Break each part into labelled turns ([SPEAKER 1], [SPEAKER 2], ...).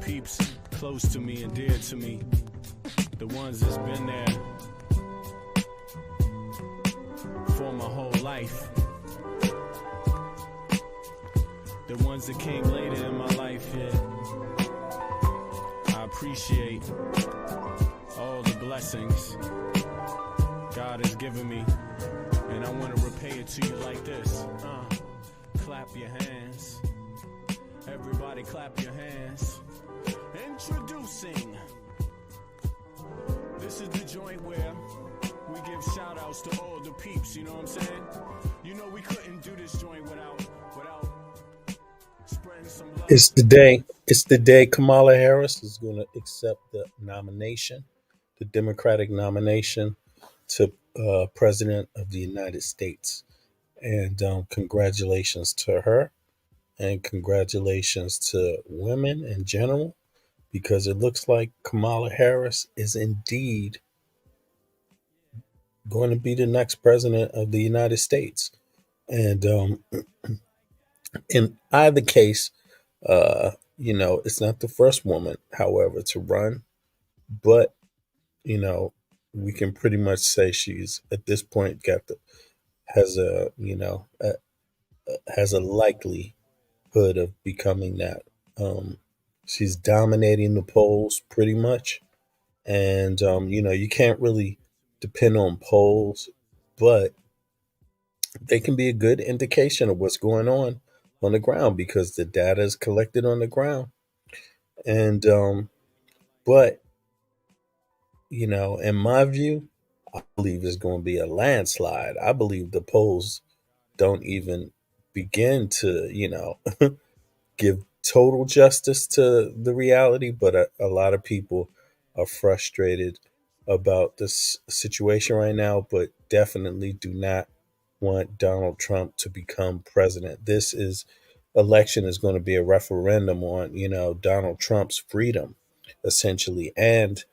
[SPEAKER 1] peeps close to me and dear to me, the ones that's been there for my whole life, the ones that came later in my life, yeah. I appreciate all the blessings God has given me, and I want to repay it to you like this. Clap your hands. Everybody clap your hands. Introducing. This is the joint where we give shout outs to all the peeps, you know what I'm saying? You know we couldn't do this joint without spreading some love. It's the day Kamala Harris is going to accept the nomination, the Democratic nomination to President of the United States. And congratulations to her, and congratulations to women in general, because it looks like Kamala Harris is indeed going to be the next president of the United States. And in either case, it's not the first woman, however, to run, but we can pretty much say she's at this point has a likelihood of becoming that. She's dominating the polls pretty much, and you can't really depend on polls, but they can be a good indication of what's going on the ground, because the data is collected on the ground. And but in my view, I believe it's going to be a landslide. I believe the polls don't even begin to give total justice to the reality, but a lot of people are frustrated about this situation right now, but definitely do not want Donald Trump to become president. This election is going to be a referendum on, Donald Trump's freedom, essentially. And,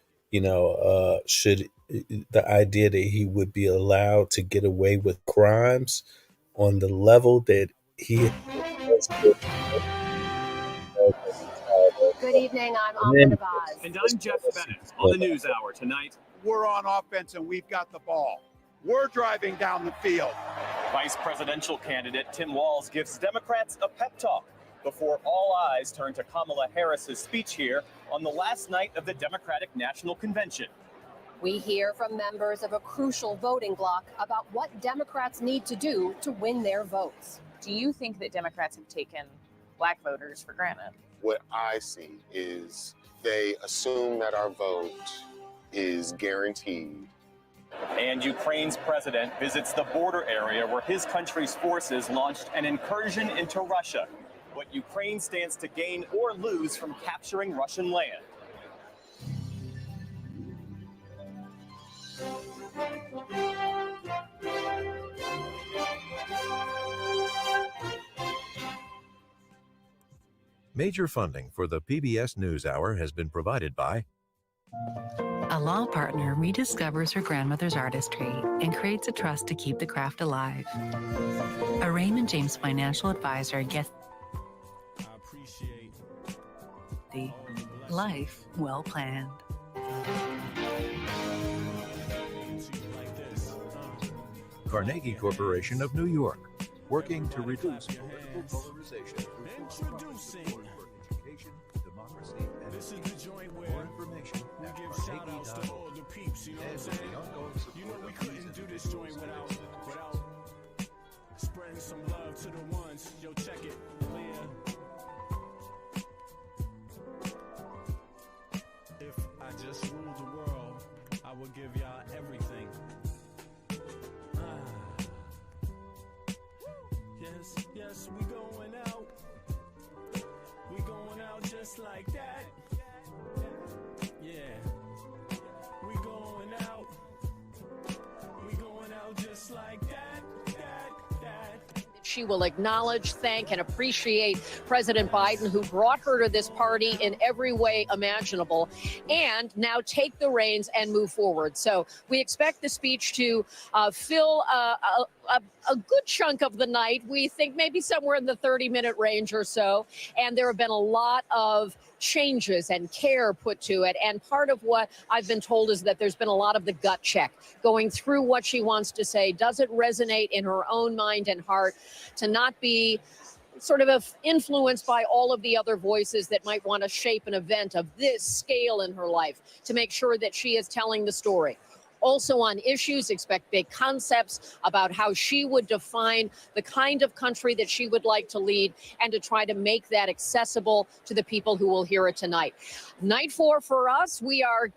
[SPEAKER 1] should the idea that he would be allowed to get away with crimes on the level that he
[SPEAKER 2] Good evening, I'm Amber Nabaz.
[SPEAKER 3] And I'm Jeff Bennett. On the News Hour tonight,
[SPEAKER 4] we're on offense and we've got the ball. We're driving down the field.
[SPEAKER 3] Vice presidential candidate Tim Walz gives Democrats a pep talk before all eyes turn to Kamala Harris's speech here on the last night of the Democratic National Convention.
[SPEAKER 2] We hear from members of a crucial voting bloc about what Democrats need to do to win their votes.
[SPEAKER 5] Do you think that Democrats have taken Black voters for granted?
[SPEAKER 6] What I see is they assume that our vote is guaranteed.
[SPEAKER 3] And Ukraine's president visits the border area where his country's forces launched an incursion into Russia. What Ukraine stands to gain or lose from capturing Russian land.
[SPEAKER 7] Major funding for the PBS NewsHour has been provided by
[SPEAKER 8] a law partner rediscovers her grandmother's artistry and creates a trust to keep the craft alive. A Raymond James financial advisor gets the life well planned.
[SPEAKER 7] Carnegie Corporation of New York, working to reduce political polarization.
[SPEAKER 1] Introducing.
[SPEAKER 7] Education, democracy, and
[SPEAKER 1] this is the joint where
[SPEAKER 7] more information
[SPEAKER 1] we
[SPEAKER 7] at
[SPEAKER 1] give shout outs to all the peeps, you know what I'm saying? You know we couldn't do this joint without spreading some love to the ones. Yo, check it, clear. If I just ruled the world, I would give y'all everything. Yes, we going out. We going out just like that. Yeah. We going out. We going out just like that.
[SPEAKER 2] she will acknowledge, thank, and appreciate President Biden, who brought her to this party in every way imaginable, and now take the reins and move forward. So we expect the speech to fill a good chunk of the night. We think maybe somewhere in the 30-minute range or so. And there have been a lot of changes and care put to it. And part of what I've been told is that there's been a lot of the gut check going through what she wants to say. Does it resonate in her own mind and heart to not be sort of influenced by all of the other voices that might want to shape an event of this scale in her life, to make sure that she is telling the story? Also on issues, expect big concepts about how she would define the kind of country that she would like to lead, and to try to make that accessible to the people who will hear it tonight. Night 4 for us, we are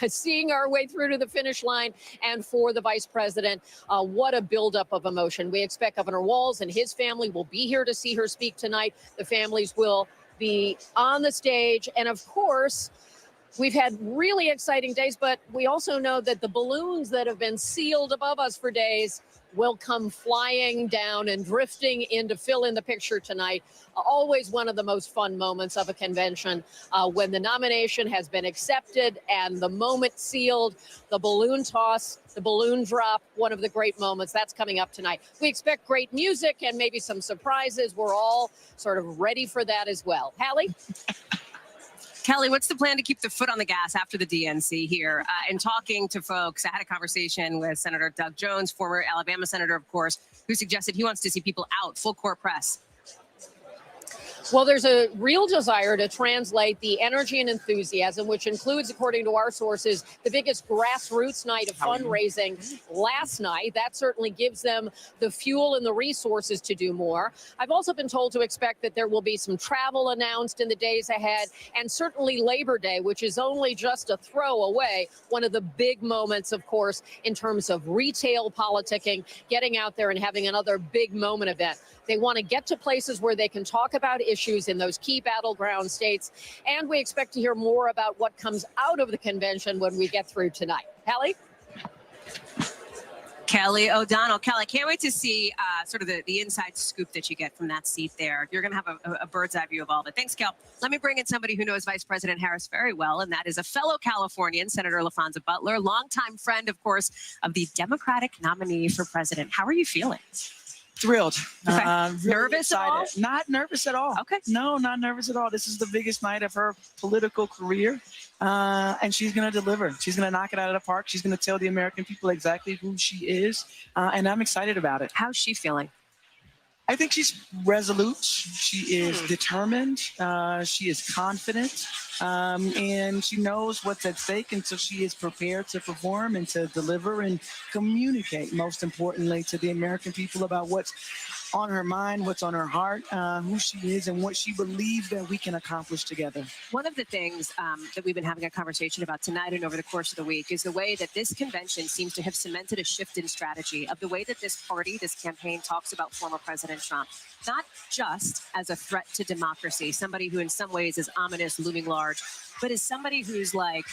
[SPEAKER 2] seeing our way through to the finish line. And for the vice president, what a buildup of emotion. We expect Governor Walz and his family will be here to see her speak tonight. The families will be on the stage. And of course, we've had really exciting days, but we also know that the balloons that have been sealed above us for days will come flying down and drifting in to fill in the picture tonight. Always one of the most fun moments of a convention, when the nomination has been accepted and the moment sealed, the balloon toss, the balloon drop, one of the great moments. That's coming up tonight. We expect great music and maybe some surprises. We're all sort of ready for that as well. Hallie?
[SPEAKER 9] Kelly, what's the plan to keep the foot on the gas after the DNC here? And talking to folks, I had a conversation with Senator Doug Jones, former Alabama senator, of course, who suggested he wants to see people out, full court press.
[SPEAKER 2] Well, there's a real desire to translate the energy and enthusiasm, which includes, according to our sources, the biggest grassroots night of fundraising last night. That certainly gives them the fuel and the resources to do more. I've also been told to expect that there will be some travel announced in the days ahead, and certainly Labor Day, which is only just a throw away. One of the big moments, of course, in terms of retail politicking, getting out there and having another big moment event. They want to get to places where they can talk about issues in those key battleground states. And we expect to hear more about what comes out of the convention when we get through tonight. Hallie?
[SPEAKER 9] Kelly O'Donnell. Kelly, I can't wait to see sort of the inside scoop that you get from that seat there. You're going to have a bird's eye view of all of it. Thanks, Kel. Let me bring in somebody who knows Vice President Harris very well, and that is a fellow Californian, Senator LaFonza Butler, longtime friend, of course, of the Democratic nominee for president. How are you feeling?
[SPEAKER 10] Thrilled.
[SPEAKER 9] Okay.
[SPEAKER 10] Really
[SPEAKER 9] Nervous
[SPEAKER 10] excited.
[SPEAKER 9] at all?
[SPEAKER 10] Not nervous at all.
[SPEAKER 9] Okay.
[SPEAKER 10] No, not nervous at all. This is the biggest night of her political career, and she's going to deliver. She's going to knock it out of the park. She's going to tell the American people exactly who she is, and I'm excited about it.
[SPEAKER 9] How's she feeling?
[SPEAKER 10] I think she's resolute. She is determined. She is confident, and she knows what's at stake. And so she is prepared to perform and to deliver and communicate, most importantly, to the American people about what's on her mind, what's on her heart, who she is, and what she believes that we can accomplish together.
[SPEAKER 9] One of the things that we've been having a conversation about tonight and over the course of the week is the way that this convention seems to have cemented a shift in strategy of the way that this party, this campaign, talks about former President Trump, not just as a threat to democracy, somebody who in some ways is ominous, looming large, but as somebody who's like,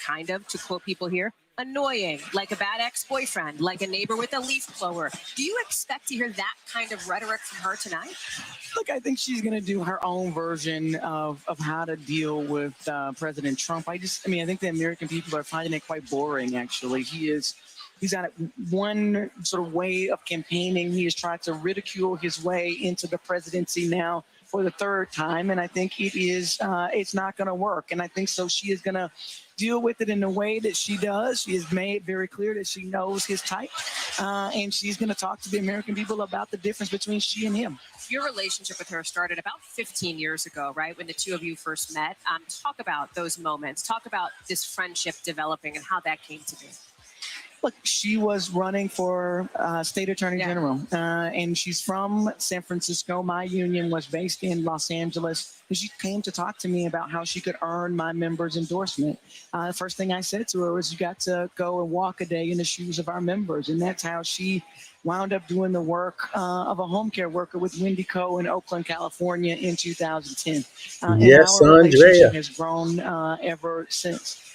[SPEAKER 9] kind of, to quote people here, annoying, like a bad ex-boyfriend, like a neighbor with a leaf blower. Do you expect to hear that kind of rhetoric from her tonight?
[SPEAKER 10] Look, I think she's going to do her own version of how to deal with President Trump. I think the American people are finding it quite boring, actually. He's got one sort of way of campaigning. He has tried to ridicule his way into the presidency now for the third time, and I think it's not going to work. And I think so she is going to deal with it in the way that she does. She has made very clear that she knows his type, and she's going to talk to the American people about the difference between she and him.
[SPEAKER 9] Your relationship with her started about 15 years ago, right, when the two of you first met. Talk about those moments. Talk about this friendship developing and how that came to be.
[SPEAKER 10] Look, she was running for state attorney general, and she's from San Francisco. My union was based in Los Angeles, and she came to talk to me about how she could earn my members' endorsement. The first thing I said to her was, you got to go and walk a day in the shoes of our members, and that's how she wound up doing the work of a home care worker with Wendy Co. in Oakland, California in 2010.
[SPEAKER 1] Yes,
[SPEAKER 10] and our relationship
[SPEAKER 1] Andrea
[SPEAKER 10] has grown ever since.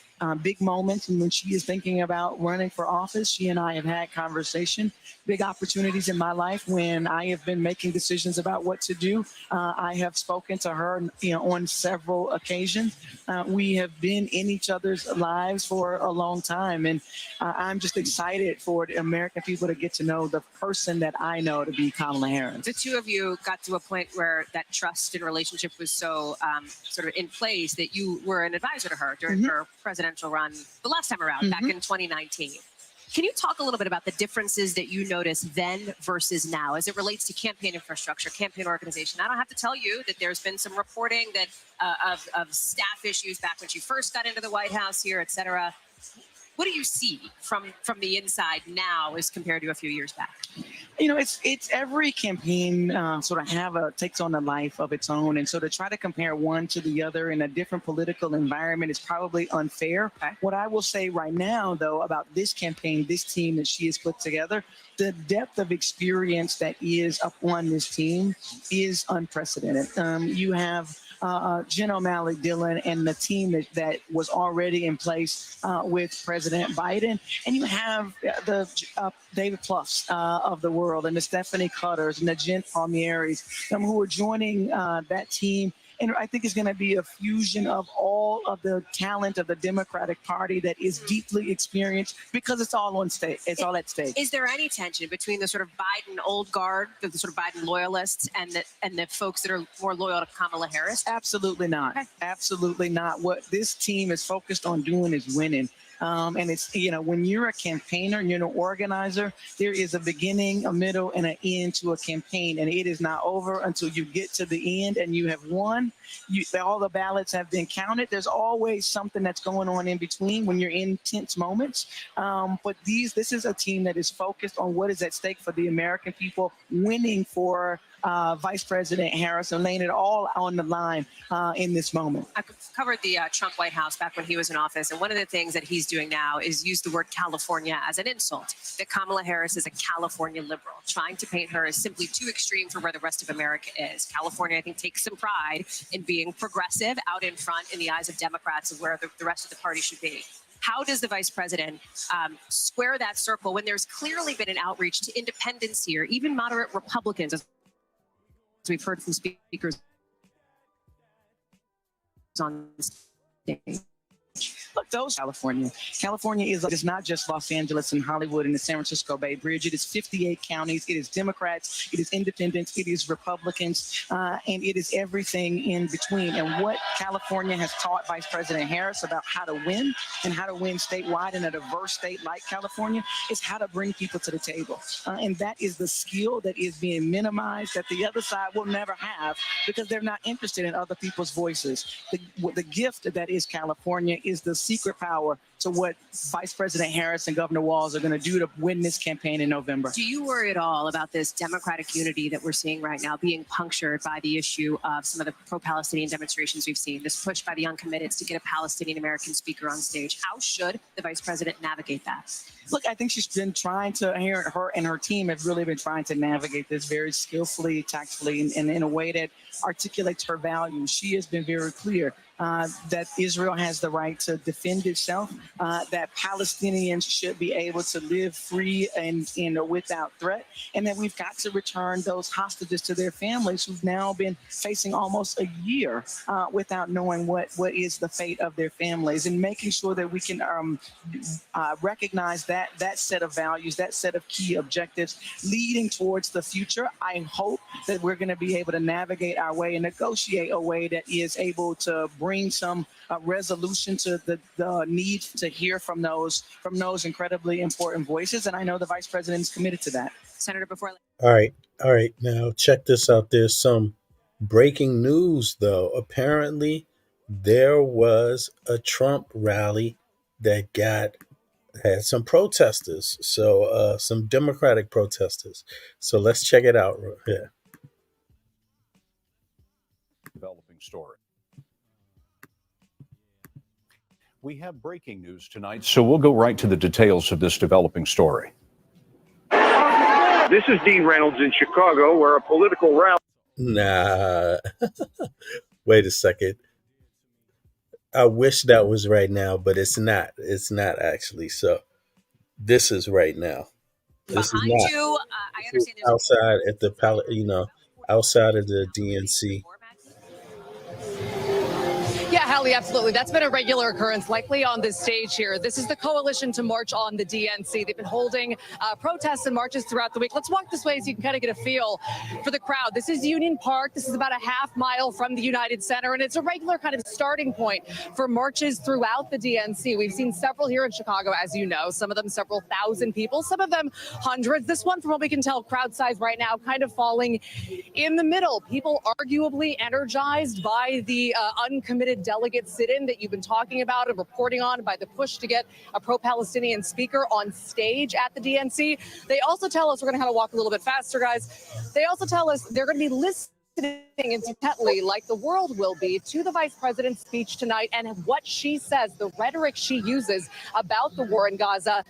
[SPEAKER 10] Big moments, and when she is thinking about running for office, she and I have had conversation. big opportunities in my life when I have been making decisions about what to do. I have spoken to her, on several occasions. We have been in each other's lives for a long time, and I'm just excited for the American people to get to know the person that I know to be Kamala Harris.
[SPEAKER 9] The two of you got to a point where that trust and relationship was so sort of in place that you were an advisor to her during her presidential run the last time around, back in 2019. Can you talk a little bit about the differences that you noticed then versus now as it relates to campaign infrastructure, campaign organization? I don't have to tell you that there's been some reporting that of staff issues back when she first got into the White House here, et cetera. What do you see from the inside now as compared to a few years back?
[SPEAKER 10] It's every campaign sort of takes on a life of its own. And so to try to compare one to the other in a different political environment is probably unfair. Okay. What I will say right now, though, about this campaign, this team that she has put together, the depth of experience that is upon this team is unprecedented. You have Jen O'Malley Dillon and the team that was already in place with President Biden. And you have the David Pluffs of the world and the Stephanie Cutters and the Jen Palmieri's who are joining that team. And I think it's going to be a fusion of all of the talent of the Democratic Party that is deeply experienced because it's all on stake. It's all at stake.
[SPEAKER 9] Is there any tension between the sort of Biden old guard, the sort of Biden loyalists, and the folks that are more loyal to Kamala Harris?
[SPEAKER 10] Absolutely not. Okay. Absolutely not. What this team is focused on doing is winning. And it's, when you're a campaigner, you're an organizer, there is a beginning, a middle, and an end to a campaign. And it is not over until you get to the end and you have won. All the ballots have been counted. There's always something that's going on in between when you're in tense moments. But this is a team that is focused on what is at stake for the American people, winning for Vice President Harris and laying it all on the line in this moment.
[SPEAKER 9] I covered the Trump White House back when he was in office, and one of the things that he's doing now is use the word California as an insult, that Kamala Harris is a California liberal, trying to paint her as simply too extreme for where the rest of America is. California, I think, takes some pride in being progressive, out in front in the eyes of Democrats of where the rest of the party should be. How does the vice president square that circle when there's clearly been an outreach to independents here, even moderate Republicans, as we've heard from speakers on stage?
[SPEAKER 10] Look, California is not just Los Angeles and Hollywood and the San Francisco Bay Bridge. It is 58 counties. It is Democrats. It is independents. It is Republicans. And it is everything in between. And what California has taught Vice President Harris about how to win and how to win statewide in a diverse state like California is how to bring people to the table. And that is the skill that is being minimized that the other side will never have because they're not interested in other people's voices. The gift that is California is the secret power to what Vice President Harris and Governor Walz are going to do to win this campaign in November.
[SPEAKER 9] Do you worry at all about this Democratic unity that we're seeing right now being punctured by the issue of some of the pro-Palestinian demonstrations we've seen, this push by the uncommitteds to get a Palestinian American speaker on stage? How should the vice president navigate that?
[SPEAKER 10] Look, I think she's been trying to, her and her team have really been trying to navigate this very skillfully, tactfully, and in a way that articulates her values. She has been very clear that Israel has the right to defend itself, that Palestinians should be able to live free and without threat, and that we've got to return those hostages to their families who've now been facing almost a year without knowing what is the fate of their families, and making sure that we can recognize that set of values, that set of key objectives leading towards the future. I hope that we're going to be able to navigate our way and negotiate a way that is able to bring some resolution to the need to hear from those incredibly important voices. And I know the vice president is committed to that.
[SPEAKER 9] Senator, before
[SPEAKER 1] All right. Now check this out. There's some breaking news, though. Apparently, there was a Trump rally that had some protesters. So some Democratic protesters. So let's check it out. Yeah.
[SPEAKER 7] Developing story. We have breaking news tonight, so we'll go right to the details of this developing story.
[SPEAKER 11] This is Dean Reynolds in Chicago, where a political rally.
[SPEAKER 1] Nah. Wait a second. I wish that was right now, but it's not. It's not actually. So this is right now. This is
[SPEAKER 9] Behind
[SPEAKER 1] not.
[SPEAKER 9] you, I
[SPEAKER 1] This is
[SPEAKER 9] understand there's
[SPEAKER 1] outside at the outside of the DNC.
[SPEAKER 2] Yeah, Hallie, absolutely. That's been a regular occurrence, likely on this stage here. This is the Coalition to March on the DNC. They've been holding protests and marches throughout the week. Let's walk this way so you can kind of get a feel for the crowd. This is Union Park. This is about a half mile from the United Center, and it's a regular kind of starting point for marches throughout the DNC. We've seen several here in Chicago, as you know, some of them several thousand people, some of them hundreds. This one, from what we can tell, crowd size right now kind of falling in the middle. People arguably energized by the uncommitted delegate sit-in that you've been talking about and reporting on, by the push to get a pro-Palestinian speaker on stage at the DNC. They also tell us, we're going to kind of walk a little bit faster, guys. They also tell us they're going to be listening intently, like the world will be, to the vice president's speech tonight and what she says, the rhetoric she uses about the war in Gaza.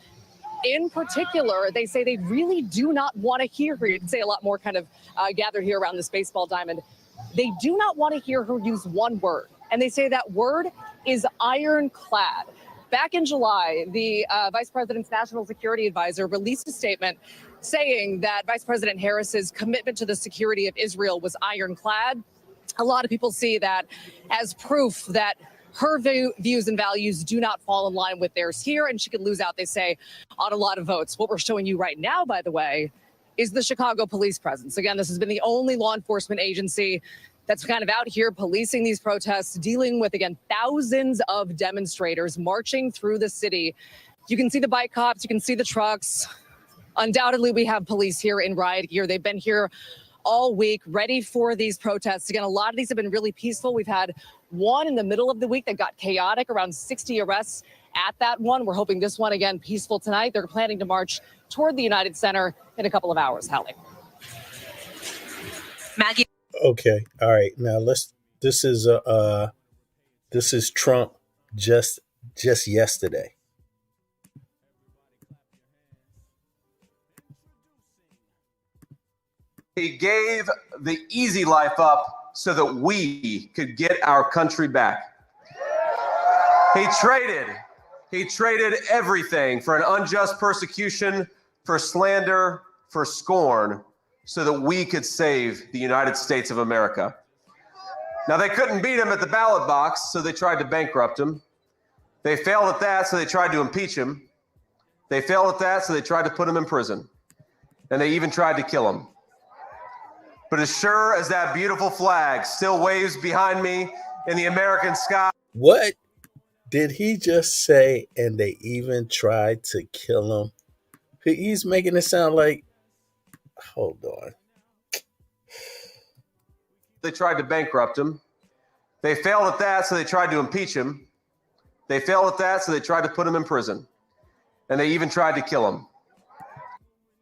[SPEAKER 2] In particular, they say they really do not want to hear her. You'd say a lot more kind of gathered here around this baseball diamond. They do not want to hear her use one word. And they say that word is ironclad. Back in July, the vice president's national security advisor released a statement saying that Vice President Harris's commitment to the security of Israel was ironclad. A lot of people see that as proof that her views and values do not fall in line with theirs here, and she could lose out, they say, on a lot of votes. What we're showing you right now, by the way, is the Chicago police presence. Again, this has been the only law enforcement agency that's kind of out here policing these protests, dealing with, again, thousands of demonstrators marching through the city. You can see the bike cops, you can see the trucks. Undoubtedly, we have police here in riot gear. They've been here all week, ready for these protests. Again, a lot of these have been really peaceful. We've had one in the middle of the week that got chaotic, around 60 arrests at that one. We're hoping this one, again, peaceful tonight. They're planning to march toward the United Center in a couple of hours. Hallie.
[SPEAKER 9] Maggie.
[SPEAKER 1] Okay, all right. Now This is Trump just yesterday.
[SPEAKER 12] He gave the easy life up so that we could get our country back. He traded everything for an unjust persecution, for slander, for scorn, so that we could save the United States of America. Now, they couldn't beat him at the ballot box, so they tried to bankrupt him. They failed at that, so they tried to impeach him. They failed at that, so they tried to put him in prison. And they even tried to kill him. But as sure as that beautiful flag still waves behind me in the American sky.
[SPEAKER 1] What did he just say? And they even tried to kill him? He's making it sound like, hold on.
[SPEAKER 12] They tried to bankrupt him. They failed at that, so they tried to impeach him. They failed at that, so they tried to put him in prison. And they even tried to kill him.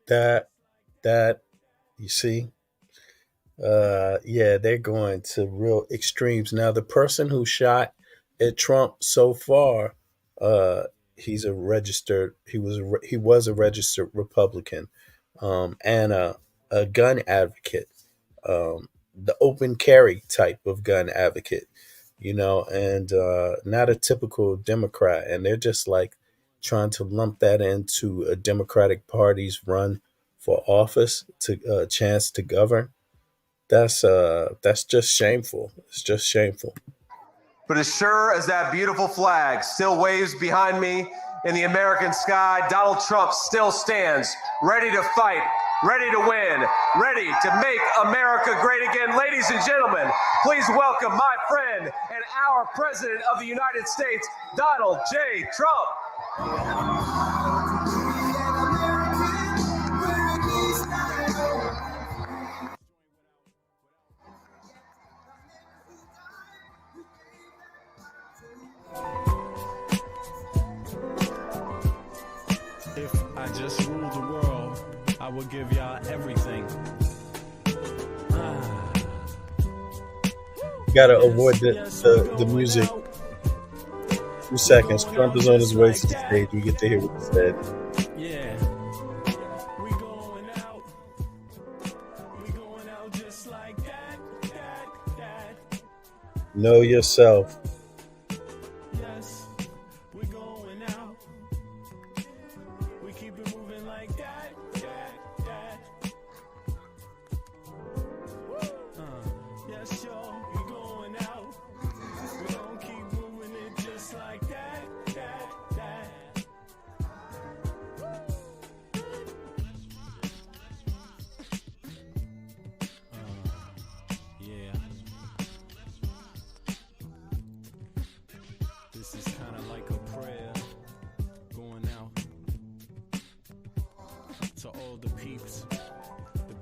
[SPEAKER 1] That, you see? Yeah, they're going to real extremes. Now, the person who shot at Trump so far, he was a registered Republican, and a gun advocate, the open carry type of gun advocate, and not a typical Democrat. And they're just like trying to lump that into a Democratic Party's run for office, to a chance to govern. That's just shameful. It's just shameful.
[SPEAKER 12] But as sure as that beautiful flag still waves behind me in the American sky, Donald Trump still stands ready to fight, ready to win, ready to make America great again. Ladies and gentlemen, please welcome my friend and our President of the United States, Donald J. Trump.
[SPEAKER 13] If I just ruled the world, I would give y'all everything.
[SPEAKER 1] Gotta avoid the music. 2 seconds. Trump is on his way to the stage. We get to hear what he said.
[SPEAKER 13] Yeah. We going out just like that.
[SPEAKER 1] Know yourself.
[SPEAKER 13] Yes, we going out. We keep it moving like that.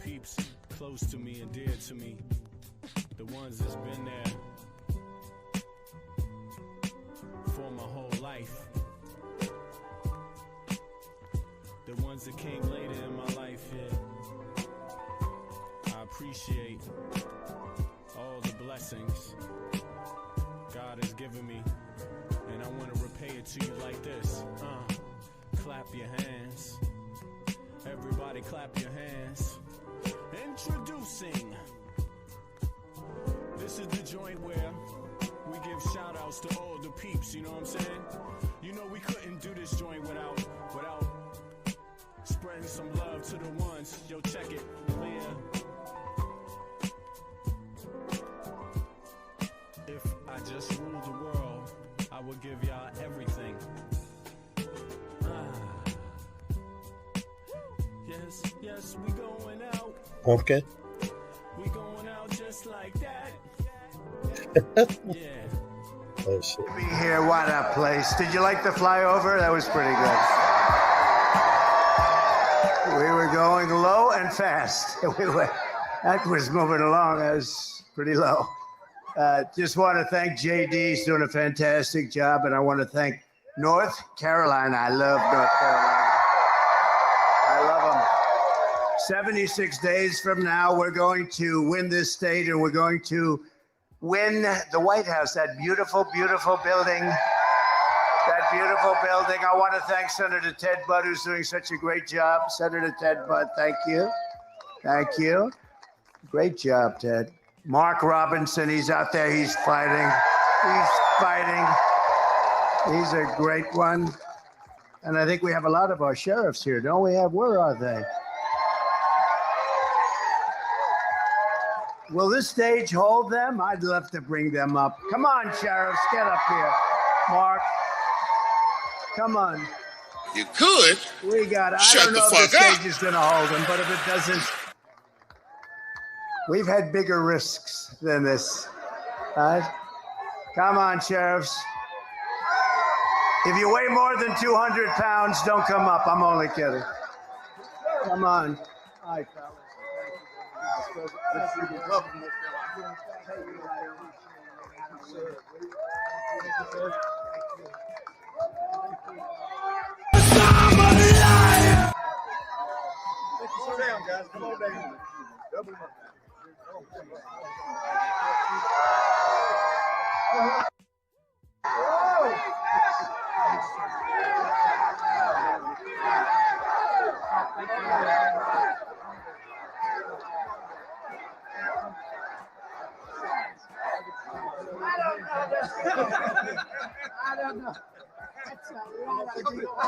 [SPEAKER 13] peeps close to me and dear to me, the ones that's been there for my whole life, the ones that came later in my life, yeah. I appreciate all the blessings God has given me, and I want to repay it to you like this. Clap your hands. Everybody clap your hands. Introducing. This is the joint where we give shout outs to all the peeps, you know what I'm saying? You know we couldn't do this joint without spreading some love to the ones. Yo, check it. Yeah. If I just ruled the world, I would give y'all everything. Yes, we going out.
[SPEAKER 1] Okay.
[SPEAKER 13] We going out just like that. Yeah.
[SPEAKER 1] Oh shit.
[SPEAKER 14] Be here, what a place. Did you like the flyover? That was pretty good. We were going low and fast. That was moving along. That was pretty low. Just want to thank JD. He's doing a fantastic job. And I want to thank North Carolina. I love North Carolina. I love them. 76 days from now, we're going to win this state, and we're going to win the White House, that beautiful, beautiful building. That beautiful building. I want to thank Senator Ted Budd, who's doing such a great job. Senator Ted Budd, thank you. Thank you. Great job, Ted. Mark Robinson, he's out there. He's fighting. He's fighting. He's a great one. And I think we have a lot of our sheriffs here, don't we have? Where are they? Will this stage hold them? I'd love to bring them up. Come on, sheriffs, get up here. Mark, come on.
[SPEAKER 6] You could.
[SPEAKER 14] We got it. I
[SPEAKER 6] Shut
[SPEAKER 14] don't know
[SPEAKER 6] the
[SPEAKER 14] if the
[SPEAKER 6] fuck up.
[SPEAKER 14] stage is going to hold them, but if it doesn't, we've had bigger risks than this. All right? Come on, sheriffs. If you weigh more than 200 pounds, don't come up. I'm only kidding. Come on. All right, fellas.
[SPEAKER 4] Slow down, guys. Come on down. Double up.
[SPEAKER 14] I don't know. That's a lot of people.
[SPEAKER 4] I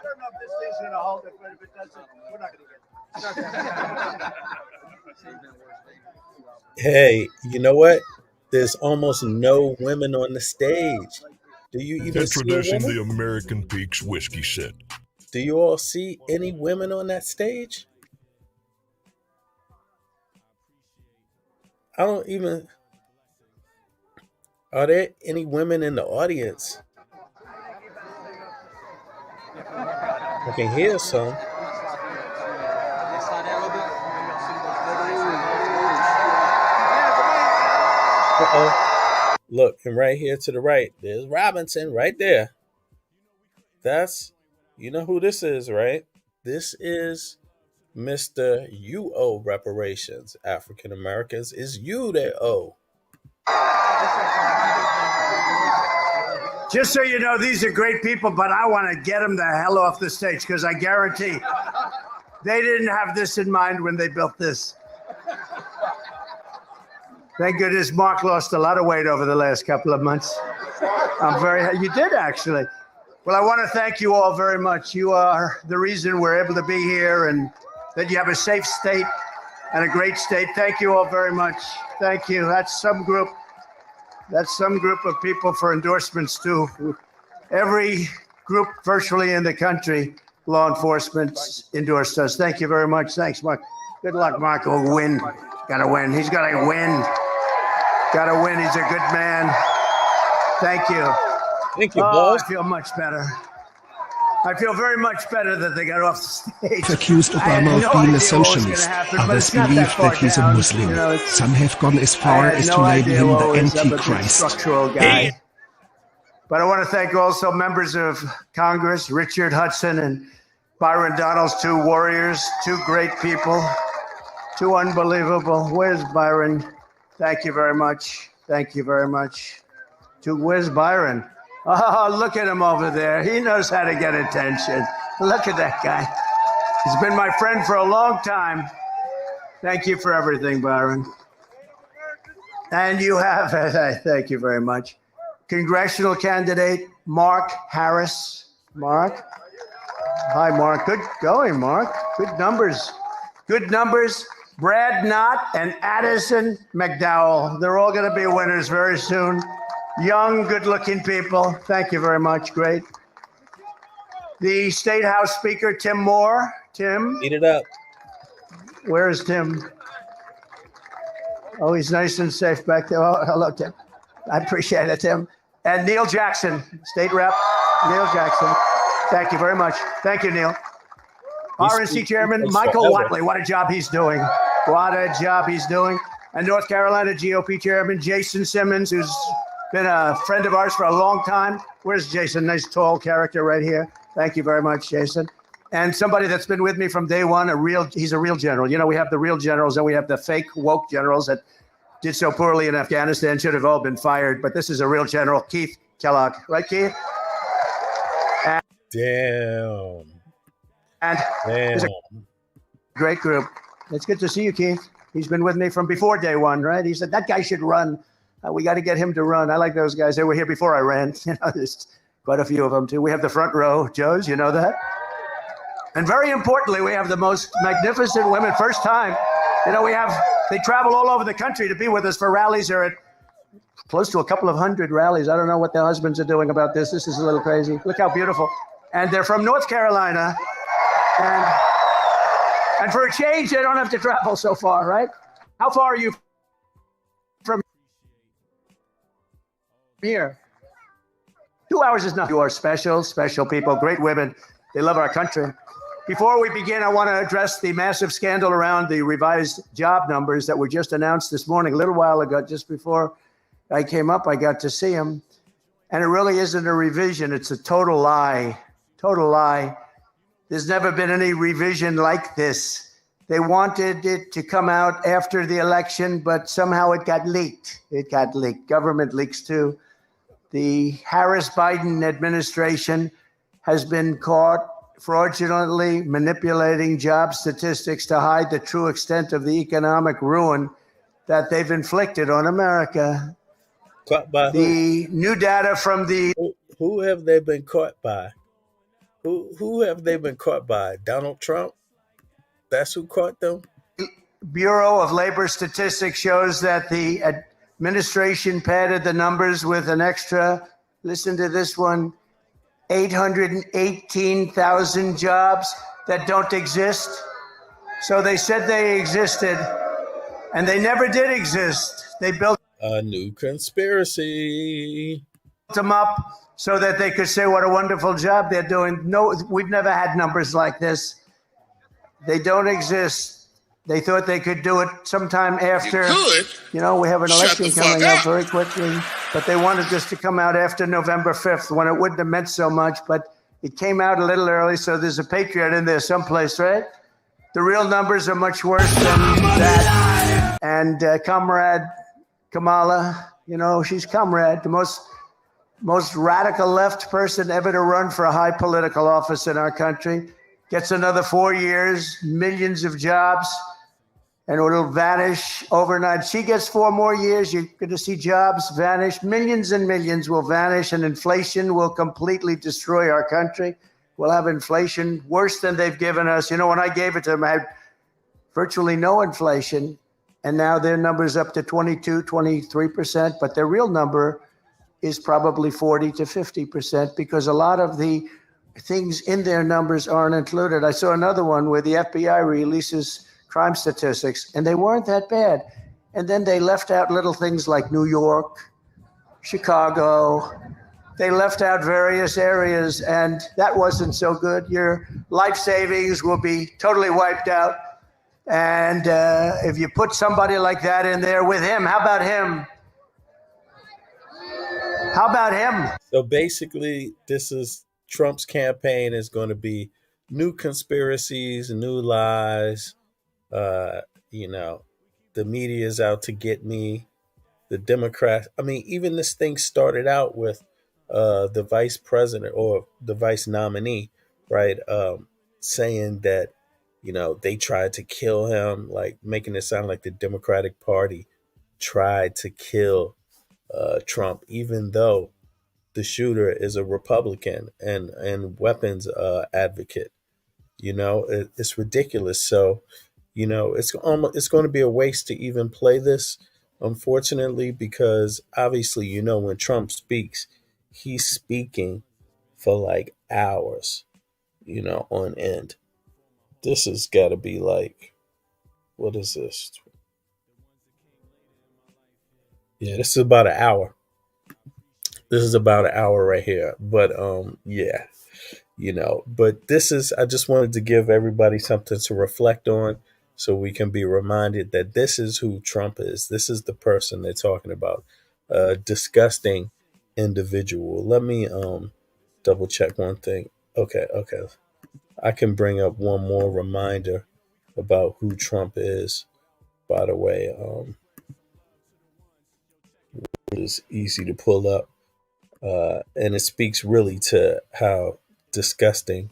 [SPEAKER 4] don't know if this thing's going to hold it, but if it doesn't, we're not going to get it.
[SPEAKER 1] Hey, you know what? There's almost no women on the stage. Do you even see a
[SPEAKER 7] Introducing
[SPEAKER 1] woman?
[SPEAKER 7] the American Peaks Whiskey Set.
[SPEAKER 1] Do you all see any women on that stage? I don't even. Are there any women in the audience? I can hear some. Uh-oh. Look, and right here to the right, there's Robinson right there. That's, you know who this is, right? This is Mr. You owe reparations. African Americans, is you that owe.
[SPEAKER 14] Just so you know, these are great people, but I want to get them the hell off the stage because I guarantee they didn't have this in mind when they built this. Thank goodness Mark lost a lot of weight over the last couple of months. You did actually. Well, I want to thank you all very much. You are the reason we're able to be here and that you have a safe state and a great state. Thank you all very much. Thank you. That's some group of people for endorsements too. Every group virtually in the country, law enforcement endorsed us. Thank you very much. Thanks, Mark. Good luck, Mark. We'll win. Gotta win. He's gotta win. Gotta win. He's a good man. Thank you.
[SPEAKER 1] Thank you, boss.
[SPEAKER 14] I feel much better. I feel very much better that they got off the stage.
[SPEAKER 15] Accused Obama of being a socialist. Others believe that he's a Muslim.
[SPEAKER 14] You know,
[SPEAKER 15] Some have gone as far as to label him the Antichrist.
[SPEAKER 14] Structural guy. But I want to thank also members of Congress, Richard Hudson and Byron Donalds, two warriors, two great people, two unbelievable. Where's Byron? Thank you very much. Thank you very much. Where's Byron? Oh, look at him over there. He knows how to get attention. Look at that guy. He's been my friend for a long time. Thank you for everything, Byron. And you have, thank you very much. Congressional candidate, Mark Harris. Mark. Hi, Mark. Good going, Mark. Good numbers. Good numbers. Brad Knott and Addison McDowell. They're all going to be winners very soon. Young, good-looking people. Thank you very much. Great. The State House Speaker, Tim Moore. Tim.
[SPEAKER 1] Eat it up.
[SPEAKER 14] Where is Tim? Oh, he's nice and safe back there. Oh, hello, Tim. I appreciate it, Tim. And Neil Jackson, State Rep. Neil Jackson. Thank you very much. Thank you, Neil. RNC Chairman Michael Watley. What a job he's doing. What a job he's doing. And North Carolina GOP Chairman Jason Simmons, who's been a friend of ours for a long time. Where's Jason? Nice tall character right here. Thank you very much, Jason. And somebody that's been with me from day one, he's a real general. You know, we have the real generals and we have the fake woke generals that did so poorly in Afghanistan, should have all been fired. But this is a real general, Keith Kellogg. Right, Keith?
[SPEAKER 1] Damn.
[SPEAKER 14] And it's a great group. It's good to see you, Keith. He's been with me from before day one, right? He said, that guy should run. We got to get him to run. I like those guys. They were here before I ran. You know, there's quite a few of them, too. We have the front row, Joes, you know that? And very importantly, we have the most magnificent women. First time, you know, they travel all over the country to be with us for rallies. They're at close to a couple of hundred rallies. I don't know what their husbands are doing about this. This is a little crazy. Look how beautiful. And they're from North Carolina. And for a change, they don't have to travel so far, right? How far are you from here? 2 hours is nothing. You are special, special people, great women. They love our country. Before we begin, I want to address the massive scandal around the revised job numbers that were just announced this morning. A little while ago, just before I came up, I got to see them. And it really isn't a revision. It's a total lie. Total lie. There's never been any revision like this. They wanted it to come out after the election, but somehow it got leaked. It got leaked. Government leaks too. The Harris-Biden administration has been caught fraudulently manipulating job statistics to hide the true extent of the economic ruin that they've inflicted on America.
[SPEAKER 1] Caught by
[SPEAKER 14] the new data from the...
[SPEAKER 1] Who have they been caught by? Who have they been caught by? Donald Trump? That's who caught them?
[SPEAKER 14] Bureau of Labor Statistics shows that the administration padded the numbers with an extra, listen to this one, 818,000 jobs that don't exist. So they said they existed, and they never did exist. They built
[SPEAKER 1] a new conspiracy.
[SPEAKER 14] Them up so that they could say what a wonderful job they're doing. No, we've never had numbers like this. They don't exist. They thought they could do it sometime after. You know, we have an election coming up very quickly. But they wanted this to come out after November 5th when it wouldn't have meant so much. But it came out a little early, so there's a patriot in there someplace, right? The real numbers are much worse than that. And Comrade Kamala, you know, she's Comrade, the most radical left person ever to run for a high political office in our country. Gets another 4 years, millions of jobs, and it'll vanish overnight. She gets 4 more years, you're going to see jobs vanish. Millions and millions will vanish, and inflation will completely destroy our country. We'll have inflation worse than they've given us. You know, when I gave it to them, I had virtually no inflation, and now their number's up to 22, 23%, but their real number is probably 40 to 50% because a lot of the things in their numbers aren't included. I saw another one where the FBI releases crime statistics, and they weren't that bad. And then they left out little things like New York, Chicago. They left out various areas, and that wasn't so good. Your life savings will be totally wiped out. And if you put somebody like that in there with him, how about him? How about him?
[SPEAKER 1] So basically, this is Trump's campaign is going to be new conspiracies, new lies. Uh, you know, the media is out to get me. The Democrats. I mean, even this thing started out with the vice president or the vice nominee, right? Saying that they tried to kill him, like making it sound like the Democratic Party tried to kill Trump, even though the shooter is a Republican and weapons advocate. It's ridiculous. So, it's going to be a waste to even play this, unfortunately, because obviously, when Trump speaks, he's speaking for like hours, on end. This has got to be like, what is this? Yeah, this is about an hour. This is about an hour right here. But yeah, but I just wanted to give everybody something to reflect on so we can be reminded that this is who Trump is. This is the person they're talking about. Disgusting individual. Let me double check one thing. Okay. I can bring up one more reminder about who Trump is, by the way. It's easy to pull up. And it speaks really to how disgusting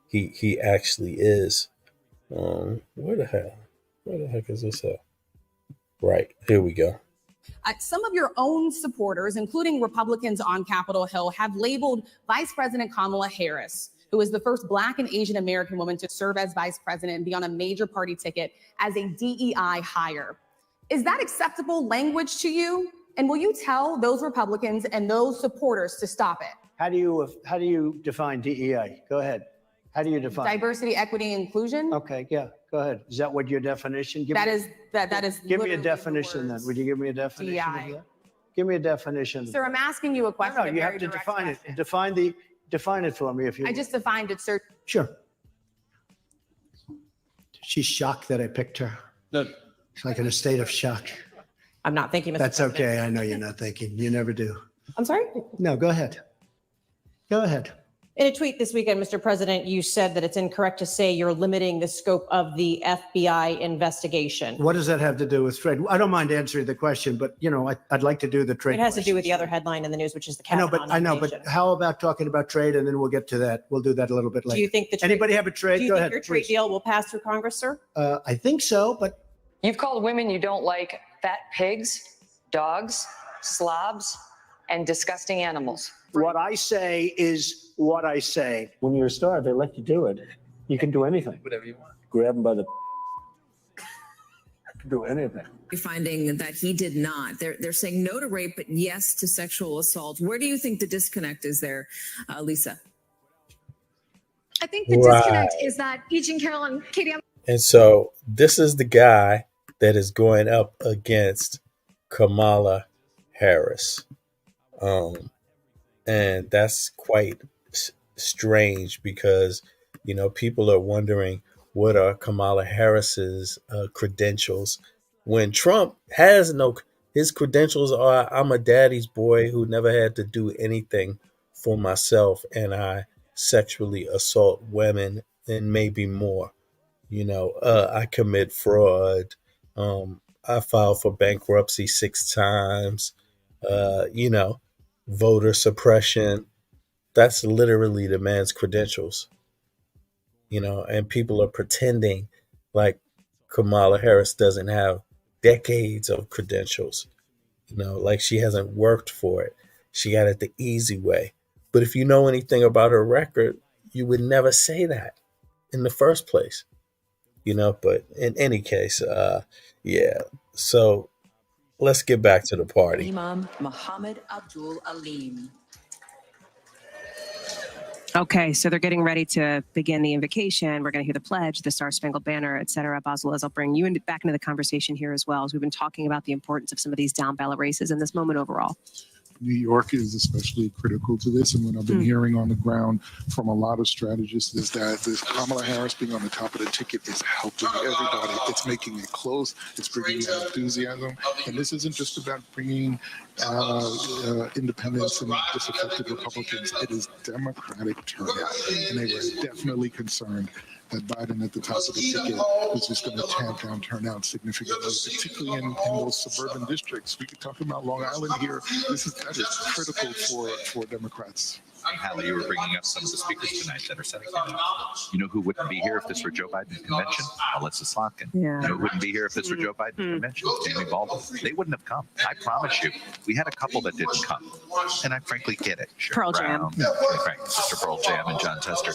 [SPEAKER 1] he actually is. Where the heck is this at? Right, here we go.
[SPEAKER 16] Some of your own supporters, including Republicans on Capitol Hill, have labeled Vice President Kamala Harris, who is the first Black and Asian American woman to serve as vice president and be on a major party ticket, as a DEI hire. Is that acceptable language to you? And will you tell those Republicans and those supporters to stop it?
[SPEAKER 14] How do you define DEI? Go ahead. How do you define
[SPEAKER 16] diversity, equity, inclusion?
[SPEAKER 14] Okay, yeah, go ahead. Is that what your definition?
[SPEAKER 16] That is.
[SPEAKER 14] Give me a definition then. Would you give me a definition?
[SPEAKER 16] DEI.
[SPEAKER 14] Give me a definition.
[SPEAKER 16] Sir, I'm asking you a question.
[SPEAKER 14] No, you have to define it. Define it for me if you.
[SPEAKER 16] I just defined it, sir.
[SPEAKER 14] Sure. She's shocked that I picked her.
[SPEAKER 17] No.
[SPEAKER 14] She's like in a state of shock.
[SPEAKER 16] I'm not thinking. Mr.
[SPEAKER 14] That's
[SPEAKER 16] President.
[SPEAKER 14] okay. I know you're not thinking. You never do.
[SPEAKER 16] I'm sorry?
[SPEAKER 14] No, go ahead. Go ahead.
[SPEAKER 18] In a tweet this weekend, Mr. President, you said that it's incorrect to say you're limiting the scope of the FBI investigation.
[SPEAKER 14] What does that have to do with trade? I don't mind answering the question, but I'd like to do the trade.
[SPEAKER 18] It has to do with the other headline in the news, which is the Kavanaugh
[SPEAKER 14] I know, but how about talking about trade, and then we'll get to that. We'll do that a little bit later.
[SPEAKER 18] Do you think
[SPEAKER 14] anybody have a trade?
[SPEAKER 18] Do you
[SPEAKER 14] Go
[SPEAKER 18] think
[SPEAKER 14] ahead,
[SPEAKER 18] your trade
[SPEAKER 14] please.
[SPEAKER 18] deal will pass through Congress, sir?
[SPEAKER 14] I think so, but
[SPEAKER 19] You've called women you don't like fat pigs, dogs, slobs, and disgusting animals.
[SPEAKER 14] what I say is what I say.
[SPEAKER 17] When you're a star, they let you do it. You can do anything.
[SPEAKER 20] Whatever you want.
[SPEAKER 17] Grab them by the. Do anything.
[SPEAKER 21] Finding that he did not. They're saying no to rape, but yes to sexual assault. Where do you think the disconnect is there, Lisa?
[SPEAKER 22] I think the disconnect is that Eugene Carroll and Katie.
[SPEAKER 1] And so this is the guy that is going up against Kamala Harris. And that's quite strange because, you know, people are wondering what are Kamala Harris's credentials when Trump has no, his credentials are I'm a daddy's boy who never had to do anything for myself and I sexually assault women and maybe more. You know, I commit fraud. I filed for bankruptcy 6 times. You know, voter suppression. That's literally the man's credentials. You know, and people are pretending like Kamala Harris doesn't have decades of credentials. You know, like she hasn't worked for it. She got it the easy way. But if you know anything about her record, you would never say that in the first place. You know, but in any case, yeah. So let's get back to the party.
[SPEAKER 23] Imam Muhammad Abdul Alim.
[SPEAKER 9] Okay, so they're getting ready to begin the invocation. We're going to hear the pledge, the Star Spangled Banner, et cetera. Boswell, I'll bring you back into the conversation here as well, as we've been talking about the importance of some of these down ballot races in this moment overall.
[SPEAKER 5] New York is especially critical to this, and what I've been hearing on the ground from a lot of strategists is that this Kamala Harris being on the top of the ticket is helping everybody. It's making it close. It's bringing enthusiasm, and this isn't just about bringing independents and disaffected Republicans. It is Democratic turnout, and they were definitely concerned that Biden at the top of the ticket was just going to tamp down turnout significantly, particularly in those suburban districts. We could talk about Long Island here. That is critical for Democrats.
[SPEAKER 20] Hallie, you were bringing up some of the speakers tonight that are setting out. You know who wouldn't be here if this were Joe Biden's convention? Alyssa Slotkin.
[SPEAKER 9] Yeah.
[SPEAKER 20] You know who wouldn't be here if this were Joe Biden's convention? Jamie Baldwin. They wouldn't have come. I promise you. We had a couple that didn't come. And I frankly get it.
[SPEAKER 9] Pearl Jam.
[SPEAKER 20] Sister Pearl Jam and John Tester.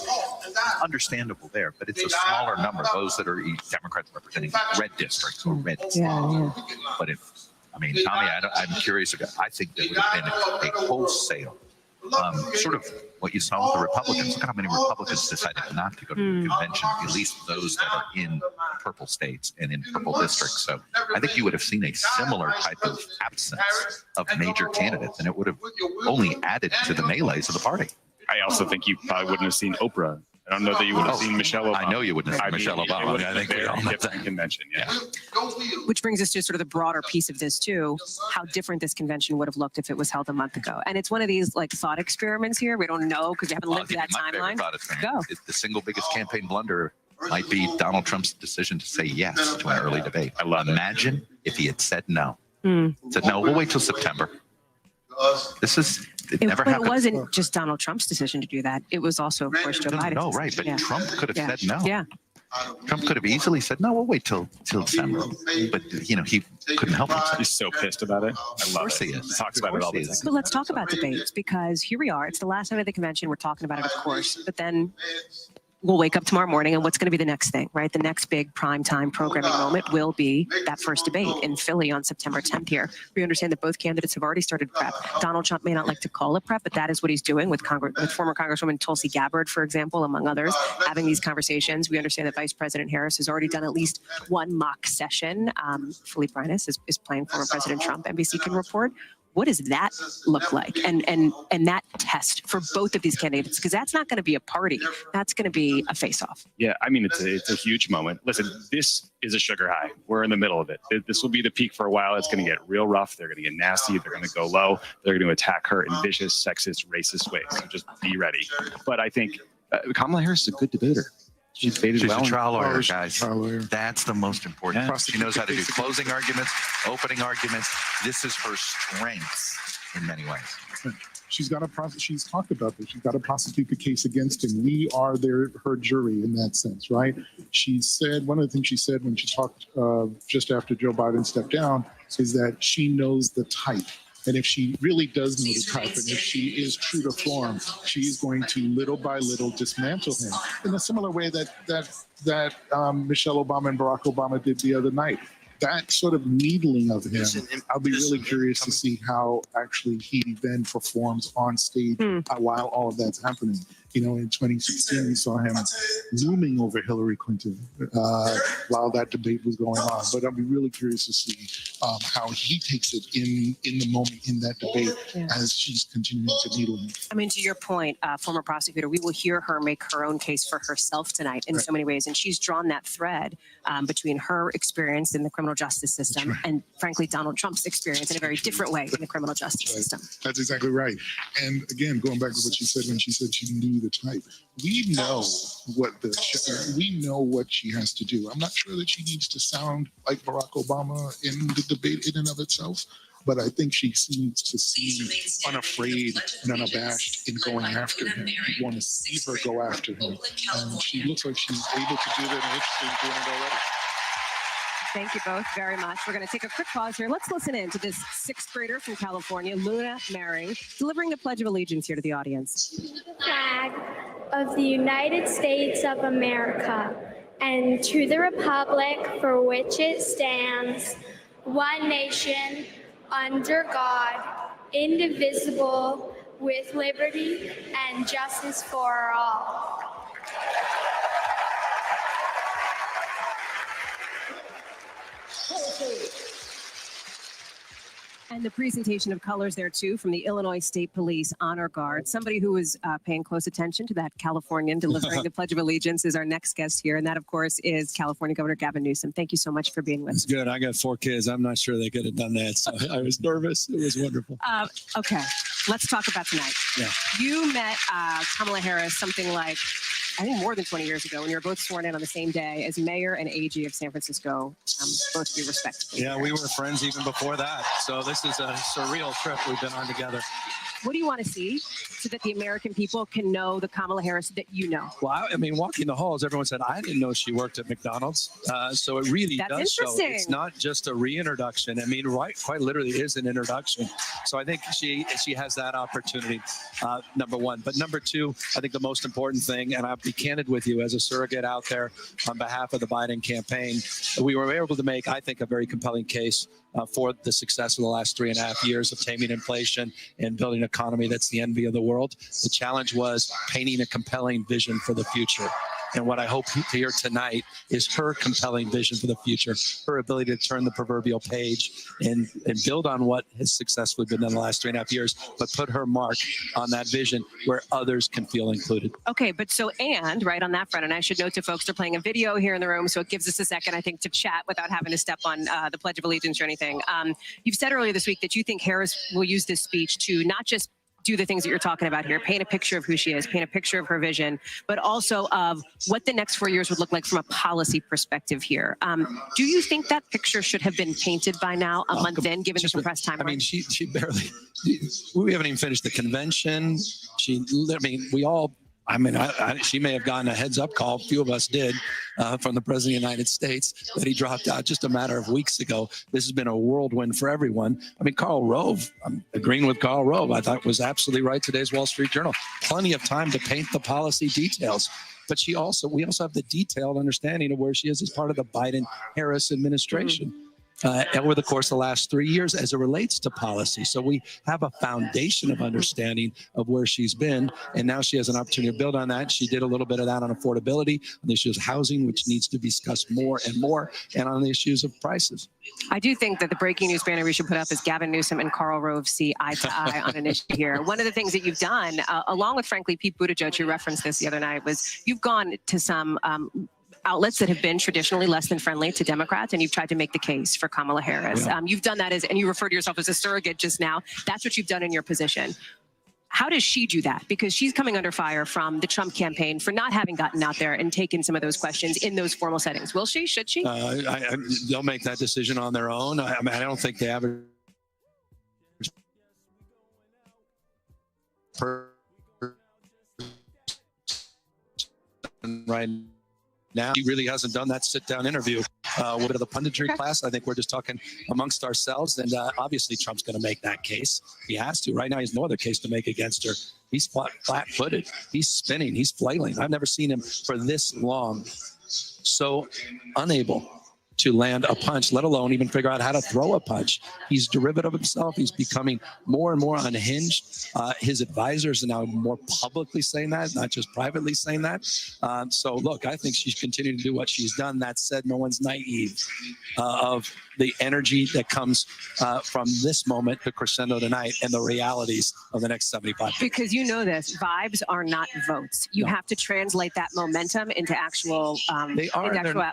[SPEAKER 20] Understandable there, but it's a smaller number. Those that are Democrats representing red districts or red states. But Tommy, I'm curious about, I think there would have been a wholesale sort of what you saw with the Republicans. Look at how many Republicans decided not to go to the convention, at least those that are in purple states and in purple districts. So I think you would have seen a similar type of absence of major candidates, and it would have only added to the melees of the party.
[SPEAKER 23] I also think you probably wouldn't have seen Oprah. I don't know that you would have seen Michelle Obama.
[SPEAKER 20] I know you wouldn't have seen Michelle Obama.
[SPEAKER 23] I think we all know that convention. Yeah.
[SPEAKER 9] Which brings us to sort of the broader piece of this too, how different this convention would have looked if it was held a month ago. And it's one of these like thought experiments here. We don't know because we haven't lived that timeline. Go.
[SPEAKER 20] The single biggest campaign blunder might be Donald Trump's decision to say yes to an early debate. Imagine if he had said no. Said no, we'll wait till September. It never happened.
[SPEAKER 9] It wasn't just Donald Trump's decision to do that. It was also, of course, Joe Biden's.
[SPEAKER 20] No, right. But Trump could have said no.
[SPEAKER 9] Yeah.
[SPEAKER 20] Trump could have easily said, no, we'll wait till December. But, he couldn't help himself.
[SPEAKER 23] He's so pissed about it. I love it.
[SPEAKER 20] He is.
[SPEAKER 23] He talks about it all the time.
[SPEAKER 9] But let's talk about debates, because here we are. It's the last night of the convention. We're talking about it, of course. But then we'll wake up tomorrow morning, and what's going to be the next thing, right? The next big primetime programming moment will be that first debate in Philly on September 10th here. We understand that both candidates have already started prep. Donald Trump may not like to call it prep, but that is what he's doing with former Congresswoman Tulsi Gabbard, for example, among others, having these conversations. We understand that Vice President Harris has already done at least one mock session. Philippe Reines is playing former President Trump. NBC can report. What does that look like? And that test for both of these candidates, because that's not going to be a party. That's going to be a face-off.
[SPEAKER 23] Yeah, I mean, it's a huge moment. Listen, this is a sugar high. We're in the middle of it. This will be the peak for a while. It's going to get real rough. They're going to get nasty. They're going to go low. They're going to attack her in vicious, sexist, racist ways. So just be ready. But I think Kamala Harris is a good debater. She's a
[SPEAKER 20] trial lawyer, guys. That's the most important. Yeah. She knows how to do closing arguments, opening arguments. This is her strength in many ways.
[SPEAKER 5] She's talked about this. She's got to prosecute the case against him. We are her jury in that sense, right? She said, one of the things she said when she talked just after Joe Biden stepped down is that she knows the type. And if she really does know the type, and if she is true to form, she is going to little by little dismantle him in a similar way that Michelle Obama and Barack Obama did the other night. That sort of needling of him, I'll be really curious to see how actually he then performs on stage while all of that's happening. In 2016, we saw him looming over Hillary Clinton while that debate was going on. But I'll be really curious to see how he takes it in the moment in that debate as she's continuing to needle him.
[SPEAKER 9] I mean, to your point, former prosecutor, we will hear her make her own case for herself tonight in so many ways. And she's drawn that thread between her experience in the criminal justice system and, frankly, Donald Trump's experience in a very different way in the criminal justice system.
[SPEAKER 5] That's exactly right. And again, going back to what she said when she said she knew the type, we know what she has to do. I'm not sure that she needs to sound like Barack Obama in the debate in and of itself, but I think she needs to seem unafraid and unabashed in going after him. You want to see her go after him. And she looks like she's able to do that and interested in doing it already.
[SPEAKER 9] Thank you both very much. We're going to take a quick pause here. Let's listen in to this sixth grader from California, Luna Maring, delivering the Pledge of Allegiance here to the audience.
[SPEAKER 24] Flag of the United States of America and to the republic for which it stands, one nation, under God, indivisible, with liberty and justice for all.
[SPEAKER 9] And the presentation of colors there, too, from the Illinois State Police Honor Guard. Somebody who was paying close attention to that Californian delivering the Pledge of Allegiance is our next guest here. And that, of course, is California Governor Gavin Newsom. Thank you so much for being with us.
[SPEAKER 3] It's good. I got 4 kids. I'm not sure they could have done that. So I was nervous. It was wonderful.
[SPEAKER 9] Okay, let's talk about tonight.
[SPEAKER 3] Yeah.
[SPEAKER 9] You met Kamala Harris something like, I think, more than 20 years ago, when you were both sworn in on the same day as mayor and AG of San Francisco, both of you respectively.
[SPEAKER 3] Yeah, we were friends even before that. So this is a surreal trip we've been on together.
[SPEAKER 9] What do you want to see so that the American people can know the Kamala Harris that you know?
[SPEAKER 3] Well, I mean, walking the halls, everyone said, I didn't know she worked at McDonald's. So it really does show it's not just a reintroduction. I mean, quite literally is an introduction. So I think she has that opportunity, number one. But number two, I think the most important thing, and I'll be candid with you as a surrogate out there on behalf of the Biden campaign, we were able to make, I think, a very compelling case for the success of the last 3.5 years of taming inflation and building an economy that's the envy of the world. The challenge was painting a compelling vision for the future. And what I hope to hear tonight is her compelling vision for the future, her ability to turn the proverbial page and build on what has successfully been done the last 3.5 years, but put her mark on that vision where others can feel included.
[SPEAKER 9] Okay, but so, and right on that front, and I should note to folks, they're playing a video here in the room, so it gives us a second, I think, to chat without having to step on the Pledge of Allegiance or anything. You've said earlier this week that you think Harris will use this speech to not just do the things that you're talking about here, paint a picture of who she is, paint a picture of her vision, but also of what the next 4 years would look like from a policy perspective here. Do you think that picture should have been painted by now, a month in, given the compressed timeline?
[SPEAKER 3] I mean, she barely, we haven't even finished the convention. She may have gotten a heads up call, a few of us did, from the President of the United States, that he dropped out just a matter of weeks ago. This has been a whirlwind for everyone. I mean, Karl Rove, I'm agreeing with Karl Rove, I thought was absolutely right, today's Wall Street Journal. Plenty of time to paint the policy details. But we also have the detailed understanding of where she is as part of the Biden-Harris administration. Over the course of the last 3 years as it relates to policy. So we have a foundation of understanding of where she's been, and now she has an opportunity to build on that. She did a little bit of that on affordability, on the issues of housing, which needs to be discussed more and more, and on the issues of prices.
[SPEAKER 9] I do think that the breaking news banner we should put up is Gavin Newsom and Karl Rove see eye to eye on an issue here. One of the things that you've done, along with, frankly, Pete Buttigieg, who referenced this the other night, was you've gone to some outlets that have been traditionally less than friendly to Democrats, and you've tried to make the case for Kamala Harris.
[SPEAKER 3] Yeah.
[SPEAKER 9] You've done that and you refer to yourself as a surrogate just now. That's what you've done in your position. How does she do that? Because she's coming under fire from the Trump campaign for not having gotten out there and taken some of those questions in those formal settings. Will she? Should she?
[SPEAKER 3] They'll make that decision on their own. I mean, I don't think the average person right now, he really hasn't done that sit-down interview with the punditry class. I think we're just talking amongst ourselves, and obviously Trump's going to make that case. He has to. Right now, he has no other case to make against her. He's flat-footed. He's spinning. He's flailing. I've never seen him for this long so unable to land a punch, let alone even figure out how to throw a punch. He's derivative of himself. He's becoming more and more unhinged. His advisors are now more publicly saying that, not just privately saying that. So look, I think she's continuing to do what she's done. That said, no one's naive of the energy that comes from this moment, the crescendo tonight, and the realities of the next 75 years.
[SPEAKER 9] Because you know this, vibes are not votes. You have to translate that momentum into actual,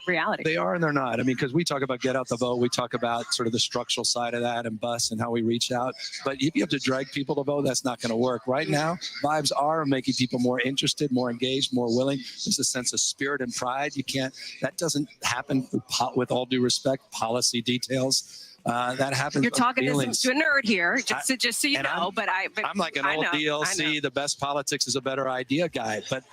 [SPEAKER 9] reality.
[SPEAKER 3] They are and they're not. I mean, because we talk about get out the vote, we talk about sort of the structural side of that and bus and how we reach out. But if you have to drag people to vote, that's not going to work. Right now, vibes are making people more interested, more engaged, more willing. There's a sense of spirit and pride. That doesn't happen with all due respect, policy details. That happens.
[SPEAKER 9] You're talking to a nerd here, just so you know.
[SPEAKER 3] I'm like an old DLC. The best politics is a better idea guy. But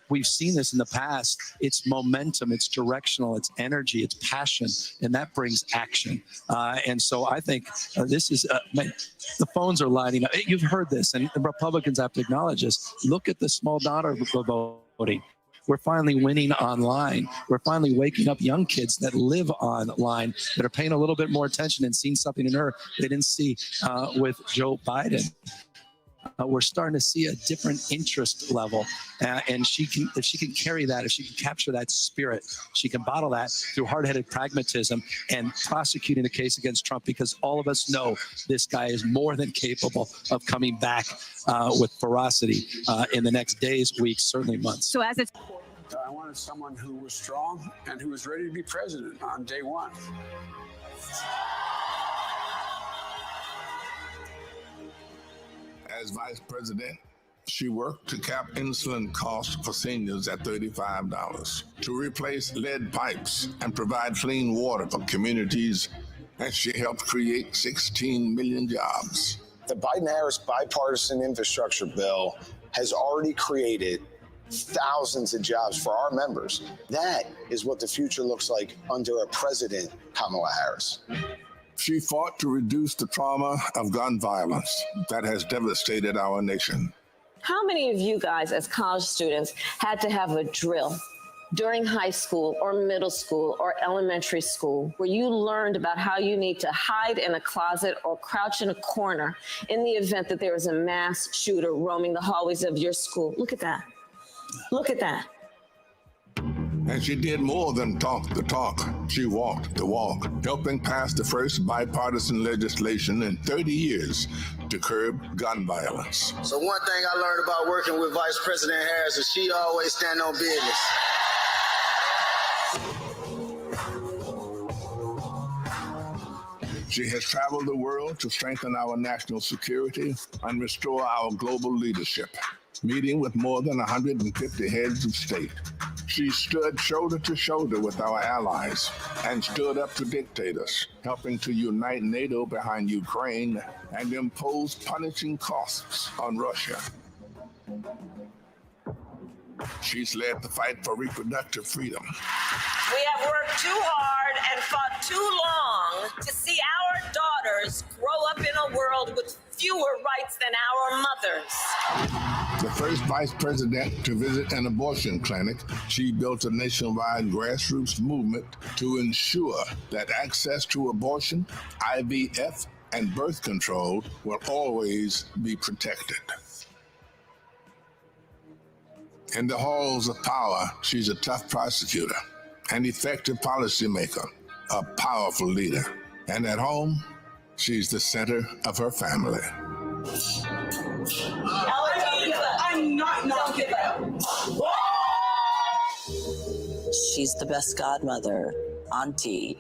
[SPEAKER 3] we've seen this in the past. It's momentum, it's directional, it's energy, it's passion, and that brings action. And so I think this is the phones are lighting up. You've heard this, and the Republicans have to acknowledge this. Look at the small dollar voting. We're finally winning online. We're finally waking up young kids that live online, that are paying a little bit more attention and seeing something in her they didn't see with Joe Biden. we're starting to see a different interest level. And if she can carry that, if she can capture that spirit, she can bottle that through hard-headed pragmatism and prosecuting the case against Trump, because all of us know this guy is more than capable of coming back with ferocity in the next days, weeks, certainly months.
[SPEAKER 9] So as it's
[SPEAKER 2] I wanted someone who was strong and who was ready to be president on day one.
[SPEAKER 8] As vice president, she worked to cap insulin costs for seniors at $35, to replace lead pipes and provide clean water for communities, and she helped create 16 million jobs.
[SPEAKER 10] The Biden-Harris bipartisan infrastructure bill has already created thousands of jobs for our members. That is what the future looks like under a president, Kamala Harris.
[SPEAKER 8] She fought to reduce the trauma of gun violence that has devastated our nation.
[SPEAKER 11] How many of you guys as college students had to have a drill during high school or middle school or elementary school where you learned about how you need to hide in a closet or crouch in a corner in the event that there is a mass shooter roaming the hallways of your school? Look at that. Look at that.
[SPEAKER 8] And she did more than talk the talk. She walked the walk, helping pass the first bipartisan legislation in 30 years to curb gun violence.
[SPEAKER 10] So one thing I learned about working with Vice President Harris is she always stand on business.
[SPEAKER 8] She has traveled the world to strengthen our national security and restore our global leadership, meeting with more than 150 heads of state. She stood shoulder to shoulder with our allies and stood up to dictators, helping to unite NATO behind Ukraine and impose punishing costs on Russia. She's led the fight for reproductive freedom.
[SPEAKER 11] We have worked too hard and fought too long to see our daughters grow up in a world with fewer rights than our mothers.
[SPEAKER 8] The first vice president to visit an abortion clinic, she built a nationwide grassroots movement to ensure that access to abortion, IVF, and birth control will always be protected. In the halls of power, she's a tough prosecutor, an effective policymaker, a powerful leader. And at home, she's the center of her family.
[SPEAKER 11] I'm not giving up.
[SPEAKER 25] She's the best godmother, auntie.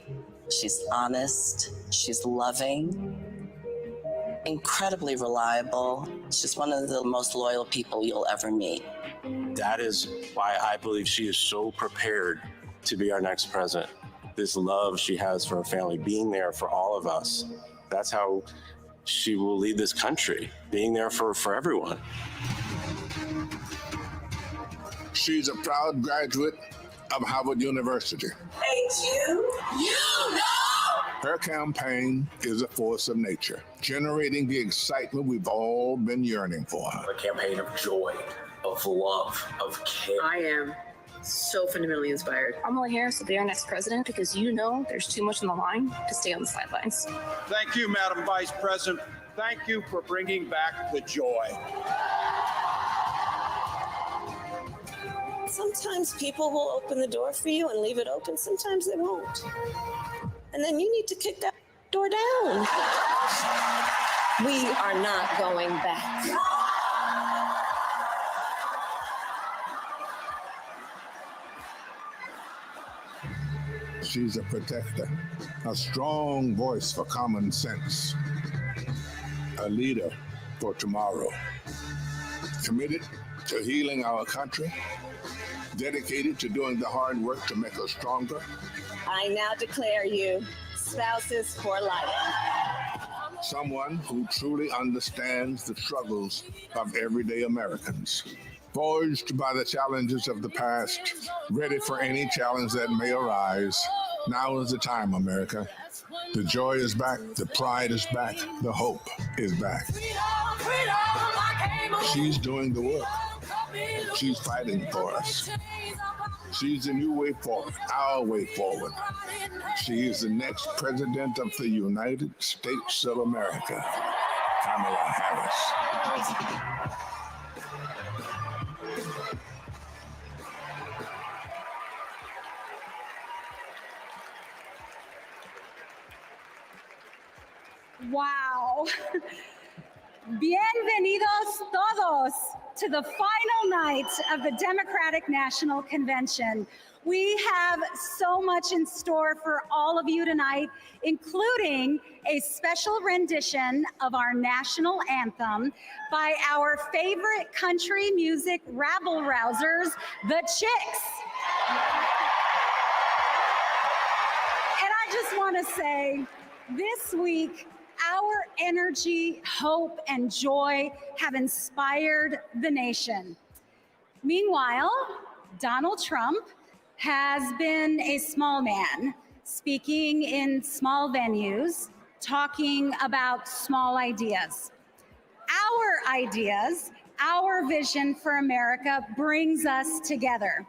[SPEAKER 25] She's honest, she's loving, incredibly reliable. She's one of the most loyal people you'll ever meet.
[SPEAKER 26] That is why I believe she is so prepared to be our next president. This love she has for her family, being there for all of us. That's how she will lead this country, being there for everyone.
[SPEAKER 8] She's a proud graduate of Harvard University.
[SPEAKER 11] Hey, you know!
[SPEAKER 8] Her campaign is a force of nature, generating the excitement we've all been yearning for.
[SPEAKER 27] A campaign of joy, of love, of care.
[SPEAKER 11] I am so fundamentally inspired.
[SPEAKER 28] Kamala Harris will be our next president because you know there's too much on the line to stay on the sidelines.
[SPEAKER 2] Thank you, Madam Vice President. Thank you for bringing back the joy.
[SPEAKER 11] Sometimes people will open the door for you and leave it open. Sometimes they won't. And then you need to kick that door down. We are not going back.
[SPEAKER 8] She's a protector, a strong voice for common sense, a leader for tomorrow, committed to healing our country, dedicated to doing the hard work to make us stronger.
[SPEAKER 11] I now declare you spouses for life.
[SPEAKER 8] Someone who truly understands the struggles of everyday Americans. Forged by the challenges of the past, ready for any challenge that may arise. Now is the time, America. The joy is back, the pride is back, the hope is back. She's doing the work. She's fighting for us. She's the new way forward, our way forward. She is the next president of the United States of America. Kamala Harris.
[SPEAKER 4] Wow. Bienvenidos todos to the final night of the Democratic National Convention. We have so much in store for all of you tonight, including a special rendition of our national anthem by our favorite country music rabble-rousers, the Chicks. And I just want to say, this week, our energy, hope, and joy have inspired the nation. Meanwhile, Donald Trump has been a small man, speaking in small venues, talking about small ideas. Our ideas, our vision for America brings us together.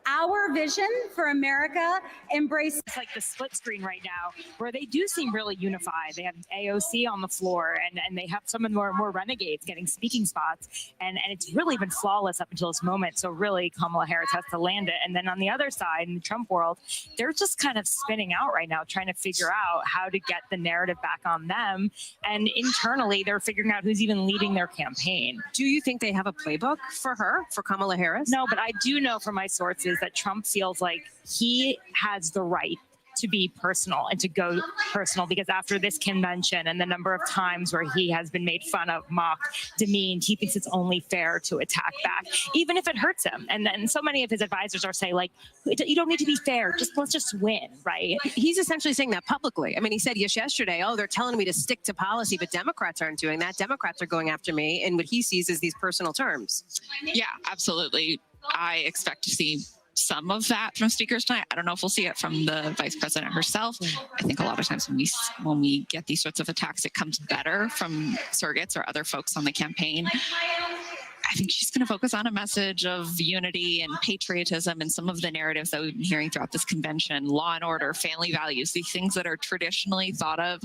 [SPEAKER 4] Our vision for America embraces
[SPEAKER 6] like the split screen right now, where they do seem really unified. They have AOC on the floor, and they have some of the more renegades getting speaking spots, and it's really been flawless up until this moment. So really, Kamala Harris has to land it. And then on the other side, in the Trump world, they're just kind of spinning out right now, trying to figure out how to get the narrative back on them. And internally, they're figuring out who's even leading their campaign.
[SPEAKER 9] Do you think they have a playbook for her, for Kamala Harris?
[SPEAKER 6] No, but I do know from my sources that Trump feels like he has the right to be personal and to go personal, because after this convention and the number of times where he has been made fun of, mocked, demeaned, he thinks it's only fair to attack back, even if it hurts him. And then so many of his advisors are saying, like, you don't need to be fair. Let's just win, right?
[SPEAKER 9] He's essentially saying that publicly. I mean, he said yesterday, oh, they're telling me to stick to policy, but Democrats aren't doing that. Democrats are going after me. And what he sees is these personal terms.
[SPEAKER 7] Yeah, absolutely. I expect to see some of that from speakers tonight. I don't know if we'll see it from the vice president herself. I think a lot of times when we get these sorts of attacks, it comes better from surrogates or other folks on the campaign. I think she's going to focus on a message of unity and patriotism and some of the narratives that we've been hearing throughout this convention, law and order, family values, these things that are traditionally thought of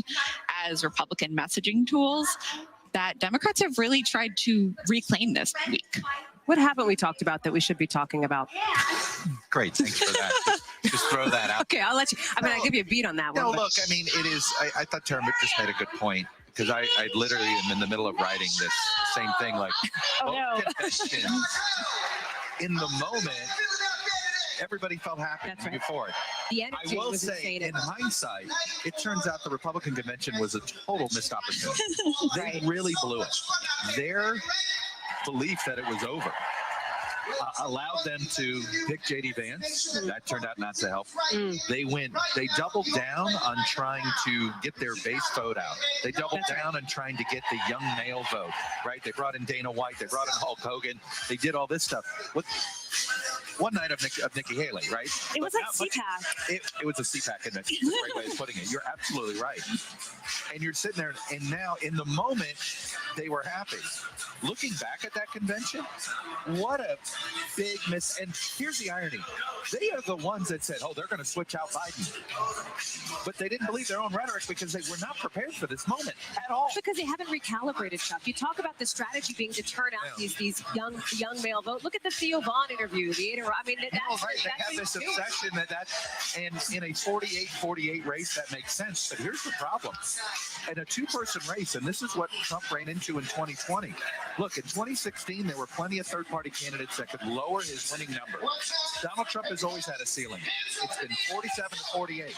[SPEAKER 7] as Republican messaging tools that Democrats have really tried to reclaim this week.
[SPEAKER 9] What haven't we talked about that we should be talking about?
[SPEAKER 20] Great, thanks for that. Just throw that out.
[SPEAKER 9] Okay, I'll let you. I'll give you a beat on that one.
[SPEAKER 20] No, look, I mean, it is. I thought Tara just made a good point, because I literally am in the middle of writing this same thing. Like, conventions, in the moment, everybody felt happy before it. I will say, in hindsight, it turns out the Republican convention was a total missed opportunity. They really blew it. Their belief that it was over allowed them to pick J.D. Vance. That turned out not to help. They doubled down on trying to get their base vote out. They doubled down on trying to get the young male vote, right? They brought in Dana White. They brought in Hulk Hogan. They did all this stuff. One night of Nikki Haley, right?
[SPEAKER 6] It was like CPAC.
[SPEAKER 20] It was a CPAC convention. That's a great way of putting it. You're absolutely right. And you're sitting there, and now in the moment, they were happy. Looking back at that convention, what a big miss. And here's the irony. They are the ones that said, oh, they're going to switch out Biden. But they didn't believe their own rhetoric because they were not prepared for this moment at all.
[SPEAKER 9] Because they haven't recalibrated stuff. You talk about the strategy being to turn out these young male vote. Look at the Theo Vaughn interview. They
[SPEAKER 20] have this obsession that and in a 48-48 race, that makes sense. But here's the problem. In a two-person race, and this is what Trump ran into in 2020. Look, in 2016, there were plenty of third-party candidates that could lower his winning number. Donald Trump has always had a ceiling. It's been 47-48.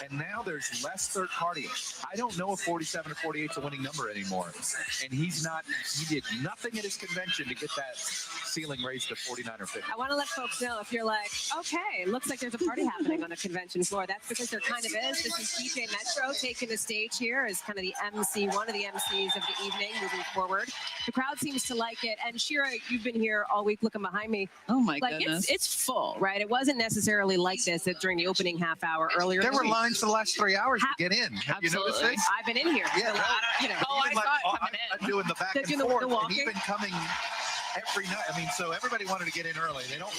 [SPEAKER 20] And now there's less third party. I don't know if 47-48 is a winning number anymore. And he did nothing at his convention to get that ceiling raised to 49 or 50.
[SPEAKER 9] I want to let folks know, if you're like, okay, looks like there's a party happening on the convention floor. That's because there kind of is. This is DJ Metro taking the stage here as kind of the MC, one of the MCs of the evening moving forward. The crowd seems to like it. And Shira, you've been here all week looking behind me.
[SPEAKER 7] Oh my goodness.
[SPEAKER 9] It's full, right? It wasn't necessarily like this during the opening half hour earlier.
[SPEAKER 20] There were lines for the last 3 hours to get in. Have you noticed this?
[SPEAKER 9] I've been in here.
[SPEAKER 20] Yeah.
[SPEAKER 9] I saw it coming in.
[SPEAKER 20] I'm doing the back and forth, and even coming every night. I mean, so everybody wanted to get in early. They don't.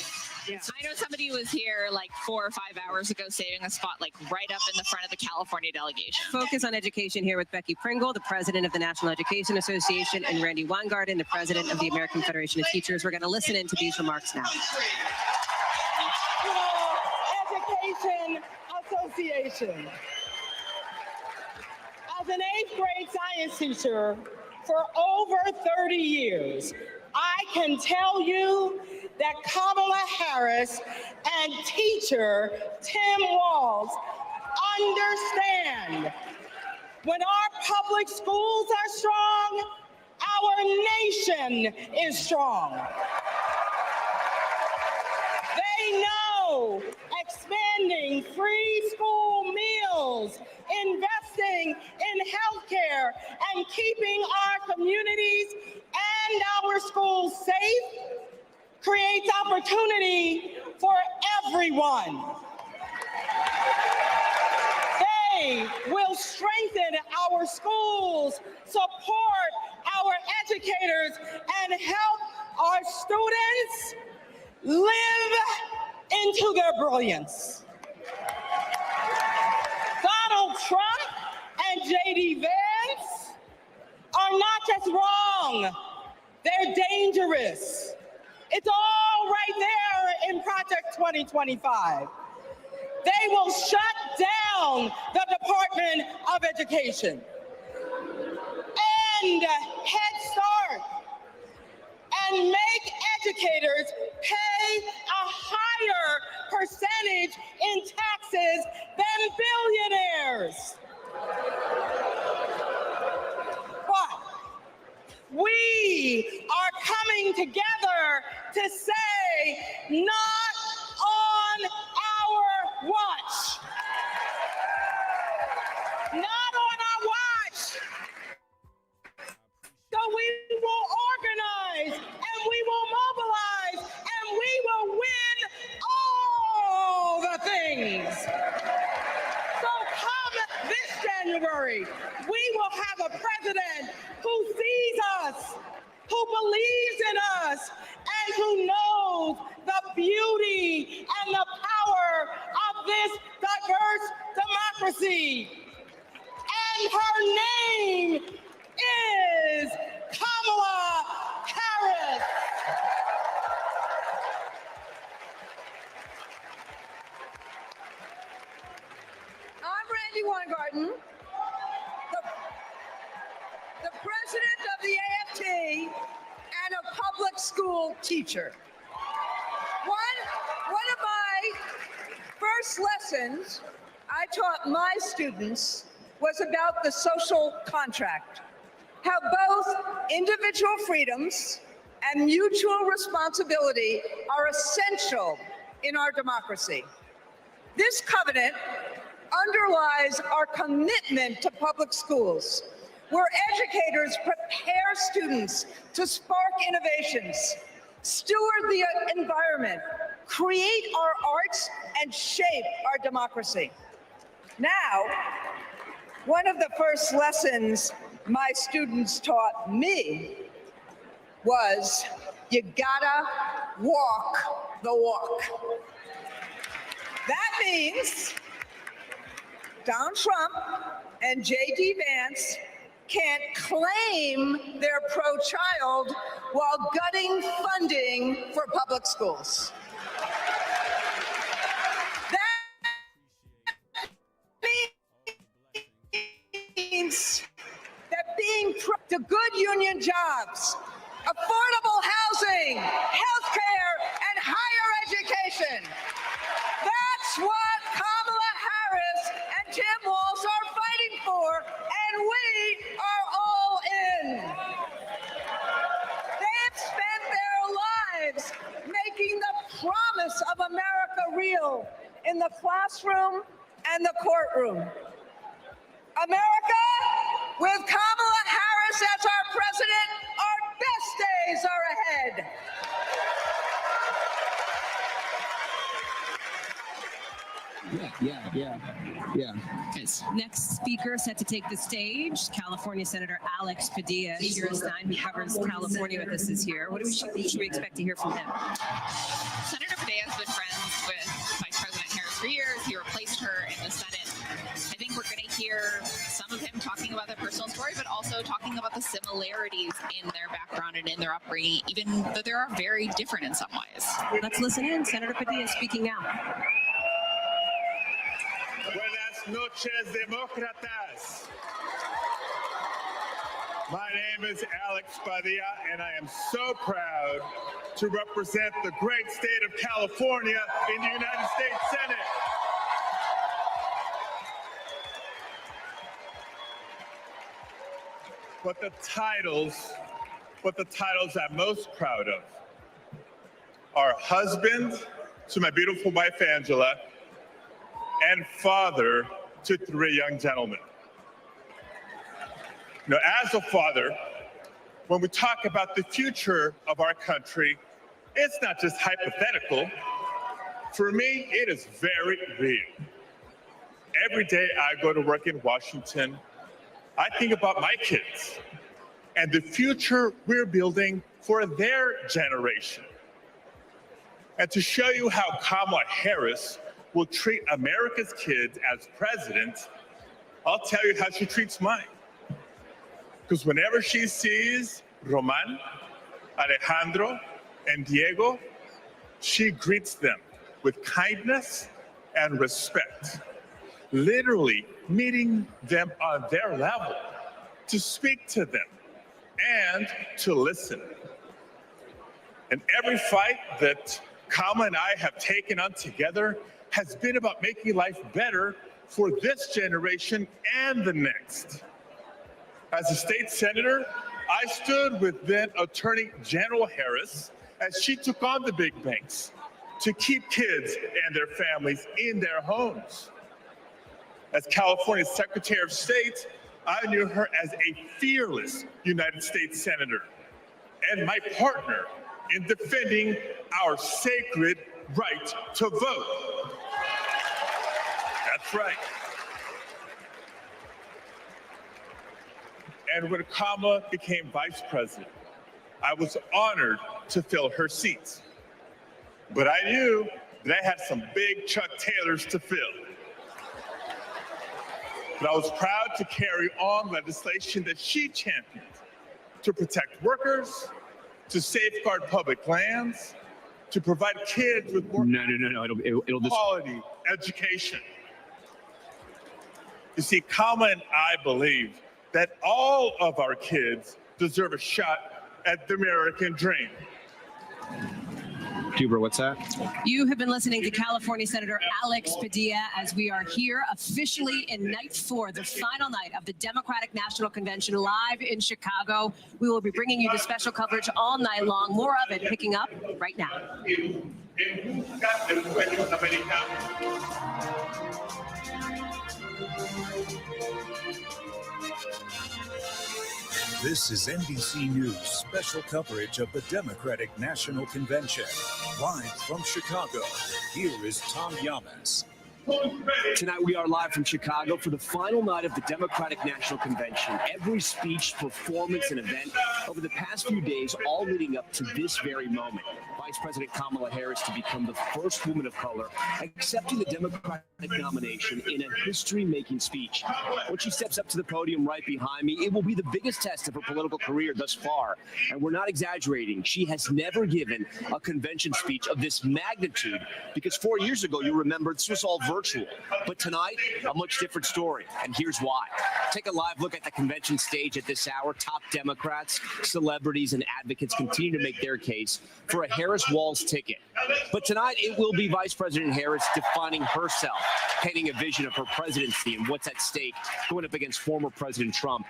[SPEAKER 7] Yeah. I know somebody was here like 4 or 5 hours ago saving a spot like right up in the front of the California delegation.
[SPEAKER 9] Focus on Education here with Becky Pringle, the president of the National Education Association, and Randy Weingarten, the president of the American Federation of Teachers. We're going to listen into these remarks now.
[SPEAKER 12] Education Association. As an 8th grade science teacher for over 30 years, I can tell you that Kamala Harris and teacher Tim Walz understand when our public schools are strong, our nation is strong. They know expanding free school meals, investing in healthcare, and keeping our communities and our schools safe creates opportunity for everyone. They will strengthen our schools, support our educators, and help our students live into their brilliance. Donald Trump and J.D. Vance are not just wrong, they're dangerous. It's all right there in Project 2025. They will shut down the Department of Education and Head Start and make educators pay a higher percentage in taxes than billionaires. But we are coming together to say, not on our watch. Not on our watch. So we will organize and we will mobilize and we will win all the things. So come this January, we will have a president who sees us, who believes in us, and who knows the beauty and the power of this diverse democracy. And her name is Kamala Harris.
[SPEAKER 13] I'm Randy Weingarten, the president of the AFT and a public school teacher. One of my first lessons I taught my students was about the social contract, how both individual freedoms and mutual responsibility are essential in our democracy. This covenant underlies our commitment to public schools, where educators prepare students to spark innovations, steward the environment, create our arts, and shape our democracy. Now, one of the first lessons my students taught me was you gotta walk the walk. That means Donald Trump and J.D. Vance can't claim they're pro-child while gutting funding for public schools. That means that being to good union jobs, affordable housing, healthcare, and higher education. That's what Kamala Harris and Tim Walz are fighting for, and we are all in. They have spent their lives making the promise of America real in the classroom and the courtroom. America, with Kamala Harris as our president, our best days are ahead.
[SPEAKER 14] Yeah.
[SPEAKER 9] Next speaker set to take the stage, California Senator Alex Padilla. Shira Stein, who covers California with us, is here. What should we expect to hear from him?
[SPEAKER 7] Senator Padilla has been friends with Vice President Harris for years. He replaced her in the Senate. I think we're going to hear some of him talking about their personal story, but also talking about the similarities in their background and in their upbringing, even though they are very different in some ways.
[SPEAKER 9] Let's listen in. Senator Padilla speaking now.
[SPEAKER 15] Buenas noches, demócratas. My name is Alex Padilla, and I am so proud to represent the great state of California in the United States Senate. But the titles I'm most proud of are husband to my beautiful wife, Angela, and father to 3 young gentlemen. Now, as a father, when we talk about the future of our country, it's not just hypothetical. For me, it is very real. Every day I go to work in Washington, I think about my kids and the future we're building for their generation. And to show you how Kamala Harris will treat America's kids as president, I'll tell you how she treats mine. Because whenever she sees Roman, Alejandro, and Diego, she greets them with kindness and respect, literally meeting them on their level, to speak to them and to listen. And every fight that Kamala and I have taken on together has been about making life better for this generation and the next. As a state senator, I stood with then Attorney General Harris as she took on the big banks to keep kids and their families in their homes. As California's Secretary of State, I knew her as a fearless United States Senator and my partner in defending our sacred right to vote. That's right. And when Kamala became vice president, I was honored to fill her seat. But I knew that I had some big Chuck Taylors to fill. But I was proud to carry on legislation that she championed to protect workers, to safeguard public lands, to provide kids with more quality education. You see, Kamala and I believe that all of our kids deserve a shot at the American dream.
[SPEAKER 14] Huber, what's that?
[SPEAKER 9] You have been listening to California Senator Alex Padilla as we are here officially in night 4, the final night of the Democratic National Convention live in Chicago. We will be bringing you the special coverage all night long. More of it picking up right now.
[SPEAKER 16] This is NBC News special coverage of the Democratic National Convention. Live from Chicago, here is Tom Yamas.
[SPEAKER 17] Tonight we are live from Chicago for the final night of the Democratic National Convention. Every speech, performance, and event over the past few days, all leading up to this very moment. Vice President Kamala Harris to become the first woman of color accepting the Democratic nomination in a history-making speech. When she steps up to the podium right behind me, it will be the biggest test of her political career thus far. And we're not exaggerating. She has never given a convention speech of this magnitude because 4 years ago, you remember, this was all virtual. But tonight, a much different story. And here's why. Take a live look at the convention stage at this hour. Top Democrats, celebrities, and advocates continue to make their case for a Harris-Walz ticket. But tonight, it will be Vice President Harris defining herself, painting a vision of her presidency and what's at stake going up against former President Trump.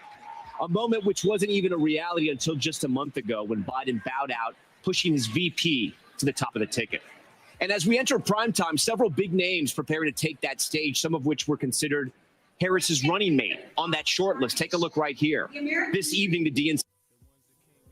[SPEAKER 17] A moment which wasn't even a reality until just a month ago when Biden bowed out, pushing his VP to the top of the ticket. And as we enter primetime, several big names preparing to take that stage, some of which were considered Harris's running mate on that short list. Take a look right here. This evening, the DNC.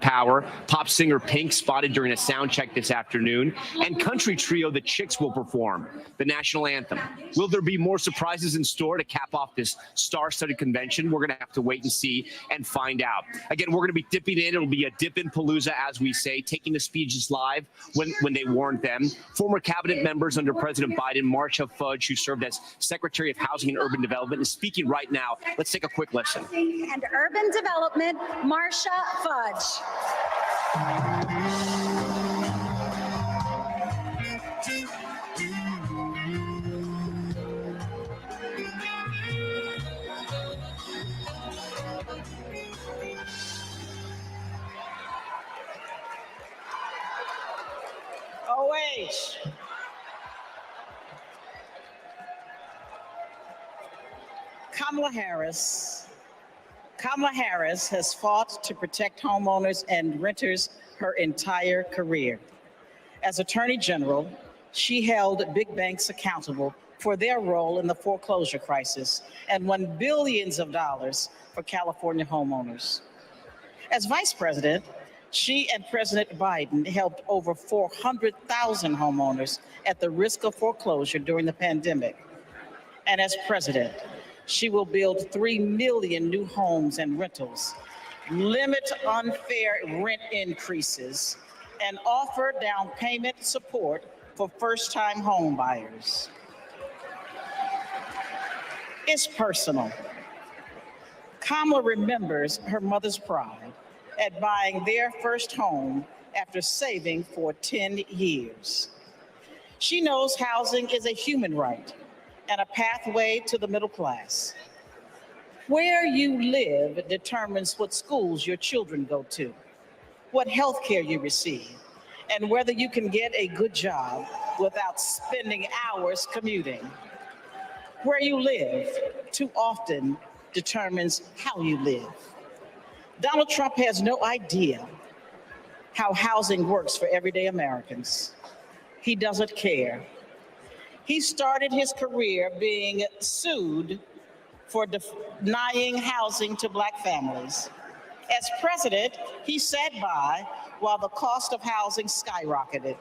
[SPEAKER 17] Power, pop singer Pink spotted during a sound check this afternoon, and country trio The Chicks will perform the national anthem. Will there be more surprises in store to cap off this star-studded convention? We're going to have to wait and see and find out. Again, we're going to be dipping in. It'll be a dip in palooza, as we say, taking the speeches live when they warned them. Former cabinet members under President Biden, Marsha Fudge, who served as Secretary of Housing and Urban Development, is speaking right now. Let's take a quick listen.
[SPEAKER 4] And Urban Development, Marsha Fudge.
[SPEAKER 12] OH. Kamala Harris has fought to protect homeowners and renters her entire career. As Attorney General, she held big banks accountable for their role in the foreclosure crisis and won billions of dollars for California homeowners. As Vice President, she and President Biden helped over 400,000 homeowners at the risk of foreclosure during the pandemic. And as President, she will build 3 million new homes and rentals, limit unfair rent increases, and offer down payment support for first-time home buyers. It's personal. Kamala remembers her mother's pride at buying their first home after saving for 10 years. She knows housing is a human right and a pathway to the middle class. Where you live determines what schools your children go to, what health care you receive, and whether you can get a good job without spending hours commuting. Where you live too often determines how you live. Donald Trump has no idea how housing works for everyday Americans. He doesn't care. He started his career being sued for denying housing to Black families. As president, he sat by while the cost of housing skyrocketed.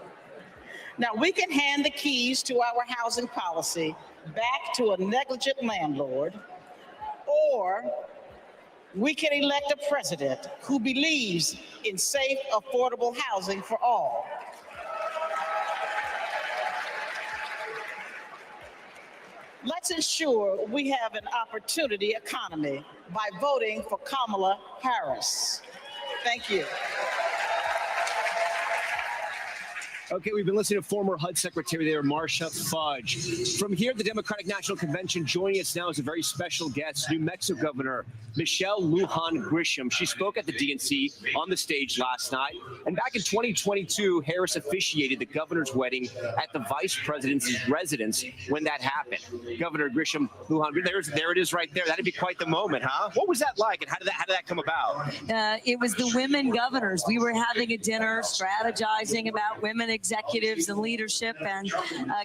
[SPEAKER 12] Now, we can hand the keys to our housing policy back to a negligent landlord, or we can elect a president who believes in safe, affordable housing for all. Let's ensure we have an opportunity economy by voting for Kamala Harris. Thank you.
[SPEAKER 17] Okay, we've been listening to former HUD Secretary there, Marsha Fudge. From here, the Democratic National Convention, joining us now is a very special guest, New Mexico Governor Michelle Lujan Grisham. She spoke at the DNC on the stage last night. And back in 2022, Harris officiated the governor's wedding at the vice president's residence when that happened. Governor Grisham, Lujan, there it is right there. That'd be quite the moment, huh? What was that like, and how did that come about?
[SPEAKER 1] It was the women governors. We were having a dinner strategizing about women executives and leadership, and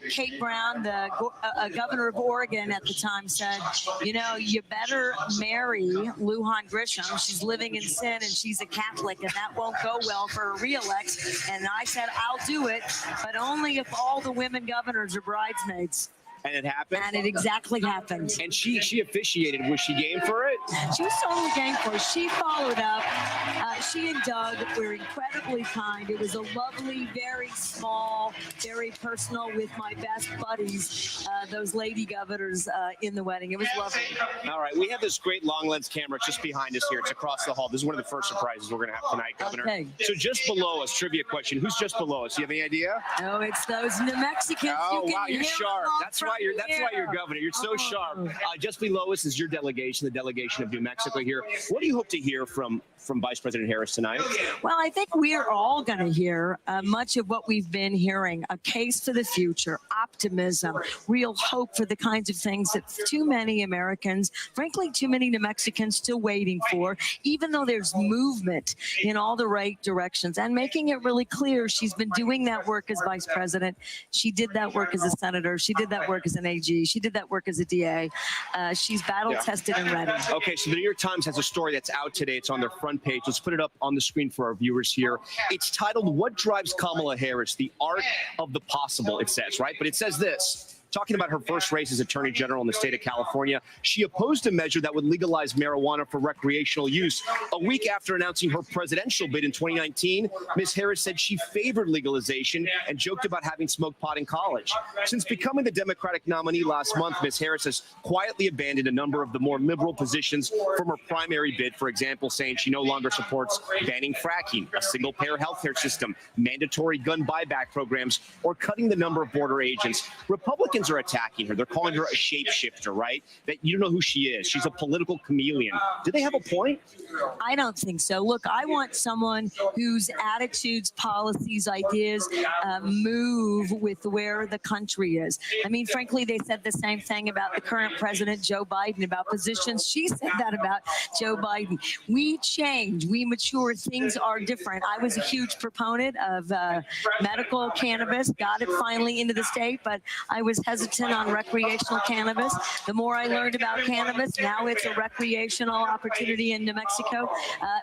[SPEAKER 1] Kate Brown, the governor of Oregon at the time, said, you know, you better marry Lujan Grisham. She's living in sin and she's a Catholic, and that won't go well for a re-elect. And I said, I'll do it, but only if all the women governors are bridesmaids.
[SPEAKER 17] And it happened?
[SPEAKER 1] And it exactly happened.
[SPEAKER 17] And she officiated. Was she game for it?
[SPEAKER 1] She was totally game for it. She followed up. She and Doug were incredibly kind. It was a lovely, very small, very personal, with my best buddies, those lady governors in the wedding. It was lovely.
[SPEAKER 17] All right. We have this great long lens camera just behind us here. It's across the hall. This is one of the first surprises we're going to have tonight, Governor. Okay. So just below us, trivia question. Who's just below us? Do you have any idea?
[SPEAKER 1] Oh, it's those New Mexicans.
[SPEAKER 17] Oh, wow. You're sharp. That's why you're governor. You're so sharp. Just below us is your delegation, the delegation of New Mexico here. What do you hope to hear from Vice President Harris tonight?
[SPEAKER 1] Well, I think we're all going to hear much of what we've been hearing: a case for the future, optimism, real hope for the kinds of things that too many Americans, frankly, too many New Mexicans, still waiting for, even though there's movement in all the right directions, and making it really clear she's been doing that work as vice president. She did that work as a senator. She did that work work as an AG. She did that work as a DA. She's battle tested and ready.
[SPEAKER 17] Okay, so the New York Times has a story that's out today. It's on their front page. Let's put it up on the screen for our viewers here. It's titled, "What Drives Kamala Harris? The Art of the Possible," it says, right? But it says this. Talking about her first race as Attorney General in the state of California, she opposed a measure that would legalize marijuana for recreational use. A week after announcing her presidential bid in 2019, Ms. Harris said she favored legalization and joked about having smoked pot in college. Since becoming the Democratic nominee last month, Ms. Harris has quietly abandoned a number of the more liberal positions from her primary bid, for example, saying she no longer supports banning fracking, a single-payer healthcare system, mandatory gun buyback programs, or cutting the number of border agents. Republicans are attacking her. They're calling her a shapeshifter, right? That you don't know who she is. She's a political chameleon. Do they have a point?
[SPEAKER 1] I don't think so. Look, I want someone whose attitudes, policies, ideas move with where the country is. I mean, frankly, they said the same thing about the current president, Joe Biden, about positions. She said that about Joe Biden. We change, we mature, things are different. I was a huge proponent of medical cannabis, got it finally into the state, but I was hesitant on recreational cannabis. The more I learned about cannabis, now it's a recreational opportunity in New Mexico.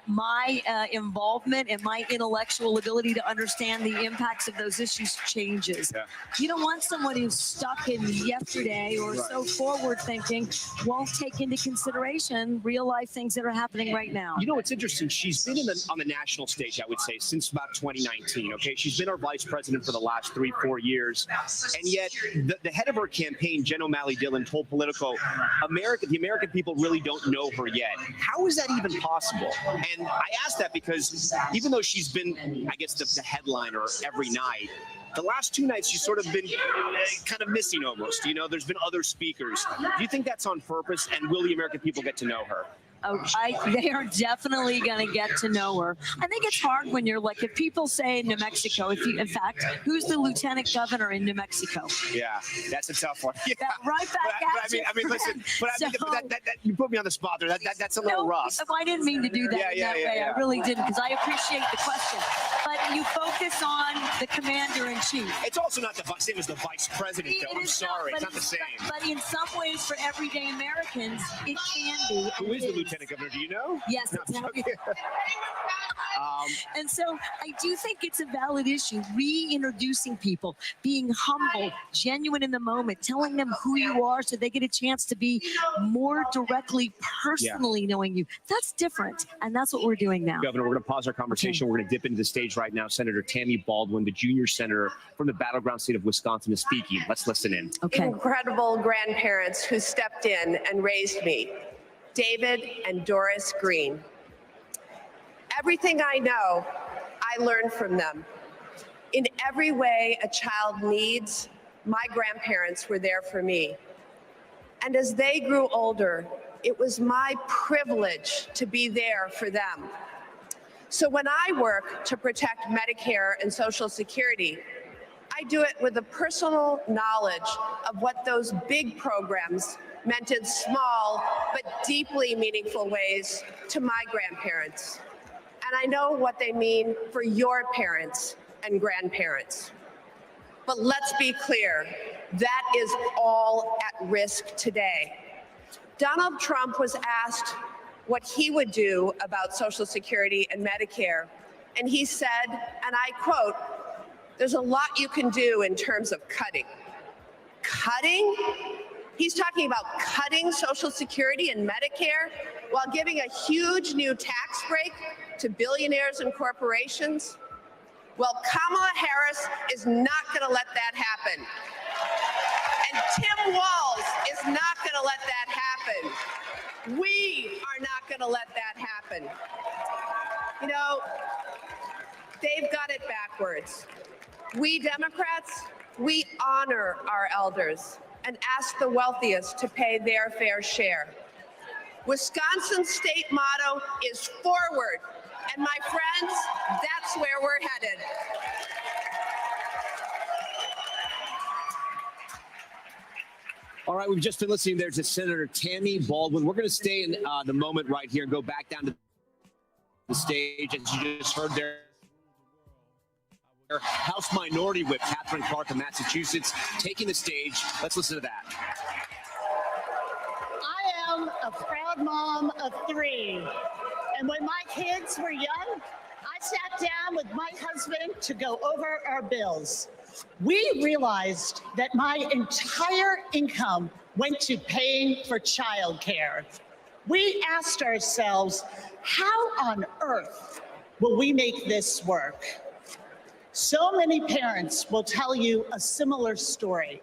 [SPEAKER 1] My involvement and my intellectual ability to understand the impacts of those issues changes. Yeah. You don't want someone who's stuck in yesterday or so forward thinking, won't take into consideration real life things that are happening right now.
[SPEAKER 17] You know, it's interesting. She's been on the national stage, I would say, since about 2019. Okay, she's been our vice president for the last 3-4 years, and yet the head of her campaign, Jen O'Malley Dillon, told Politico, the American people really don't know her yet. How is that even possible? And I ask that because even though she's been, I guess, the headliner every night, the last 2 nights she's sort of been kind of missing almost. You know, there's been other speakers. Do you think that's on purpose? And will the American people get to know her?
[SPEAKER 1] Oh, they are definitely going to get to know her. I think it's hard when you're like, if people say in New Mexico, in fact, who's the lieutenant governor in New Mexico?
[SPEAKER 17] Yeah, that's a tough one. Yeah.
[SPEAKER 1] Right back at you.
[SPEAKER 17] I mean, listen, but you put me on the spot there. That's a little rough.
[SPEAKER 1] I didn't mean to do that that way.
[SPEAKER 17] Yeah.
[SPEAKER 1] I really didn't, because I appreciate the question. But you focus on the commander-in-chief.
[SPEAKER 17] It's also not the same as the vice president, though. I'm sorry, it's not the same.
[SPEAKER 1] But in some ways, for everyday Americans, it can be.
[SPEAKER 17] Who is the lieutenant governor? Do you know?
[SPEAKER 1] Yes, exactly. And so I do think it's a valid issue, reintroducing people, being humble, genuine in the moment, telling them who you are so they get a chance to be more directly, personally knowing you. That's different, and that's what we're doing now.
[SPEAKER 17] Governor, we're going to pause our conversation. Okay. We're going to dip into the stage right now. Senator Tammy Baldwin, the junior senator from the battleground state of Wisconsin, is speaking. Let's listen in.
[SPEAKER 1] Okay.
[SPEAKER 5] Incredible grandparents who stepped in and raised me, David and Doris Green. Everything I know, I learned from them. In every way a child needs, my grandparents were there for me. And as they grew older, it was my privilege to be there for them. So when I work to protect Medicare and Social Security, I do it with a personal knowledge of what those big programs meant in small but deeply meaningful ways to my grandparents. And I know what they mean for your parents and grandparents. But let's be clear, that is all at risk today. Donald Trump was asked what he would do about Social Security and Medicare, and he said, and I quote, "There's a lot you can do in terms of cutting." Cutting? He's talking about cutting Social Security and Medicare while giving a huge new tax break to billionaires and corporations? Well, Kamala Harris is not going to let that happen. And Tim Walz is not going to let that happen. We are not going to let that happen. You know, they've got it backwards. We Democrats, we honor our elders and ask the wealthiest to pay their fair share. Wisconsin's state motto is forward. And my friends, that's where we're headed.
[SPEAKER 17] All right, we've just been listening there to Senator Tammy Baldwin. We're going to stay in the moment right here and go back down to the stage. As you just heard there, House Minority Whip Catherine Clark of Massachusetts taking the stage. Let's listen to that.
[SPEAKER 3] I am a proud mom of 3. And when my kids were young, I sat down with my husband to go over our bills. We realized that my entire income went to paying for childcare. We asked ourselves, how on earth will we make this work? So many parents will tell you a similar story.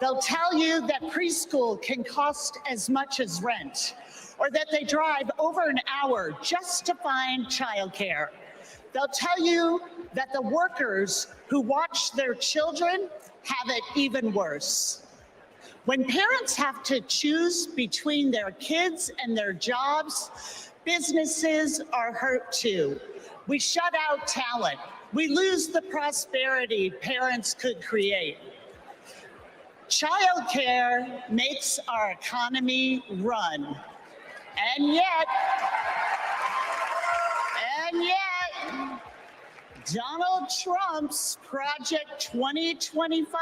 [SPEAKER 3] They'll tell you that preschool can cost as much as rent, or that they drive over an hour just to find childcare. They'll tell you that the workers who watch their children have it even worse. When parents have to choose between their kids and their jobs, businesses are hurt too. We shut out talent. We lose the prosperity parents could create. Childcare makes our economy run. And yet, Donald Trump's Project 2025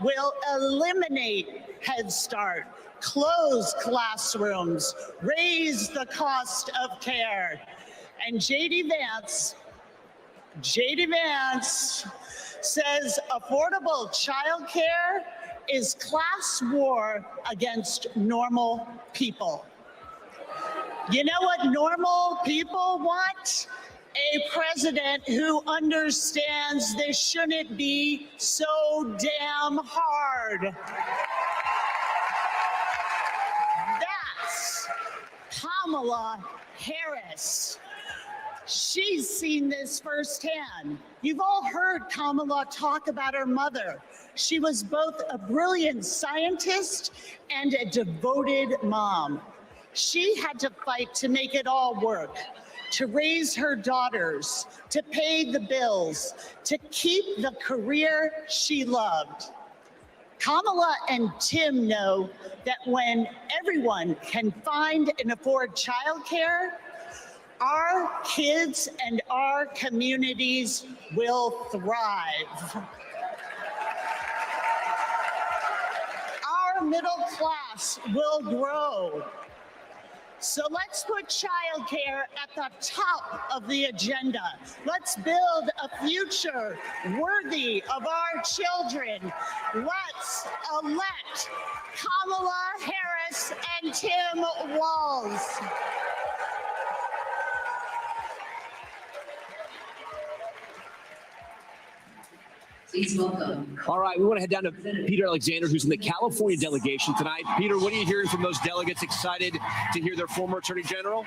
[SPEAKER 3] will eliminate Head Start, close classrooms, raise the cost of care. And JD Vance says affordable childcare is class war against normal people. You know what normal people want? A president who understands this shouldn't be so damn hard. That's Kamala Harris. She's seen this firsthand. You've all heard Kamala talk about her mother. She was both a brilliant scientist and a devoted mom. She had to fight to make it all work, to raise her daughters, to pay the bills, to keep the career she loved. Kamala and Tim know that when everyone can find and afford childcare, our kids and our communities will thrive. Our middle class will grow. So let's put childcare at the top of the agenda. Let's build a future worthy of our children. Let's elect Kamala Harris and Tim Walz.
[SPEAKER 14] Please welcome.
[SPEAKER 17] All right, we want to head down to Peter Alexander, who's in the California delegation tonight. Peter, what are you hearing from those delegates excited to hear their former attorney general?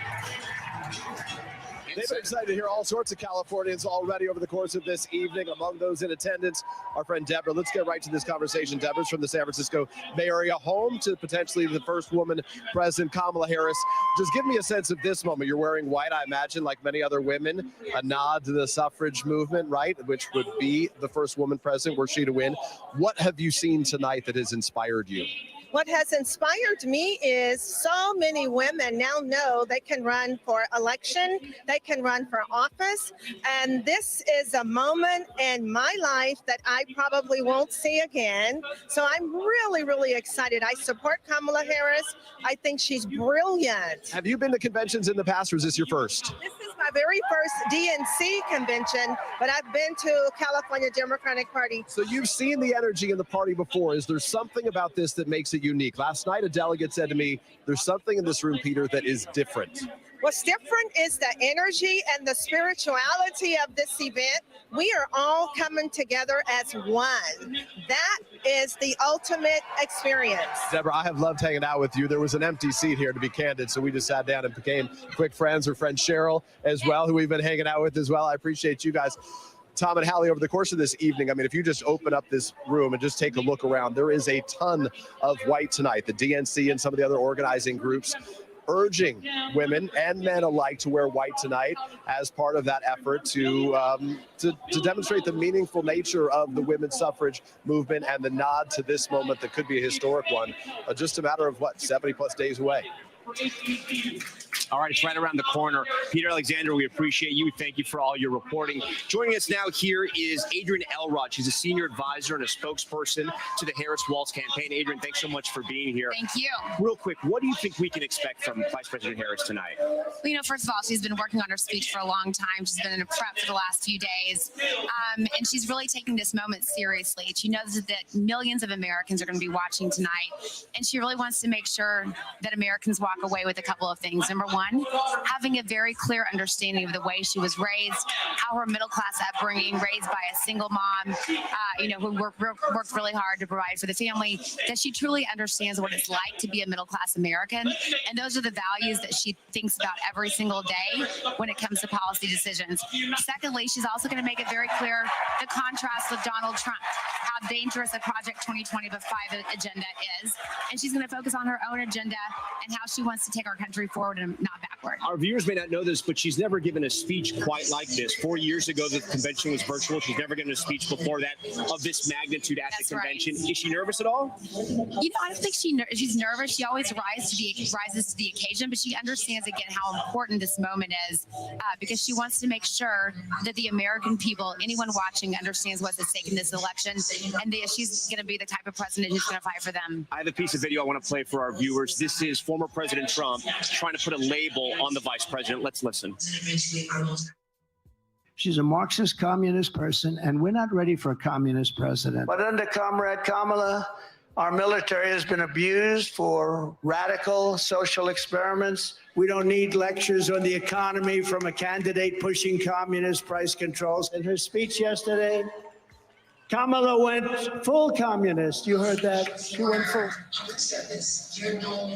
[SPEAKER 18] They've been excited to hear all sorts of Californians already over the course of this evening. Among those in attendance, our friend Deborah. Let's get right to this conversation. Deborah's from the San Francisco Bay Area, home to potentially the first woman president, Kamala Harris. Just give me a sense of this moment. You're wearing white, I imagine, like many other women, a nod to the suffrage movement, right? Which would be the first woman president were she to win. What have you seen tonight that has inspired you?
[SPEAKER 19] What has inspired me is so many women now know they can run for election, they can run for office, and this is a moment in my life that I probably won't see again. So I'm really, really excited. I support Kamala Harris. I think she's brilliant.
[SPEAKER 18] Have you been to conventions in the past, or is this your first?
[SPEAKER 19] This is my very first DNC convention, but I've been to California Democratic Party.
[SPEAKER 18] So you've seen the energy in the party before. Is there something about this that makes it unique? Last night, a delegate said to me, there's something in this room, Peter, that is different.
[SPEAKER 19] What's different is the energy and the spirituality of this event. We are all coming together as one. That is the ultimate experience.
[SPEAKER 18] Deborah, I have loved hanging out with you. There was an empty seat here, to be candid, so we just sat down and became quick friends. Her friend Cheryl as well, who we've been hanging out with as well. I appreciate you guys. Tom and Hallie, over the course of this evening, I mean, if you just open up this room and just take a look around, there is a ton of white tonight. The DNC and some of the other organizing groups urging women and men alike to wear white tonight as part of that effort to demonstrate the meaningful nature of the women's suffrage movement and the nod to this moment that could be a historic one. Just a matter of, what, 70 plus days away.
[SPEAKER 17] All right, it's right around the corner. Peter Alexander, we appreciate you. Thank you for all your reporting. Joining us now here is Adrian Elrod. She's a senior advisor and a spokesperson to the Harris-Walz campaign. Adrian, thanks so much for being here.
[SPEAKER 10] Thank you.
[SPEAKER 17] Real quick, what do you think we can expect from Vice President Harris tonight?
[SPEAKER 10] Well, you know, first of all, she's been working on her speech for a long time. She's been in a prep for the last few days. And she's really taking this moment seriously. She knows that millions of Americans are going to be watching tonight. And she really wants to make sure that Americans walk away with a couple of things. Number one, having a very clear understanding of the way she was raised, how her middle-class upbringing, raised by a single mom, who worked really hard to provide for the family, that she truly understands what it's like to be a middle-class American. And those are the values that she thinks about every single day when it comes to policy decisions. Secondly, she's also going to make it very clear the contrast with Donald Trump, how dangerous a Project 2020 but 5 agenda is. And she's going to focus on her own agenda and how she wants to take our country forward and not backward.
[SPEAKER 17] Our viewers may not know this, but she's never given a speech quite like this. 4 years ago, the convention was virtual. She's never given a speech before that of this magnitude at the convention. Right. Is she nervous at all?
[SPEAKER 10] You know, I don't think she's nervous. She always rises to the occasion, but she understands again how important this moment is because she wants to make sure that the American people, anyone watching, understands what's at stake in this election, and that she's going to be the type of president who's going to fight for them.
[SPEAKER 17] I have a piece of video I want to play for our viewers. This is former President Trump trying to put a label on the vice president. Let's listen.
[SPEAKER 21] She's a Marxist communist person, and we're not ready for a communist president. But under Comrade Kamala, our military has been abused for radical social experiments. We don't need lectures on the economy from a candidate pushing communist price controls. In her speech yesterday, Kamala went full communist. You heard that? She went full.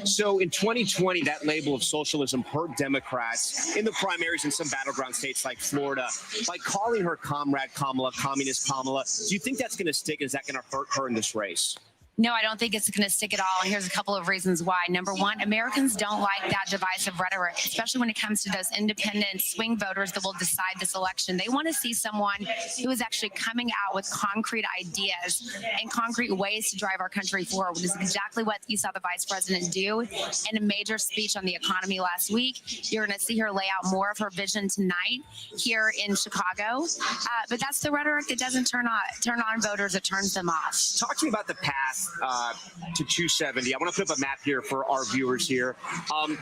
[SPEAKER 17] So in 2020, that label of socialism hurt Democrats in the primaries in some battleground states like Florida. By calling her Comrade Kamala, Communist Kamala, do you think that's going to stick? Is that going to hurt her in this race?
[SPEAKER 10] No, I don't think it's going to stick at all. And here's a couple of reasons why. Number one, Americans don't like that divisive rhetoric, especially when it comes to those independent swing voters that will decide this election. They want to see someone who is actually coming out with concrete ideas and concrete ways to drive our country forward, which is exactly what you saw the vice president do in a major speech on the economy last week. You're going to see her lay out more of her vision tonight here in Chicago. But that's the rhetoric that doesn't turn on voters, it turns them off.
[SPEAKER 17] Talk to me about the path to 270. I want to put up a map here for our viewers here.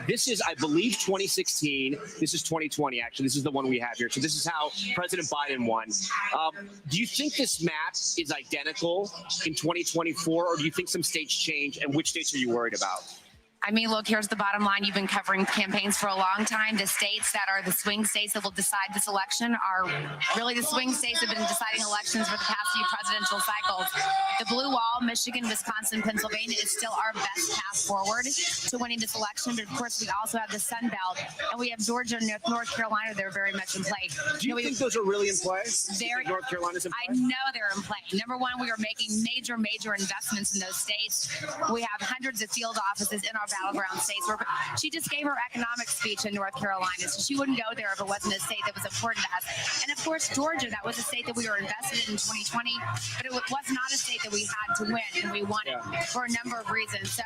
[SPEAKER 17] This is, I believe, 2016. This is 2020, actually. This is the one we have here. So this is how President Biden won. Do you think this map is identical in 2024, or do you think some states change, and which states are you worried about?
[SPEAKER 10] I mean, look, here's the bottom line. You've been covering campaigns for a long time. The states that are the swing states that will decide this election are really the swing states that have been deciding elections for the past few presidential cycles. The blue wall, Michigan, Wisconsin, Pennsylvania, is still our best path forward to winning this election. But of course, we also have the Sun Belt, and we have Georgia and North Carolina. They're very much in play.
[SPEAKER 17] Do you think those are really in play?
[SPEAKER 10] North Carolina's in play? I know they're in play. Number one, we are making major investments in those states. We have hundreds of field offices in our battleground states. She just gave her economic speech in North Carolina, so she wouldn't go there if it wasn't a state that was important to us. And of course, Georgia, that was a state that we were invested in 2020, but it was not a state that we had to win, and we won it for a number of reasons. So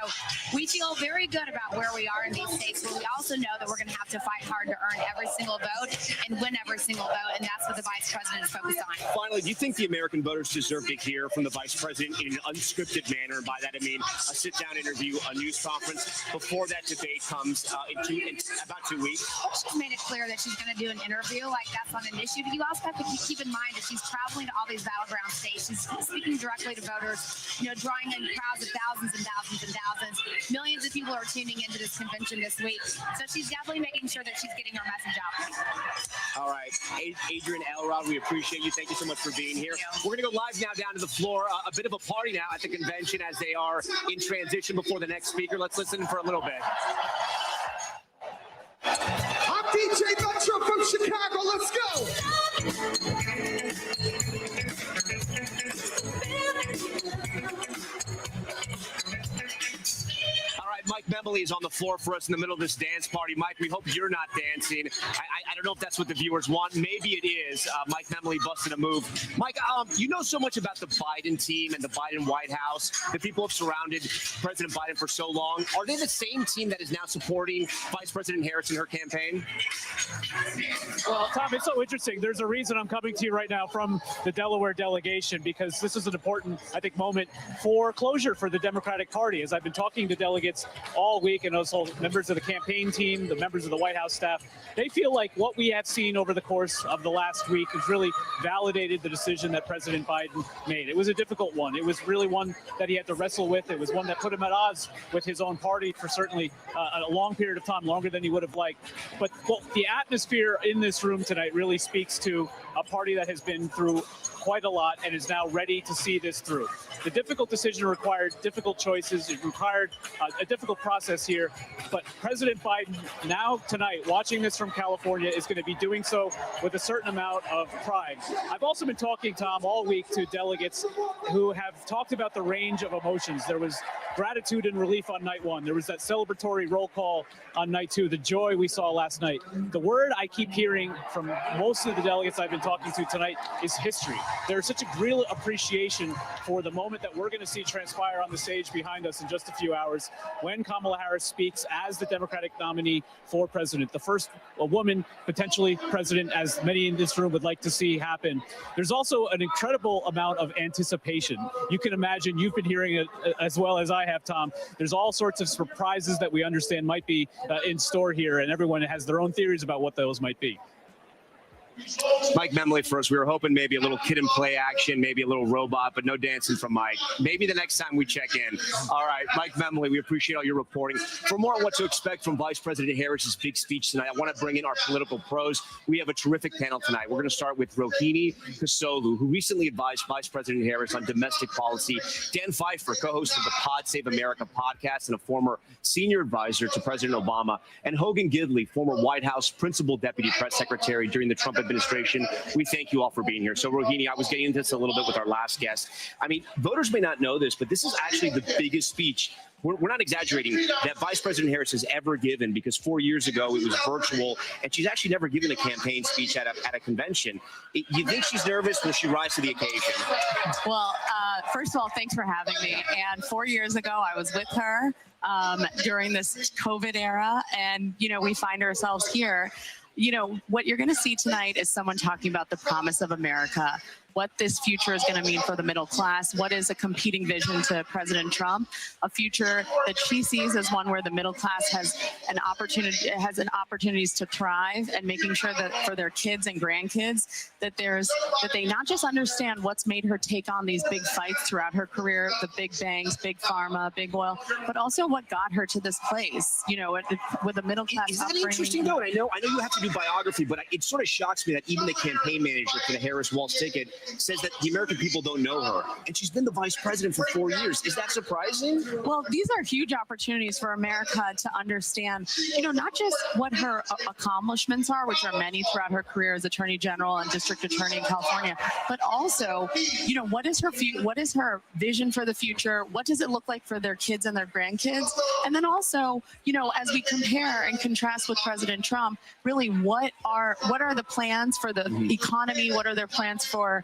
[SPEAKER 10] we feel very good about where we are in these states, but we also know that we're going to have to fight hard to earn every single vote and win every single vote, and that's what the vice president is focused on.
[SPEAKER 17] Finally, do you think the American voters deserve to hear from the vice president in an unscripted manner? And by that, I mean a sit-down interview, a news conference, before that debate comes in about 2 weeks?
[SPEAKER 10] She's made it clear that she's going to do an interview, like that's not an issue, but you also have to keep in mind that she's traveling to all these battleground states. She's speaking directly to voters, drawing in crowds of thousands and thousands and thousands. Millions of people are tuning into this convention this week, so she's definitely making sure that she's getting her message out.
[SPEAKER 17] All right, Adrian Elrod, we appreciate you. Thank you so much for being here. We're going to go live now down to the floor. A bit of a party now at the convention as they are in transition before the next speaker. Let's listen for a little bit.
[SPEAKER 22] I'm DJ Metro from Chicago. Let's go.
[SPEAKER 17] All right, Mike Bell. Memley is on the floor for us in the middle of this dance party. Mike, we hope you're not dancing. I don't know if that's what the viewers want. Maybe it is. Mike Memley busted a move. Mike, you know so much about the Biden team and the Biden White House. The people have surrounded President Biden for so long. Are they the same team that is now supporting Vice President Harris in her campaign?
[SPEAKER 2] Well, Tom, it's so interesting. There's a reason I'm coming to you right now from the Delaware delegation, because this is an important, I think, moment for closure for the Democratic Party. As I've been talking to delegates all week and also members of the campaign team, the members of the White House staff, they feel like what we have seen over the course of the last week has really validated the decision that President Biden made. It was a difficult one. It was really one that he had to wrestle with. It was one that put him at odds with his own party for certainly a long period of time, longer than he would have liked. But the atmosphere in this room tonight really speaks to a party that has been through quite a lot and is now ready to see this through. The difficult decision required difficult choices. It required a difficult process here. But President Biden, now tonight, watching this from California, is going to be doing so with a certain amount of pride. I've also been talking, Tom, all week to delegates who have talked about the range of emotions. There was gratitude and relief on night one. There was that celebratory roll call on night two, the joy we saw last night. The word I keep hearing from most of the delegates I've been talking to tonight is history. There's such a real appreciation for the moment that we're going to see transpire on the stage behind us in just a few hours when Kamala Harris speaks as the Democratic nominee for president, the first woman potentially president, as many in this room would like to see happen. There's also an incredible amount of anticipation. You can imagine, you've been hearing it as well as I have, Tom. There's all sorts of surprises that we understand might be in store here, and everyone has their own theories about what those might be.
[SPEAKER 17] Mike Memley for us. We were hoping maybe a little kid and play action, maybe a little robot, but no dancing from Mike. Maybe the next time we check in. All right, Mike Memley, we appreciate all your reporting. For more on what to expect from Vice President Harris's big speech tonight, I want to bring in our political pros. We have a terrific panel tonight. We're going to start with Rohini Kasolu, who recently advised Vice President Harris on domestic policy. Dan Pfeiffer, co-host of the Pod Save America podcast and a former senior advisor to President Obama, and Hogan Gidley, former White House principal deputy press secretary during the Trump administration. We thank you all for being here. So, Rohini, I was getting into this a little bit with our last guest. I mean, voters may not know this, but this is actually the biggest speech, we're not exaggerating, that Vice President Harris has ever given, because 4 years ago it was virtual, and she's actually never given a campaign speech at a convention. You think she's nervous? Will she rise to the occasion?
[SPEAKER 11] Well, first of all, thanks for having me. And 4 years ago, I was with her during this COVID era, and, you know, we find ourselves here. You know, what you're going to see tonight is someone talking about the promise of America, what this future is going to mean for the middle class, what is a competing vision to President Trump, a future that she sees as one where the middle class has opportunities to thrive, and making sure that for their kids and grandkids that they not just understand what's made her take on these big fights throughout her career, the big banks, big pharma, big oil, but also what got her to this place, you know, with a middle class.
[SPEAKER 17] Is that interesting though? And I know you have to do biography, but it sort of shocks me that even the campaign manager for the Harris Walsh ticket says that the American people don't know her, and she's been the vice president for 4 years. Is that surprising?
[SPEAKER 11] Well, these are huge opportunities for America to understand, you know, not just what her accomplishments are, which are many throughout her career as Attorney General and District Attorney in California, but also, you know, what is her vision for the future? What does it look like for their kids and their grandkids? And then also, you know, as we compare and contrast with President Trump, really what are the plans for the economy? What are their plans for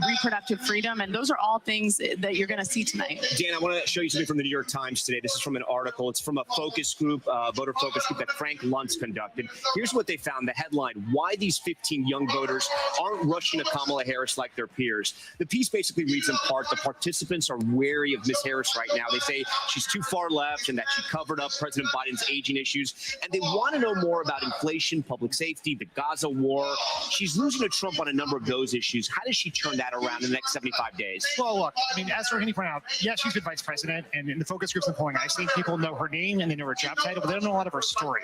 [SPEAKER 11] reproductive freedom? And those are all things that you're going to see tonight.
[SPEAKER 17] Dan, I want to show you something from the New York Times today. This is from an article. It's from a focus group, voter focus group that Frank Luntz conducted. Here's what they found. The headline: why these 15 young voters aren't rushing to Kamala Harris like their peers. The piece basically reads in part, the participants are wary of Ms. Harris right now. They say she's too far left and that she covered up President Biden's aging issues. And they want to know more about inflation, public safety, the Gaza war. She's losing to Trump on a number of those issues. How does she turn that around in the next 75 days?
[SPEAKER 23] Well, look, I mean, as Rohini pointed out, yes, she's been vice president, and in the focus groups and polling, I think people know her name and they know her job title, but they don't know a lot of her story.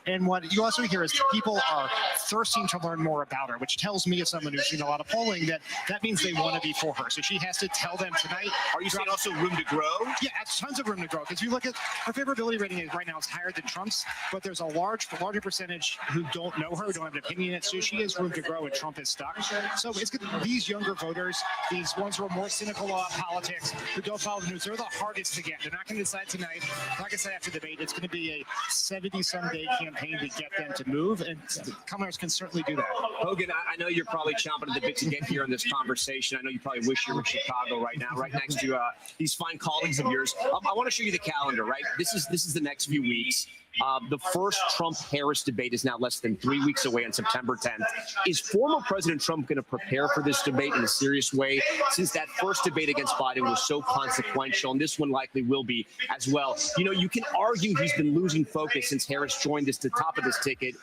[SPEAKER 23] And what you also hear is people are thirsting to learn more about her, which tells me, as someone who's seen a lot of polling, that means they want to be for her. So she has to tell them tonight.
[SPEAKER 17] Are you saying also room to grow?
[SPEAKER 23] Yeah, tons of room to grow. Because you look at her favorability rating right now is higher than Trump's, but there's a larger percentage who don't know her, who don't have an opinion. So she has room to grow, and Trump is stuck. So it's good. These younger voters, these ones who are more cynical about politics, who don't follow the news, they're the hardest to get. They're not going to decide tonight. Like I said after the debate, it's going to be a 70-some day campaign to get them to move, and Kamala Harris can certainly do that.
[SPEAKER 17] Hogan, I know you're probably chomping at the bit to get here in this conversation. I know you probably wish you were in Chicago right now, right next to these fine colleagues of yours. I want to show you the calendar, right? This is the next few weeks. The first Trump-Harris debate is now less than 3 weeks away on September 10th. Is former President Trump going to prepare for this debate in a serious way, since that first debate against Biden was so consequential, and this one likely will be as well? You know, you can argue he's been losing focus since Harris joined us to the top of this ticket,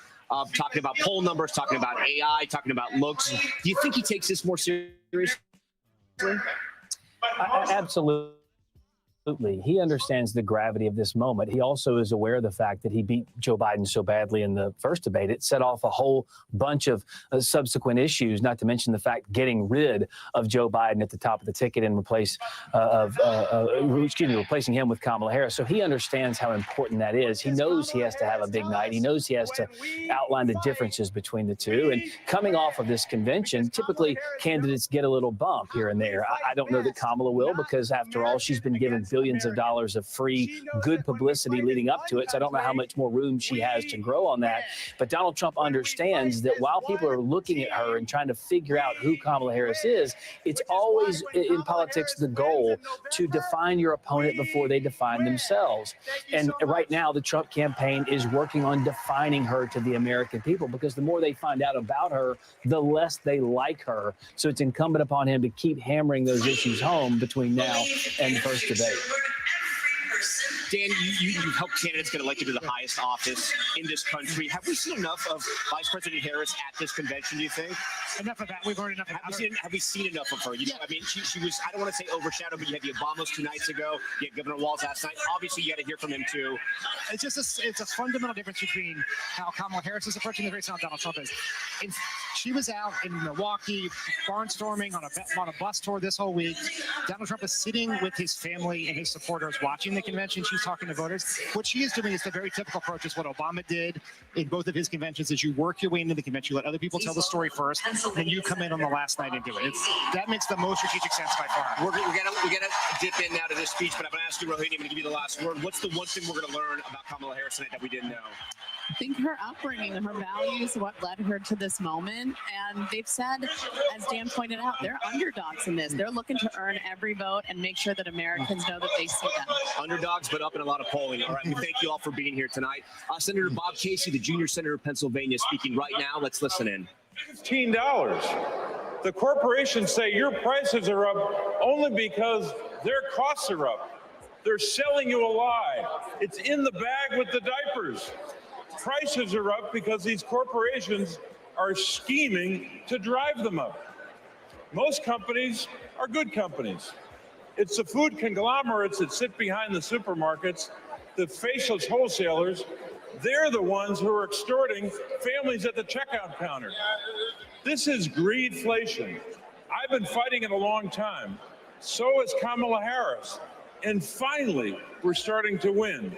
[SPEAKER 17] talking about poll numbers, talking about AI, talking about looks. Do you think he takes this more seriously?
[SPEAKER 6] Absolutely. He understands the gravity of this moment. He also is aware of the fact that he beat Joe Biden so badly in the first debate. It set off a whole bunch of subsequent issues, not to mention the fact getting rid of Joe Biden at the top of the ticket and replacing him with Kamala Harris. So he understands how important that is. He knows he has to have a big night. He knows he has to outline the differences between the two. And coming off of this convention, typically candidates get a little bump here and there. I don't know that Kamala will, because after all, she's been given billions of dollars of free good publicity leading up to it. So I don't know how much more room she has to grow on that. But Donald Trump understands that while people are looking at her and trying to figure out who Kamala Harris is, it's always in politics the goal to define your opponent before they define themselves. And right now, the Trump campaign is working on defining her to the American people, because the more they find out about her, the less they like her. So it's incumbent upon him to keep hammering those issues home between now and the first debate.
[SPEAKER 17] Dan, you've helped candidates get elected to the highest office in this country. Have we seen enough of Vice President Harris at this convention, do you think?
[SPEAKER 23] Enough of that. We've heard enough of that.
[SPEAKER 17] Have we seen enough of her? I mean, she was, I don't want to say overshadowed, but you had the Obamas 2 nights ago. You had Governor Walz last night. Obviously, you got to hear from him, too.
[SPEAKER 23] It's just it's a fundamental difference between how Kamala Harris is approaching the race and how Donald Trump is. She was out in Milwaukee, barnstorming on a bus tour this whole week. Donald Trump is sitting with his family and his supporters watching the convention. She's talking to voters. What she is doing is the very typical approach is what Obama did in both of his conventions, is you work your way into the convention, you let other people tell the story first, then you come in on the last night and do it. That makes the most strategic sense by far.
[SPEAKER 17] We're gonna dip in now to this speech, but I'm going to ask you, Rohini, I'm going to give you the last word. What's the one thing we're going to learn about Kamala Harris tonight that we didn't know?
[SPEAKER 11] I think her upbringing, her values, what led her to this moment. And they've said, as Dan pointed out, they're underdogs in this. They're looking to earn every vote and make sure that Americans know that they see them.
[SPEAKER 17] Underdogs, but up in a lot of polling. All right, we thank you all for being here tonight. Senator Bob Casey, the junior senator of Pennsylvania, speaking right now. Let's listen in.
[SPEAKER 8] $15. The corporations say your prices are up only because their costs are up. They're selling you a lie. It's in the bag with the diapers. Prices are up because these corporations are scheming to drive them up. Most companies are good companies. It's the food conglomerates that sit behind the supermarkets, the faceless wholesalers. They're the ones who are extorting families at the checkout counter. This is greedflation. I've been fighting it a long time. So has Kamala Harris. And finally, we're starting to win.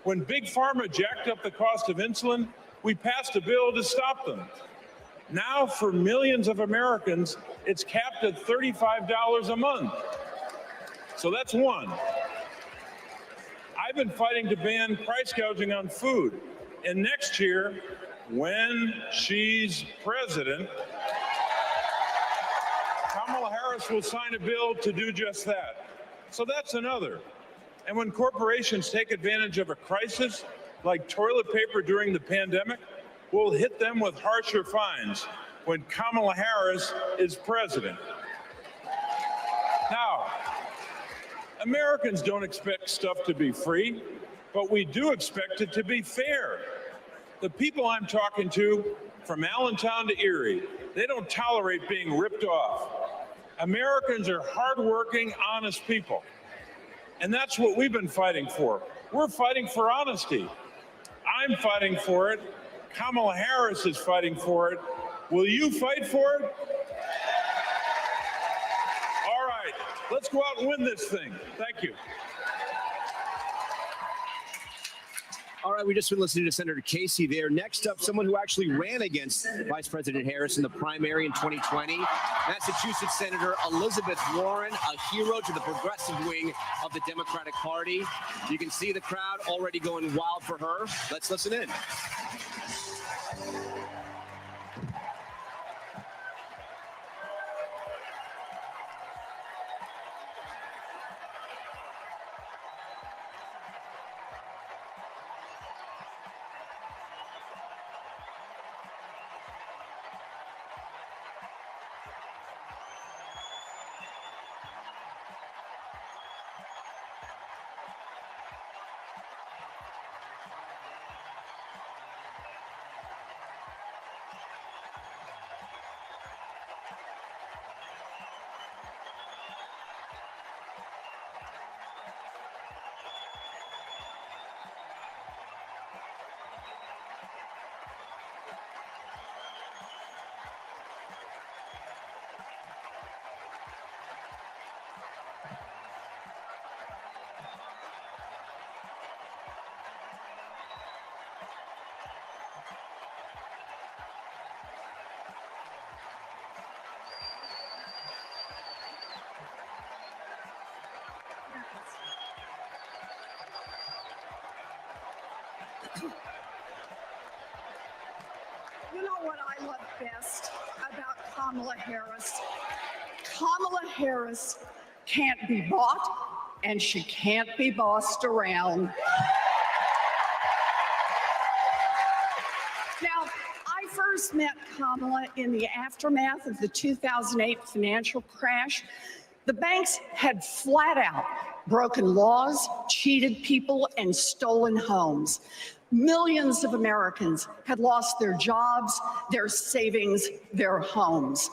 [SPEAKER 8] When Big Pharma jacked up the cost of insulin, we passed a bill to stop them. Now, for millions of Americans, it's capped at $35 a month. So that's one. I've been fighting to ban price gouging on food. And next year, when she's president, Kamala Harris will sign a bill to do just that. So that's another. And when corporations take advantage of a crisis, like toilet paper during the pandemic, we'll hit them with harsher fines when Kamala Harris is president. Now, Americans don't expect stuff to be free, but we do expect it to be fair. The people I'm talking to, from Allentown to Erie, they don't tolerate being ripped off. Americans are hardworking, honest people. And that's what we've been fighting for. We're fighting for honesty. I'm fighting for it. Kamala Harris is fighting for it. Will you fight for it? All right, let's go out and win this thing. Thank you.
[SPEAKER 17] All right, we just been listening to Senator Casey there. Next up, someone who actually ran against Vice President Harris in the primary in 2020, Massachusetts Senator Elizabeth Warren, a hero to the progressive wing of the Democratic Party. You can see the crowd already going wild for her. Let's listen in.
[SPEAKER 7] You know what I love best about Kamala Harris? Kamala Harris can't be bought and she can't be bossed around. Now, I first met Kamala in the aftermath of the 2008 financial crash. The banks had flat out broken laws, cheated people, and stolen homes. Millions of Americans had lost their jobs, their savings, their homes.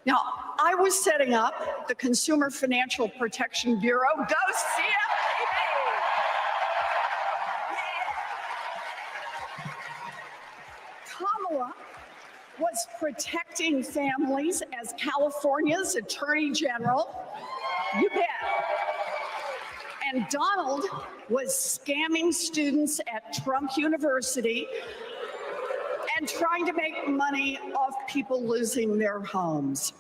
[SPEAKER 7] Now, I was setting up the Consumer Financial Protection Bureau. Go CFPB! Kamala was protecting families as California's Attorney General. You bet. And Donald was scamming students at Trump University and trying to make money off people losing their homes.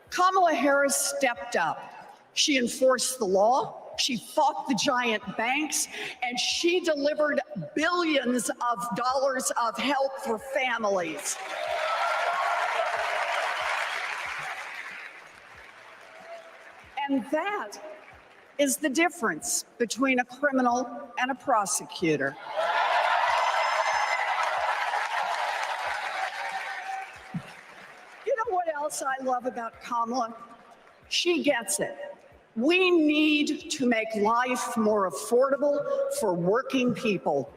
[SPEAKER 7] Kamala Harris stepped up. She enforced the law, she fought the giant banks, and she delivered billions of dollars of help for families. And that is the difference between a criminal and a prosecutor. You know what else I love about Kamala? She gets it. We need to make life more affordable for working people.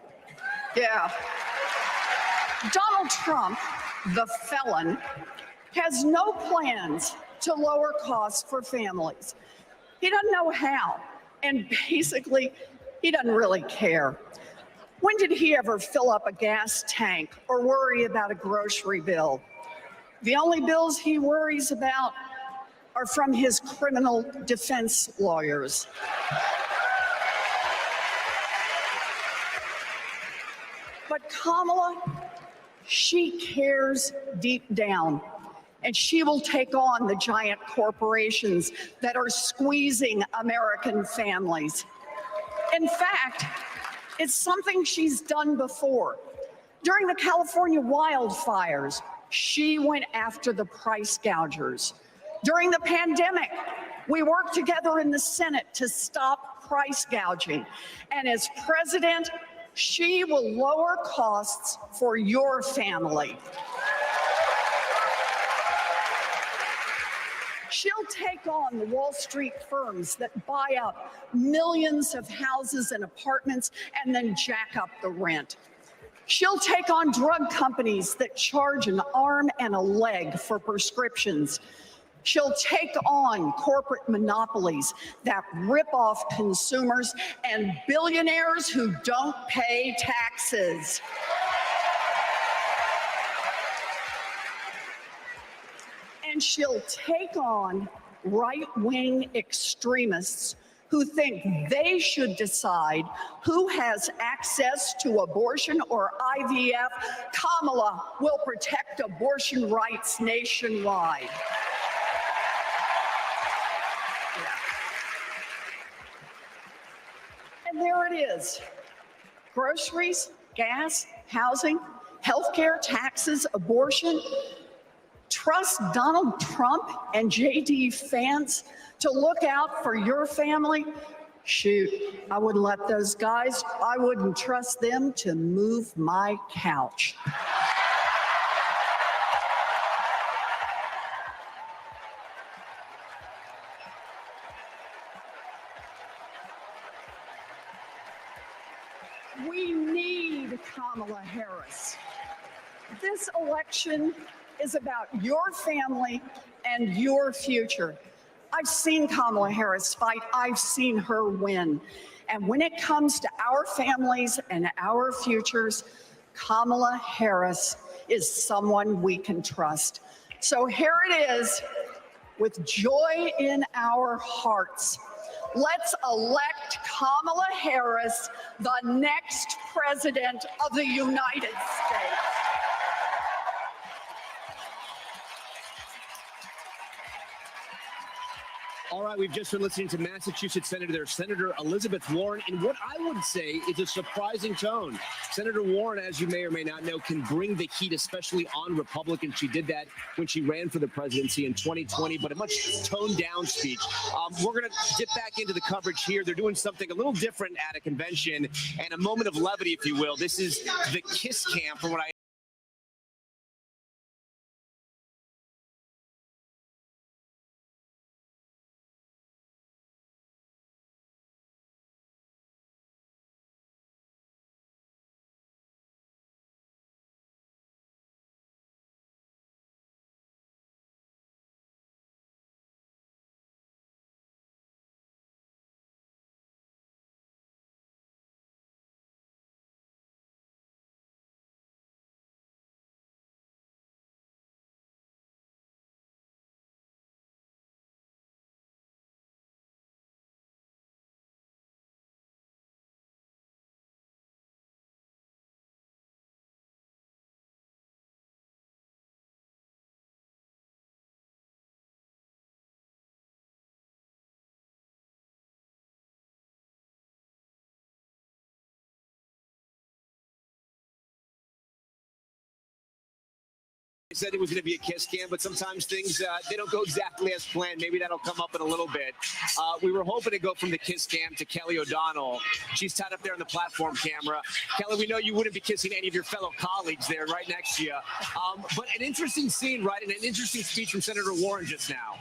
[SPEAKER 7] Yeah. Donald Trump, the felon, has no plans to lower costs for families. He doesn't know how, and basically, he doesn't really care. When did he ever fill up a gas tank or worry about a grocery bill? The only bills he worries about are from his criminal defense lawyers. But Kamala, she cares deep down. And she will take on the giant corporations that are squeezing American families. In fact, it's something she's done before. During the California wildfires, she went after the price gougers. During the pandemic, we worked together in the Senate to stop price gouging. And as president, she will lower costs for your family. She'll take on the Wall Street firms that buy up millions of houses and apartments and then jack up the rent. She'll take on drug companies that charge an arm and a leg for prescriptions. She'll take on corporate monopolies that rip off consumers and billionaires who don't pay taxes. And she'll take on right-wing extremists who think they should decide who has access to abortion or IVF, Kamala will protect abortion rights nationwide. And there it is. Groceries, gas, housing, healthcare, taxes, abortion. Trust Donald Trump and JD Vance to look out for your family? Shoot, I wouldn't let those guys, I wouldn't trust them to move my couch. We need Kamala Harris. This election is about your family and your future. I've seen Kamala Harris fight. I've seen her win. And when it comes to our families and our futures, Kamala Harris is someone we can trust. So here it is, with joy in our hearts. Let's elect Kamala Harris the next president of the United States.
[SPEAKER 17] All right, we've just been listening to Massachusetts Senator Elizabeth Warren in what I would say is a surprising tone. Senator Warren, as you may or may not know, can bring the heat, especially on Republicans. She did that when she ran for the presidency in 2020, but a much toned down speech. We're going to dip back into the coverage here. They're doing something a little different at a convention and a moment of levity, if you will. This is the Kiss Cam, from what I said it was going to be a kiss cam, but sometimes things, they don't go exactly as planned. Maybe that'll come up in a little bit. We were hoping to go from the kiss cam to Kelly O'Donnell. She's tied up there on the platform camera. Kelly, we know you wouldn't be kissing any of your fellow colleagues there right next to you. But an interesting scene, right? And an interesting speech from Senator Warren just now.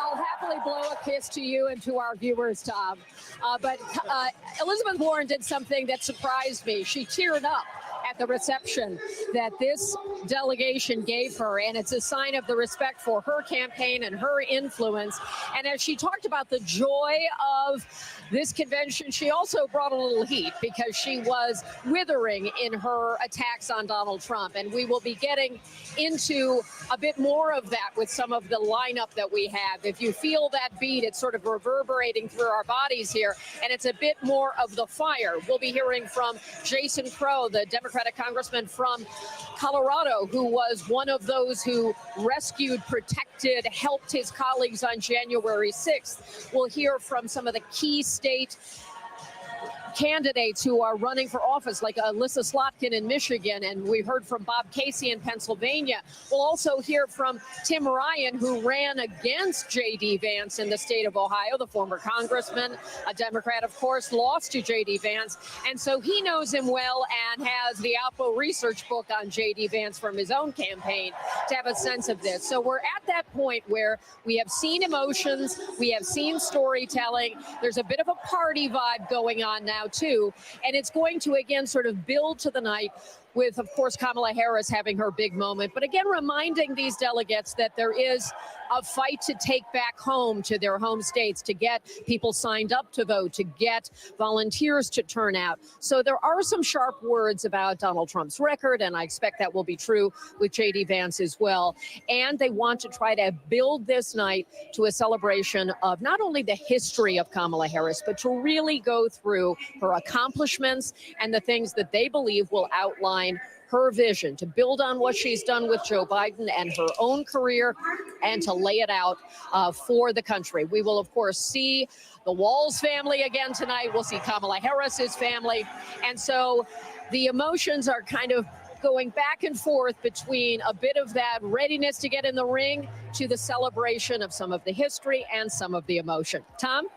[SPEAKER 13] I'll happily blow a kiss to you and to our viewers, Tom. But Elizabeth Warren did something that surprised me. She teared up at the reception that this delegation gave her, and it's a sign of the respect for her campaign and her influence. And as she talked about the joy of this convention, she also brought a little heat because she was withering in her attacks on Donald Trump. And we will be getting into a bit more of that with some of the lineup that we have. If you feel that beat, it's sort of reverberating through our bodies here, and it's a bit more of the fire. We'll be hearing from Jason Crow, the Democratic congressman from Colorado, who was one of those who rescued, protected, helped his colleagues on January 6th. We'll hear from some of the key state candidates who are running for office, like Alyssa Slotkin in Michigan, and we heard from Bob Casey in Pennsylvania. We'll also hear from Tim Ryan, who ran against J.D. Vance in the state of Ohio, the former congressman, a Democrat, of course, lost to J.D. Vance, and so he knows him well and has the Alpo research book on J.D. Vance from his own campaign to have a sense of this. So we're at that point where we have seen emotions, we have seen storytelling, there's a bit of a party vibe going on now too, and it's going to again sort of build to the night with, of course, Kamala Harris having her big moment. But again, reminding these delegates that there is a fight to take back home to their home states, to get people signed up to vote, to get volunteers to turn out. So there are some sharp words about Donald Trump's record, and I expect that will be true with J.D. Vance as well. And they want to try to build this night to a celebration of not only the history of Kamala Harris, but to really go through her accomplishments and the things that they believe will outline her vision, to build on what she's done with Joe Biden and her own career, and to lay it out for the country. We will, of course, see the Walz family again tonight. We'll see Kamala Harris's family. And so the emotions are kind of going back and forth between a bit of that readiness to get in the ring to the celebration of some of the history and some of the emotion. Tom?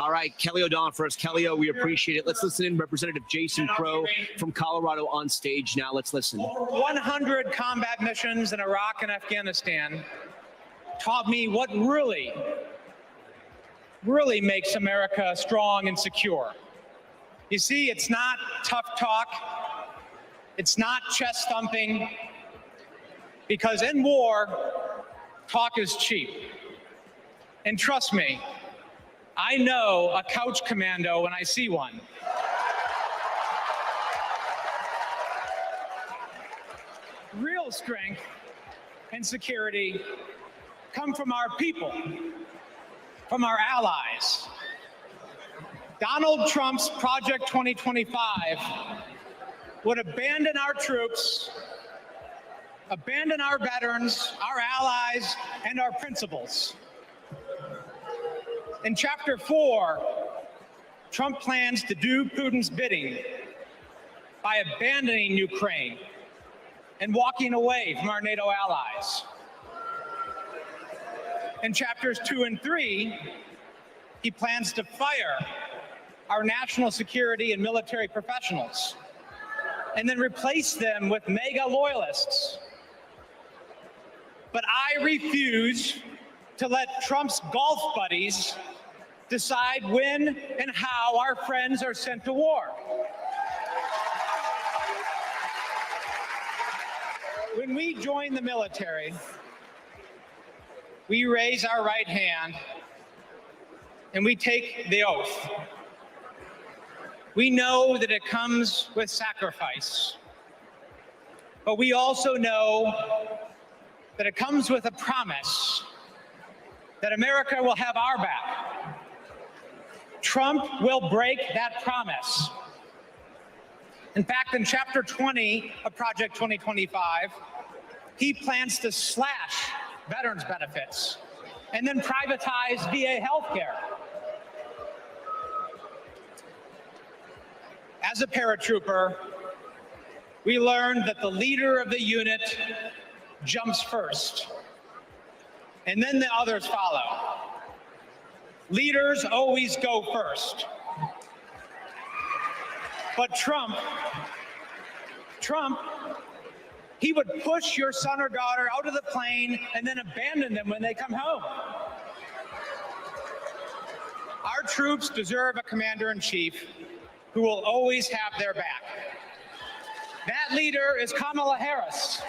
[SPEAKER 17] All right, Kelly O'Donnell first. Kelly O, we appreciate it. Let's listen in Representative Jason Crow from Colorado on stage now. Let's listen.
[SPEAKER 9] 100 combat missions in Iraq and Afghanistan taught me what really makes America strong and secure. You see, it's not tough talk. It's not chest thumping, because in war, talk is cheap. And trust me, I know a couch commando when I see one. Real strength and security come from our people, from our allies. Donald Trump's Project 2025 would abandon our troops, abandon our veterans, our allies, and our principles. In Chapter 4, Trump plans to do Putin's bidding by abandoning Ukraine and walking away from our NATO allies. In Chapters 2 and 3, he plans to fire our national security and military professionals and then replace them with mega loyalists. But I refuse to let Trump's golf buddies decide when and how our friends are sent to war. When we join the military, we raise our right hand and we take the oath. We know that it comes with sacrifice, but we also know that it comes with a promise that America will have our back. Trump will break that promise. In fact, in Chapter 20 of Project 2025, he plans to slash veterans' benefits and then privatize VA healthcare. As a paratrooper, we learned that the leader of the unit jumps first, and then the others follow. Leaders always go first. But Trump, he would push your son or daughter out of the plane and then abandon them when they come home. Our troops deserve a commander-in-chief who will always have their back. That leader is Kamala Harris.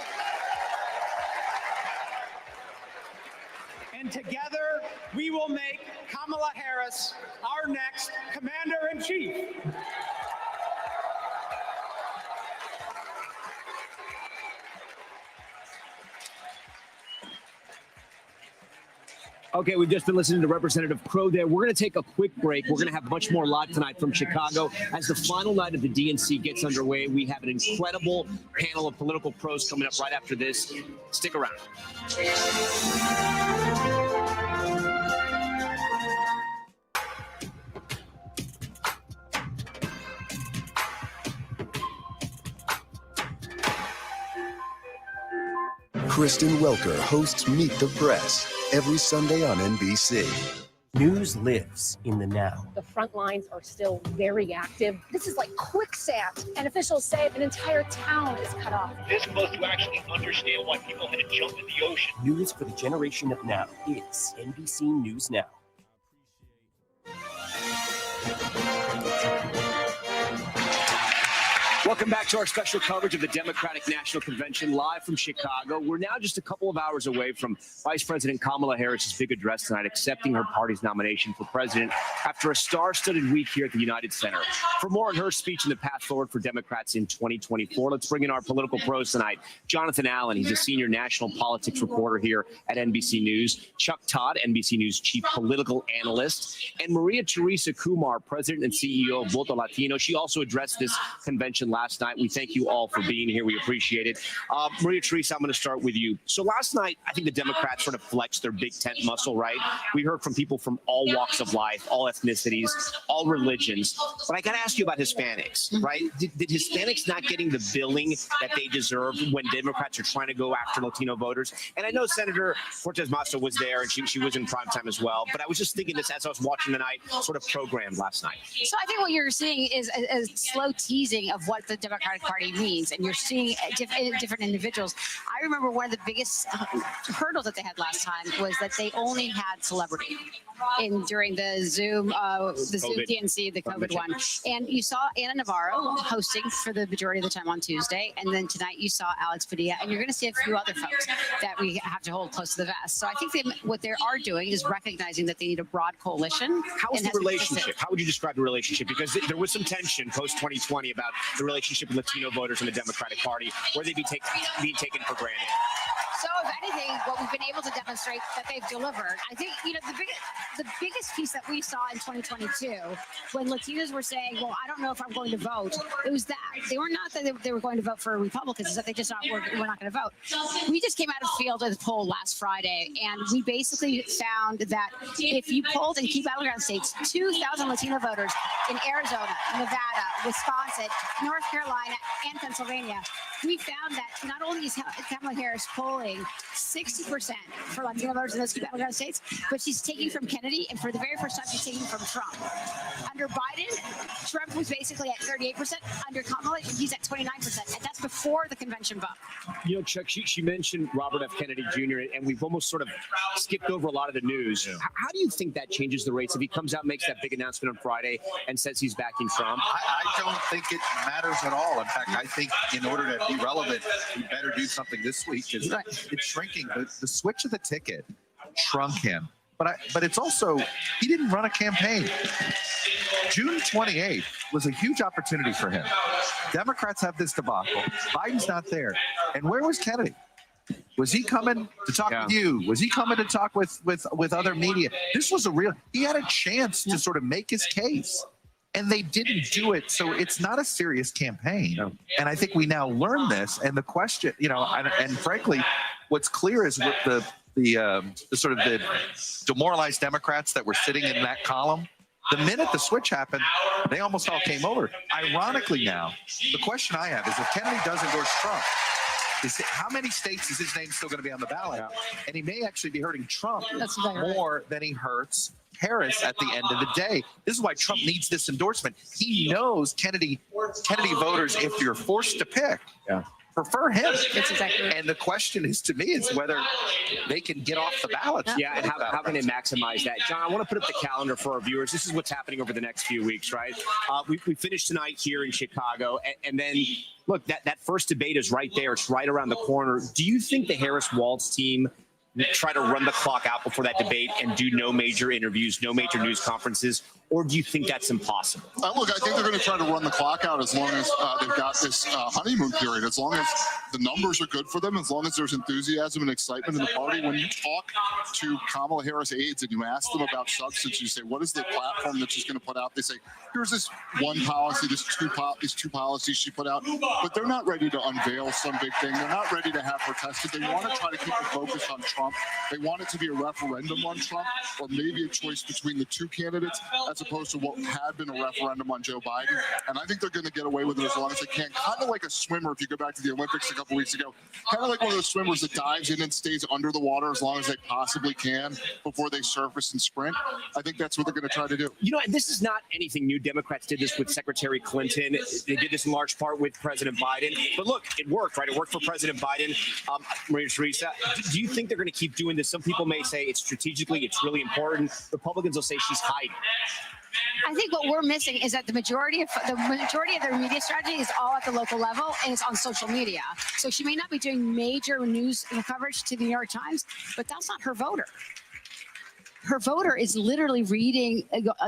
[SPEAKER 9] And together, we will make Kamala Harris our next commander-in-chief.
[SPEAKER 17] Okay, we've just been listening to Representative Crow there. We're going to take a quick break. We're going to have much more live tonight from Chicago. As the final night of the DNC gets underway, we have an incredible panel of political pros coming up right after this. Stick around.
[SPEAKER 15] Kristen Welker hosts Meet the Press every Sunday on NBC.
[SPEAKER 20] News lives in the now.
[SPEAKER 24] The front lines are still very active. This is like quicksand, and officials say an entire town is cut off.
[SPEAKER 25] They're supposed to actually understand why people had to jump in the ocean.
[SPEAKER 20] News for the generation of now is NBC News Now.
[SPEAKER 17] Welcome back to our special coverage of the Democratic National Convention live from Chicago. We're now just a couple of hours away from Vice President Kamala Harris's big address tonight, accepting her party's nomination for president after a star-studded week here at the United Center. For more on her speech and the path forward for Democrats in 2024, let's bring in our political pros tonight. Jonathan Allen, he's a senior national politics reporter here at NBC News. Chuck Todd, NBC News chief political analyst. And Maria Teresa Kumar, president and CEO of Voto Latino. She also addressed this convention last night. We thank you all for being here. We appreciate it. Maria Teresa, I'm going to start with you. So last night, I think the Democrats sort of flexed their big tent muscle, right? We heard from people from all walks of life, all ethnicities, all religions. But I got to ask you about Hispanics, right? Did Hispanics not getting the billing that they deserved when Democrats are trying to go after Latino voters? And I know Senator Cortez Masto was there, and she was in prime time as well. But I was just thinking this as I was watching the night sort of programmed last night.
[SPEAKER 1] So I think what you're seeing is a slow teasing of what the Democratic Party means, and you're seeing different individuals. I remember one of the biggest hurdles that they had last time was that they only had celebrity during the Zoom DNC, the COVID one. And you saw Ana Navarro hosting for the majority of the time on Tuesday, and then tonight you saw Alex Padilla, and you're going to see a few other folks that we have to hold close to the vest. So I think what they are doing is recognizing that they need a broad coalition.
[SPEAKER 17] How is the relationship? How would you describe the relationship? Because there was some tension post-2020 about the relationship with Latino voters in the Democratic Party, where they'd be being taken for granted.
[SPEAKER 1] So if anything, what we've been able to demonstrate that they've delivered, I think, the biggest piece that we saw in 2022, when Latinos were saying, well, I don't know if I'm going to vote, it was that they were not that they were going to vote for Republicans, it's that they just were not going to vote. We just came out of field of the poll last Friday, and we basically found that if you polled in key battleground states, 2,000 Latino voters in Arizona, Nevada, Wisconsin, North Carolina, and Pennsylvania, we found that not only is Kamala Harris polling 60% for Latino voters in those key battleground states, but she's taking from Kennedy, and for the very first time, she's taking from Trump. Under Biden, Trump was basically at 38%. Under Kamala, he's at 29%, and that's before the convention vote.
[SPEAKER 17] You know, Chuck, she mentioned Robert F. Kennedy Jr., and we've almost sort of skipped over a lot of the news. How do you think that changes the race if he comes out and makes that big announcement on Friday and says he's backing Trump?
[SPEAKER 4] I don't think it matters at all. In fact, I think in order to be relevant, we better do something this week because it's shrinking. The switch of the ticket shrunk him. But it's also, he didn't run a campaign. June 28th was a huge opportunity for him. Democrats have this debacle. Biden's not there. And where was Kennedy? Was he coming to talk with you? Was he coming to talk with other media? This was he had a chance to sort of make his case. And they didn't do it, so it's not a serious campaign. No. And I think we now learn this. And the question, and frankly, what's clear is with the sort of the demoralized Democrats that were sitting in that column, the minute the switch happened, they almost all came over. Ironically now, the question I have is if Kennedy does endorse Trump, how many states is his name still going to be on the ballot? Yeah. And he may actually be hurting Trump more than he hurts Harris at the end of the day. This is why Trump needs this endorsement. He knows Kennedy voters, if you're forced to pick, prefer him.
[SPEAKER 1] That's exactly right.
[SPEAKER 17] And the question is, to me, is whether they can get off the ballot. Yeah, and how can they maximize that? John, I want to put up the calendar for our viewers. This is what's happening over the next few weeks, right? We finished tonight here in Chicago, and then, look, that first debate is right there. It's right around the corner. Do you think the Harris-Walz team try to run the clock out before that debate and do no major interviews, no major news conferences? Or do you think that's impossible?
[SPEAKER 5] Look, I think they're going to try to run the clock out as long as they've got this honeymoon period, as long as the numbers are good for them, as long as there's enthusiasm and excitement in the party. When you talk to Kamala Harris aides and you ask them about substance, you say, what is the platform that she's going to put out? They say, here's this one policy, these two policies she put out. But they're not ready to unveil some big thing. They're not ready to have her tested. They want to try to keep it focused on Trump. They want it to be a referendum on Trump, or maybe a choice between the two candidates, as opposed to what had been a referendum on Joe Biden. And I think they're going to get away with it as long as they can. Kind of like a swimmer, if you go back to the Olympics a couple weeks ago, kind of like one of those swimmers that dives in and stays under the water as long as they possibly can before they surface and sprint. I think that's what they're going to try to do.
[SPEAKER 17] You know, this is not anything new. Democrats did this with Secretary Clinton. They did this in large part with President Biden. But look, it worked, right? It worked for President Biden. Maria Teresa, do you think they're going to keep doing this? Some people may say it's strategically, it's really important. Republicans will say she's hiding.
[SPEAKER 1] I think what we're missing is that the majority of their media strategy is all at the local level and it's on social media. So she may not be doing major news coverage to the New York Times, but that's not her voter. Her voter is literally reading,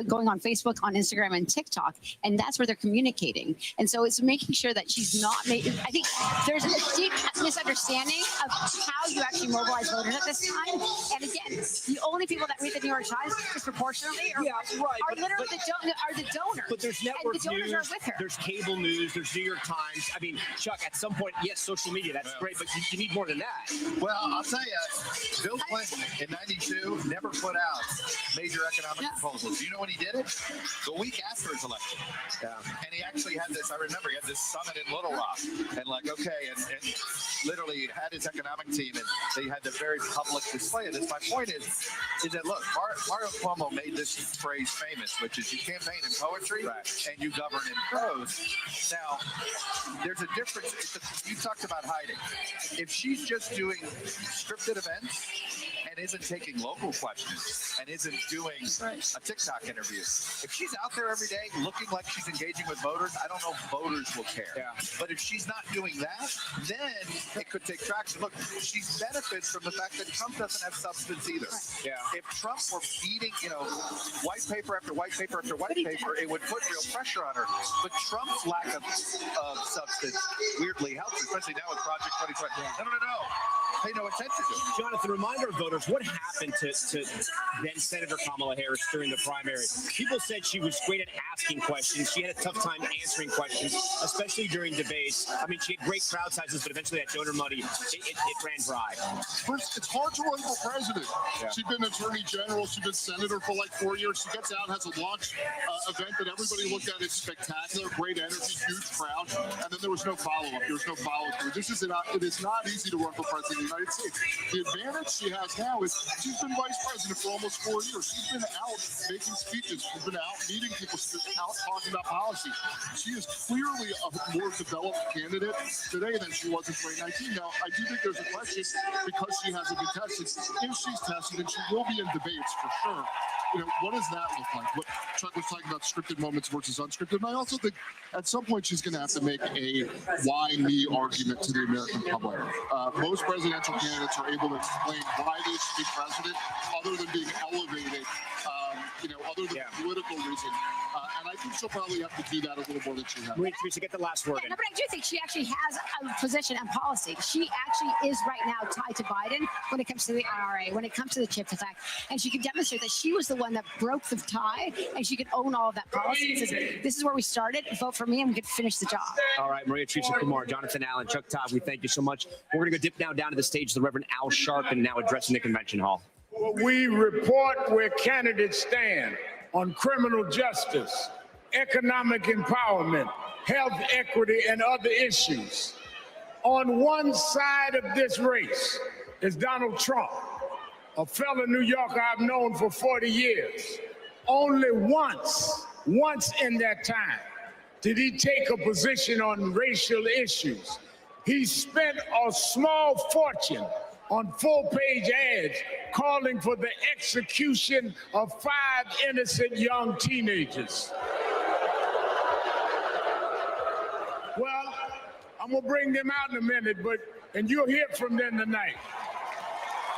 [SPEAKER 1] going on Facebook, on Instagram, and TikTok, and that's where they're communicating. And so it's making sure that she's not making. I think there's a deep misunderstanding of how you actually mobilize voters at this time. And again, the only people that read the New York Times disproportionately are literally the donors.
[SPEAKER 17] But there's network
[SPEAKER 1] and the donors
[SPEAKER 17] news,
[SPEAKER 1] are with her.
[SPEAKER 17] there's cable news, there's New York Times. I mean, Chuck, at some point, yes, social media, that's great, but you need more than that.
[SPEAKER 4] Well, I'll tell you, Bill Clinton in '92 never put out major economic proposals. Do you know when he did it? The week after his election. And he actually had this, I remember he had this summit in Little Rock and and literally had his economic team and they had the very public display of this. My point is that look, Mario Cuomo made this phrase famous, which is you campaign in poetry and you govern in prose. Now, there's a difference. You talked about hiding. If she's just doing scripted events and isn't taking local questions and isn't doing a TikTok interview. If she's out there every day looking like she's engaging with voters, I don't know if voters will care. But if she's not doing that, then it could take traction. Look, she benefits from the fact that Trump doesn't have substance either. If Trump were beating, white paper after white paper after white paper, it would put real pressure on her. But Trump's lack of substance weirdly helps, especially now with Project 2020. No. Pay no attention to it.
[SPEAKER 17] Jonathan, remind our voters, what happened to then Senator Kamala Harris during the primary? People said she was great at asking questions. She had a tough time answering questions, especially during debates. I mean, she had great crowd sizes, but eventually that donor money, it ran dry.
[SPEAKER 5] First, it's hard to run for president. She's been attorney general. She's been senator for like 4 years. She gets out, has a launch event that everybody looked at as spectacular, great energy, huge crowd, and then there was no follow-up. There was no follow-through. It is not easy to run for president of the United States. The advantage she has now is she's been vice president for almost 4 years. She's been out making speeches. She's been out meeting people. She's been out talking about policy. She is clearly a more developed candidate today than she was in 2019. Now, I do think there's a question because she hasn't been tested. If she's tested, and she will be in debates for sure. What does that look like? What Chuck was talking about, scripted moments versus unscripted. And I also think at some point she's going to have to make a why me argument to the American public. Most presidential candidates are able to explain why they should be president other than being elevated, other than political reason. And I think she'll probably have to do that a little more than she has.
[SPEAKER 17] Maria Teresa, get the last word in.
[SPEAKER 1] No, but I do think she actually has a position and policy. She actually is right now tied to Biden when it comes to the IRA, when it comes to the CHIPS Act, and she can demonstrate that she was the one that broke the tie, and she could own all of that policy. This is where we started. Vote for me, and we could finish the job.
[SPEAKER 17] All right, Maria Teresa Kumar, Jonathan Allen, Chuck Todd, we thank you so much. We're going to go dip down to the stage, the Reverend Al Sharpton, now addressing the convention hall.
[SPEAKER 3] We report where candidates stand on criminal justice, economic empowerment, health equity, and other issues. On one side of this race is Donald Trump, a fellow New Yorker I've known for 40 years. Only once in that time did he take a position on racial issues. He spent a small fortune on full-page ads calling for the execution of 5 innocent young teenagers. Well, I'm gonna bring them out in a minute, and you'll hear from them tonight.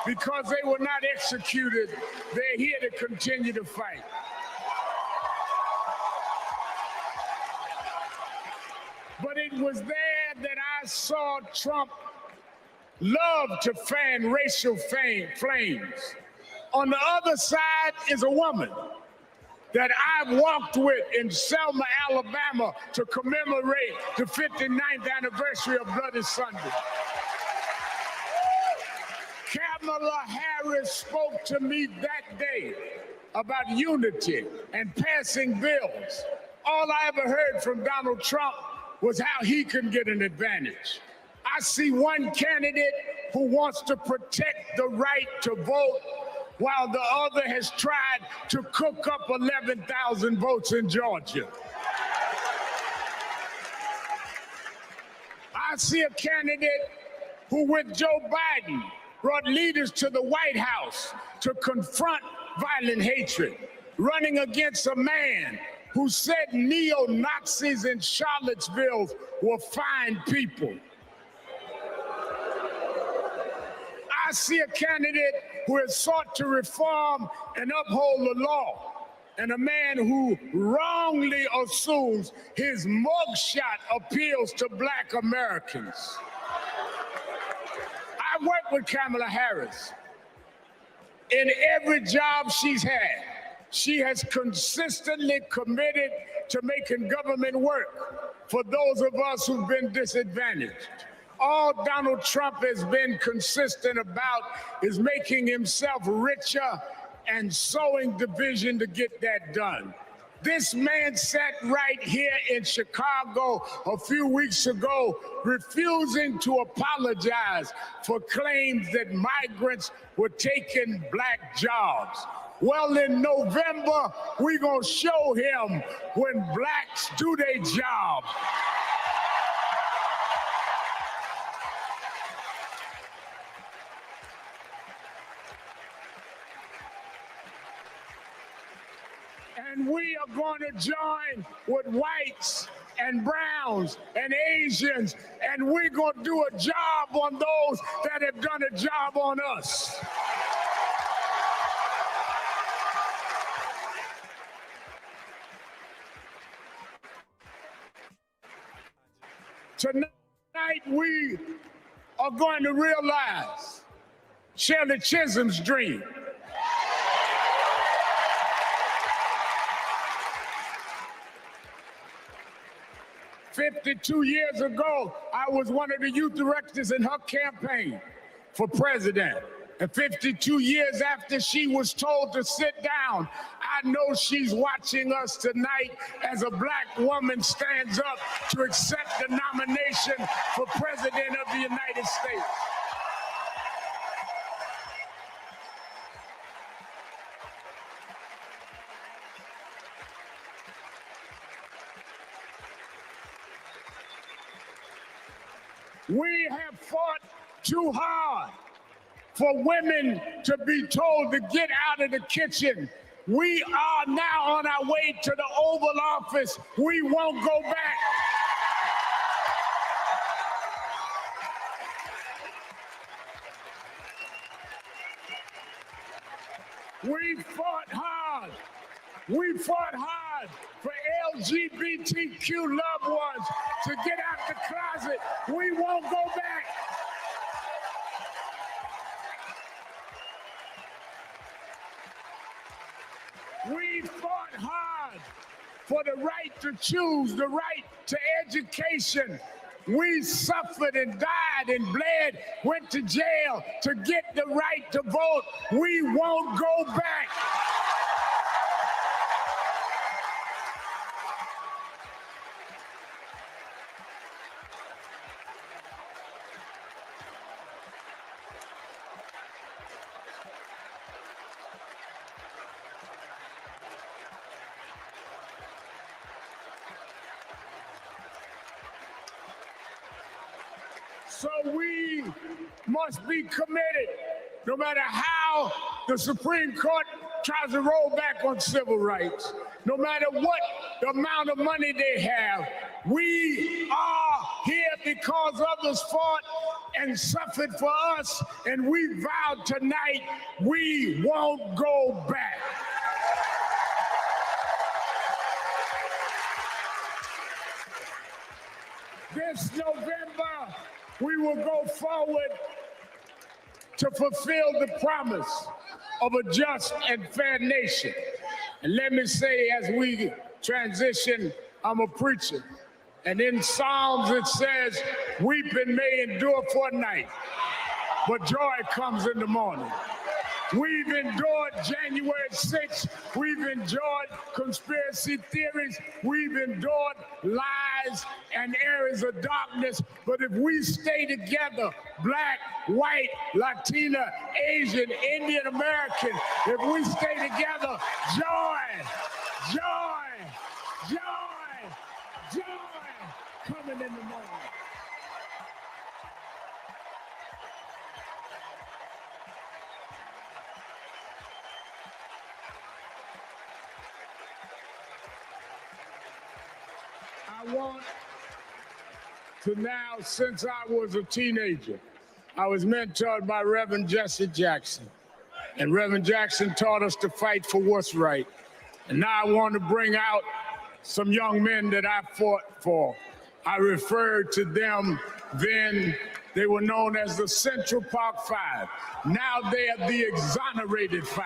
[SPEAKER 3] Because they were not executed, they're here to continue to fight. But it was there that I saw Trump love to fan racial flames. On the other side is a woman that I've walked with in Selma, Alabama to commemorate the 59th anniversary of Bloody Sunday. Kamala Harris spoke to me that day about unity and passing bills. All I ever heard from Donald Trump was how he can get an advantage. I see one candidate who wants to protect the right to vote while the other has tried to cook up 11,000 votes in Georgia. I see a candidate who, with Joe Biden, brought leaders to the White House to confront violent hatred. running against a man who said neo-Nazis in Charlottesville were fine people. I see a candidate who has sought to reform and uphold the law, and a man who wrongly assumes his mugshot appeals to Black Americans. I worked with Kamala Harris. In every job she's had, she has consistently committed to making government work for those of us who've been disadvantaged. All Donald Trump has been consistent about is making himself richer and sowing division to get that done. This man sat right here in Chicago a few weeks ago, refusing to apologize for claims that migrants were taking Black jobs. Well, in November, we're going to show him when Blacks do their job. And we are going to join with whites and browns and Asians, and we're going to do a job on those that have done a job on us. Tonight, we are going to realize Shirley Chisholm's dream. "52 years ago, I was one of the youth directors in her campaign for president. And 52 years after she was told to sit down, I know she's watching us tonight as a Black woman stands up to accept the nomination for President of the United States. We have fought too hard for women to be told to get out of the kitchen. We are now on our way to the Oval Office. We won't go back. We fought hard. We fought hard for LGBTQ loved ones to get out the closet. We won't go back. We fought hard for the right to choose, the right to education. We suffered and died and bled, went to jail to get the right to vote. We won't go back. So we must be committed, no matter how the Supreme Court tries to roll back on civil rights, no matter what the amount of money they have. We are here because others fought and suffered for us, and we vowed tonight we won't go back. This November, we will go forward to fulfill the promise of a just and fair nation. And let me say, as we transition, I'm a preacher. And in Psalms it says, weeping may endure for a night, but joy comes in the morning. We've endured January 6th. We've endured conspiracy theories. We've endured lies and areas of darkness. But if we stay together, Black, white, Latina, Asian, Indian American, if we stay together, joy, joy, joy, joy coming in the morning. I want to now, since I was a teenager, I was mentored by Reverend Jesse Jackson. And Reverend Jackson taught us to fight for what's right. And now I want to bring out some young men that I fought for. I referred to them then. They were known as the Central Park Five. Now they are the Exonerated Five.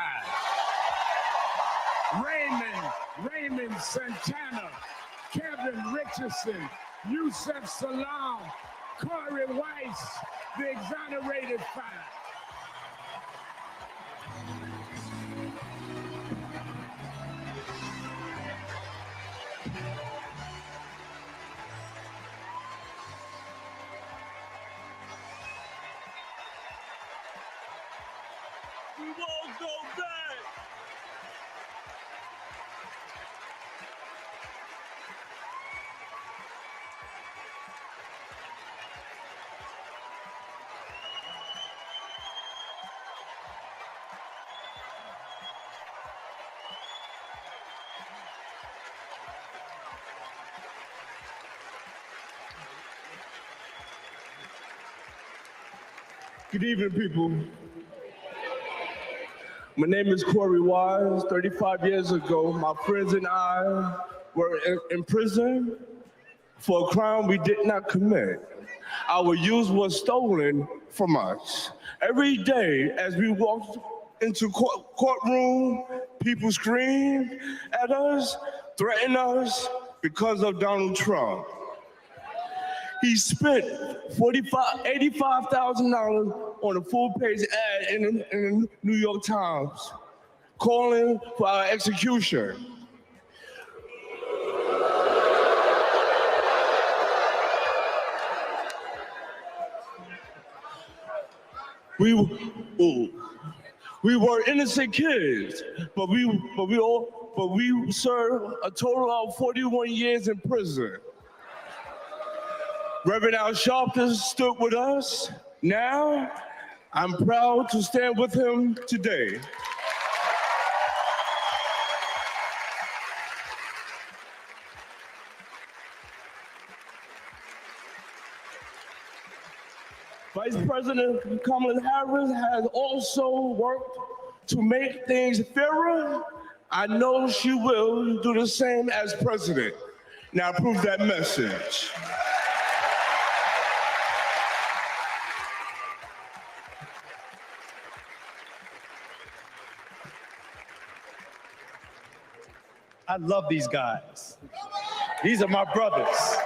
[SPEAKER 3] Raymond Santana, Kevin Richardson, Yusef Salaam, Corey Weiss, the Exonerated Five.
[SPEAKER 8] We won't go back. Good evening, people. My name is Corey Wise. 35 years ago, my friends and I were in prison for a crime we did not commit. Our youth was stolen from us. Every day as we walked into courtroom, people screamed at us, threatened us because of Donald Trump. He spent $85,000 on a full-page ad in the New York Times, calling for our execution. We were innocent kids, but we served a total of 41 years in prison. Reverend Al Sharpton stood with us. Now, I'm proud to stand with him today. Vice President Kamala Harris has also worked to make things fairer. I know she will do the same as president. Now, prove that message.
[SPEAKER 12] I love these guys. These are my brothers.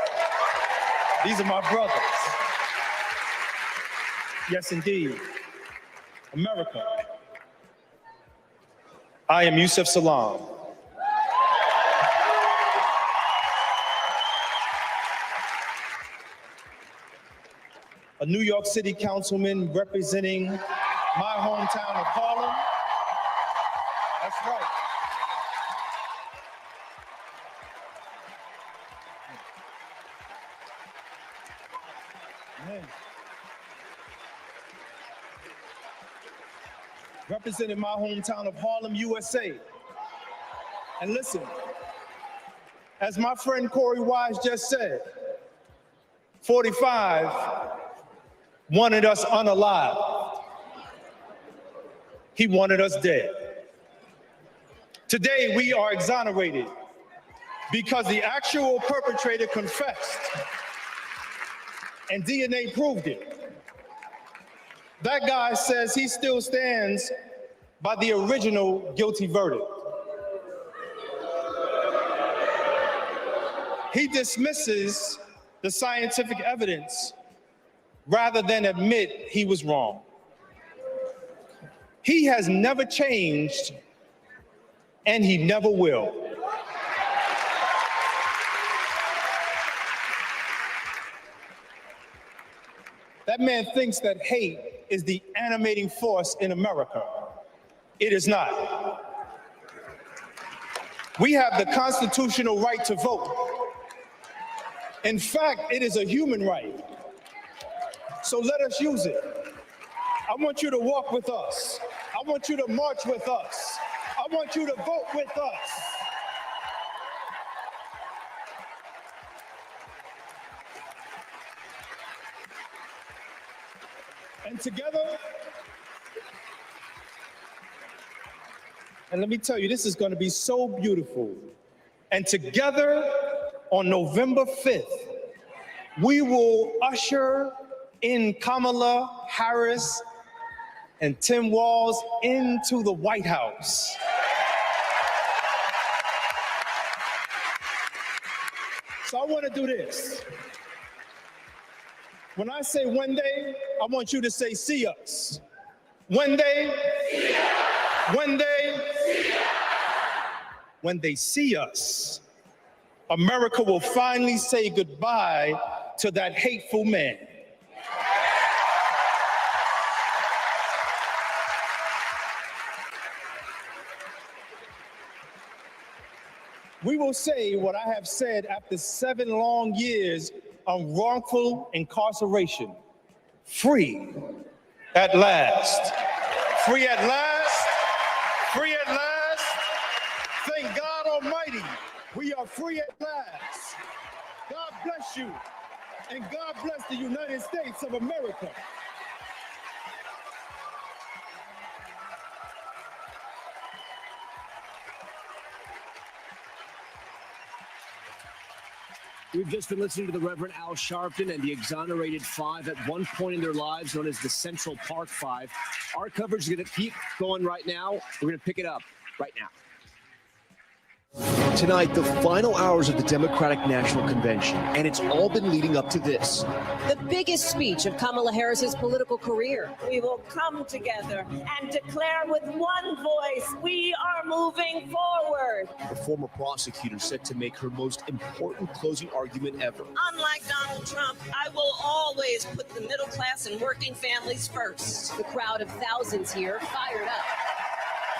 [SPEAKER 12] These are my brothers. Yes, indeed. America. I am Yusef Salaam. A New York City councilman representing my hometown of Harlem. That's right. Representing my hometown of Harlem, USA. And listen, as my friend Corey Wise just said, 45 wanted us unalive. He wanted us dead. Today, we are exonerated because the actual perpetrator confessed and DNA proved it. That guy says he still stands by the original guilty verdict. He dismisses the scientific evidence rather than admit he was wrong. He has never changed, and he never will. That man thinks that hate is the animating force in America. It is not. We have the constitutional right to vote. In fact, it is a human right. So let us use it. I want you to walk with us. I want you to march with us. I want you to vote with us. And together, and let me tell you, this is going to be so beautiful. And together on November 5th, we will usher in Kamala Harris and Tim Walz into the White House. So I want to do this. When I say one day, I want you to say, see us. One day, see us. One day, see us. When they see us, America will finally say goodbye to that hateful man. We will say what I have said after 7 long years of wrongful incarceration. Free at last. Free at last. Free at last. Thank God Almighty, we are free at last. God bless you, and God bless the United States of America.
[SPEAKER 17] We've just been listening to the Reverend Al Sharpton and the exonerated 5 at one point in their lives, known as the Central Park 5. Our coverage is going to keep going right now. We're going to pick it up right now.
[SPEAKER 15] Tonight, the final hours of the Democratic National Convention, and it's all been leading up to this.
[SPEAKER 14] The biggest speech of Kamala Harris's political career.
[SPEAKER 16] We will come together and declare with one voice, we are moving forward.
[SPEAKER 15] The former prosecutor set to make her most important closing argument ever.
[SPEAKER 16] Unlike Donald Trump, I will always put the middle class and working families first.
[SPEAKER 14] The crowd of thousands here fired up.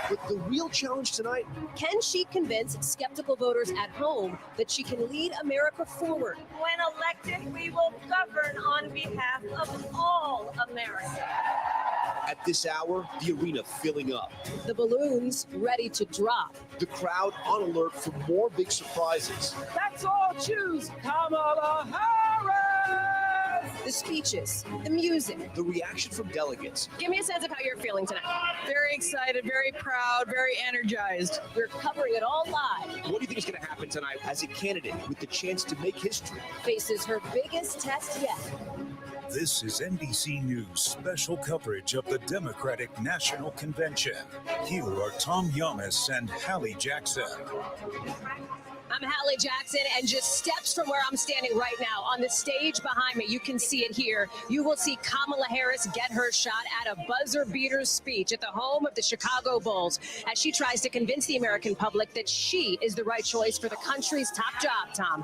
[SPEAKER 15] But the real challenge tonight,
[SPEAKER 14] can she convince skeptical voters at home that she can lead America forward?
[SPEAKER 16] When elected, we will govern on behalf of all America.
[SPEAKER 15] At this hour, the arena filling up.
[SPEAKER 14] The balloons ready to drop.
[SPEAKER 15] The crowd on alert for more big surprises.
[SPEAKER 14] Let's all choose Kamala Harris! The speeches, the music.
[SPEAKER 15] The reaction from delegates.
[SPEAKER 14] Give me a sense of how you're feeling tonight.
[SPEAKER 18] Very excited, very proud, very energized.
[SPEAKER 14] We're covering it all live.
[SPEAKER 15] What do you think is going to happen tonight as a candidate with the chance to make history?
[SPEAKER 14] Faces her biggest test yet.
[SPEAKER 19] This is NBC News special coverage of the Democratic National Convention. Here are Tom Yamas and Hallie Jackson.
[SPEAKER 14] I'm Hallie Jackson, and just steps from where I'm standing right now on the stage behind me, you can see it here. You will see Kamala Harris get her shot at a buzzer beater speech at the home of the Chicago Bulls as she tries to convince the American public that she is the right choice for the country's top job, Tom.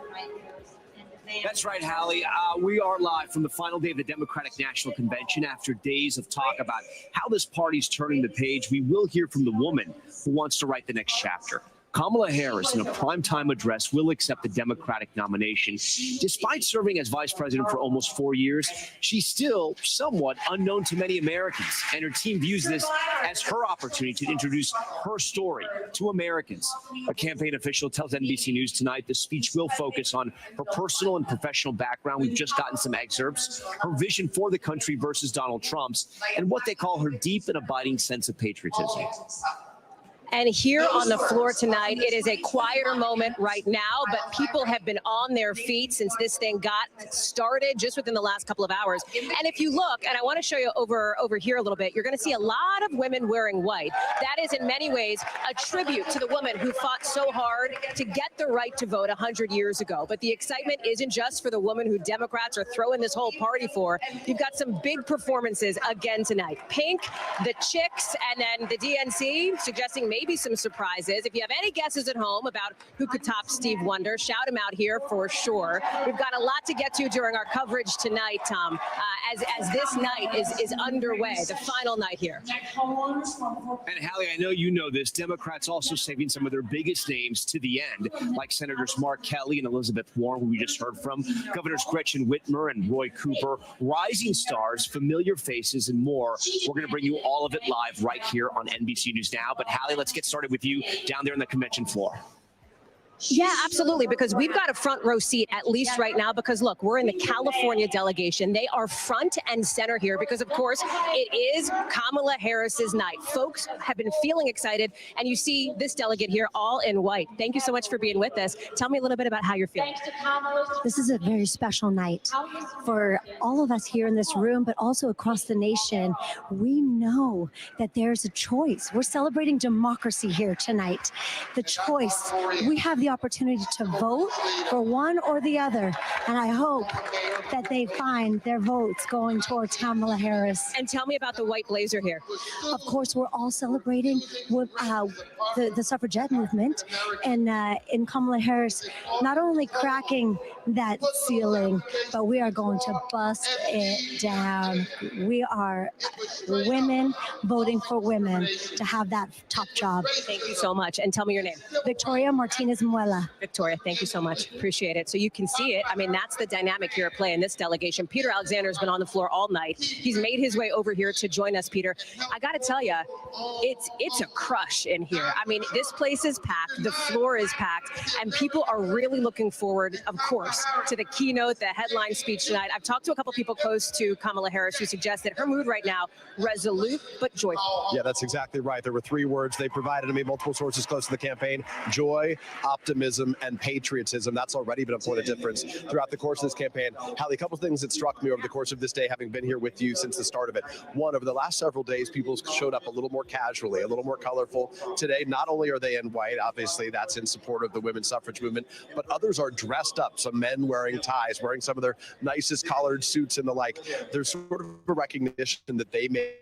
[SPEAKER 17] That's right, Hallie. We are live from the final day of the Democratic National Convention. After days of talk about how this party's turning the page, we will hear from the woman who wants to write the next chapter. Kamala Harris, in a primetime address, will accept the Democratic nomination. Despite serving as vice president for almost 4 years, she's still somewhat unknown to many Americans, and her team views this as her opportunity to introduce her story to Americans. A campaign official tells NBC News tonight the speech will focus on her personal and professional background. We've just gotten some excerpts, her vision for the country versus Donald Trump's, and what they call her deep and abiding sense of patriotism.
[SPEAKER 14] And here on the floor tonight, it is a quieter moment right now, but people have been on their feet since this thing got started just within the last couple of hours. And if you look, and I want to show you over here a little bit, you're going to see a lot of women wearing white. That is in many ways a tribute to the woman who fought so hard to get the right to vote 100 years ago. But the excitement isn't just for the woman who Democrats are throwing this whole party for. You've got some big performances again tonight. Pink, the Chicks, and then the DNC suggesting maybe some surprises. If you have any guesses at home about who could top Steve Wonder, shout him out here for sure. We've got a lot to get to during our coverage tonight, Tom, as this night is underway, the final night here.
[SPEAKER 17] And Hallie, I know you know this. Democrats also saving some of their biggest names to the end, like Senators Mark Kelly and Elizabeth Warren, who we just heard from, Governors Gretchen Whitmer and Roy Cooper, rising stars, familiar faces, and more. We're going to bring you all of it live right here on NBC News Now. But Hallie, let's get started with you down there on the convention floor.
[SPEAKER 14] Yeah, absolutely, because we've got a front row seat, at least right now, because look, we're in the California delegation. They are front and center here because, of course, it is Kamala Harris's night. Folks have been feeling excited, and you see this delegate here all in white. Thank you so much for being with us. Tell me a little bit about how you're feeling.
[SPEAKER 2] This is a very special night for all of us here in this room, but also across the nation. We know that there's a choice. We're celebrating democracy here tonight. The choice. We have the opportunity to vote for one or the other, and I hope that they find their votes going towards Kamala Harris.
[SPEAKER 14] And tell me about the white blazer here.
[SPEAKER 2] Of course, we're all celebrating with, the suffragette movement, and in Kamala Harris not only cracking that ceiling, but we are going to bust it down. We are women voting for women to have that top job.
[SPEAKER 14] Thank you so much. And tell me your name.
[SPEAKER 2] Victoria Martinez Muela.
[SPEAKER 14] Victoria, thank you so much. Appreciate it. So you can see it. I mean, that's the dynamic here at play in this delegation. Peter Alexander has been on the floor all night. He's made his way over here to join us, Peter. I got to tell you, it's a crush in here. I mean, this place is packed. The floor is packed. And people are really looking forward, of course, to the keynote, the headline speech tonight. I've talked to a couple people close to Kamala Harris who suggest that her mood right now, resolute but joyful.
[SPEAKER 6] Yeah, that's exactly right. There were three words they provided to me, multiple sources close to the campaign: joy, optimism, and patriotism. That's already been a point of difference throughout the course of this campaign. Hallie, a couple of things that struck me over the course of this day, having been here with you since the start of it. One, over the last several days, people showed up a little more casually, a little more colorful. Today, not only are they in white, obviously that's in support of the women's suffrage movement, but others are dressed up. Some men wearing ties, wearing some of their nicest collared suits and the like. There's sort of a recognition that they may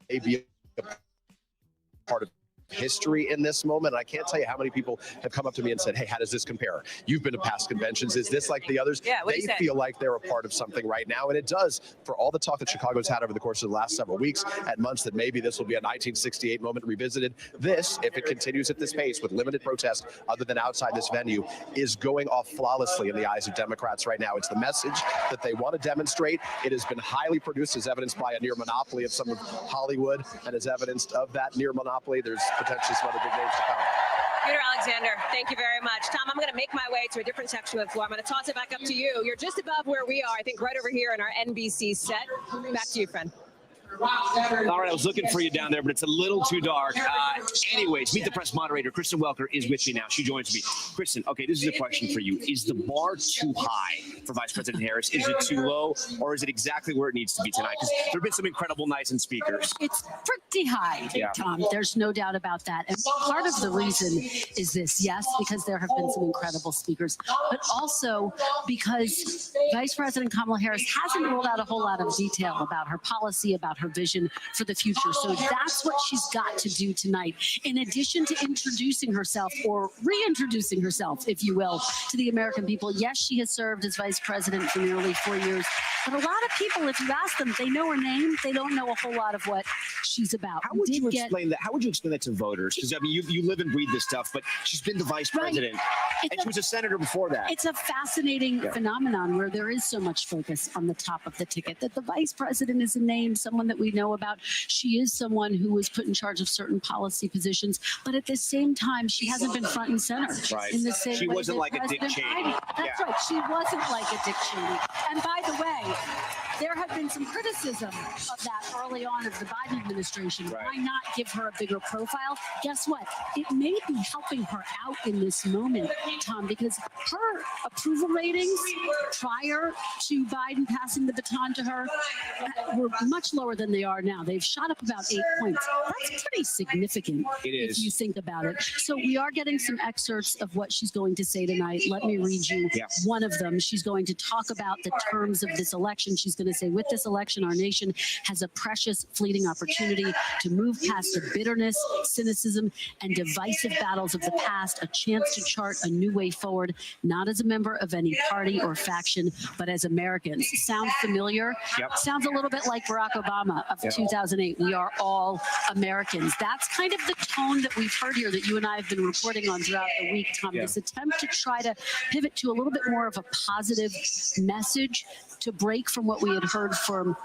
[SPEAKER 6] be a part of history in this moment. And I can't tell you how many people have come up to me and said, hey, how does this compare? You've been to past conventions. Is this like the others?
[SPEAKER 14] Yeah,
[SPEAKER 6] they feel like they're a part of something right now. And it does, for all the talk that Chicago's had over the course of the last several weeks and months, that maybe this will be a 1968 moment revisited. This, if it continues at this pace with limited protest other than outside this venue, is going off flawlessly in the eyes of Democrats right now. It's the message that they want to demonstrate. It has been highly produced, as evidenced by a near monopoly of some of Hollywood, and as evidenced of that near monopoly, there's potentially some other big names to come.
[SPEAKER 14] Peter Alexander, thank you very much. Tom, I'm going to make my way to a different section of the floor. I'm going to toss it back up to you. You're just above where we are, I think right over here in our NBC set. Back to you, friend.
[SPEAKER 17] All right, I was looking for you down there, but it's a little too dark. Anyways, Meet the Press moderator, Kristen Welker, is with me now. She joins me. Kristen, okay, this is a question for you. Is the bar too high for Vice President Harris? Is it too low, or is it exactly where it needs to be tonight? Because there have been some incredible nights and speakers.
[SPEAKER 10] It's pretty high, Tom. There's no doubt about that. And part of the reason is this, yes, because there have been some incredible speakers, but also because Vice President Kamala Harris hasn't rolled out a whole lot of detail about her policy, about her vision for the future. So that's what she's got to do tonight. In addition to introducing herself, or reintroducing herself, if you will, to the American people. Yes, she has served as vice president for nearly 4 years. But a lot of people, if you ask them, they know her name. They don't know a whole lot of what she's about.
[SPEAKER 17] How would you explain that? How would you explain that to voters? Because I mean, you live and breathe this stuff, but she's been the vice president, and she was a senator before that.
[SPEAKER 10] It's a fascinating phenomenon where there is so much focus on the top of the ticket, that the vice president is a name, someone that we know about. She is someone who was put in charge of certain policy positions, but at the same time, she hasn't been front and center.
[SPEAKER 17] Right.
[SPEAKER 10] In the same
[SPEAKER 17] She
[SPEAKER 10] way
[SPEAKER 17] wasn't
[SPEAKER 10] that
[SPEAKER 17] like a Dick
[SPEAKER 10] President
[SPEAKER 17] Cheney.
[SPEAKER 10] Biden- That's right. She wasn't like a Dick Cheney. And by the way, there have been some criticism of that early on of the Biden administration. Why not give her a bigger profile? Guess what? It may be helping her out in this moment, Tom, because her approval ratings prior to Biden passing the baton to her were much lower than they are now. They've shot up about 8 points. That's pretty significant.
[SPEAKER 17] It is.
[SPEAKER 10] If you think about it. So we are getting some excerpts of what she's going to say tonight. Let me read you one of them. She's going to talk about the terms of this election. She's going to say, with this election, our nation has a precious, fleeting opportunity to move past the bitterness, cynicism, and divisive battles of the past, a chance to chart a new way forward, not as a member of any party or faction, but as Americans. Sound familiar? Sounds a little bit like Barack Obama of 2008. We are all Americans. That's kind of the tone that we've heard here that you and I have been reporting on throughout the week, Tom. This attempt to try to pivot to a little bit more of a positive message, to break from what we had heard from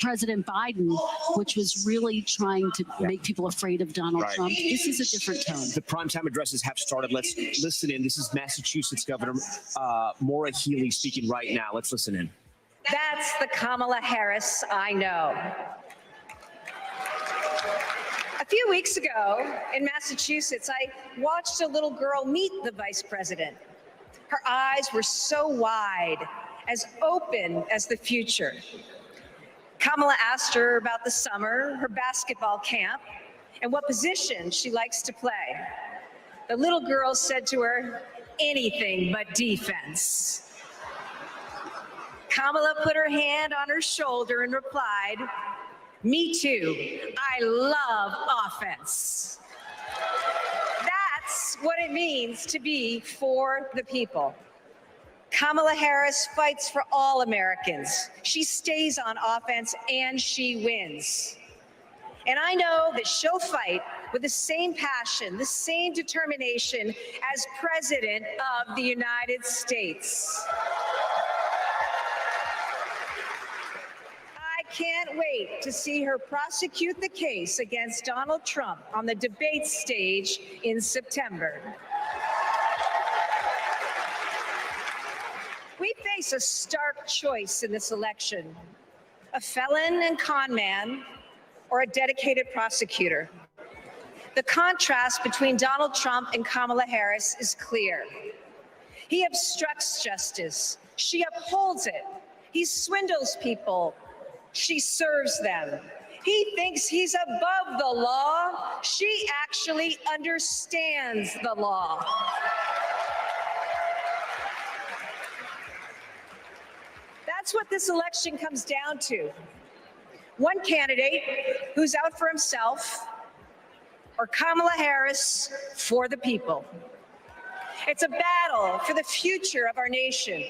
[SPEAKER 10] President Biden, which was really trying to make people afraid of Donald Trump. This is a different tone.
[SPEAKER 17] The primetime addresses have started. Let's listen in. This is Massachusetts Governor Maura Healey speaking right now. Let's listen in.
[SPEAKER 7] That's the Kamala Harris I know. A few weeks ago in Massachusetts, I watched a little girl meet the vice president. Her eyes were so wide, as open as the future. Kamala asked her about the summer, her basketball camp, and what position she likes to play. The little girl said to her, anything but defense. Kamala put her hand on her shoulder and replied, me too. I love offense. That's what it means to be for the people. Kamala Harris fights for all Americans. She stays on offense and she wins. And I know that she'll fight with the same passion, the same determination as President of the United States. I can't wait to see her prosecute the case against Donald Trump on the debate stage in September. We face a stark choice in this election: a felon and con man or a dedicated prosecutor. The contrast between Donald Trump and Kamala Harris is clear. He obstructs justice. She upholds it. He swindles people. She serves them. He thinks he's above the law. She actually understands the law. That's what this election comes down to. One candidate who's out for himself, or Kamala Harris for the people. It's a battle for the future of our nation.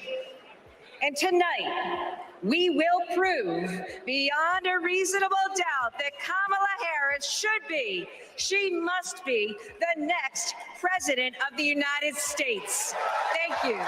[SPEAKER 7] And tonight, we will prove beyond a reasonable doubt that Kamala Harris should be, she must be, the next President of the United States. Thank you.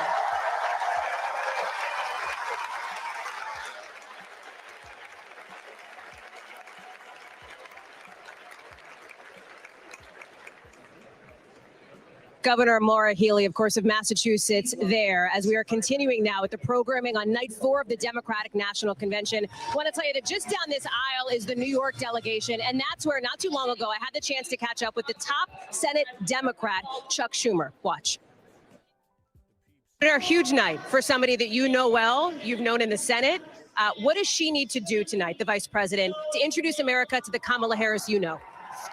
[SPEAKER 14] Governor Maura Healey, of course, of Massachusetts there, as we are continuing now with the programming on night 4 of the Democratic National Convention. I want to tell you that just down this aisle is the New York delegation, and that's where not too long ago I had the chance to catch up with the top Senate Democrat, Chuck Schumer. Watch. A huge night for somebody that you know well, you've known in the Senate. What does she need to do tonight, the vice president, to introduce America to the Kamala Harris you know?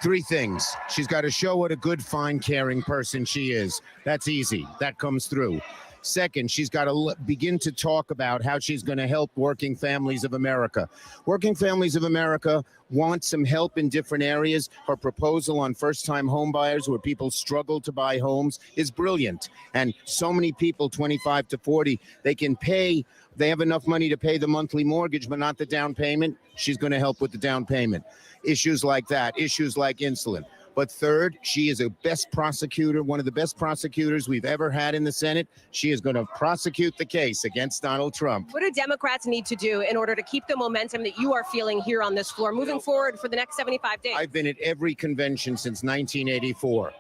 [SPEAKER 11] 3 things. She's got to show what a good, fine, caring person she is. That's easy. That comes through. Second, she's got to begin to talk about how she's going to help working families of America. Working families of America want some help in different areas. Her proposal on first-time home buyers, where people struggle to buy homes, is brilliant. And so many people, 25 to 40, they can pay. They have enough money to pay the monthly mortgage, but not the down payment. She's going to help with the down payment. Issues like that, issues like insulin. But third, she is a best prosecutor, one of the best prosecutors we've ever had in the Senate. She is going to prosecute the case against Donald Trump.
[SPEAKER 14] What do Democrats need to do in order to keep the momentum that you are feeling here on this floor moving forward for the next 75 days?
[SPEAKER 11] I've been at every convention since 1984.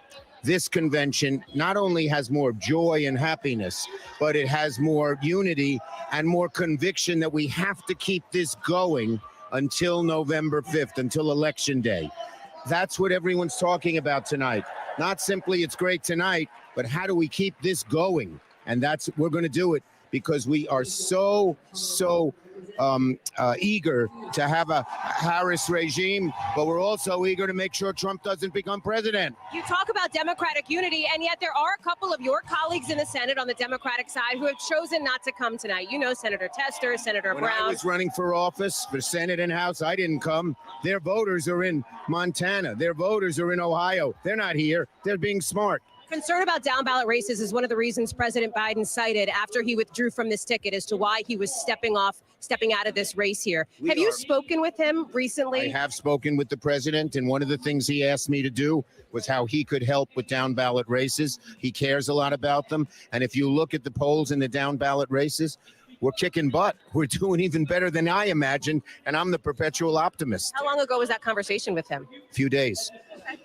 [SPEAKER 11] This convention not only has more joy and happiness, but it has more unity and more conviction that we have to keep this going until November 5th, until Election Day. That's what everyone's talking about tonight. Not simply it's great tonight, but how do we keep this going? And we're going to do it because we are so eager to have a Harris regime, but we're also eager to make sure Trump doesn't become president.
[SPEAKER 14] You talk about Democratic unity, and yet there are a couple of your colleagues in the Senate on the Democratic side who have chosen not to come tonight. You know, Senator Tester, Senator
[SPEAKER 11] When
[SPEAKER 14] Brown.
[SPEAKER 11] I was running for office, for Senate and House, I didn't come. Their voters are in Montana. Their voters are in Ohio. They're not here. They're being smart.
[SPEAKER 14] Concern about down ballot races is one of the reasons President Biden cited after he withdrew from this ticket as to why he was stepping out of this race here. Have you spoken with him recently?
[SPEAKER 11] I have spoken with the president, and one of the things he asked me to do was how he could help with down ballot races. He cares a lot about them. And if you look at the polls in the down ballot races, we're kicking butt. We're doing even better than I imagined, and I'm the perpetual optimist.
[SPEAKER 14] How long ago was that conversation with him?
[SPEAKER 11] Few days.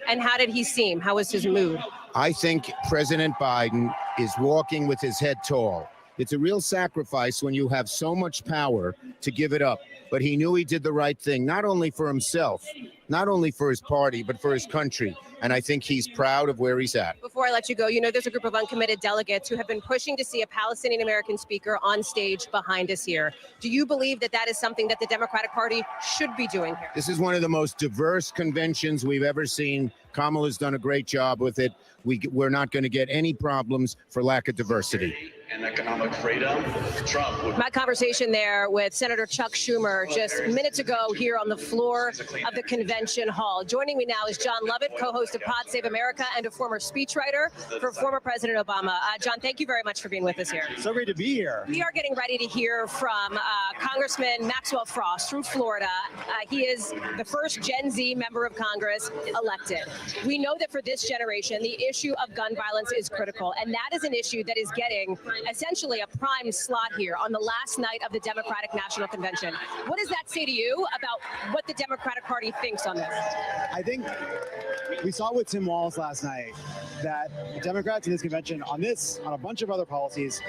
[SPEAKER 14] And how did he seem? How was his mood?
[SPEAKER 11] I think President Biden is walking with his head tall. It's a real sacrifice when you have so much power to give it up. But he knew he did the right thing, not only for himself, not only for his party, but for his country. And I think he's proud of where he's at.
[SPEAKER 14] Before I let you go, you know, there's a group of uncommitted delegates who have been pushing to see a Palestinian American speaker on stage behind us here. Do you believe that that is something that the Democratic Party should be doing here?
[SPEAKER 11] This is one of the most diverse conventions we've ever seen. Kamala's done a great job with it. We're not going to get any problems for lack of diversity.
[SPEAKER 9] And economic freedom. Trump would.
[SPEAKER 14] My conversation there with Senator Chuck Schumer just minutes ago here on the floor of the convention hall. Joining me now is John Lovett, co-host of Pod Save America and a former speechwriter for former President Obama. John, thank you very much for being with us here.
[SPEAKER 13] So great to be here.
[SPEAKER 14] We are getting ready to hear from Congressman Maxwell Frost from Florida. He is the first Gen Z member of Congress elected. We know that for this generation, the issue of gun violence is critical, and that is an issue that is getting essentially a prime slot here on the last night of the Democratic National Convention. What does that say to you about what the Democratic Party thinks on this?
[SPEAKER 13] I think we saw with Tim Walz last night that the Democrats in this convention on a bunch of other policies,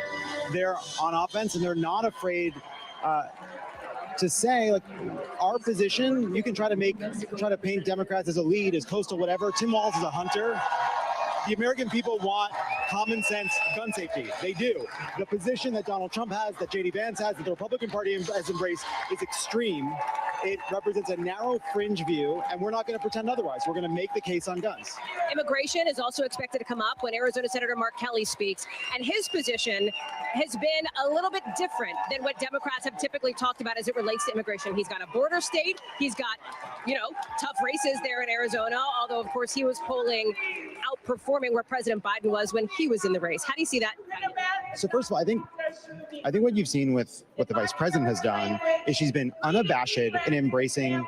[SPEAKER 13] they're on offense and they're not afraid to say, like, our position, you can try to paint Democrats as a lead, as coastal, whatever. Tim Walz is a hunter. The American people want common sense gun safety. They do. The position that Donald Trump has, that J.D. Vance has, that the Republican Party has embraced is extreme. It represents a narrow fringe view, and we're not going to pretend otherwise. We're going to make the case on guns.
[SPEAKER 14] Immigration is also expected to come up when Arizona Senator Mark Kelly speaks, and his position has been a little bit different than what Democrats have typically talked about as it relates to immigration. He's got a border state. He's got, tough races there in Arizona, although, of course, he was polling outperforming where President Biden was when he was in the race. How do you see that?
[SPEAKER 13] So first of all, I think what you've seen with what the vice president has done is she's been unabashed in embracing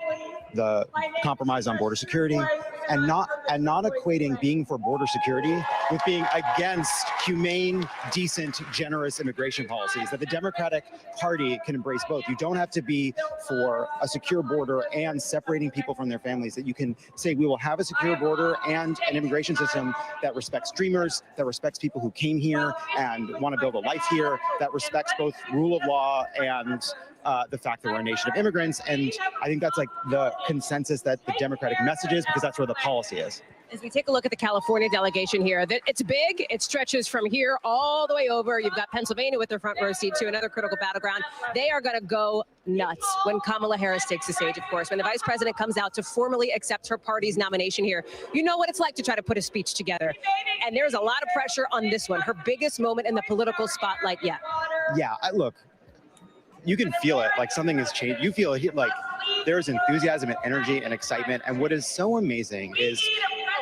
[SPEAKER 13] the compromise on border security and not equating being for border security with being against humane, decent, generous immigration policies. That the Democratic Party can embrace both. You don't have to be for a secure border and separating people from their families. That you can say we will have a secure border and an immigration system that respects dreamers, that respects people who came here and want to build a life here, that respects both rule of law and the fact that we're a nation of immigrants. And I think that's like the consensus that the Democratic message is, because that's where the policy is.
[SPEAKER 14] As we take a look at the California delegation here, it's big. It stretches from here all the way over. You've got Pennsylvania with their front row seat to another critical battleground. They are going to go nuts when Kamala Harris takes the stage, of course. When the vice president comes out to formally accept her party's nomination here, you know what it's like to try to put a speech together. And there's a lot of pressure on this one, her biggest moment in the political spotlight yet.
[SPEAKER 13] Yeah, look, you can feel it, like something has changed. You feel like there's enthusiasm and energy and excitement. And what is so amazing is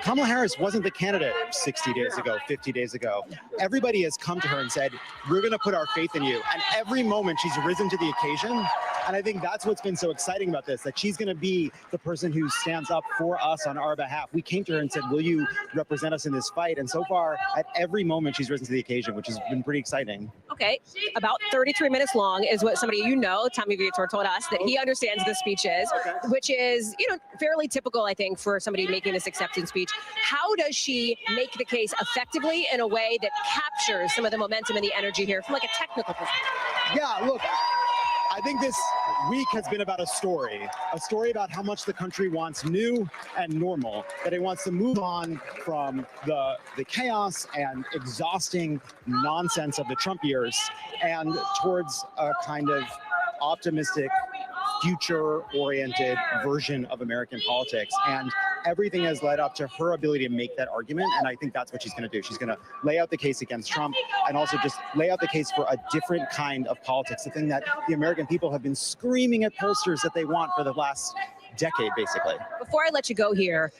[SPEAKER 13] Kamala Harris wasn't the candidate 60 days ago, 50 days ago. Everybody has come to her and said, we're going to put our faith in you. And every moment she's risen to the occasion. And I think that's what's been so exciting about this, that she's going to be the person who stands up for us on our behalf. We came to her and said, will you represent us in this fight? And so far, at every moment, she's risen to the occasion, which has been pretty exciting.
[SPEAKER 14] Okay, about 33 minutes long is what somebody Tommy Viator, told us that he understands the speech is, which is, fairly typical, I think, for somebody making this acceptance speech. How does she make the case effectively in a way that captures some of the momentum and the energy here from like a technical perspective?
[SPEAKER 13] Yeah, look, I think this week has been about a story about how much the country wants new and normal, that it wants to move on from the chaos and exhausting nonsense of the Trump years and towards a kind of optimistic, future-oriented version of American politics. And everything has led up to her ability to make that argument. And I think that's what she's going to do. She's going to lay out the case against Trump and also just lay out the case for a different kind of politics, the thing that the American people have been screaming at posters that they want for the last decade, basically.
[SPEAKER 14] Before I let you go here,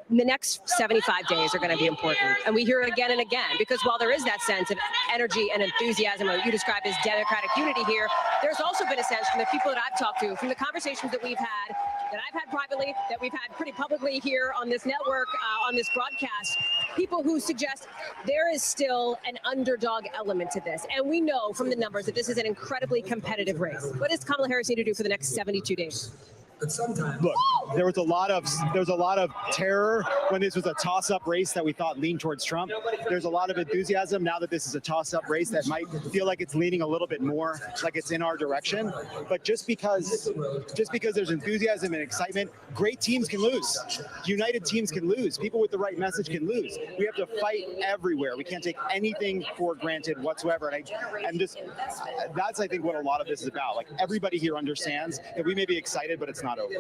[SPEAKER 14] the next 75 days are going to be important. And we hear it again and again, because while there is that sense of energy and enthusiasm, what you describe as democratic unity here, there's also been a sense from the people that I've talked to, from the conversations that we've had that I've had privately, that we've had pretty publicly here on this network, on this broadcast, people who suggest there is still an underdog element to this. And we know from the numbers that this is an incredibly competitive race. What does Kamala Harris need to do for the next 72 days?
[SPEAKER 13] But sometimes, look, there was a lot of terror when this was a toss-up race that we thought leaned towards Trump. There's a lot of enthusiasm now that this is a toss-up race that might feel like it's leaning a little bit more like it's in our direction. But just because there's enthusiasm and excitement, great teams can lose. United teams can lose. People with the right message can lose. We have to fight everywhere. We can't take anything for granted whatsoever. And that's I think what a lot of this is about. Like, everybody here understands that we may be excited, but it's not over.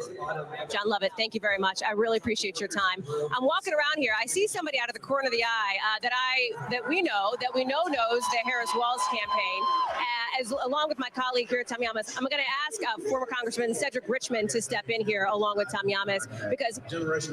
[SPEAKER 14] John Lovett, thank you very much. I really appreciate your time. I'm walking around here. I see somebody out of the corner of the eye that we know knows the Harris-Walz campaign. Along with my colleague here, Tom Yamas, I'm going to ask former Congressman Cedric Richmond to step in here along with Tom Yamas, because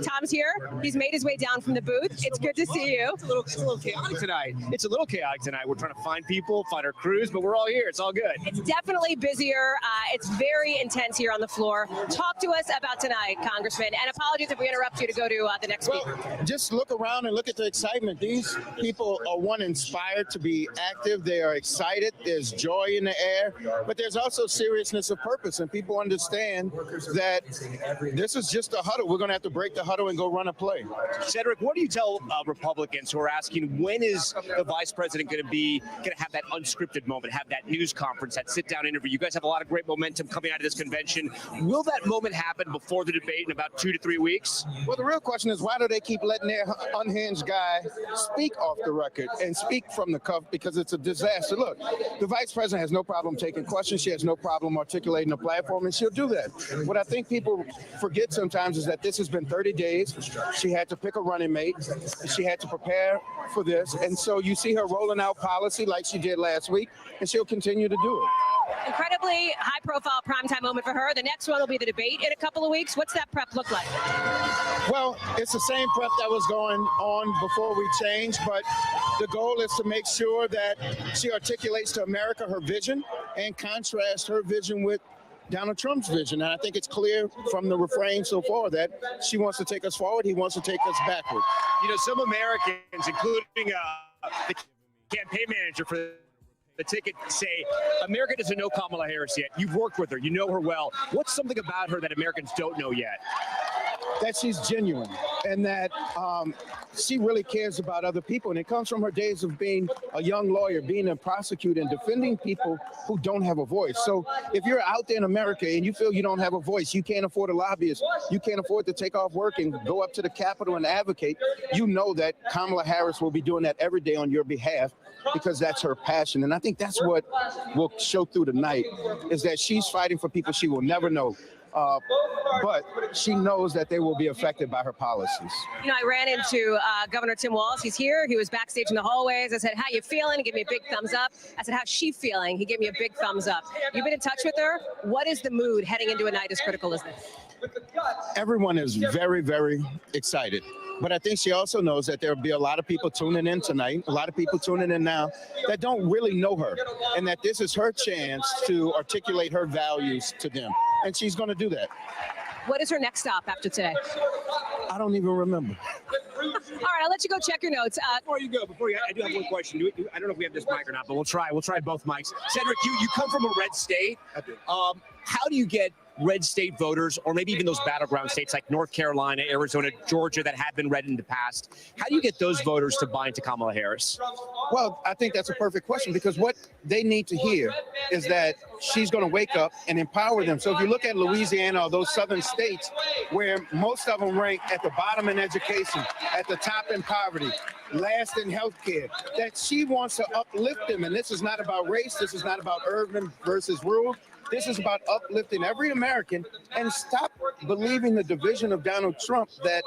[SPEAKER 14] Tom's here. He's made his way down from the booth. It's good to see you.
[SPEAKER 21] It's a little chaotic tonight. It's a little chaotic tonight. We're trying to find people, find our crews, but we're all here. It's all good.
[SPEAKER 14] It's definitely busier. It's very intense here on the floor. Talk to us about tonight, Congressman, and apologies if we interrupt you to go to the next speaker.
[SPEAKER 11] Just look around and look at the excitement. These people are inspired to be active. They are excited. There's joy in the air, but there's also seriousness of purpose, and people understand that this is just a huddle. We're going to have to break the huddle and go run a play.
[SPEAKER 17] Cedric, what do you tell Republicans who are asking, when is the vice president going to have that unscripted moment, have that news conference, that sit-down interview? You guys have a lot of great momentum coming out of this convention. Will that moment happen before the debate in about 2 to 3 weeks?
[SPEAKER 11] Well, the real question is, why do they keep letting their unhinged guy speak off the record and speak from the cuff? Because it's a disaster. Look, the vice president has no problem taking questions. She has no problem articulating a platform, and she'll do that. What I think people forget sometimes is that this has been 30 days. She had to pick a running mate. She had to prepare for this. And so you see her rolling out policy like she did last week, and she'll continue to do it.
[SPEAKER 14] Incredibly high-profile primetime moment for her. The next one will be the debate in a couple of weeks. What's that prep look like?
[SPEAKER 11] Well, it's the same prep that was going on before we changed, but the goal is to make sure that she articulates to America her vision and contrast her vision with Donald Trump's vision. And I think it's clear from the refrain so far that she wants to take us forward, he wants to take us backward.
[SPEAKER 17] You know, some Americans, including the campaign manager for the ticket, say America doesn't know Kamala Harris yet. You've worked with her. You know her well. What's something about her that Americans don't know yet?
[SPEAKER 11] That she's genuine and that she really cares about other people. And it comes from her days of being a young lawyer, being a prosecutor, and defending people who don't have a voice. So if you're out there in America and you feel you don't have a voice, you can't afford a lobbyist, you can't afford to take off work and go up to the Capitol and advocate, you know that Kamala Harris will be doing that every day on your behalf, because that's her passion. And I think that's what will show through the night, is that she's fighting for people she will never know. But she knows that they will be affected by her policies.
[SPEAKER 14] You know, I ran into Governor Tim Walz. He's here. He was backstage in the hallways. I said, how you feeling? He gave me a big thumbs up. I said, how's she feeling? He gave me a big thumbs up. You've been in touch with her. What is the mood heading into a night as critical as this?
[SPEAKER 11] Everyone is very, very excited. But I think she also knows that there will be a lot of people tuning in tonight, a lot of people tuning in now that don't really know her, and that this is her chance to articulate her values to them. And she's going to do that.
[SPEAKER 14] What is her next stop after today?
[SPEAKER 11] I don't even remember.
[SPEAKER 14] All right, I'll let you go check your notes.
[SPEAKER 17] Before you go, I do have one question. I don't know if we have this mic or not, but we'll try both mics. Cedric, you come from a red state. How do you get red state voters, or maybe even those battleground states like North Carolina, Arizona, Georgia, that have been red in the past? How do you get those voters to buy into Kamala Harris?
[SPEAKER 11] Well, I think that's a perfect question, because what they need to hear is that she's going to wake up and empower them. So if you look at Louisiana or those southern states where most of them rank at the bottom in education, at the top in poverty, last in healthcare, that she wants to uplift them. And this is not about race. This is not about urban versus rural. This is about uplifting every American, and stop believing the division of Donald Trump that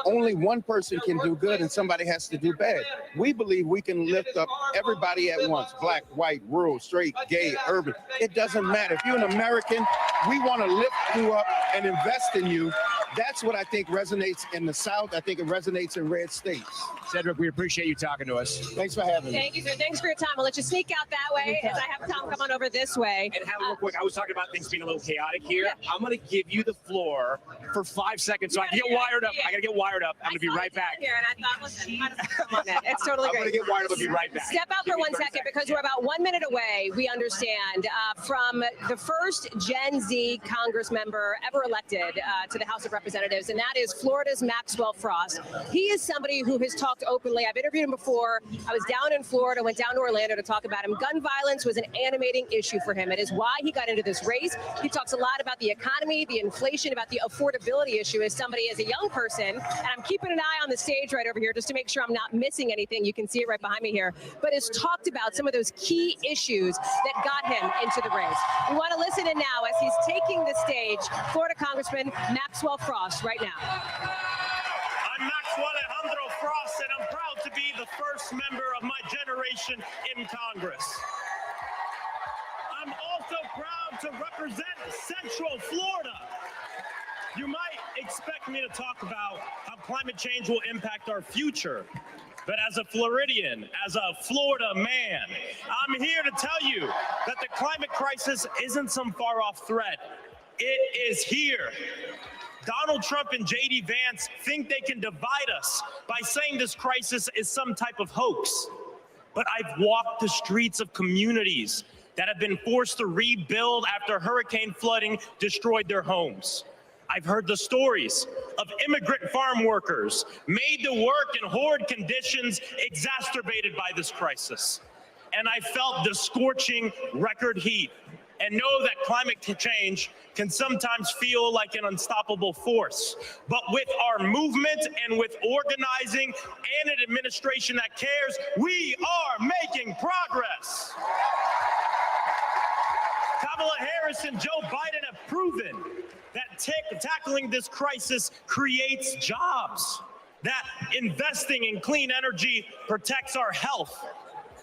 [SPEAKER 11] only one person can do good and somebody has to do bad. We believe we can lift up everybody at once: black, white, rural, straight, gay, urban. It doesn't matter. If you're an American, we want to lift you up and invest in you That's what I think resonates in the South. I think it resonates in red states.
[SPEAKER 21] Cedric, we appreciate you talking to us.
[SPEAKER 11] Thanks for having me.
[SPEAKER 14] Thank you, sir. Thanks for your time. I'll let you sneak out that way as I have Tom come on over this way.
[SPEAKER 21] And Hallie, real quick, I was talking about things being a little chaotic here. I'm going to give you the floor for 5 seconds so I can get wired up. I got to get wired up. I'm going to be right back.
[SPEAKER 14] Here, and I thought, listen, might as well come on in. It's totally
[SPEAKER 21] I'm
[SPEAKER 14] great.
[SPEAKER 21] going to get wired up and be right back.
[SPEAKER 14] Step out for 1 second because we're about 1 minute away, we understand, from the first Gen Z Congress member ever elected to the House of Representatives, and that is Florida's Maxwell Frost. He is somebody who has talked openly. I've interviewed him before. I was down in Florida, went down to Orlando to talk about him. Gun violence was an animating issue for him. It is why he got into this race. He talks a lot about the economy, the inflation, about the affordability issue as somebody, as a young person, and I'm keeping an eye on the stage right over here just to make sure I'm not missing anything. You can see it right behind me here, but has talked about some of those key issues that got him into the race. We want to listen in now as he's taking the stage, Florida Congressman Maxwell Frost right now.
[SPEAKER 20] I'm Maxwell Alejandro Frost, and I'm proud to be the first member of my generation in Congress. I'm also proud to represent Central Florida. You might expect me to talk about how climate change will impact our future. But as a Floridian, as a Florida man, I'm here to tell you that the climate crisis isn't some far-off threat. It is here. Donald Trump and J.D. Vance think they can divide us by saying this crisis is some type of hoax. But I've walked the streets of communities that have been forced to rebuild after hurricane flooding destroyed their homes. I've heard the stories of immigrant farm workers made to work in horrid conditions exacerbated by this crisis. And I felt the scorching record heat and know that climate change can sometimes feel like an unstoppable force. But with our movement and with organizing and an administration that cares, we are making progress. Kamala Harris and Joe Biden have proven that tackling this crisis creates jobs, that investing in clean energy protects our health,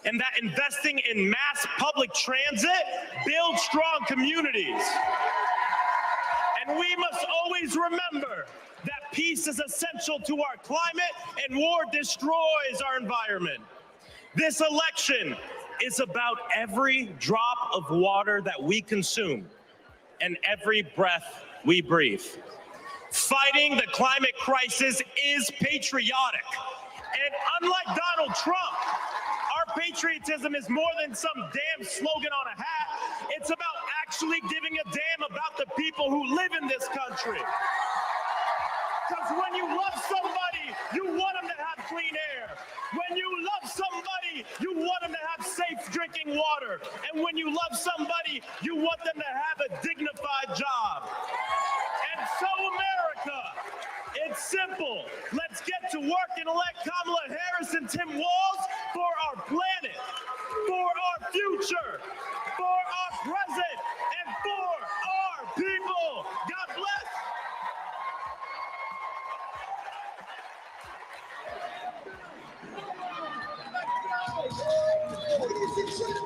[SPEAKER 20] and that investing in mass public transit builds strong communities. And we must always remember that peace is essential to our climate and war destroys our environment. This election is about every drop of water that we consume and every breath we breathe. Fighting the climate crisis is patriotic. And unlike Donald Trump, our patriotism is more than some damn slogan on a hat. It's about actually giving a damn about the people who live in this country. Because when you love somebody, you want them to have clean air. When you love somebody, you want them to have safe drinking water. And when you love somebody, you want them to have a dignified job. And so, America, it's simple. Let's get to work and elect Kamala Harris and Tim Walz for our planet, for our future, for our present, and for our people. God bless.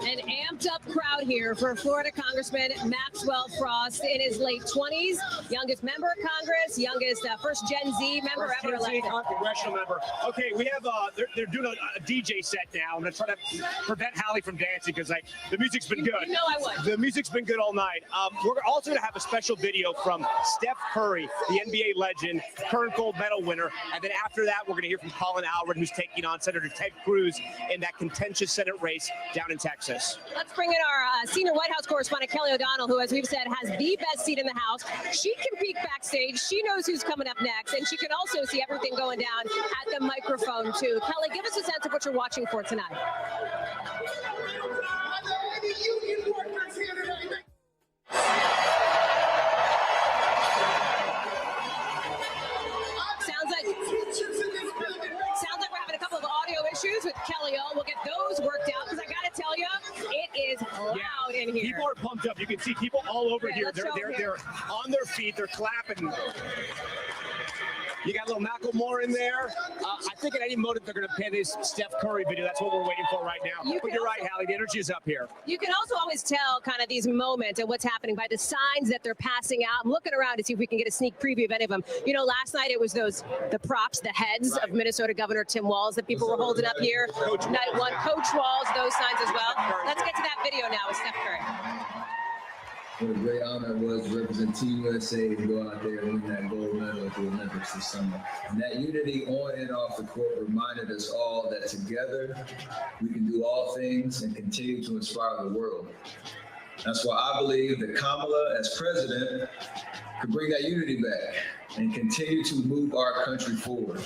[SPEAKER 14] An amped up crowd here for Florida Congressman Maxwell Frost in his late 20s, youngest member of Congress, youngest first Gen Z member ever elected.
[SPEAKER 21] Congressional member. Okay, we have they're doing a DJ set now. I'm gonna try to prevent Hallie from dancing because the music's been good.
[SPEAKER 14] You know I would.
[SPEAKER 21] The music's been good all night. We're also gonna have a special video from Steph Curry, the NBA legend, current gold medal winner, and then after that, we're gonna hear from Colin Alred, who's taking on Senator Ted Cruz in that contentious Senate race down in Texas.
[SPEAKER 14] Let's bring in our senior White House correspondent, Kelly O'Donnell, who, as we've said, has the best seat in the House. She can peek backstage. She knows who's coming up next, and she can also see everything going down at the microphone, too. Kelly, give us a sense of what you're watching for tonight. Sounds like we're having a couple of audio issues with Kelly O. We'll get those worked out because I got to tell you, it is loud in here.
[SPEAKER 21] People are pumped up. You can see people all over here.
[SPEAKER 14] Let's
[SPEAKER 21] They're on their feet. They're clapping. You got a little Macklemore in there. I think at any moment they're going to pay this Steph Curry video. That's what we're waiting for right now. But you're right, Hallie. The energy is up here.
[SPEAKER 14] You can also always tell kind of these moments and what's happening by the signs that they're passing out. I'm looking around to see if we can get a sneak preview of any of them. You know, last night it was the props, the heads of Minnesota Governor Tim Walz that people were holding up here. Night one, Coach Walz, those signs as well. Let's get to that video now with Steph Curry.
[SPEAKER 4] What a great honor it was to represent Team USA to go out there and win that gold medal at the Olympics this summer. And that unity on and off the court reminded us all that together we can do all things and continue to inspire the world. That's why I believe that Kamala, as president, could bring that unity back and continue to move our country forward.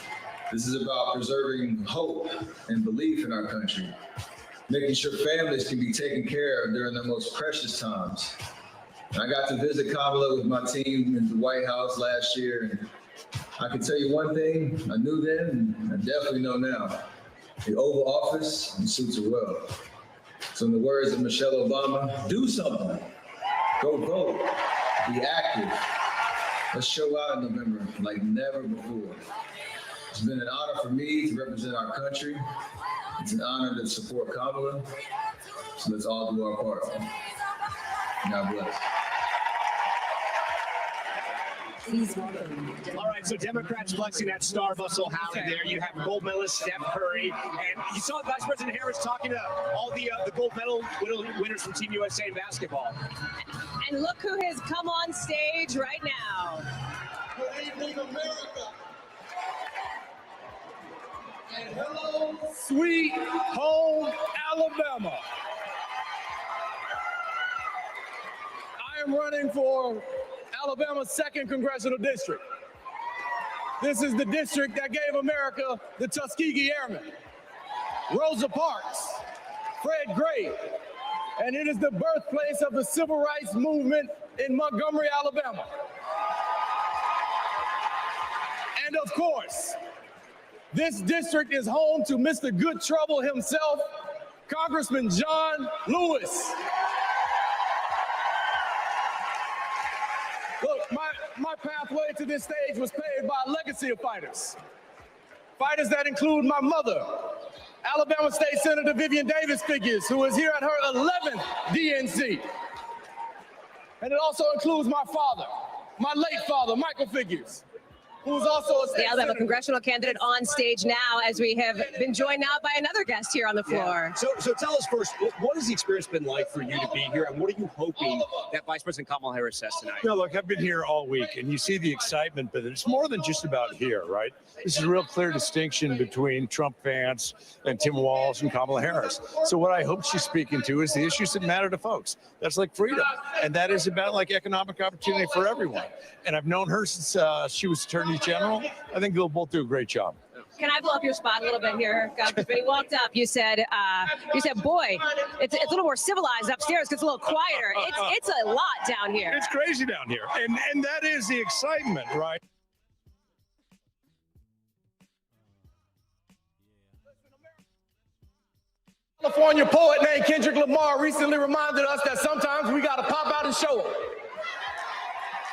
[SPEAKER 4] This is about preserving hope and belief in our country, making sure families can be taken care of during their most precious times. I got to visit Kamala with my team in the White House last year, and I can tell you one thing, I knew then, and I definitely know now. The Oval Office suits her well. So in the words of Michelle Obama, do something. Go vote. Be active. Let's show out in November like never before. It's been an honor for me to represent our country. It's an honor to support Kamala. So let's all do our part. God bless.
[SPEAKER 21] All right, so Democrats flexing that star muscle, Hallie, there. You have gold medalist Steph Curry. And you saw Vice President Harris talking to all the gold medal winners from Team USA in basketball.
[SPEAKER 14] And look who has come on stage right now.
[SPEAKER 4] Good evening, America. And hello,
[SPEAKER 3] Sweet home Alabama. I am running for Alabama's 2nd Congressional District. This is the district that gave America the Tuskegee Airmen, Rosa Parks, Fred Gray, and it is the birthplace of the Civil Rights Movement in Montgomery, Alabama. And of course, this district is home to Mr. Good Trouble himself, Congressman John Lewis. Look, my pathway to this stage was paved by a legacy of fighters. Fighters that include my mother, Alabama State Senator Vivian Davis Figures, who is here at her 11th DNC. And it also includes my father, my late father, Michael Figures, who's also a state
[SPEAKER 14] the Alabama
[SPEAKER 4] senator.
[SPEAKER 14] congressional candidate on stage now, as we have been joined now by another guest here on the floor.
[SPEAKER 21] Yeah. So tell us first, what has the experience been like for you to be here, and what are you hoping that Vice President Kamala Harris says tonight?
[SPEAKER 22] No, look, I've been here all week, and you see the excitement, but it's more than just about here, right? This is a real clear distinction between Trump fans and Tim Walz and Kamala Harris. So what I hope she's speaking to is the issues that matter to folks. That's like freedom, and that is about like economic opportunity for everyone. And I've known her since she was Attorney General. I think they'll both do a great job.
[SPEAKER 14] Can I blow up your spot a little bit here, Governor? When he walked up, you said, boy, it's a little more civilized upstairs because it's a little quieter. It's a lot down here.
[SPEAKER 22] It's crazy down here, and that is the excitement, right?
[SPEAKER 3] California poet named Kendrick Lamar recently reminded us that sometimes we got to pop out and show them.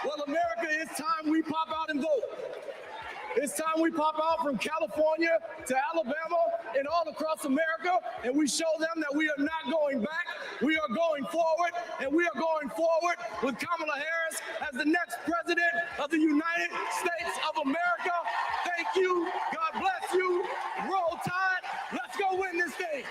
[SPEAKER 3] Well, America, it's time we pop out and vote. It's time we pop out from California to Alabama and all across America, and we show them that we are not going back. We are going forward, and we are going forward with Kamala Harris as the next president of the United States of America. Thank you. God bless you. Roll Tide. Let's go win this thing.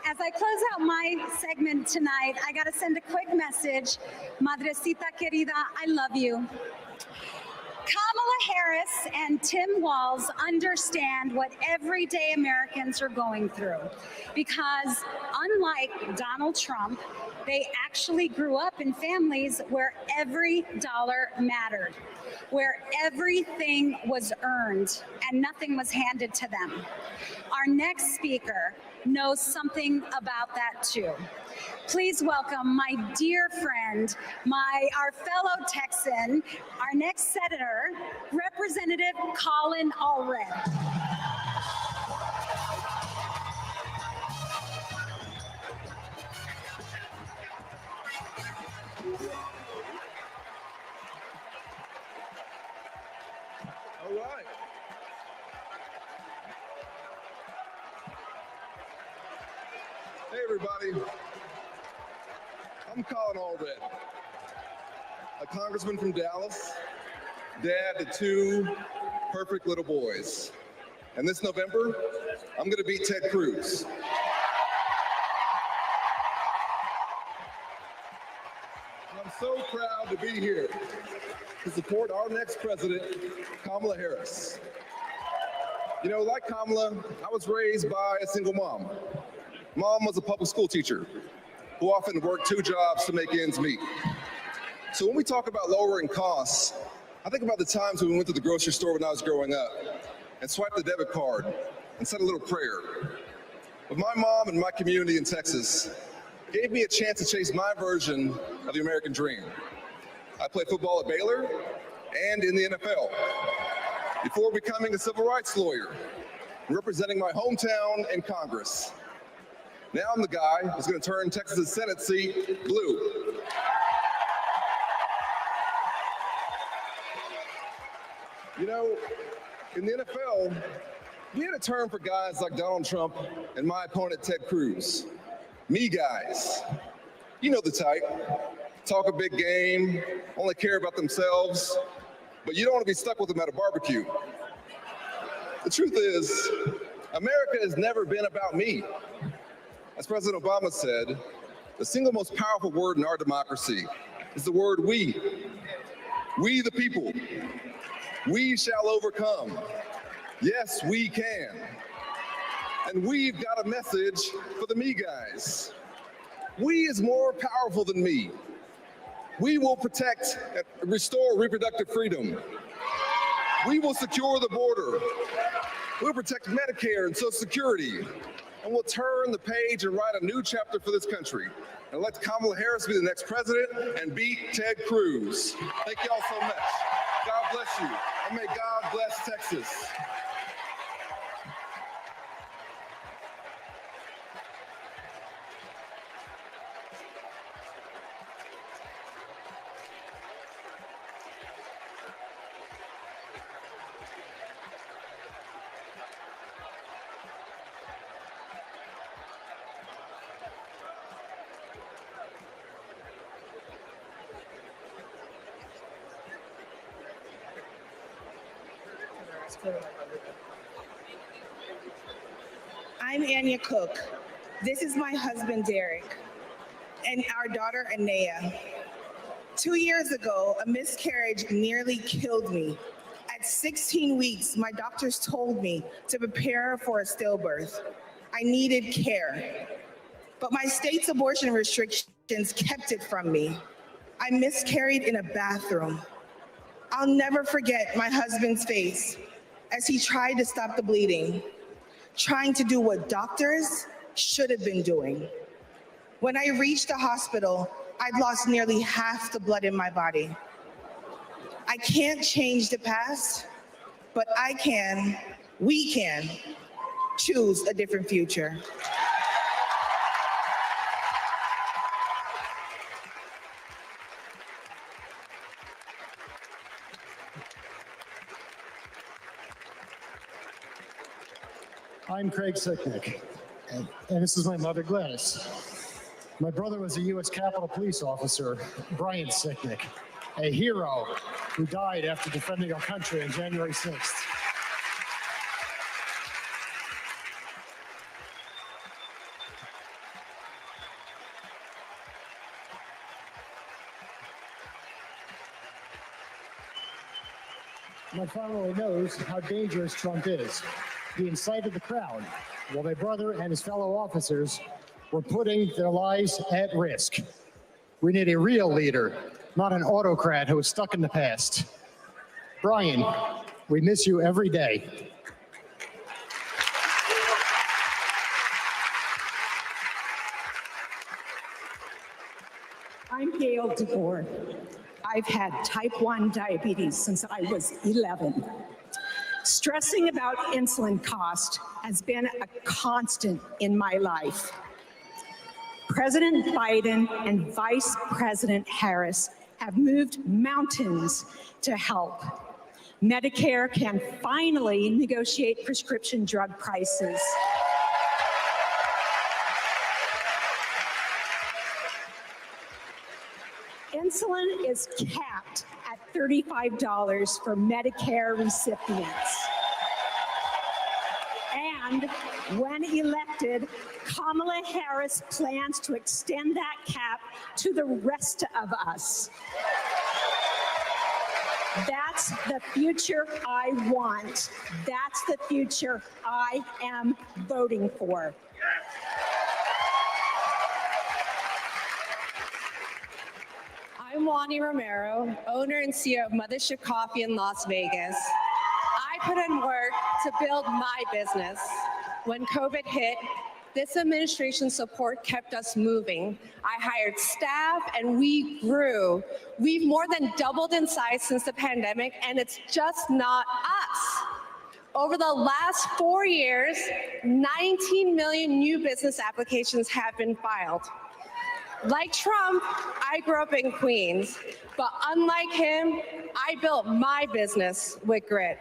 [SPEAKER 23] As I close out my segment tonight, I got to send a quick message. Madrecita querida, I love you. Kamala Harris and Tim Walz understand what everyday Americans are going through because unlike Donald Trump, they actually grew up in families where every dollar mattered, where everything was earned and nothing was handed to them. Our next speaker knows something about that too. Please welcome my dear friend, our fellow Texan, our next senator, Representative Colin Allred.
[SPEAKER 1] All right. Hey, everybody. I'm Colin Allred, a congressman from Dallas, dad to two perfect little boys. And this November, I'm going to beat Ted Cruz. And I'm so proud to be here to support our next president, Kamala Harris. You know, like Kamala, I was raised by a single mom. Mom was a public school teacher who often worked two jobs to make ends meet. So when we talk about lowering costs, I think about the times when we went to the grocery store when I was growing up and swiped the debit card and said a little prayer. But my mom and my community in Texas gave me a chance to chase my version of the American dream. I played football at Baylor and in the NFL before becoming a civil rights lawyer, representing my hometown in Congress. Now I'm the guy who's going to turn Texas's Senate seat blue. You know, in the NFL, we had a term for guys like Donald Trump and my opponent, Ted Cruz. Me guys. You know the type. Talk a big game, only care about themselves, but you don't want to be stuck with them at a barbecue. The truth is, America has never been about me. As President Obama said, the single most powerful word in our democracy is the word we. We the people. We shall overcome. Yes, we can. And we've got a message for the me guys. We is more powerful than me. We will protect and restore reproductive freedom. We will secure the border. We'll protect Medicare and Social Security. And we'll turn the page and write a new chapter for this country. And let Kamala Harris be the next president and beat Ted Cruz. Thank y'all so much. God bless you. And may God bless Texas.
[SPEAKER 5] I'm Anya Cook. This is my husband, Derek, and our daughter, Anaya. 2 years ago, a miscarriage nearly killed me. At 16 weeks, my doctors told me to prepare for a stillbirth. I needed care, but my state's abortion restrictions kept it from me. I miscarried in a bathroom. I'll never forget my husband's face as he tried to stop the bleeding, trying to do what doctors should have been doing. When I reached the hospital, I'd lost nearly half the blood in my body. I can't change the past, but we can choose a different future.
[SPEAKER 8] I'm Craig Sicknick, and this is my mother, Gladys. My brother was a U.S. Capitol Police officer, Brian Sicknick, a hero who died after defending our country on January 6th. My family knows how dangerous Trump is. He incited the crowd while my brother and his fellow officers were putting their lives at risk. We need a real leader, not an autocrat who is stuck in the past. Brian, we miss you every day.
[SPEAKER 12] I'm Gail DeBoer. I've had type 1 diabetes since I was 11. Stressing about insulin cost has been a constant in my life. President Biden and Vice President Harris have moved mountains to help. Medicare can finally negotiate prescription drug prices. Insulin is capped at $35 for Medicare recipients. And when elected, Kamala Harris plans to extend that cap to the rest of us. That's the future I want. That's the future I am voting for.
[SPEAKER 16] I'm Wani Romero, owner and CEO of Mothership Coffee in Las Vegas. I put in work to build my business. When COVID hit, this administration's support kept us moving. I hired staff and we grew. We've more than doubled in size since the pandemic, and it's just not us. Over the last 4 years, 19 million new business applications have been filed. Like Trump, I grew up in Queens, but unlike him, I built my business with grit.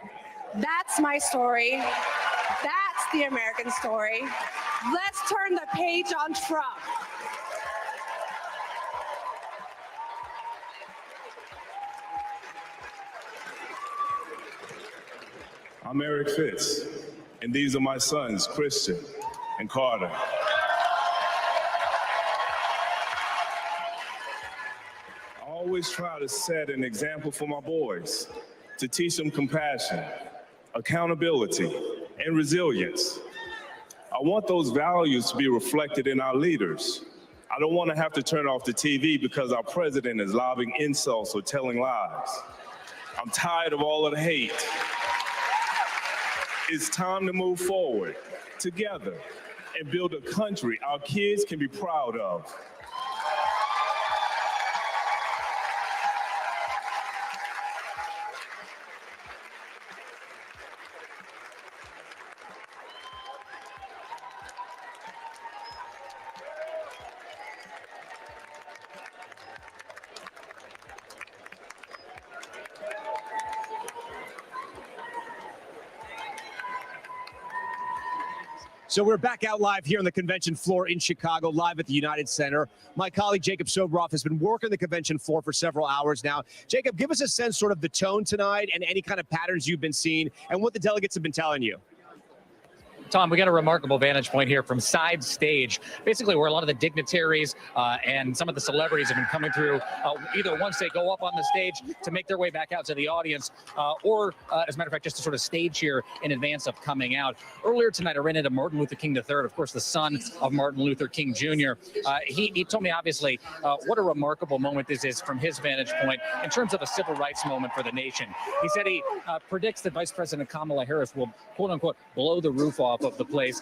[SPEAKER 16] That's my story. That's the American story. Let's turn the page on Trump.
[SPEAKER 18] I'm Eric Fitz, and these are my sons, Christian and Carter. I always try to set an example for my boys, to teach them compassion, accountability, and resilience. I want those values to be reflected in our leaders. I don't want to have to turn off the TV because our president is lobbing insults or telling lies. I'm tired of all of the hate. It's time to move forward together and build a country our kids can be proud of.
[SPEAKER 17] So we're back out live here on the convention floor in Chicago, live at the United Center. My colleague Jacob Sobroff has been working the convention floor for several hours now. Jacob, give us a sense sort of the tone tonight and any kind of patterns you've been seeing and what the delegates have been telling you.
[SPEAKER 24] Tom, we got a remarkable vantage point here from side stage, basically where a lot of the dignitaries and some of the celebrities have been coming through, either once they go up on the stage to make their way back out to the audience, or as a matter of fact, just to sort of stage here in advance of coming out. Earlier tonight, I ran into Martin Luther King III, of course, the son of Martin Luther King Jr. He told me, obviously, what a remarkable moment this is from his vantage point in terms of a civil rights moment for the nation. He said he predicts that Vice President Kamala Harris will, quote unquote, blow the roof off of the place.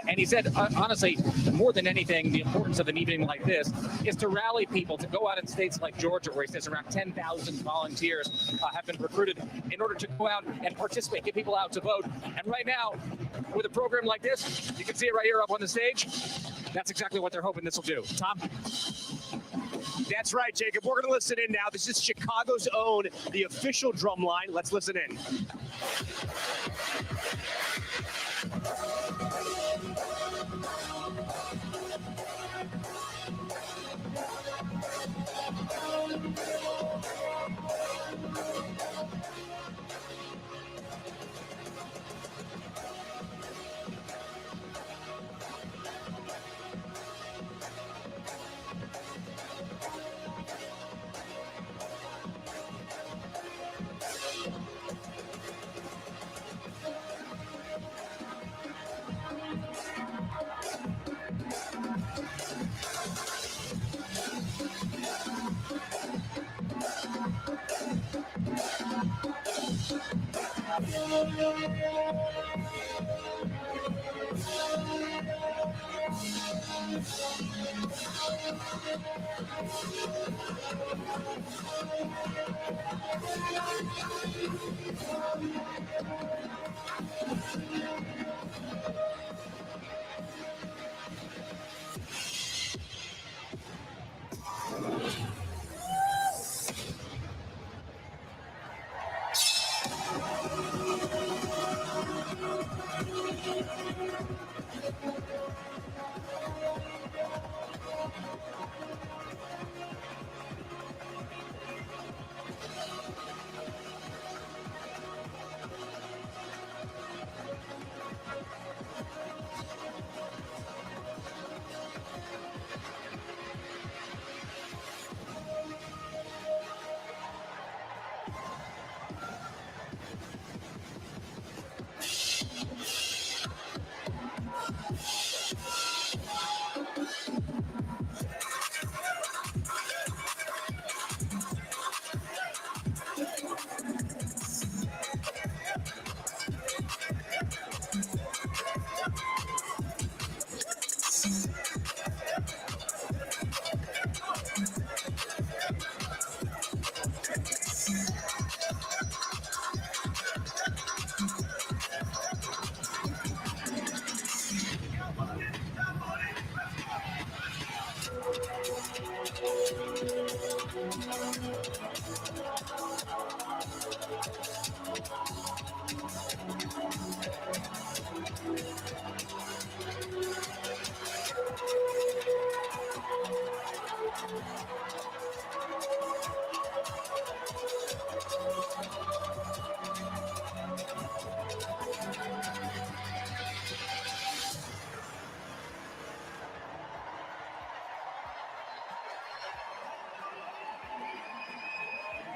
[SPEAKER 24] And he said, honestly, more than anything, the importance of an evening like this is to rally people to go out in states like Georgia, where he says around 10,000 volunteers have been recruited in order to go out and participate, get people out to vote. And right now, with a program like this, you can see it right here up on the stage. That's exactly what they're hoping this will do. Tom?
[SPEAKER 17] That's right, Jacob. We're going to listen in now. This is Chicago's own, the official drum line. Let's listen in.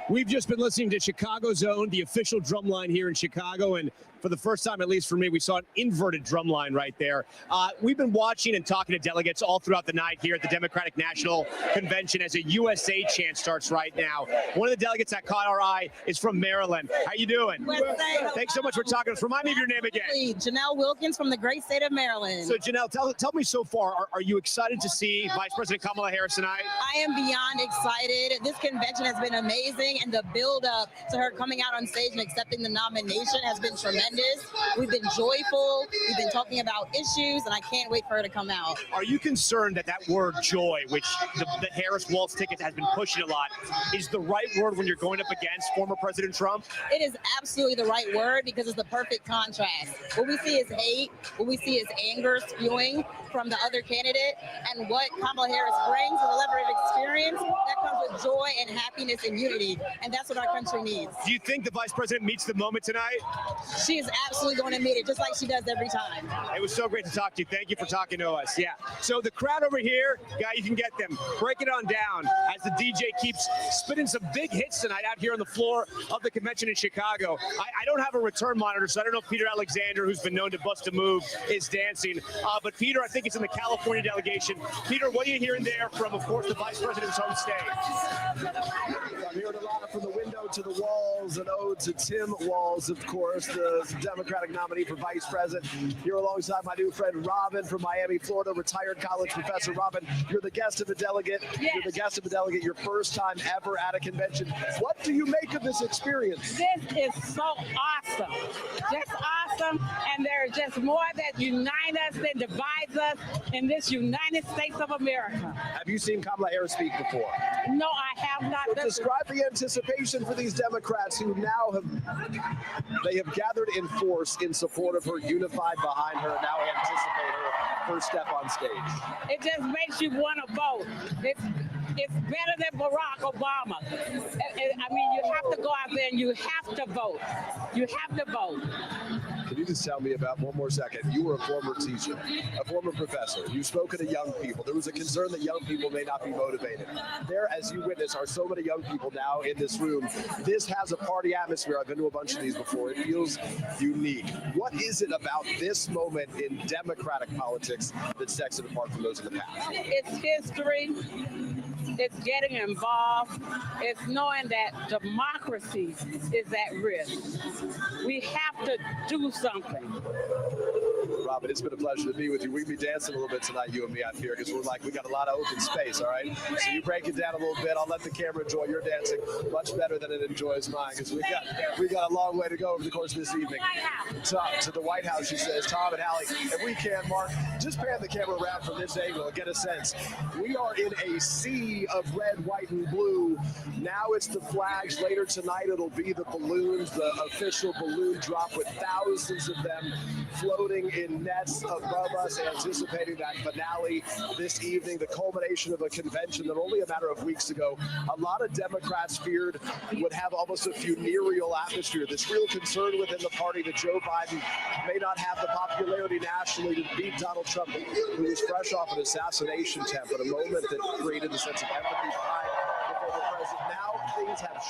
[SPEAKER 17] We've just been listening to Chicago Zone, the official drum line here in Chicago. And for the first time, at least for me, we saw an inverted drum line right there. We've been watching and talking to delegates all throughout the night here at the Democratic National Convention as a USA chant starts right now. One of the delegates that caught our eye is from Maryland. How you doing? Thanks so much for talking to us. Remind me of your name again.
[SPEAKER 2] Janelle Wilkins from the great state of Maryland.
[SPEAKER 17] So Janelle, tell me so far, are you excited to see Vice President Kamala Harris tonight?
[SPEAKER 2] I am beyond excited. This convention has been amazing, and the build up to her coming out on stage and accepting the nomination has been tremendous. We've been joyful. We've been talking about issues, and I can't wait for her to come out.
[SPEAKER 17] Are you concerned that word joy, which the Harris Waltz ticket has been pushing a lot, is the right word when you're going up against former President Trump?
[SPEAKER 2] It is absolutely the right word because it's the perfect contrast. What we see is hate, what we see is anger spewing from the other candidate, and what Kamala Harris brings is a level of experience that comes with joy and happiness and unity, and that's what our country needs.
[SPEAKER 17] Do you think the Vice President meets the moment tonight?
[SPEAKER 2] She is absolutely going to meet it, just like she does every time.
[SPEAKER 17] It was so great to talk to you. Thank you for talking to us. Yeah. So the crowd over here, guy, you can get them. Break it on down as the DJ keeps spinning some big hits tonight out here on the floor of the convention in Chicago. I don't have a return monitor, so I don't know if Peter Alexander, who's been known to bust a move, is dancing. But Peter, I think it's in the California delegation. Peter, what are you hearing there from, of course, the Vice President's home stage?
[SPEAKER 6] I'm hearing a lot from the window to the walls, an ode to Tim Walz, of course, the Democratic nominee for Vice President. Here alongside my new friend Robin from Miami, Florida, retired college professor. Robin, you're the guest of a delegate.
[SPEAKER 15] Yes.
[SPEAKER 6] You're the guest of a delegate, your first time ever at a convention. What do you make of this experience?
[SPEAKER 15] This is so awesome. Just awesome. And there's just more that unite us than divides us in this United States of America.
[SPEAKER 6] Have you seen Kamala Harris speak before?
[SPEAKER 15] No, I have not.
[SPEAKER 6] So describe the anticipation for these Democrats who now have gathered in force in support of her, unified behind her, and now anticipate her first step on stage.
[SPEAKER 15] It just makes you want to vote. It's better than Barack Obama. I mean, you have to go out there and you have to vote. You have to vote.
[SPEAKER 6] Can you just tell me about, one more second, you were a former teacher, a former professor. You've spoken to young people. There was a concern that young people may not be motivated. There, as you witness, are so many young people now in this room. This has a party atmosphere. I've been to a bunch of these before. It feels unique. What is it about this moment in Democratic politics that sets it apart from those in the past?
[SPEAKER 15] It's history. It's getting involved. It's knowing that democracy is at risk. We have to do something.
[SPEAKER 6] Robin. It's been a pleasure to be with you. We'll be dancing a little bit tonight, you and me out here, because we got a lot of open space, all right? So you break it down a little bit. I'll let the camera enjoy your dancing much better than it enjoys mine, because we got a long way to go over the course of this evening. To the White House, she says. Tom and Hallie, if we can, Mark, just pan the camera around from this angle and get a sense. We are in a sea of red, white, and blue. Now it's the flags. Later tonight, it'll be the balloons, the official balloon drop with thousands of them floating in nets above us, anticipating that finale this evening, the culmination of a convention that only a matter of weeks ago, a lot of Democrats feared would have almost a funereal atmosphere. This real concern within the party that Joe Biden may not have the popularity nationally to beat Donald Trump, who was fresh off an assassination attempt, but a moment that created a sense of empathy behind the former president. Now things have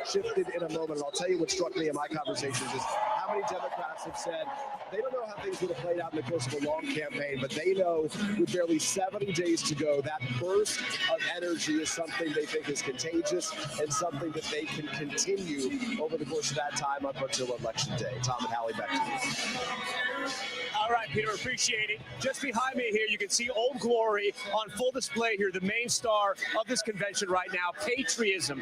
[SPEAKER 6] shifted in a moment. And I'll tell you what struck me in my conversations is how many Democrats have said they don't know how things would have played out in the course of a long campaign, but they know with barely 70 days to go, that burst of energy is something they think is contagious and something that they can continue over the course of that time up until Election Day. Tom and Hallie, back to you.
[SPEAKER 21] All right, Peter, appreciate it. Just behind me here, you can see Old Glory on full display here, the main star of this convention right now. Patriotism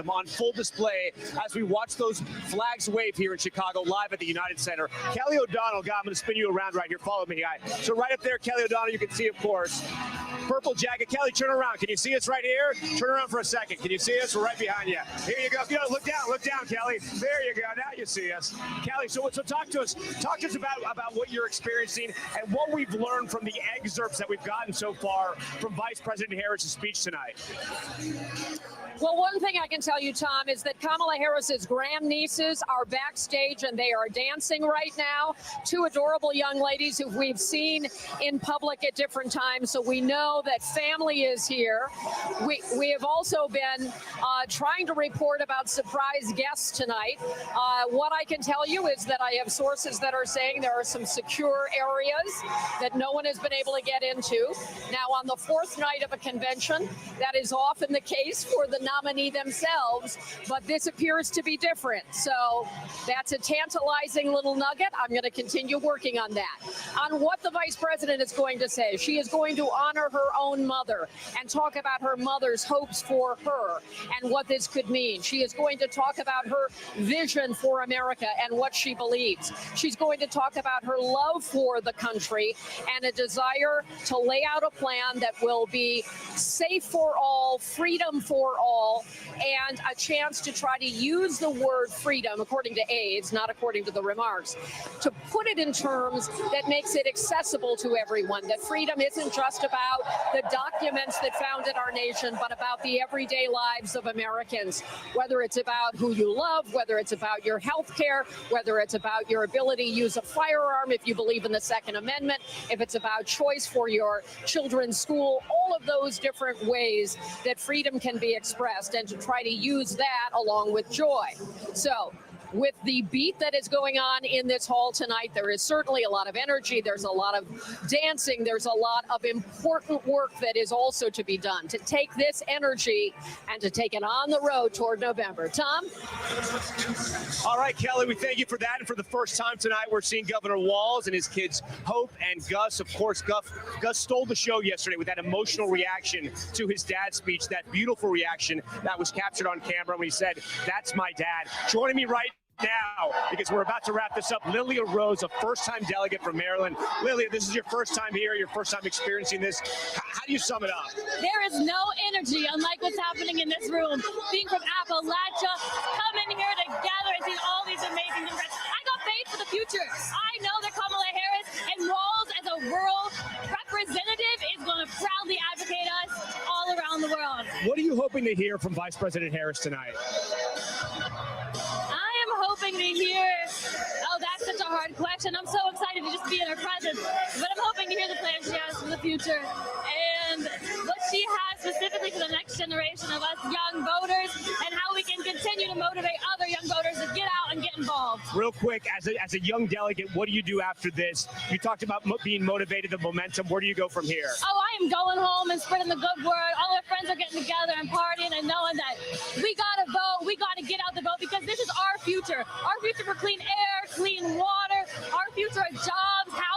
[SPEAKER 21] on full display as we watch those flags wave here in Chicago live at the United Center. Kelly O'Donnell, God, I'm going to spin you around right here. Follow me, guy. So right up there, Kelly O'Donnell, you can see, of course, purple jacket. Kelly, turn around. Can you see us right here? Turn around for a second. Can you see us? We're right behind you. Here you go. Look down, Kelly. There you go. Now you see us. Kelly, so talk to us about what you're experiencing and what we've learned from the excerpts that we've gotten so far from Vice President Harris's speech tonight.
[SPEAKER 14] Well, one thing I can tell you, Tom, is that Kamala Harris's grandnieces are backstage and they are dancing right now. Two adorable young ladies who we've seen in public at different times, so we know that family is here. We have also been trying to report about surprise guests tonight. What I can tell you is that I have sources that are saying there are some secure areas that no one has been able to get into. Now, on the fourth night of a convention, that is often the case for the nominee themselves, but this appears to be different. So that's a tantalizing little nugget. I'm going to continue working on that. On what the vice president is going to say, she is going to honor her own mother and talk about her mother's hopes for her and what this could mean. She is going to talk about her vision for America and what she believes. She's going to talk about her love for the country and a desire to lay out a plan that will be safe for all, freedom for all, and a chance to try to use the word freedom, according to aides, not according to the remarks, to put it in terms that makes it accessible to everyone, that freedom isn't just about the documents that founded our nation, but about the everyday lives of Americans, whether it's about who you love, whether it's about your health care, whether it's about your ability to use a firearm if you believe in the Second Amendment, if it's about choice for your children's school, all of those different ways that freedom can be expressed, and to try to use that along with joy. So with the beat that is going on in this hall tonight, there is certainly a lot of energy. There's a lot of dancing. There's a lot of important work that is also to be done to take this energy and to take it on the road toward November. Tom?
[SPEAKER 21] All right, Kelly, we thank you for that. And for the first time tonight, we're seeing Governor Walz and his kids, Hope and Gus. Of course, Gus stole the show yesterday with that emotional reaction to his dad's speech, that beautiful reaction that was captured on camera when he said, "That's my dad." Joining me right now, because we're about to wrap this up, Lilia Rose, a first-time delegate from Maryland. Lilia, this is your first time here, your first time experiencing this. How do you sum it up?
[SPEAKER 7] There is no energy unlike what's happening in this room. Being from Appalachia, coming here together and seeing all these amazing Democrats. I got faith for the future. I know that Kamala Harris and Walz as a rural representative is going to proudly advocate us all around the world.
[SPEAKER 21] What are you hoping to hear from Vice President Harris tonight?
[SPEAKER 7] Hoping to hear, oh, that's such a hard question. I'm so excited to just be in her presence. But I'm hoping to hear the plans she has for the future and what she has specifically for the next generation of us young voters and how we can continue to motivate other young voters to get out and get involved.
[SPEAKER 21] Real quick, as a young delegate, what do you do after this? You talked about being motivated, the momentum. Where do you go from here?
[SPEAKER 7] Oh, I am going home and spreading the good word. All our friends are getting together and partying and knowing that we got to vote. We got to get out the vote because this is our future. Our future for clean air, clean water, our future of jobs, housing.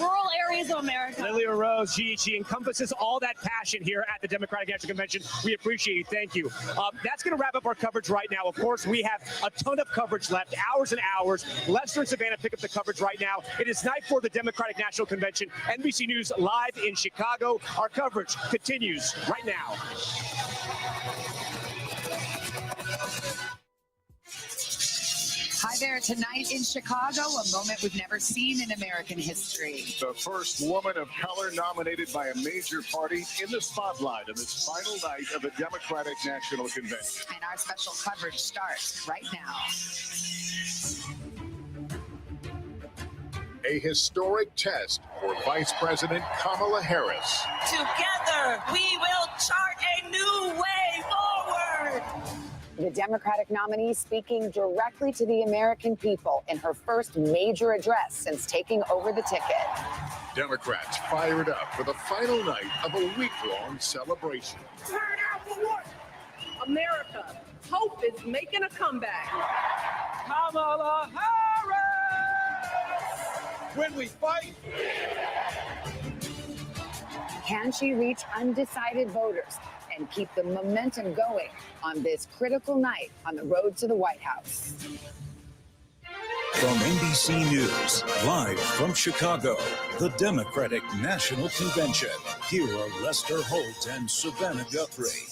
[SPEAKER 7] rural areas of America.
[SPEAKER 21] Lilia Rose, she encompasses all that passion here at the Democratic National Convention. We appreciate you. Thank you. That's going to wrap up our coverage right now. Of course, we have a ton of coverage left, hours and hours. Lester and Savannah pick up the coverage right now. It is night for the Democratic National Convention. NBC News live in Chicago. Our coverage continues right now.
[SPEAKER 9] Hi there, tonight in Chicago, a moment we've never seen in American history.
[SPEAKER 10] The first woman of color nominated by a major party in the spotlight of this final night of the Democratic National Convention.
[SPEAKER 9] And our special coverage starts right now.
[SPEAKER 10] A historic test for Vice President Kamala Harris.
[SPEAKER 13] Together, we will chart a new way forward.
[SPEAKER 19] The Democratic nominee speaking directly to the American people in her first major address since taking over the ticket.
[SPEAKER 10] Democrats fired up for the final night of a week-long celebration.
[SPEAKER 25] Turn out for what? America. Hope is making a comeback.
[SPEAKER 13] Kamala Harris!
[SPEAKER 10] When we fight.
[SPEAKER 19] Can she reach undecided voters and keep the momentum going on this critical night on the road to the White House?
[SPEAKER 26] From NBC News, live from Chicago, the Democratic National Convention. Here are Lester Holt and Savannah Guthrie.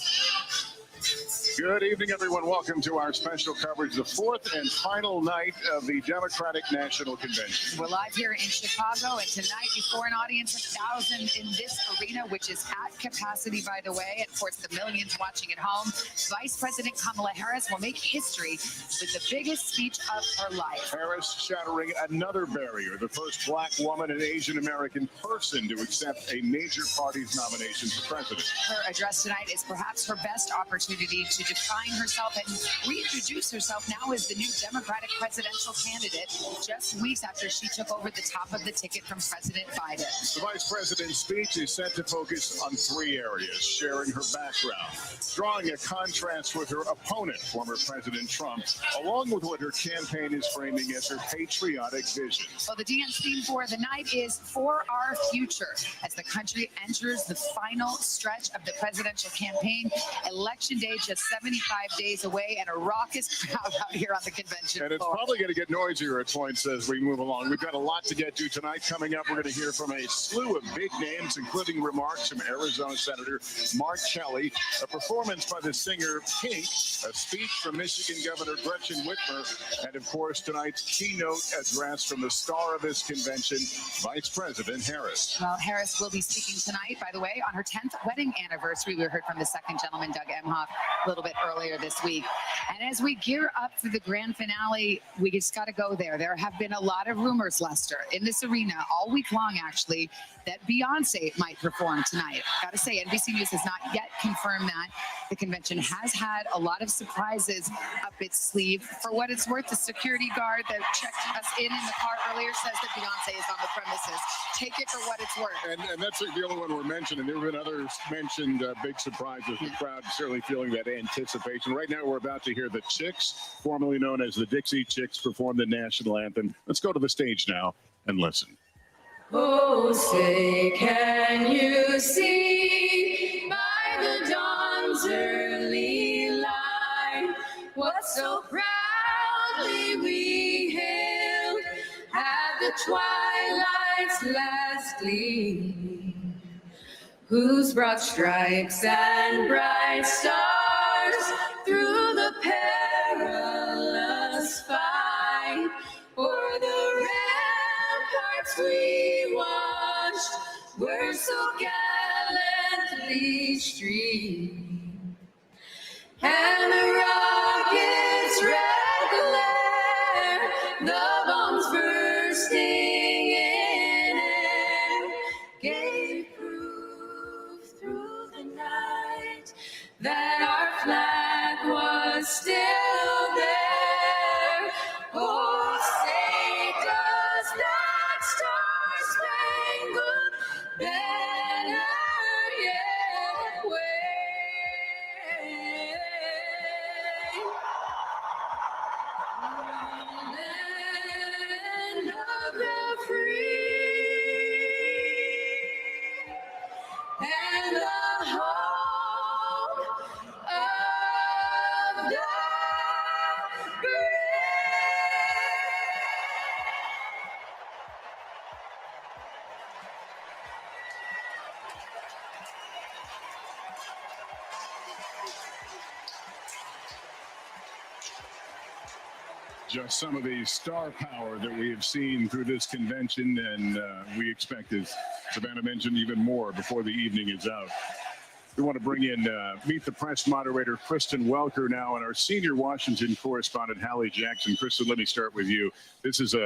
[SPEAKER 10] Good evening, everyone. Welcome to our special coverage, the fourth and final night of the Democratic National Convention.
[SPEAKER 9] We're live here in Chicago, and tonight before an audience of thousands in this arena, which is at capacity, by the way, and of course the millions watching at home, Vice President Kamala Harris will make history with the biggest speech of her life.
[SPEAKER 10] Harris shattering another barrier, the first Black woman and Asian American person to accept a major party's nomination for president.
[SPEAKER 9] Her address tonight is perhaps her best opportunity to define herself and reintroduce herself now as the new Democratic presidential candidate, just weeks after she took over the top of the ticket from President Biden.
[SPEAKER 10] The vice president's speech is set to focus on three areas: sharing her background, drawing a contrast with her opponent, former President Trump, along with what her campaign is framing as her patriotic vision.
[SPEAKER 9] Well, the DN's theme for the night is For Our Future, as the country enters the final stretch of the presidential campaign. Election day just 75 days away, and a raucous crowd out here on the convention
[SPEAKER 10] And it's
[SPEAKER 9] floor.
[SPEAKER 10] probably going to get noisier at points as we move along. We've got a lot to get to tonight. Coming up, we're going to hear from a slew of big names, including remarks from Arizona Senator Mark Kelly, a performance by the singer Pink, a speech from Michigan Governor Gretchen Whitmer, and of course, tonight's keynote address from the star of this convention, Vice President Harris.
[SPEAKER 9] Well, Harris will be speaking tonight, by the way, on her 10th wedding anniversary. We heard from the second gentleman, Doug Emhoff, a little bit earlier this week. And as we gear up for the grand finale, we just got to go there. There have been a lot of rumors, Lester, in this arena all week long, actually, that Beyonce might perform tonight. Got to say, NBC News has not yet confirmed that. The convention has had a lot of surprises up its sleeve. For what it's worth, the security guard that checked us in the car earlier says that Beyonce is on the premises. Take it for what it's worth.
[SPEAKER 10] And that's the only one we're mentioning. There have been others mentioned big surprises. The crowd certainly feeling that anticipation. Right now, we're about to hear the Chicks, formerly known as the Dixie Chicks, perform the national anthem. Let's go to the stage now and listen.
[SPEAKER 27] Oh, say, can you see by the dawn's early light what so proudly we hailed at the twilight's last gleam, whose broad stripes and bright stars through the perilous fight o'er the ramparts we watched were so gallantly streamed, and the rocket's red glare, the bombs bursting in air, gave proof through the night that our flag was still there. Oh, say does that star-spangled banner yet wave? Land of the free
[SPEAKER 10] just some of the star power that we have seen through this convention, and we expect, as Savannah mentioned, even more before the evening is out. We want to bring in Meet the Press moderator Kristen Welker now, and our senior Washington correspondent Hallie Jackson. Kristen, let me start with you. This is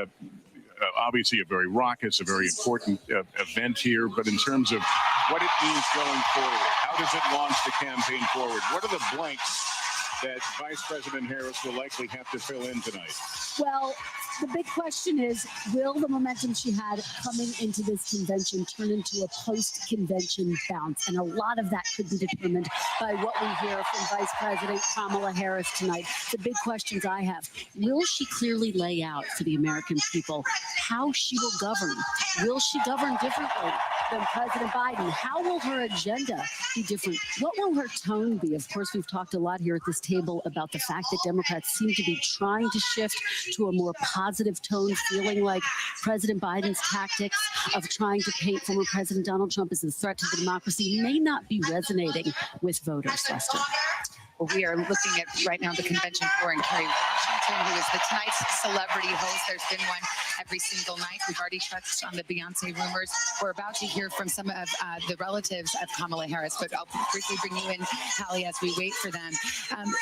[SPEAKER 10] obviously a very raucous, a very important event here, but in terms of what it means going forward, how does it launch the campaign forward? What are the blanks that Vice President Harris will likely have to fill in tonight?
[SPEAKER 1] Well, the big question is, will the momentum she had coming into this convention turn into a post-convention bounce? And a lot of that could be determined by what we hear from Vice President Kamala Harris tonight. The big questions I have: will she clearly lay out for the American people how she will govern? Will she govern differently than President Biden? How will her agenda be different? What will her tone be? Of course, we've talked a lot here at this table about the fact that Democrats seem to be trying to shift to a more positive tone, feeling like President Biden's tactics of trying to paint former President Donald Trump as a threat to the democracy may not be resonating with voters, Lester.
[SPEAKER 9] Well, we are looking at right now the convention floor in Kerry, Washington, who is the tonight's celebrity host. There's been one every single night. We've already touched on the Beyonce rumors. We're about to hear from some of the relatives of Kamala Harris, but I'll briefly bring you in, Hallie, as we wait for them.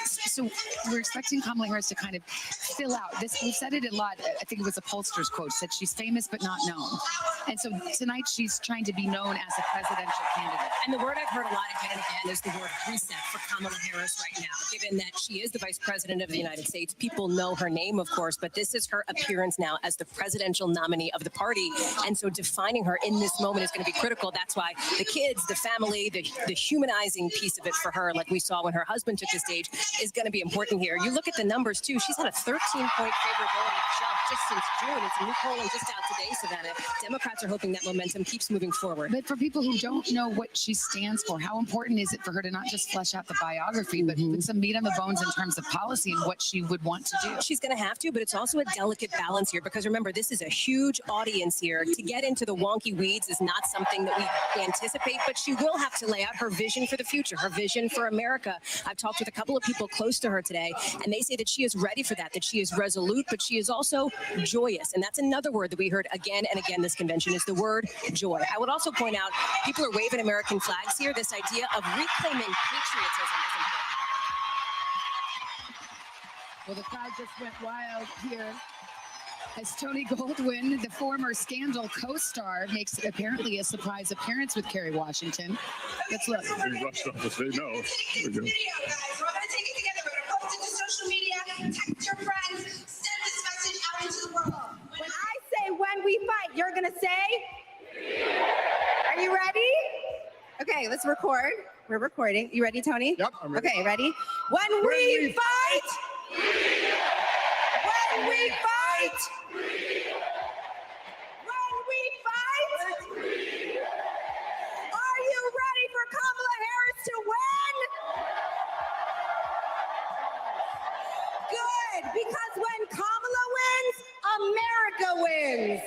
[SPEAKER 9] So we're expecting Kamala Harris to kind of fill out this. We've said it a lot. I think it was a pollster's quote, said she's famous but not known. And so tonight she's trying to be known as a presidential candidate.
[SPEAKER 14] And the word I've heard a lot again and again is the word reset for Kamala Harris right now, given that she is the vice president of the United States. People know her name, of course, but this is her appearance now as the presidential nominee of the party. And so defining her in this moment is going to be critical. That's why the kids, the family, the humanizing piece of it for her, like we saw when her husband took the stage, is going to be important here. You look at the numbers, too. She's had a 13-point favorability jump just since June. It's new polling just out today, Savannah. Democrats are hoping that momentum keeps moving forward.
[SPEAKER 9] But for people who don't know what she stands for, how important is it for her to not just flesh out the biography, but put some meat on the bones in terms of policy and what she would want to do?
[SPEAKER 14] She's going to have to, but it's also a delicate balance here, because remember, this is a huge audience here. To get into the wonky weeds is not something that we anticipate, but she will have to lay out her vision for the future, her vision for America. I've talked with a couple of people close to her today, and they say that she is ready for that she is resolute, but she is also joyous. And that's another word that we heard again and again this convention, is the word joy. I would also point out, people are waving American flags here. This idea of reclaiming patriotism is important.
[SPEAKER 9] Well, the crowd just went wild here as Tony Goldwyn, the former Scandal co-star, makes apparently a surprise appearance with Kerry Washington. Let's look.
[SPEAKER 10] They rushed off to say no.
[SPEAKER 27] We're going to take it together. We're going to post it to social media, text your friends, send this message out into the world.
[SPEAKER 3] When I say when we fight, you're going to say? Are you ready? Okay, let's record. We're recording. You ready, Tony?
[SPEAKER 10] Yep, I'm ready.
[SPEAKER 3] Okay, ready? When we fight! When we fight! When we fight! Are you ready for Kamala Harris to win? Good, because when Kamala wins, America wins.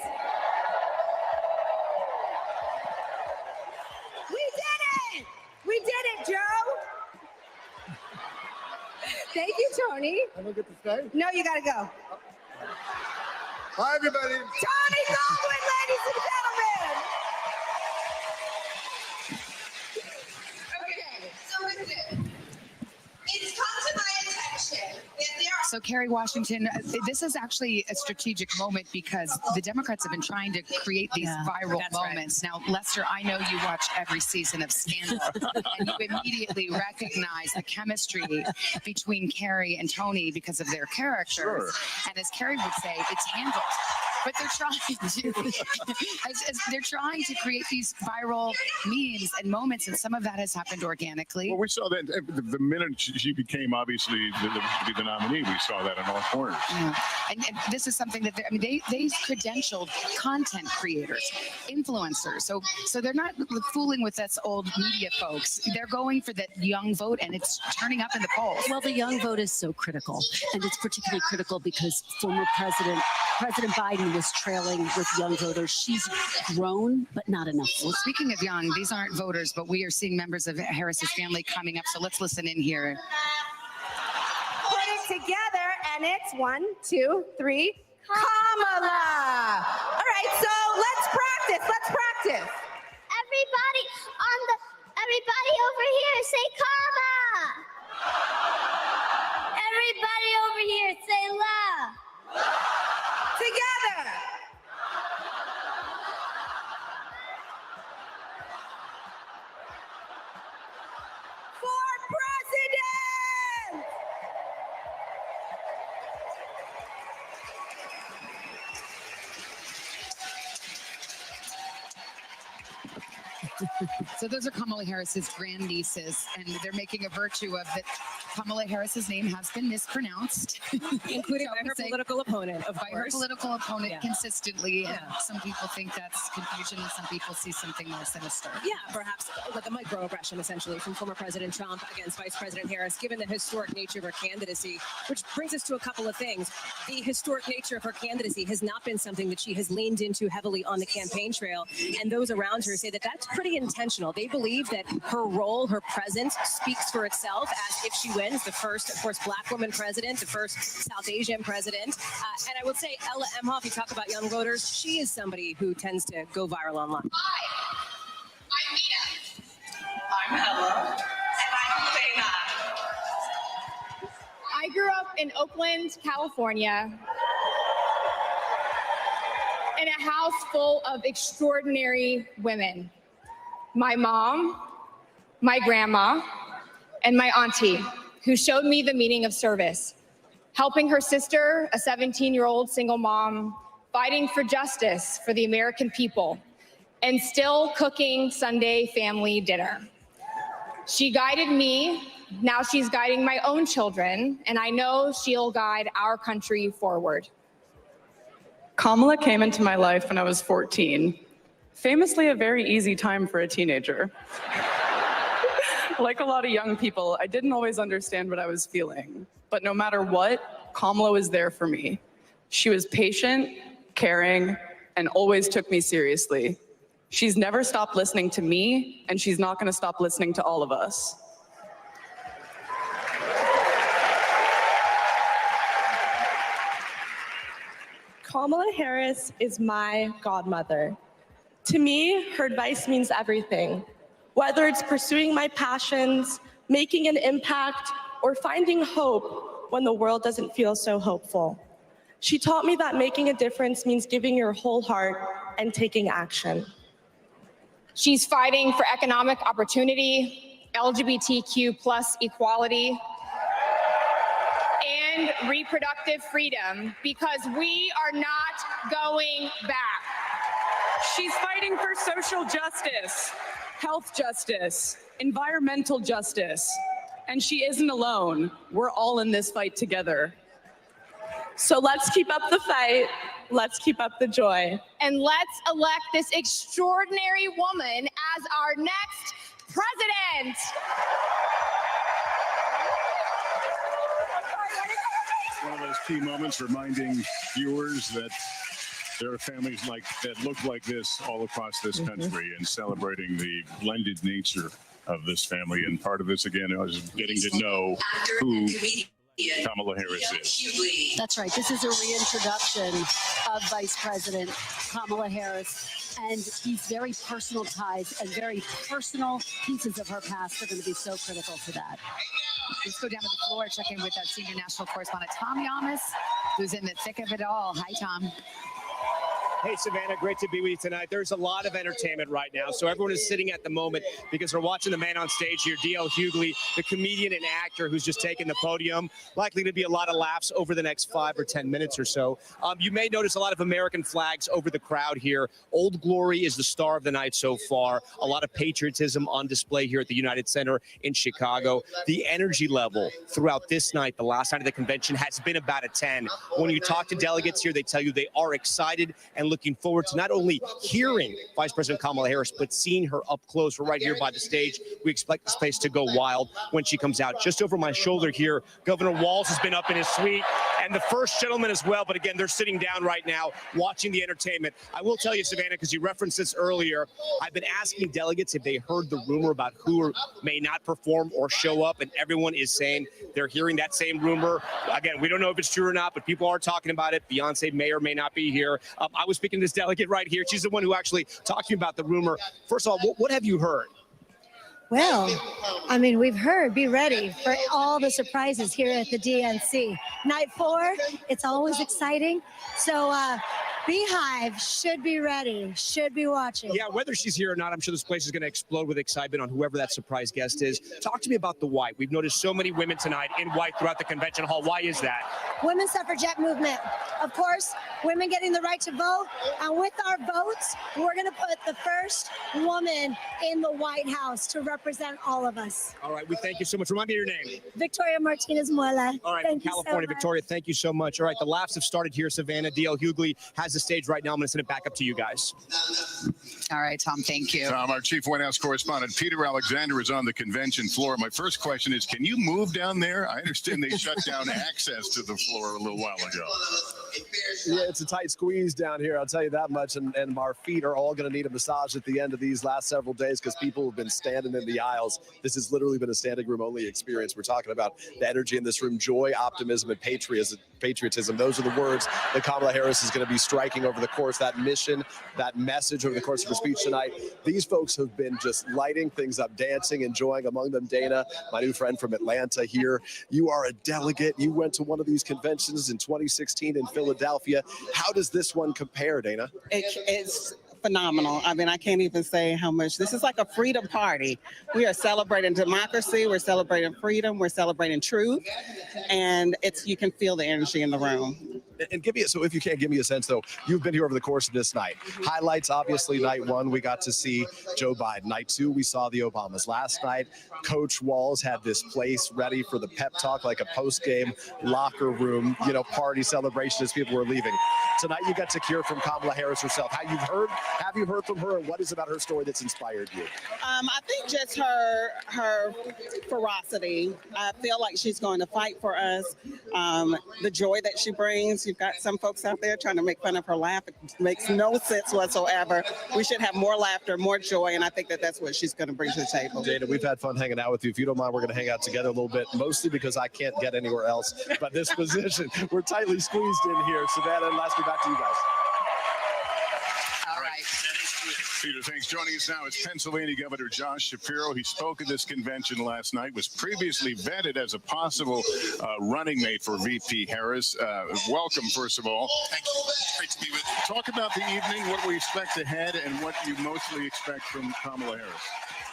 [SPEAKER 3] We did it! We did it, Joe! Thank you, Tony.
[SPEAKER 8] I don't get to stay?
[SPEAKER 3] No, you gotta go.
[SPEAKER 8] Bye, everybody.
[SPEAKER 3] Tony Goldwyn, ladies and gentlemen!
[SPEAKER 27] Okay, so listen. It's come to my attention that there are
[SPEAKER 9] So Kerry Washington, this is actually a strategic moment because the Democrats have been trying to create these viral moments. Now, Lester, I know you watch every season of Scandal, and you immediately recognize the chemistry between Kerry and Tony because of their characters.
[SPEAKER 10] Sure.
[SPEAKER 9] And as Kerry would say, it's handled. But they're trying to, they're trying to create these viral memes and moments, and some of that has happened organically.
[SPEAKER 10] Well, we saw that the minute she became obviously the nominee, we saw that in all corners.
[SPEAKER 9] Yeah. And this is something that they credentialed content creators, influencers. So they're not fooling with us old media folks. They're going for that young vote, and it's turning up in the polls.
[SPEAKER 1] Well, the young vote is so critical, and it's particularly critical because former President Biden was trailing with young voters. She's grown, but not enough.
[SPEAKER 9] Well, speaking of young, these aren't voters, but we are seeing members of Harris's family coming up. So let's listen in here.
[SPEAKER 3] Put it together It's 1, 2, 3. Kamala. All right, so let's practice.
[SPEAKER 27] Everybody over here say Kama. Everybody over here say La.
[SPEAKER 3] Together. For president.
[SPEAKER 9] So those are Kamala Harris's grandnieces, and they're making a virtue of that. Kamala Harris's name has been mispronounced,
[SPEAKER 14] including by her political opponent,
[SPEAKER 9] her political opponent consistently. And some people think that's confusion, and some people see something more sinister.
[SPEAKER 14] Yeah, perhaps like a microaggression, essentially, from former President Trump against Vice President Harris, given the historic nature of her candidacy, which brings us to a couple of things. The historic nature of her candidacy has not been something that she has leaned into heavily on the campaign trail, and those around her say that that's pretty intentional. They believe that her role, her presence, speaks for itself, as if she wins, the first, of course, Black woman president, the first South Asian president. And I would say Ella Emhoff, you talk about young voters, she is somebody who tends to go viral online.
[SPEAKER 27] Hi, I'm Nina. I'm Ella. And I'm Zaina.
[SPEAKER 16] I grew up in Oakland, California, in a house full of extraordinary women. My mom, my grandma, and my auntie, who showed me the meaning of service, helping her sister, a 17-year-old single mom, fighting for justice for the American people, and still cooking Sunday family dinner. She guided me, now she's guiding my own children, and I know she'll guide our country forward.
[SPEAKER 4] Kamala came into my life when I was 14, famously a very easy time for a teenager. Like a lot of young people, I didn't always understand what I was feeling, but no matter what, Kamala was there for me. She was patient, caring, and always took me seriously. She's never stopped listening to me, and she's not going to stop listening to all of us.
[SPEAKER 25] Kamala Harris is my godmother. To me, her advice means everything. Whether it's pursuing my passions, making an impact, or finding hope when the world doesn't feel so hopeful. She taught me that making a difference means giving your whole heart and taking action.
[SPEAKER 16] She's fighting for economic opportunity, LGBTQ+ equality, and reproductive freedom, because we are not going back.
[SPEAKER 4] She's fighting for social justice, health justice, environmental justice, and she isn't alone. We're all in this fight together.
[SPEAKER 25] So let's keep up the fight. Let's keep up the joy.
[SPEAKER 16] And let's elect this extraordinary woman as our next president.
[SPEAKER 10] It's one of those key moments reminding viewers that there are families that look like this all across this country, and celebrating the blended nature of this family. And part of this, again, is getting to know who Kamala Harris is.
[SPEAKER 1] That's right. This is a reintroduction of Vice President Kamala Harris, and these very personal ties and very personal pieces of her past are going to be so critical to that.
[SPEAKER 9] Let's go down to the floor, check in with our senior national correspondent, Tom Yamas, who's in the thick of it all. Hi, Tom.
[SPEAKER 21] Hey, Savannah, great to be with you tonight. There's a lot of entertainment right now, so everyone is sitting at the moment because they're watching the man on stage here, D.L. Hughley, the comedian and actor who's just taken the podium. Likely to be a lot of laughs over the next 5 or 10 minutes or so. You may notice a lot of American flags over the crowd here. Old Glory is the star of the night so far. A lot of patriotism on display here at the United Center in Chicago. The energy level throughout this night, the last night of the convention, has been about a 10. When you talk to delegates here, they tell you they are excited and looking forward to not only hearing Vice President Kamala Harris, but seeing her up close. We're right here by the stage. We expect this place to go wild when she comes out. Just over my shoulder here, Governor Walz has been up in his suite, and and the first gentleman as well. But again, they're sitting down right now watching the entertainment. I will tell you, Savannah, because you referenced this earlier, I've been asking delegates if they heard the rumor about who may not perform or show up, and everyone is saying they're hearing that same rumor. Again, we don't know if it's true or not, but people are talking about it. Beyonce may or may not be here. I was speaking to this delegate right here. She's the one who actually talked to me about the rumor. First of all, what have you heard?
[SPEAKER 5] Well, I mean, we've heard, be ready for all the surprises here at the DNC. Night 4, it's always exciting. So Beehive should be ready, should be watching.
[SPEAKER 21] Yeah, whether she's here or not, I'm sure this place is going to explode with excitement on whoever that surprise guest is. Talk to me about the white. We've noticed so many women tonight in white throughout the convention hall. Why is that?
[SPEAKER 5] Women's suffragette movement. Of course, women getting the right to vote. And with our votes, we're going to put the first woman in the White House to represent all of us.
[SPEAKER 21] All right, we thank you so much. Remind me your name.
[SPEAKER 5] Victoria Martinez Muela.
[SPEAKER 21] All right,
[SPEAKER 5] thank
[SPEAKER 21] from California, Victoria, thank you so much. All right, the laughs have started here. Savannah, D.L. Hughley has the stage right now. I'm going to send it back up to you guys.
[SPEAKER 9] All right, Tom, thank you.
[SPEAKER 10] Tom, our chief White House correspondent, Peter Alexander, is on the convention floor. My first question is, can you move down there? I understand they shut down access to the floor a little while ago.
[SPEAKER 6] Yeah, it's a tight squeeze down here, I'll tell you that much. And our feet are all going to need a massage at the end of these last several days because people have been standing in the aisles. This has literally been a standing room only experience. We're talking about the energy in this room, joy, optimism, and patriotism. Those are the words that Kamala Harris is going to be striking over the course, that mission, that message over the course of her speech tonight. These folks have been just lighting things up, dancing, enjoying. Among them, Dana, my new friend from Atlanta here. You are a delegate. You went to one of these conventions in 2016 in Philadelphia. How does this one compare, Dana?
[SPEAKER 11] It's phenomenal. I mean, I can't even say how much. This is like a freedom party. We are celebrating democracy. We're celebrating freedom. We're celebrating truth. And you can feel the energy in the room.
[SPEAKER 6] And give me, so if you can't give me a sense though, you've been here over the course of this night. Highlights, obviously, night 1, we got to see Joe Biden. Night 2, we saw the Obamas. Last night, Coach Walls had this place ready for the pep talk, like a post-game locker room, party celebration as people were leaving. Tonight, you got to hear from Kamala Harris herself. Have you heard from her, and what is about her story that's inspired you?
[SPEAKER 11] I think just her ferocity. I feel like she's going to fight for us. The joy that she brings. You've got some folks out there trying to make fun of her laugh. It makes no sense whatsoever. We should have more laughter, more joy, and I think that's what she's going to bring to the table.
[SPEAKER 6] Dana, we've had fun hanging out with you. If you don't mind, we're going to hang out together a little bit, mostly because I can't get anywhere else. But this position, we're tightly squeezed in here. Savannah and Lester, back to you guys.
[SPEAKER 9] All right.
[SPEAKER 10] Peter, thanks. Joining us now is Pennsylvania Governor Josh Shapiro. He spoke at this convention last night, was previously vetted as a possible running mate for VP Harris. Welcome, first of all.
[SPEAKER 12] Thank you. Great to be with you.
[SPEAKER 10] Talk about the evening, what we expect ahead, and what you mostly expect from Kamala Harris.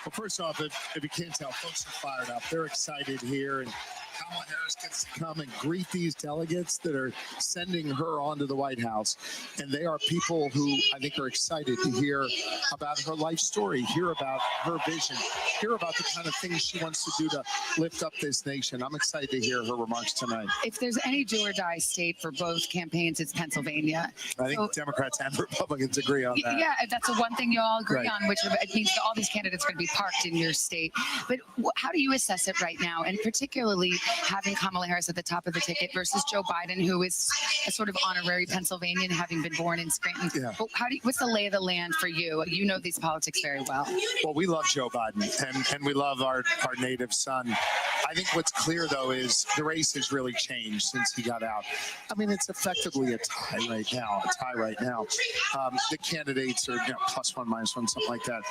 [SPEAKER 12] Well, first off, if you can't tell, folks are fired up. They're excited here, and Kamala Harris gets to come and greet these delegates that are sending her on to the White House. And they are people who I think are excited to hear about her life story, hear about her vision, hear about the kind of things she wants to do to lift up this nation. I'm excited to hear her remarks tonight.
[SPEAKER 9] If there's any do or die state for both campaigns, it's Pennsylvania.
[SPEAKER 12] I think Democrats and Republicans agree on that.
[SPEAKER 9] Yeah, that's the one thing you all agree
[SPEAKER 12] Right.
[SPEAKER 9] on, which it means that all these candidates are going to be parked in your state. But how do you assess it right now? And particularly having Kamala Harris at the top of the ticket versus Joe Biden, who is a sort of honorary Pennsylvanian, having been born in Scranton.
[SPEAKER 12] Yeah.
[SPEAKER 9] But what's the lay of the land for you? You know these politics very well.
[SPEAKER 12] Well, we love Joe Biden, and we love our native son. I think what's clear, though, is the race has really changed since he got out. I mean, it's effectively a tie right now. The candidates are +1, -1, something like that.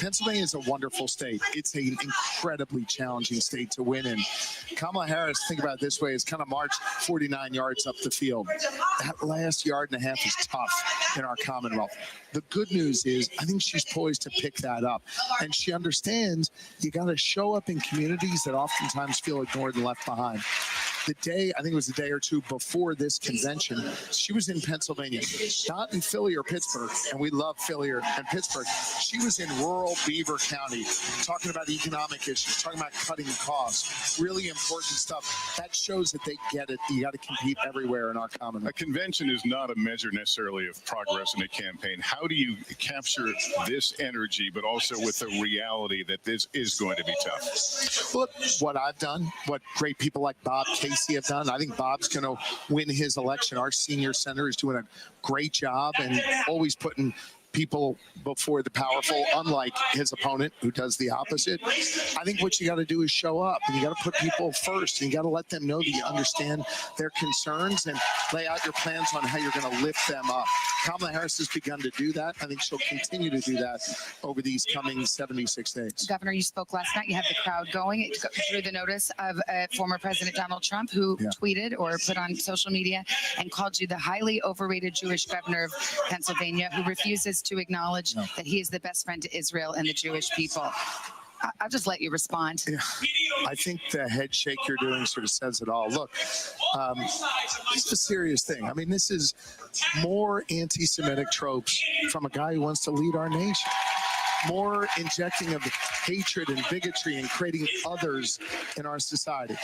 [SPEAKER 12] Pennsylvania is a wonderful state. It's an incredibly challenging state to win in. Kamala Harris, think about it this way, is kind of marched 49 yards up the field. That last yard and a half is tough in our Commonwealth. The good news is I think she's poised to pick that up. And she understands you got to show up in communities that oftentimes feel ignored and left behind. The day, I think it was a day or two before this convention, she was in Pennsylvania, not in Philly or Pittsburgh, and we love Philly and Pittsburgh. She was in rural Beaver County, talking about economic issues, talking about cutting costs, really important stuff. That shows that they get it. You got to compete everywhere in our Commonwealth.
[SPEAKER 10] A convention is not a measure necessarily of progress in a campaign. How do you capture this energy, but also with the reality that this is going to be tough?
[SPEAKER 12] Look, what I've done, what great people like Bob Casey NBC have done. I think Bob's going to win his election. Our senior senator is doing a great job and always putting people before the powerful, unlike his opponent who does the opposite. I think what you got to do is show up, and you got to put people first, and you got to let them know that you understand their concerns and lay out your plans on how you're going to lift them up. Kamala Harris has begun to do that. I think she'll continue to do that over these coming 76 days.
[SPEAKER 9] Governor, you spoke last night. You had the crowd going. It drew the notice of former President Donald Trump, who tweeted or put on social media and called you the highly overrated Jewish governor of Pennsylvania, who refuses to acknowledge that he is the best friend to Israel and the Jewish people. I'll just let you respond.
[SPEAKER 12] Yeah. I think the head shake you're doing sort of says it all. Look, it's a serious thing. I mean, this is more anti-Semitic tropes from a guy who wants to lead our nation. More injecting of hatred and bigotry and creating others in our society.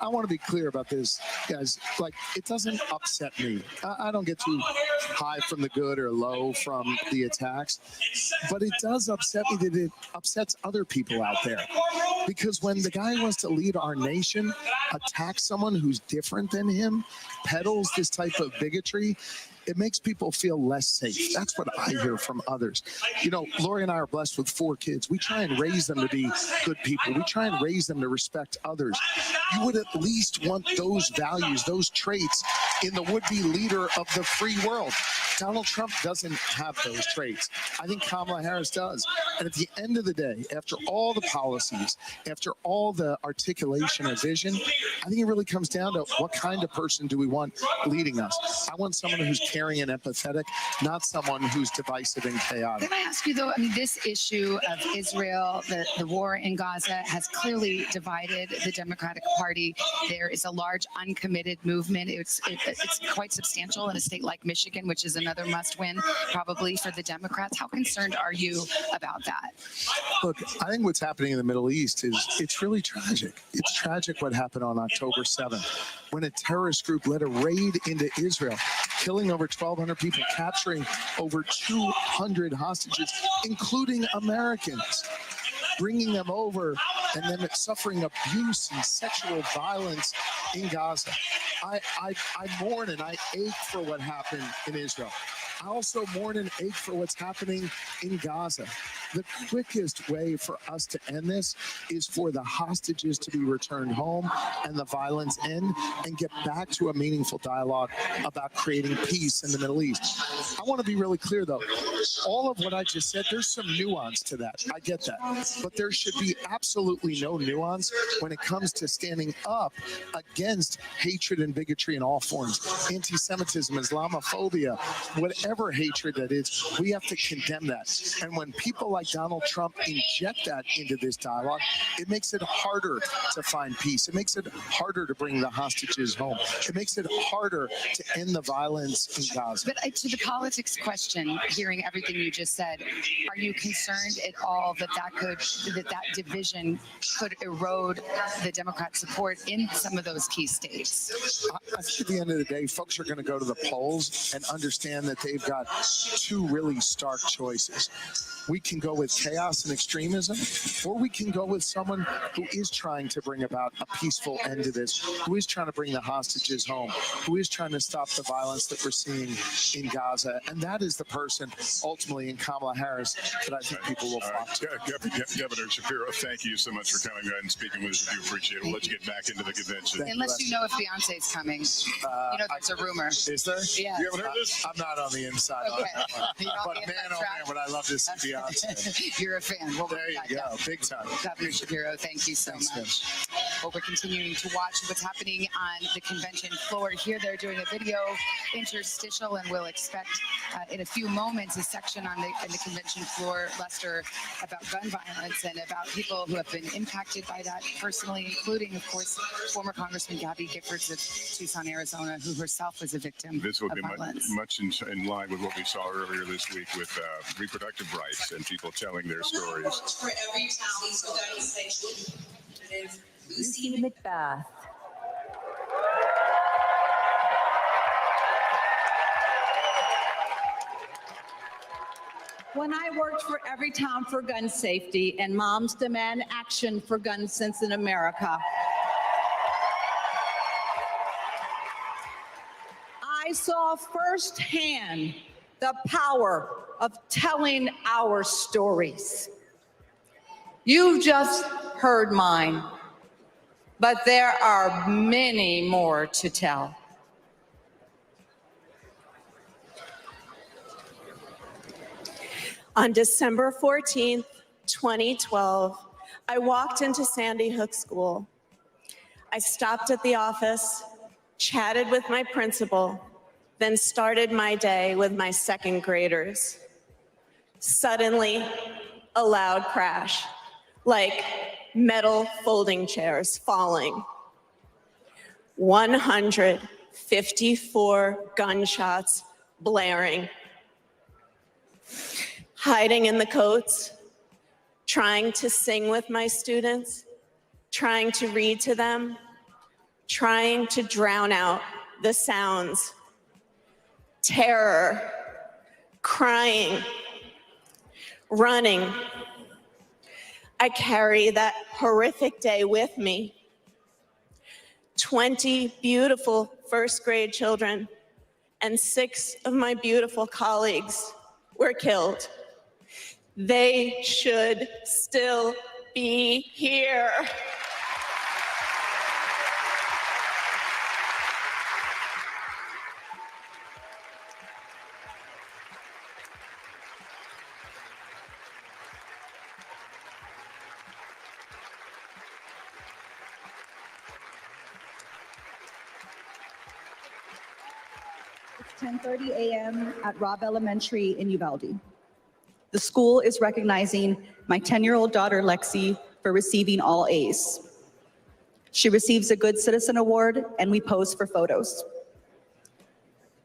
[SPEAKER 12] I want to be clear about this, guys. Like, it doesn't upset me. I don't get too high from the good or low from the attacks, but it does upset me that it upsets other people out there. Because when the guy who wants to lead our nation attacks someone who's different than him, peddles this type of bigotry, it makes people feel less safe. That's what I hear from others. You know, Lori and I are blessed with 4 kids. We try and raise them to be good people. We try and raise them to respect others. You would at least want those values, those traits in the would-be leader of the free world. Donald Trump doesn't have those traits. I think Kamala Harris does. And at the end of the day, after all the policies, after all the articulation of vision, I think it really comes down to what kind of person do we want leading us. I want someone who's caring and empathetic, not someone who's divisive and chaotic.
[SPEAKER 9] Can I ask you, though, I mean, this issue of Israel, the war in Gaza, has clearly divided the Democratic Party. There is a large uncommitted movement. It's quite substantial in a state like Michigan, which is another must-win probably for the Democrats. How concerned are you about that?
[SPEAKER 12] Look, I think what's happening in the Middle East is it's really tragic. It's tragic what happened on October 7th when a terrorist group led a raid into Israel, killing over 1,200 people, capturing over 200 hostages, including Americans, bringing them over and then suffering abuse and sexual violence in Gaza. I mourn and I ache for what happened in Israel. I also mourn and ache for what's happening in Gaza. The quickest way for us to end this is for the hostages to be returned home and the violence end and get back to a meaningful dialogue about creating peace in the Middle East. I want to be really clear, though. All of what I just said, there's some nuance to that. I get that. But there should be absolutely no nuance when it comes to standing up against hatred and bigotry in all forms. Anti-Semitism, Islamophobia, whatever hatred that is, we have to condemn that. And when people like Donald Trump inject that into this dialogue, it makes it harder to find peace. It makes it harder to bring the hostages home. It makes it harder to end the violence in Gaza.
[SPEAKER 9] But to the politics question, hearing everything you just said, are you concerned at all that that division could erode the Democrat support in some of those key states?
[SPEAKER 12] I think at the end of the day, folks are going to go to the polls and understand that they've got 2 really stark choices. We can go with chaos and extremism, or we can go with someone who is trying to bring about a peaceful end to this, who is trying to bring the hostages home, who is trying to stop the violence that we're seeing in Gaza. And that is the person, ultimately, in Kamala Harris, that I think people will flock to.
[SPEAKER 10] Governor Shapiro, thank you so much for coming out and speaking with us. We do appreciate it. We'll let you get back into the convention.
[SPEAKER 9] Unless you know if Beyonce's coming. You know, there's a rumor.
[SPEAKER 12] Is there?
[SPEAKER 9] Yeah.
[SPEAKER 10] You haven't heard this?
[SPEAKER 12] I'm not on the inside on that one. But man, oh man, would I love to see Beyonce.
[SPEAKER 9] You're a fan. Well,
[SPEAKER 12] there you go. Big time.
[SPEAKER 9] Governor Shapiro, thank you so much. Well, we're continuing to watch what's happening on the convention floor. Here they're doing a video interstitial, and we'll expect in a few moments a section on the convention floor, Lester, about gun violence and about people who have been impacted by that personally, including, of course, former Congressman Gabby Giffords of Tucson, Arizona, who herself was a victim
[SPEAKER 10] This will
[SPEAKER 9] of
[SPEAKER 10] be
[SPEAKER 9] violence.
[SPEAKER 10] much in line with what we saw earlier this week with reproductive rights and people telling their stories.
[SPEAKER 27] For every town, so that is section.
[SPEAKER 2] Lucy Macbeth.
[SPEAKER 17] When I worked for Everytown for gun safety and Moms Demand Action for Gun Sense in America, I saw firsthand the power of telling our stories. You've just heard mine, but there are many more to tell.
[SPEAKER 25] On December 14th, 2012, I walked into Sandy Hook School. I stopped at the office, chatted with my principal, then started my day with my second graders. Suddenly, a loud crash, like metal folding chairs falling. 154 gunshots blaring. Hiding in the coats, trying to sing with my students, trying to read to them, trying to drown out the sounds. Terror, crying, running. I carry that horrific day with me. 20 beautiful first grade children and 6 of my beautiful colleagues were killed. They should still be here.
[SPEAKER 7] It's 10:30 a.m. at Robb Elementary in Uvalde. The school is recognizing my 10-year-old daughter, Lexi, for receiving all A's. She receives a Good Citizen Award, and we pose for photos.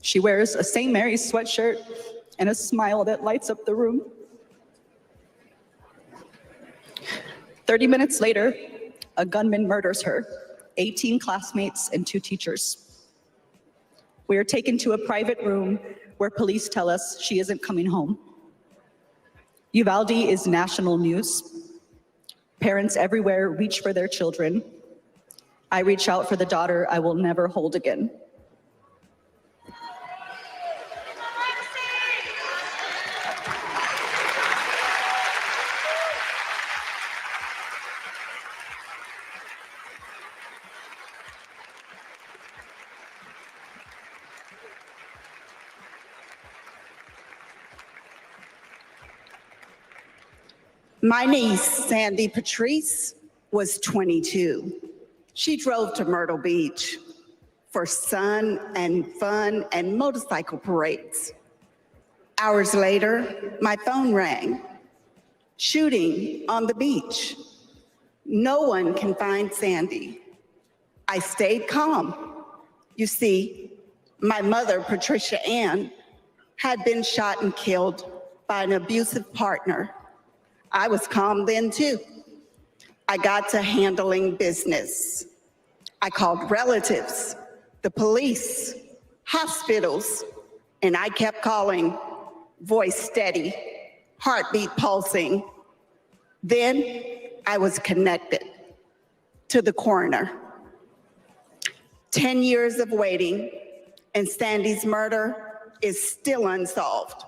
[SPEAKER 7] She wears a St. Mary's sweatshirt and a smile that lights up the room. 30 minutes later, a gunman murders her, 18 classmates and 2 teachers. We are taken to a private room where police tell us she isn't coming home. Uvalde is national news. Parents everywhere reach for their children. I reach out for the daughter I will never hold again.
[SPEAKER 15] My niece, Sandy Patrice, was 22. She drove to Myrtle Beach for sun and fun and motorcycle parades. Hours later, my phone rang. Shooting on the beach. No one can find Sandy. I stayed calm. You see, my mother, Patricia Ann, had been shot and killed by an abusive partner. I was calm then too. I got to handling business. I called relatives, the police, hospitals, and I kept calling, voice steady, heartbeat pulsing. Then I was connected to the coroner. 10 years of waiting, and Sandy's murder is still unsolved.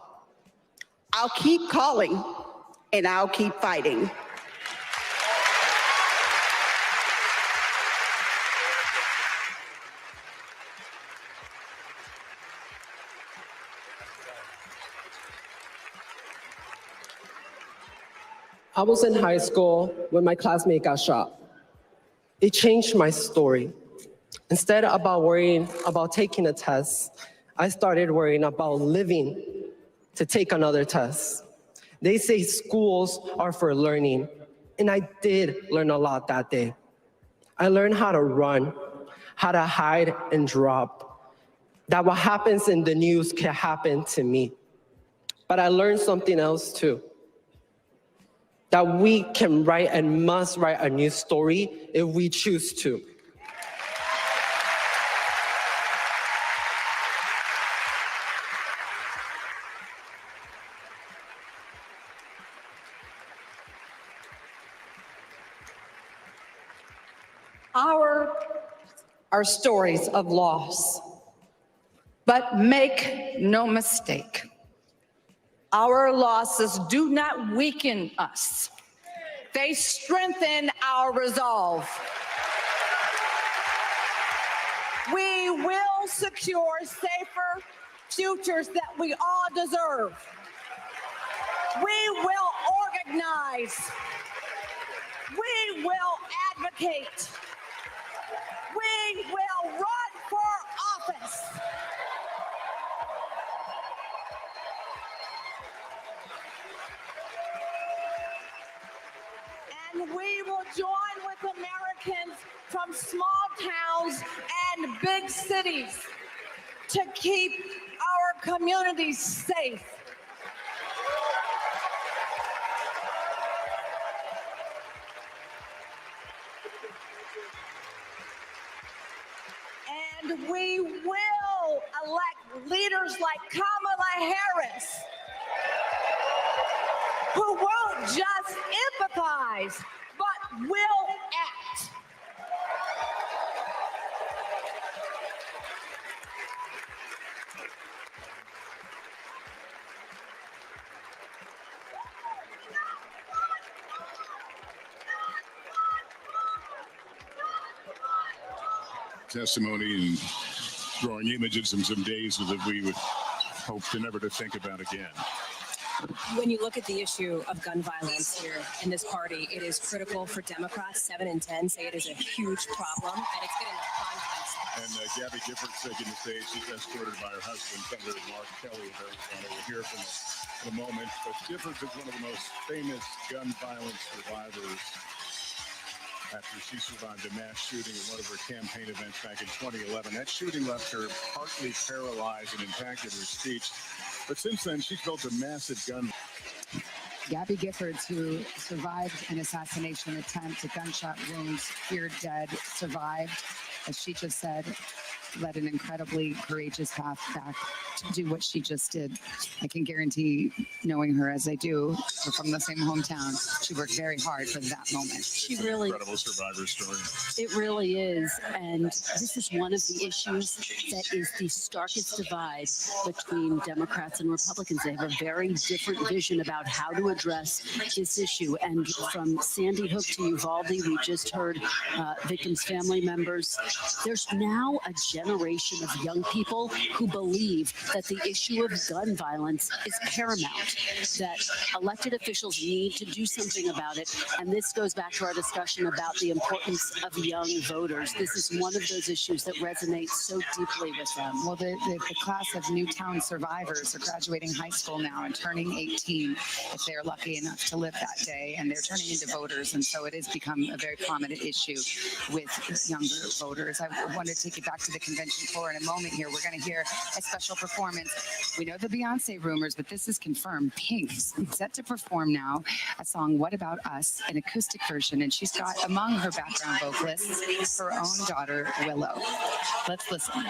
[SPEAKER 15] I'll keep calling, and I'll keep fighting.
[SPEAKER 18] I was in high school when my classmate got shot. It changed my story. Instead of worrying about taking a test, I started worrying about living to take another test. They say schools are for learning, and I did learn a lot that day. I learned how to run, how to hide and drop, that what happens in the news can happen to me. But I learned something else too, that we can write and must write a new story if we choose to.
[SPEAKER 17] Our stories of loss.
[SPEAKER 2] But make no mistake, our losses do not weaken us. They strengthen our resolve. We will secure safer futures that we all deserve. We will organize. We will advocate. We will run for office. And we will join with Americans from small towns and big cities to keep our communities safe. And we will elect leaders like Kamala Harris, who won't just empathize, but will act.
[SPEAKER 10] Testimony and drawing images of some days that we would hope to never to think about again.
[SPEAKER 14] When you look at the issue of gun violence here in this party, it is critical for Democrats. 7 in 10 say it is a huge problem, and it's getting the context.
[SPEAKER 10] And Gabby Giffords taking the stage. She's escorted by her husband, Senator Mark Kelly of Arizona. We'll hear from her in a moment. But Giffords is one of the most famous gun violence survivors after she survived a mass shooting at one of her campaign events back in 2011. That shooting left her partly paralyzed and impacted her speech. But since then, she's built a massive gun.
[SPEAKER 9] Gabby Giffords, who survived an assassination attempt, a gunshot wounds, feared dead, survived, as she just said, led an incredibly courageous path back to do what she just did. I can guarantee, knowing her as I do, we're from the same hometown, she worked very hard for that moment.
[SPEAKER 1] She really,
[SPEAKER 10] incredible survivor story.
[SPEAKER 1] it really is. And this is one of the issues that is the starkest divide between Democrats and Republicans. They have a very different vision about how to address this issue. And from Sandy Hook to Uvalde, we just heard victims' family members. There's now a generation of young people who believe that the issue of gun violence is paramount, that elected officials need to do something about it. And this goes back to our discussion about the importance of young voters. This is one of those issues that resonates so deeply with them.
[SPEAKER 9] Well, the class of Newtown survivors are graduating high school now and turning 18 if they're lucky enough to live that day, and they're turning into voters. And so it has become a very prominent issue with younger voters. I want to take you back to the convention floor in a moment here. We're going to hear a special performance. We know the Beyonce rumors, but this is confirmed. Pink's set to perform now a song, What About Us, an acoustic version. And she's got among her background vocalists her own daughter, Willow. Let's listen.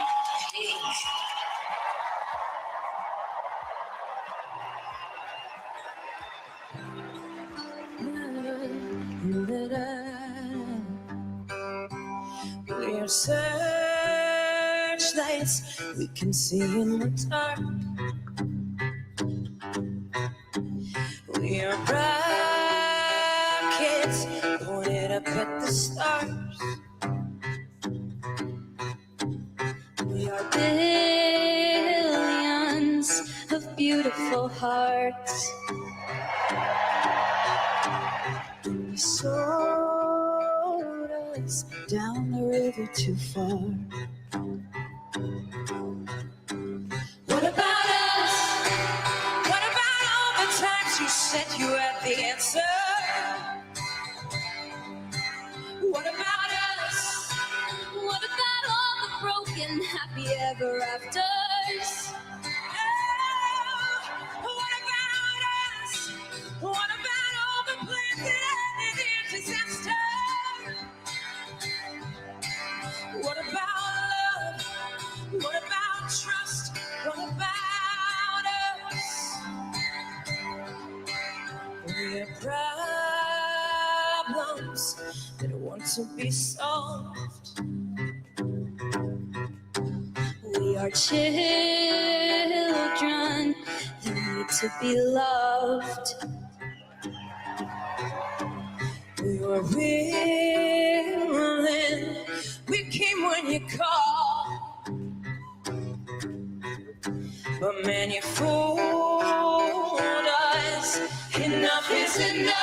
[SPEAKER 13] We're searchlights we can see in the dark. We are rockets pointed up at the stars. We are billions of beautiful hearts. You sold us down the river too far. What about us? What about all the times you said you had the answer? What about us? What about all the broken happy ever afters? What about us? What about all the plans that ended in disaster? What about love? What about trust? What about us? We're problems that want to be solved. We are our children, they need to be loved. We were willing, we came when you called. But man, you fooled us. Enough is enough.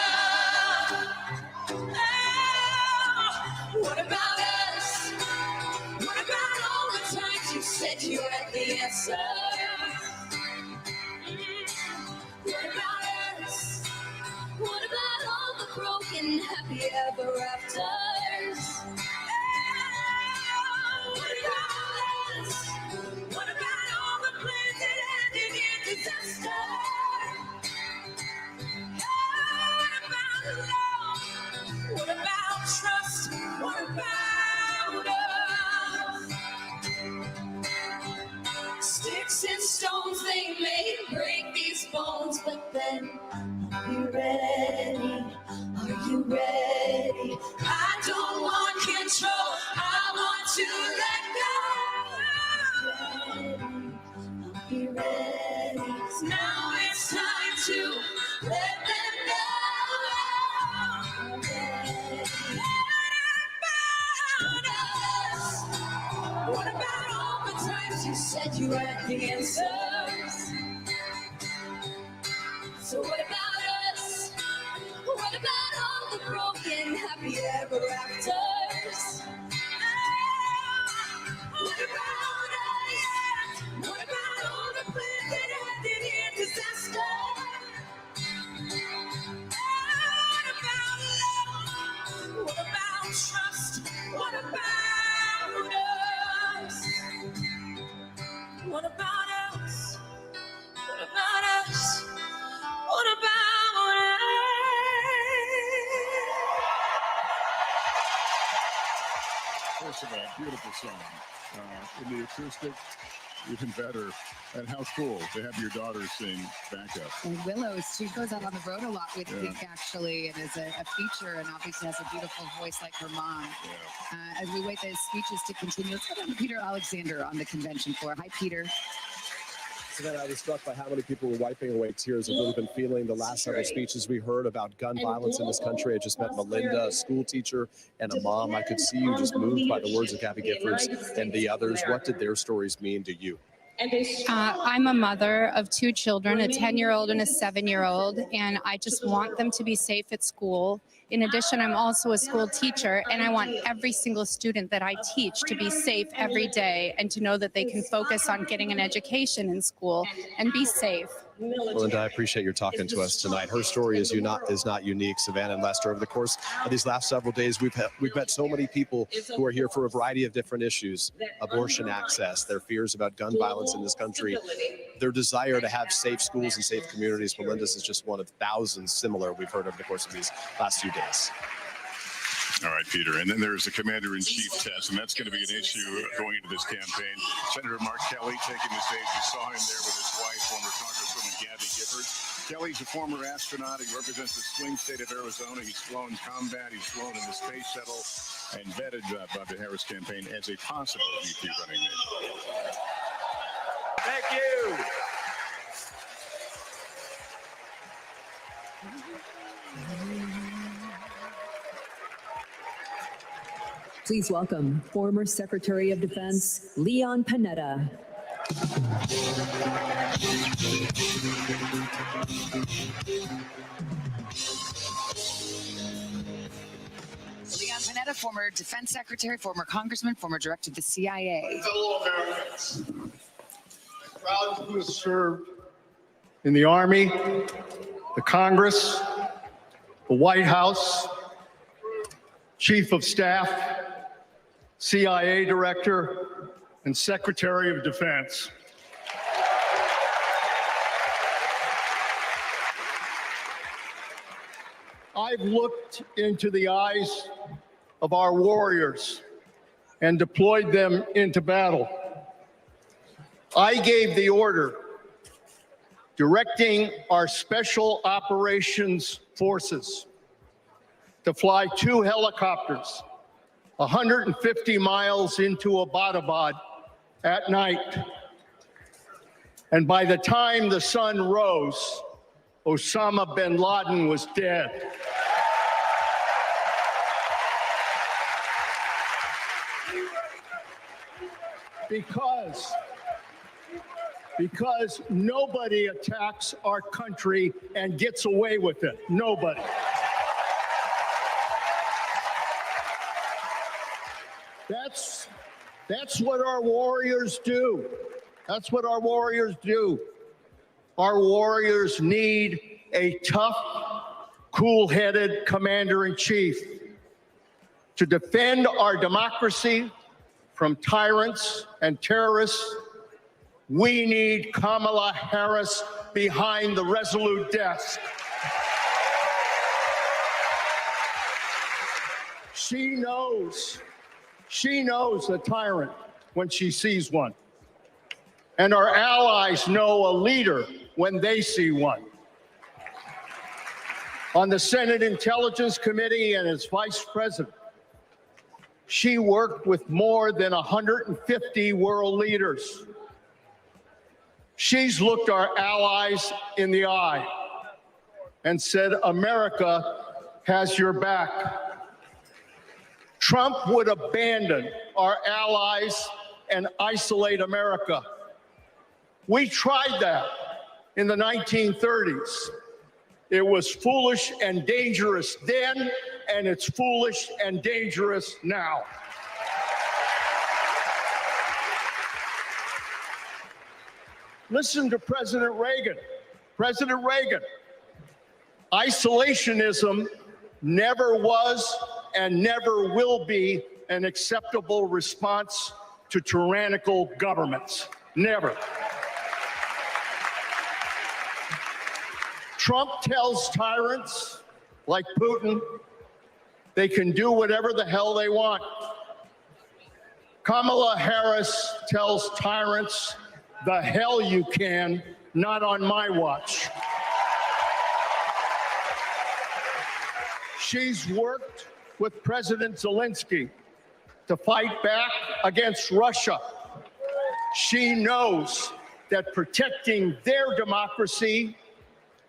[SPEAKER 13] Oh, what about us? What about all the times you said you had the answer? What about us? What about all the broken happy ever afters? What about us? What about all the plans that ended in disaster? What about love? What about trust? What about us? Sticks and stones, they may break these bones, but then are you ready? Are you ready? I don't want control. I want to let go. Are you ready? Now it's time to let them know. What about all the times you said you had the answers? So what about us? What about all the broken happy ever afters? What about us? What about all the plans that ended in disaster? What about love? What about trust? What about us? What about us? What about us? What about us?
[SPEAKER 10] First of all, beautiful song. In the acoustic, even better. And how cool to have your daughter sing backup.
[SPEAKER 9] And Willow, she goes out on the road a lot with Pink, actually, and is a feature, and obviously has a beautiful voice like her mom. As we wait the speeches to continue, let's go down to Peter Alexander on the convention floor. Hi, Peter.
[SPEAKER 6] Savannah, I was struck by how many people were wiping away tears have really been feeling the last several speeches we heard about gun violence in this country. I just met Melinda, a school teacher, and a mom. I could see you just moved by the words of Gabby Giffords and the others. What did their stories mean to you?
[SPEAKER 8] I'm a mother of two children, a 10-year-old and a 7-year-old, and I just want them to be safe at school. In addition, I'm also a school teacher, and I want every single student that I teach to be safe every day and to know that they can focus on getting an education in school and be safe.
[SPEAKER 6] Melinda, I appreciate your talking to us tonight. Her story is not unique. Savannah and Lester, over the course of these last several days, we've met so many people who are here for a variety of different issues: abortion access, their fears about gun violence in this country, their desire to have safe schools and safe communities. Melinda's is just one of thousands similar we've heard over the course of these last few days.
[SPEAKER 10] All right, Peter. And then there's the commander-in-chief test, and that's going to be an issue going into this campaign. Senator Mark Kelly taking the stage. You saw him there with his wife, former Congresswoman Gabby Giffords. Kelly's a former astronaut. He represents the swing state of Arizona. He's flown combat. He's flown in the space shuttle and vetted by the Harris campaign as a possible VP running mate.
[SPEAKER 21] Thank you.
[SPEAKER 19] Please welcome former Secretary of Defense Leon Panetta.
[SPEAKER 9] Leon Panetta, former defense secretary, former congressman, former director of the CIA.
[SPEAKER 20] Fellow Americans, proud to have served in the Army, the Congress, the White House, Chief of Staff, CIA Director, and Secretary of Defense. I've looked into the eyes of our warriors and deployed them into battle. I gave the order directing our Special Operations Forces to fly 2 helicopters 150 miles into Abbottabad at night. And by the time the sun rose, Osama bin Laden was dead. Because nobody attacks our country and gets away with it. Nobody. That's what our warriors do. That's what our warriors do. Our warriors need a tough, cool-headed commander-in-chief to defend our democracy from tyrants and terrorists. We need Kamala Harris behind the resolute desk. She knows a tyrant when she sees one. And our allies know a leader when they see one. On the Senate Intelligence Committee and as vice president, she worked with more than 150 world leaders. She's looked our allies in the eye and said, America has your back. Trump would abandon our allies and isolate America. We tried that in the 1930s. It was foolish and dangerous then, and it's foolish and dangerous now. Listen to President Reagan. President Reagan, isolationism never was and never will be an acceptable response to tyrannical governments. Never. Trump tells tyrants like Putin they can do whatever the hell they want. Kamala Harris tells tyrants, the hell you can, not on my watch. She's worked with President Zelensky to fight back against Russia. She knows that protecting their democracy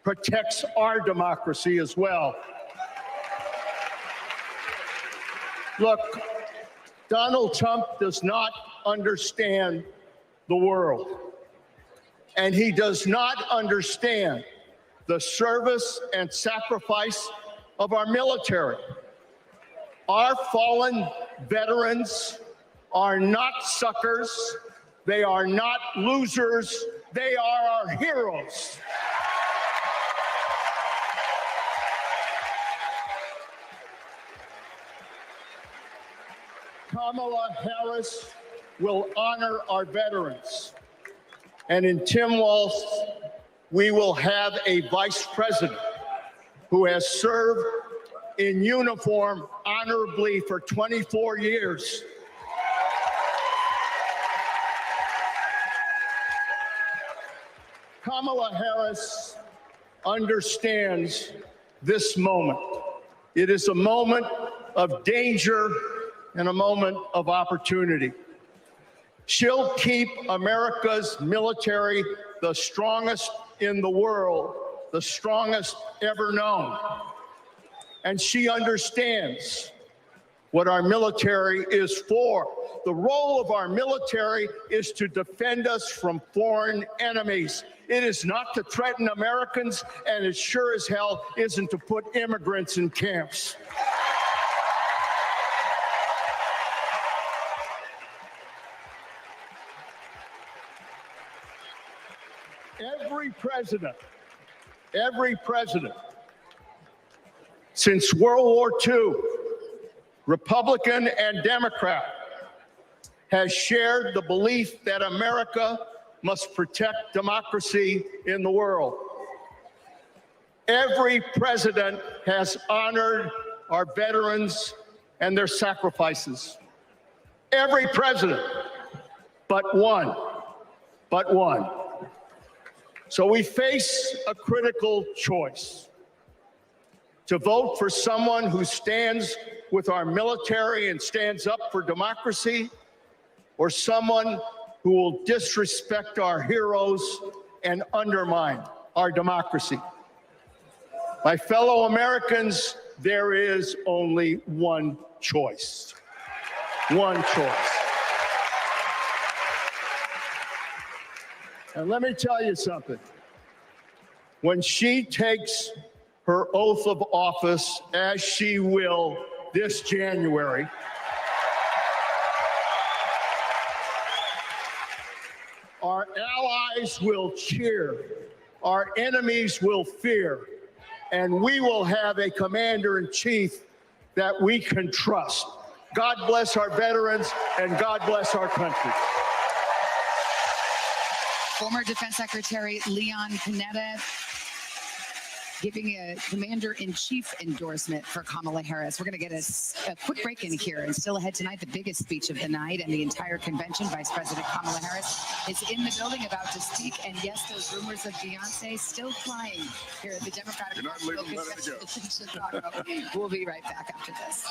[SPEAKER 20] protects our democracy as well. Look, Donald Trump does not understand the world, and he does not understand the service and sacrifice of our military. Our fallen veterans are not suckers. They are not losers. They are our heroes. Kamala Harris will honor our veterans. And in Tim Walz, we will have a vice president who has served in uniform honorably for 24 years. Kamala Harris understands this moment. It is a moment of danger and a moment of opportunity. She'll keep America's military the strongest in the world, the strongest ever known. And she understands what our military is for. The role of our military is to defend us from foreign enemies. It is not to threaten Americans, and it sure as hell isn't to put immigrants in camps. Every president since World War II, Republican and Democrat, has shared the belief that America must protect democracy in the world. Every president has honored our veterans and their sacrifices. Every president, but one. So we face a critical choice: to vote for someone who stands with our military and stands up for democracy, or someone who will disrespect our heroes and undermine our democracy. My fellow Americans, there is only one choice. One choice. And let me tell you something. When she takes her oath of office, as she will this January, our allies will cheer, our enemies will fear, and we will have a commander-in-chief that we can trust. God bless our veterans, and God bless our country.
[SPEAKER 9] Former Defense Secretary Leon Panetta giving a commander-in-chief endorsement for Kamala Harris. We're going to get a quick break in here. And still ahead tonight, the biggest speech of the night and the entire convention. Vice President Kamala Harris is in the building about to speak. And yes, those rumors of Beyonce still flying here at the Democratic National Convention in Chicago. We'll be right back after this.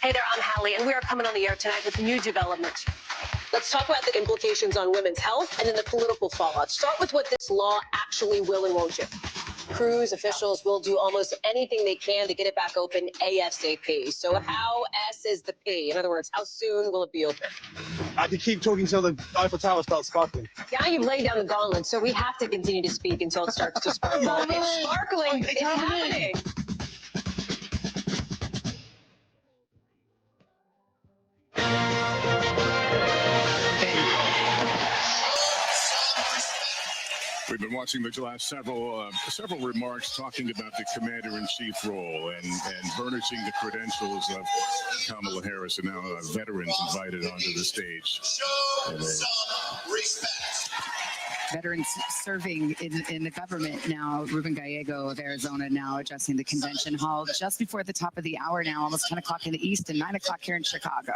[SPEAKER 14] Hey there, I'm Hallie, and we are coming on the air tonight with new development. Let's talk about the implications on women's health and then the political fallout. Start with what this law actually will and won't do. Crews, officials will do almost anything they can to get it back open ASAP. So how S is the P? In other words, how soon will it be open?
[SPEAKER 3] I could keep talking until the Eiffel Tower starts sparkling.
[SPEAKER 14] Yeah, you've laid down the gauntlet, so we have to continue to speak until it starts to sparkle. It's sparkling. It's happening.
[SPEAKER 10] We've been watching the last several remarks talking about the commander-in-chief role and burnishing the credentials of Kamala Harris, and now veterans invited onto the stage.
[SPEAKER 13] Show some respect.
[SPEAKER 9] veterans serving in the government now. Ruben Gallego of Arizona now addressing the convention hall just before the top of the hour now, almost 10 o'clock in the East and 9 o'clock here in Chicago.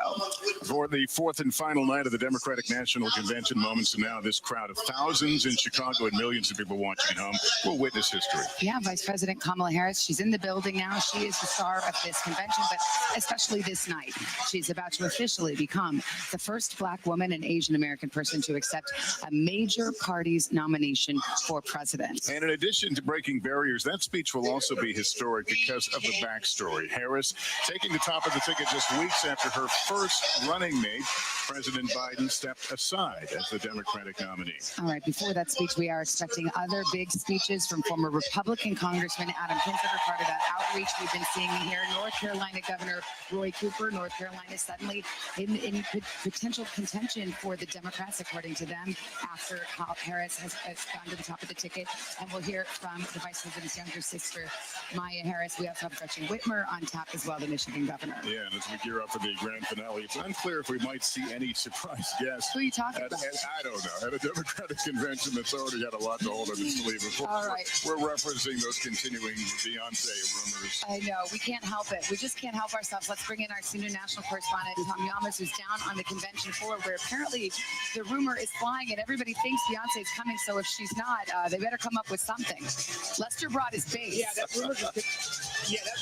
[SPEAKER 10] For the fourth and final night of the Democratic National Convention, moments from now, this crowd of thousands in Chicago and millions of people watching at home will witness history.
[SPEAKER 9] Yeah, Vice President Kamala Harris, she's in the building now. She is the star of this convention, but especially this night. She's about to officially become the first Black woman and Asian American person to accept a major party's nomination for president.
[SPEAKER 10] And in addition to breaking barriers, that speech will also be historic because of the backstory. Harris taking the top of the ticket just weeks after her first running mate, President Biden, stepped aside as the Democratic nominee.
[SPEAKER 9] All right, before that speech, we are expecting other big speeches from former Republican Congressman Adam Kinzinger, part of that outreach we've been seeing here. North Carolina Governor Roy Cooper, North Carolina suddenly in potential contention for the Democrats, according to them, after Harris has gone to the top of the ticket. And we'll hear from the Vice President's younger sister, Maya Harris. We also have Gretchen Whitmer on tap as well, the Michigan governor.
[SPEAKER 10] Yeah, and as we gear up for the grand finale, it's unclear if we might see any surprise guests.
[SPEAKER 9] Who are you talking about?
[SPEAKER 10] I don't know. At a Democratic convention that's already had a lot to hold on its sleeve.
[SPEAKER 9] All right.
[SPEAKER 10] We're referencing those continuing Beyonce rumors.
[SPEAKER 9] I know. We can't help it. We just can't help ourselves. Let's bring in our senior national correspondent, Tom Yamas, who's down on the convention floor, where apparently the rumor is flying and everybody thinks Beyonce is coming. So if she's not, they better come up with something. Lester brought his base.
[SPEAKER 21] Yeah, that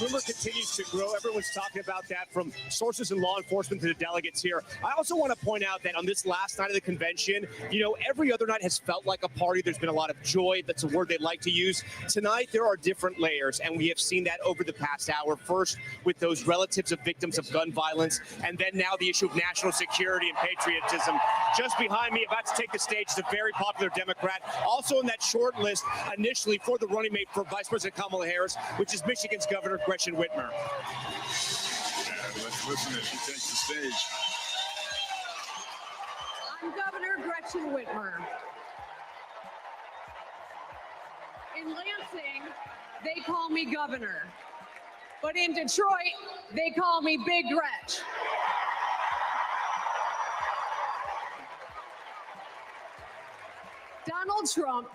[SPEAKER 21] rumor continues to grow. Everyone's talking about that, from sources in law enforcement to the delegates here. I also want to point out that on this last night of the convention, every other night has felt like a party. There's been a lot of joy. That's a word they like to use. Tonight, there are different layers, and we have seen that over the past hour. First, with those relatives of victims of gun violence, and then now the issue of national security and patriotism. Just behind me, about to take the stage, is a very popular Democrat. Also in that short list, initially for the running mate for Vice President Kamala Harris, which is Michigan's Governor Gretchen Whitmer.
[SPEAKER 10] And let's listen as she takes the stage.
[SPEAKER 4] I'm Governor Gretchen Whitmer. In Lansing, they call me Governor. But in Detroit, they call me Big Gretch. Donald Trump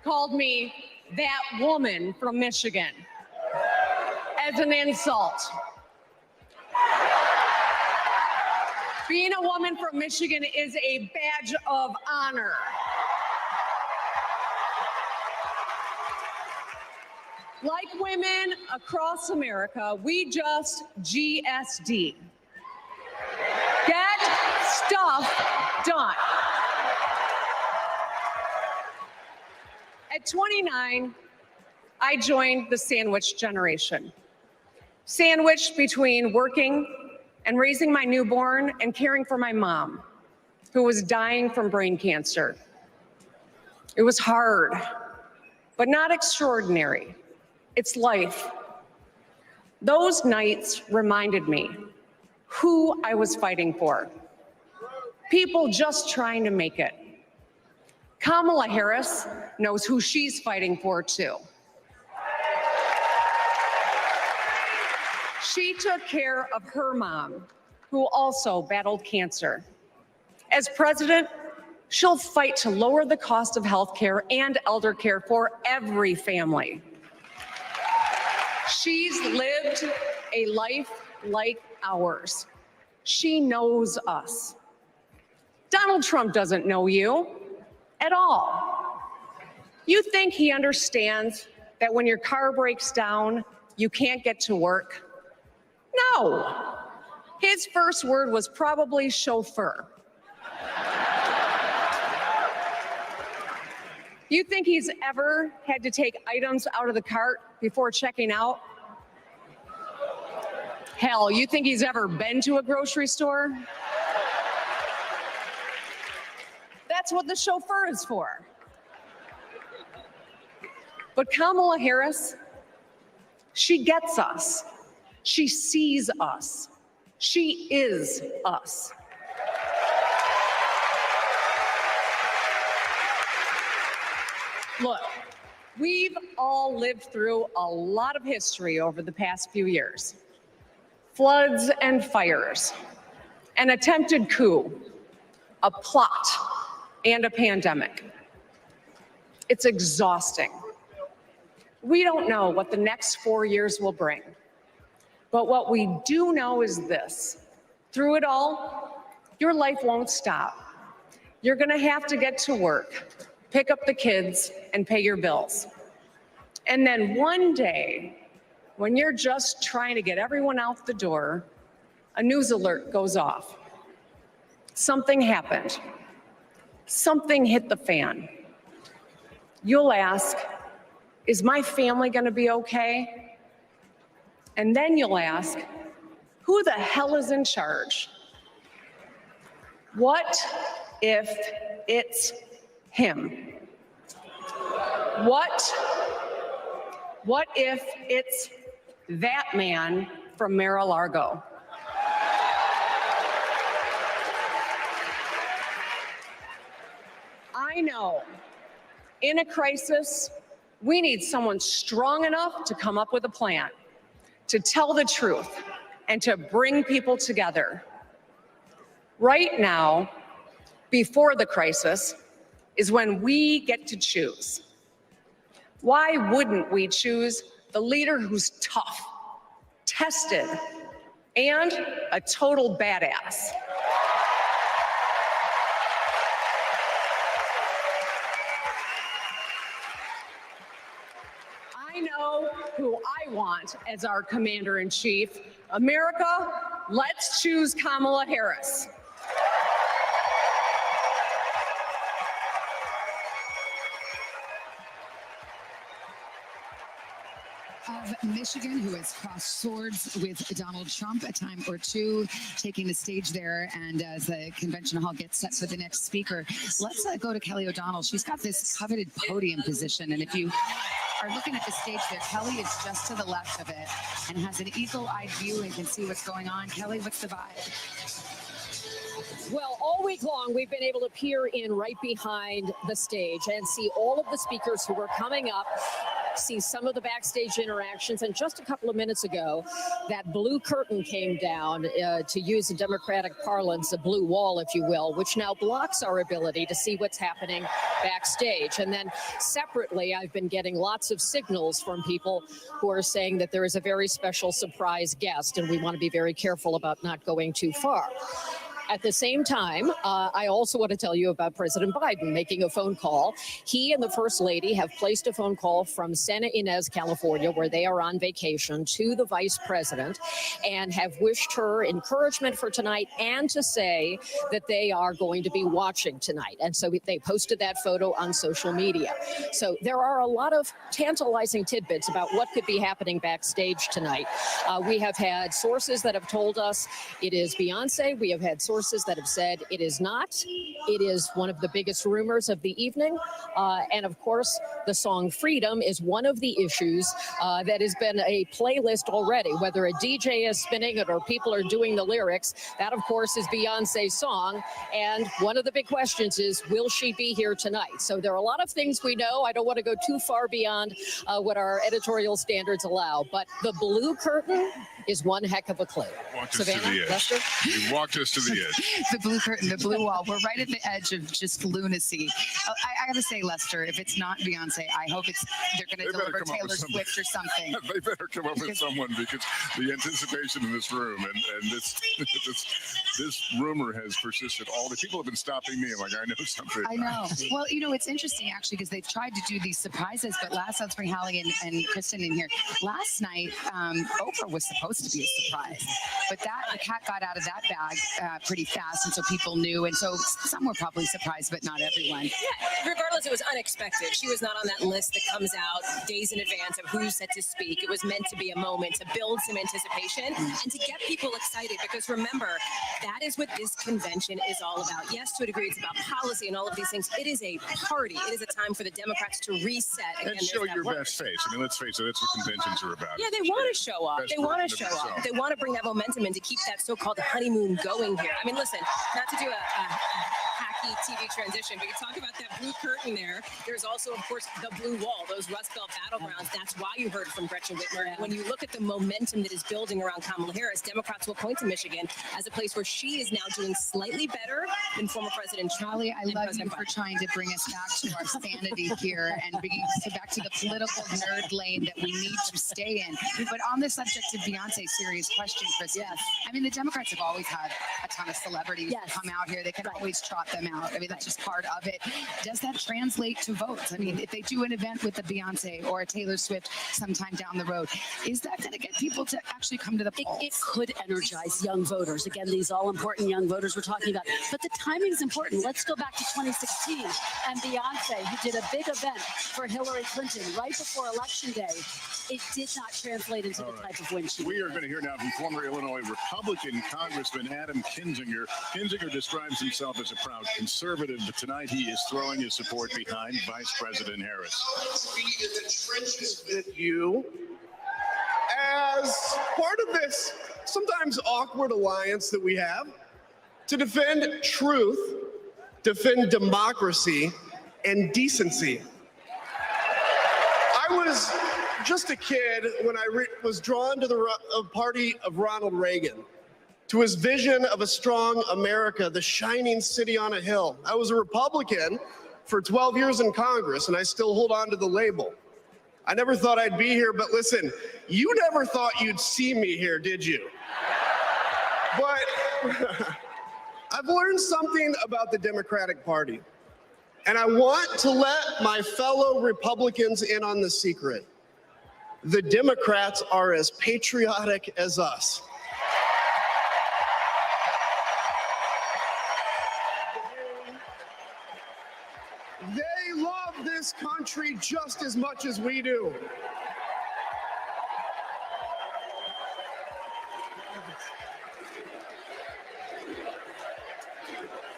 [SPEAKER 4] called me that woman from Michigan as an insult. Being a woman from Michigan is a badge of honor. Like women across America, we just GSD. Get stuff done. At 29, I joined the sandwich generation. Sandwiched between working and raising my newborn and caring for my mom, who was dying from brain cancer. It was hard, but not extraordinary. It's life. Those nights reminded me who I was fighting for. People just trying to make it. Kamala Harris knows who she's fighting for, too. She took care of her mom, who also battled cancer. As president, she'll fight to lower the cost of health care and elder care for every family. She's lived a life like ours. She knows us. Donald Trump doesn't know you at all. You think he understands that when your car breaks down, you can't get to work? No. His first word was probably chauffeur. You think he's ever had to take items out of the cart before checking out? Hell, you think he's ever been to a grocery store? That's what the chauffeur is for. But Kamala Harris, she gets us. She sees us. She is us. Look, we've all lived through a lot of history over the past few years. Floods and fires, an attempted coup, a plot, and a pandemic. It's exhausting. We don't know what the next 4 years will bring. But what we do know is this. Through it all, your life won't stop. You're going to have to get to work, pick up the kids, and pay your bills. And then one day, when you're just trying to get everyone out the door, a news alert goes off. Something happened. Something hit the fan. You'll ask, is my family going to be okay? And then you'll ask, who the hell is in charge? What if it's him? What if it's that man from Mar-a-Lago? I know, in a crisis, we need someone strong enough to come up with a plan, to tell the truth, and to bring people together. Right now, before the crisis, is when we get to choose. Why wouldn't we choose the leader who's tough, tested, and a total badass? I know who I want as our commander-in-chief. America, let's choose Kamala Harris.
[SPEAKER 9] Of Michigan, who has crossed swords with Donald Trump a time or two, taking the stage there. And as the convention hall gets set for the next speaker, let's go to Kelly O'Donnell. She's got this coveted podium position. And if you are looking at the stage there, Kelly is just to the left of it and has an eagle-eyed view and can see what's going on. Kelly, what's the vibe?
[SPEAKER 5] Well, all week long, we've been able to peer in right behind the stage and see all of the speakers who are coming up, see some of the backstage interactions. And just a couple of minutes ago, that blue curtain came down, to use a Democratic parlance, a blue wall, if you will, which now blocks our ability to see what's happening backstage. And then separately, I've been getting lots of signals from people who are saying that there is a very special surprise guest, and we want to be very careful about not going too far. At the same time, I also want to tell you about President Biden making a phone call. He and the First Lady have placed a phone call from Santa Ynez, California, where they are on vacation, to the Vice President and have wished her encouragement for tonight and to say that they are going to be watching tonight. And so they posted that photo on social media. So there are a lot of tantalizing tidbits about what could be happening backstage tonight. We have had sources that have told us it is Beyonce. We have had sources that have said it is not. It is one of the biggest rumors of the evening. And of course, the song Freedom is one of the issues that has been a playlist already, whether a DJ is spinning it or people are doing the lyrics. That, of course, is Beyonce's song. And one of the big questions is, will she be here tonight? So there are a lot of things we know. I don't want to go too far beyond what our editorial standards allow. But the blue curtain is one heck of a clue. Savannah, Lester?
[SPEAKER 10] You walked us to the edge.
[SPEAKER 9] The blue curtain, the blue wall. We're right at the edge of just lunacy. I got to say, Lester, if it's not Beyonce, I hope they're going to deliver Taylor Swift or something.
[SPEAKER 10] They better come up with someone, because the anticipation in this room and this rumor has persisted. All the people have been stopping me. I'm like, I know something.
[SPEAKER 9] I know. Well, it's interesting, actually, because they've tried to do these surprises, but let's bring Hallie and Kristen in here. Last night, Oprah was supposed to be a surprise, but the cat got out of that bag pretty fast, and so people knew, and so some were probably surprised, but not everyone.
[SPEAKER 14] Yeah, regardless, it was unexpected. She was not on that list that comes out days in advance of who's set to speak. It was meant to be a moment to build some anticipation and to get people excited, because remember, that is what this convention is all about. Yes, to a degree, it's about policy and all of these things. It is a party. It is a time for the Democrats to reset. Again,
[SPEAKER 10] and show your best face. I mean, let's face it, that's what conventions are about.
[SPEAKER 14] Yeah, they want to show up. They want to show up. They want to bring that momentum and to keep that so-called honeymoon going here. I mean, listen, not to do a hack wacky TV transition, but you talk about that blue curtain there. There's also, of course, the blue wall, those Rust Belt battlegrounds. That's why you heard from Gretchen Whitmer. When you look at the momentum that is building around Kamala Harris, Democrats will point to Michigan as a place where she is now doing slightly better than former President Trump.
[SPEAKER 9] Charlie, I love you for trying to bring us back to our sanity here and bringing us back to the political nerd lane that we need to stay in. But on the subject of Beyonce, serious question, Kristen.
[SPEAKER 1] Yes.
[SPEAKER 9] I mean, the Democrats have always had a ton of celebrities come out here. They can always trot them out. I mean, that's just part of it. Does that translate to votes? I mean, if they do an event with a Beyonce or a Taylor Swift sometime down the road, is that going to get people to actually come to the polls?
[SPEAKER 1] It could energize young voters. Again, these all-important young voters we're talking about. But the timing is important. Let's go back to 2016 and Beyonce, who did a big event for Hillary Clinton right before Election Day. It did not translate into the type of win she
[SPEAKER 10] We are going to hear now from former Illinois Republican Congressman Adam Kinzinger. Kinzinger describes himself as a proud conservative, but tonight he is throwing his support behind Vice President Harris.
[SPEAKER 11] Be in the trenches with you as part of this sometimes awkward alliance that we have to defend truth, defend democracy, and decency. I was just a kid when I was drawn to the party of Ronald Reagan, to his vision of a strong America, the shining city on a hill. I was a Republican for 12 years in Congress, and I still hold on to the label. I never thought I'd be here, but listen, you never thought you'd see me here, did you? But I've learned something about the Democratic Party, and I want to let my fellow Republicans in on the secret. The Democrats are as patriotic as us. They love this country just as much as we do.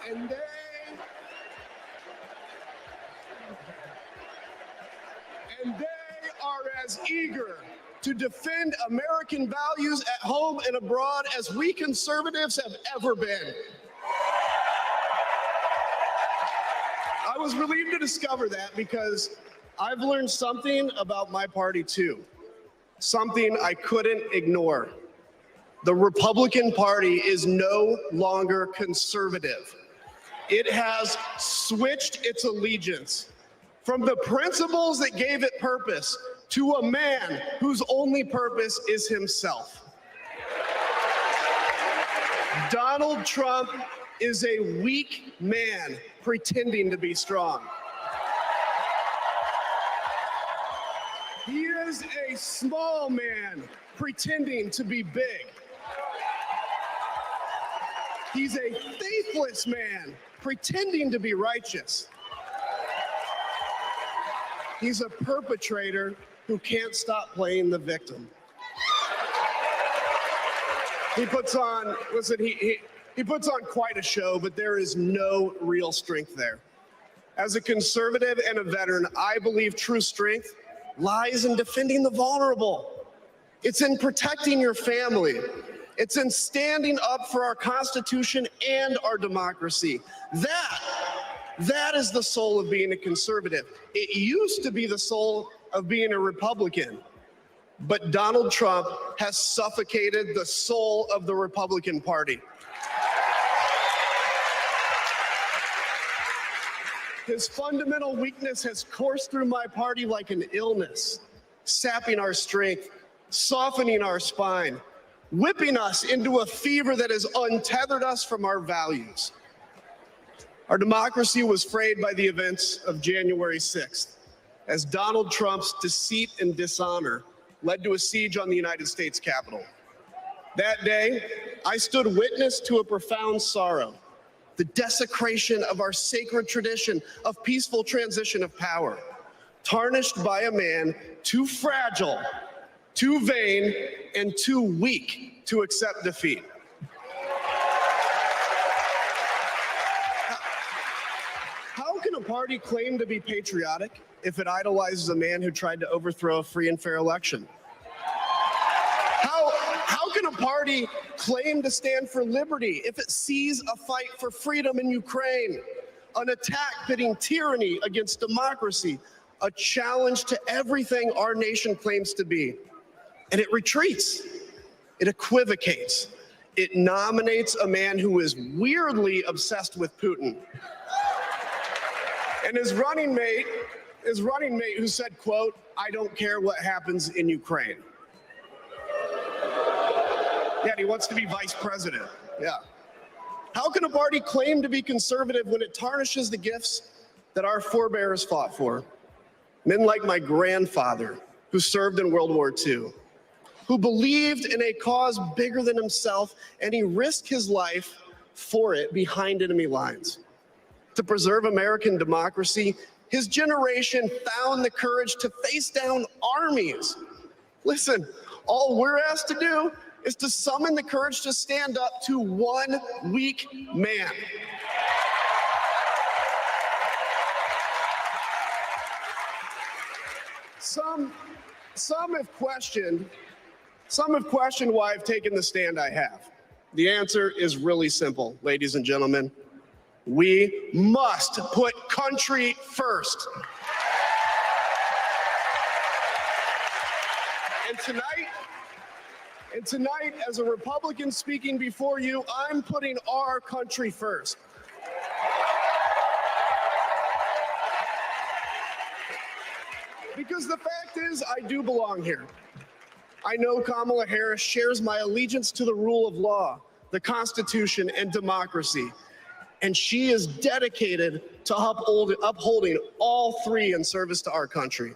[SPEAKER 11] And they are as eager to defend American values at home and abroad as we conservatives have ever been. I was relieved to discover that because I've learned something about my party too, something I couldn't ignore. The Republican Party is no longer conservative. It has switched its allegiance from the principles that gave it purpose to a man whose only purpose is himself. Donald Trump is a weak man pretending to be strong. He is a small man pretending to be big. He's a faithless man pretending to be righteous. He's a perpetrator who can't stop playing the victim. He puts on, listen, he puts on quite a show, but there is no real strength there. As a conservative and a veteran, I believe true strength lies in defending the vulnerable. It's in protecting your family. It's in standing up for our Constitution and our democracy. That is the soul of being a conservative. It used to be the soul of being a Republican, but Donald Trump has suffocated the soul of the Republican Party. His fundamental weakness has coursed through my party like an illness, sapping our strength, softening our spine, whipping us into a fever that has untethered us from our values. Our democracy was frayed by the events of January 6th, as Donald Trump's deceit and dishonor led to a siege on the United States Capitol. That day, I stood witness to a profound sorrow, the desecration of our sacred tradition of peaceful transition of power, tarnished by a man too fragile, too vain, and too weak to accept defeat. How can a party claim to be patriotic if it idolizes a man who tried to overthrow a free and fair election? How can a party claim to stand for liberty if it sees a fight for freedom in Ukraine? an attack pitting tyranny against democracy, a challenge to everything our nation claims to be. And it retreats, it equivocates, it nominates a man who is weirdly obsessed with Putin. And his running mate who said, quote, "I don't care what happens in Ukraine." Yeah, and he wants to be vice president. Yeah. How can a party claim to be conservative when it tarnishes the gifts that our forebears fought for? Men like my grandfather, who served in World War II, who believed in a cause bigger than himself, and he risked his life for it behind enemy lines. To preserve American democracy, his generation found the courage to face down armies. Listen, all we're asked to do is to summon the courage to stand up to one weak man. Some have questioned why I've taken the stand I have. The answer is really simple, ladies and gentlemen. We must put country first. And tonight, as a Republican speaking before you, I'm putting our country first. Because the fact is, I do belong here. I know Kamala Harris shares my allegiance to the rule of law, the Constitution, and democracy. And she is dedicated to upholding all three in service to our country.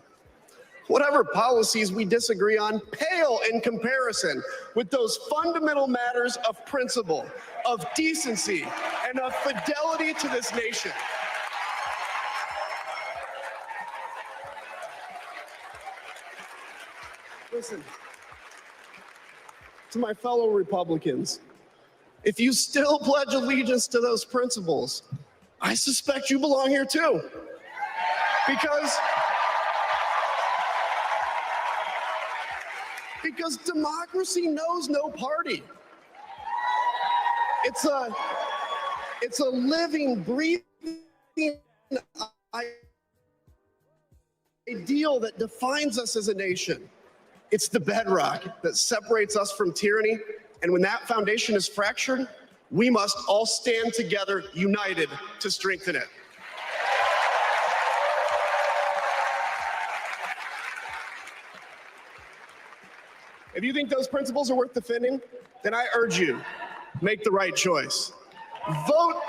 [SPEAKER 11] Whatever policies we disagree on pale in comparison with those fundamental matters of principle, of decency, and of fidelity to this nation. Listen, to my fellow Republicans, if you still pledge allegiance to those principles, I suspect you belong here too. Because democracy knows no party. It's a living, breathing ideal that defines us as a nation. It's the bedrock that separates us from tyranny. And when that foundation is fractured, we must all stand together, united, to strengthen it. If you think those principles are worth defending, then I urge you, make the right choice. Vote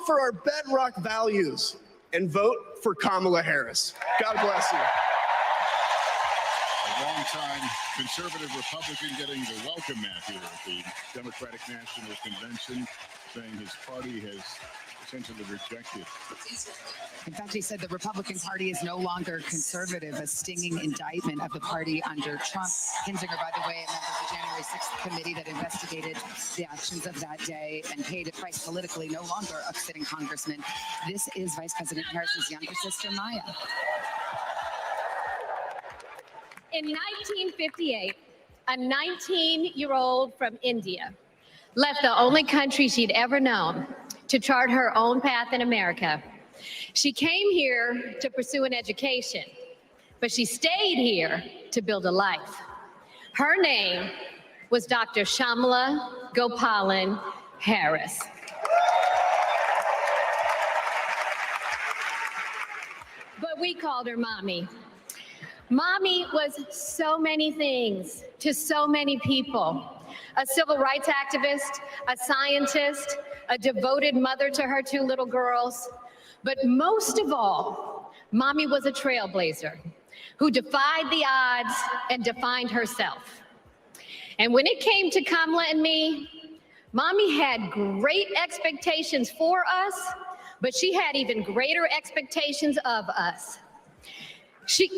[SPEAKER 11] for our bedrock values and vote for Kamala Harris. God bless you.
[SPEAKER 10] A long-time conservative Republican getting the welcome mat here at the Democratic National Convention, saying his party has essentially rejected.
[SPEAKER 9] In fact, he said the Republican Party is no longer conservative, a stinging indictment of the party under Trump. Kinzinger, by the way, a member of the January 6th committee that investigated the actions of that day and paid a price politically, no longer a sitting congressman. This is Vice President Harris's younger sister, Maya.
[SPEAKER 12] In 1958, a 19-year-old from India left the only country she'd ever known to chart her own path in America. She came here to pursue an education, but she stayed here to build a life. Her name was Dr. Kamala Gopalan Harris. But we called her Mommy. Mommy was so many things to so many people. A civil rights activist, a scientist, a devoted mother to her two little girls. But most of all, Mommy was a trailblazer who defied the odds and defined herself. And when it came to Kamala and me, Mommy had great expectations for us, but she had even greater expectations of us. She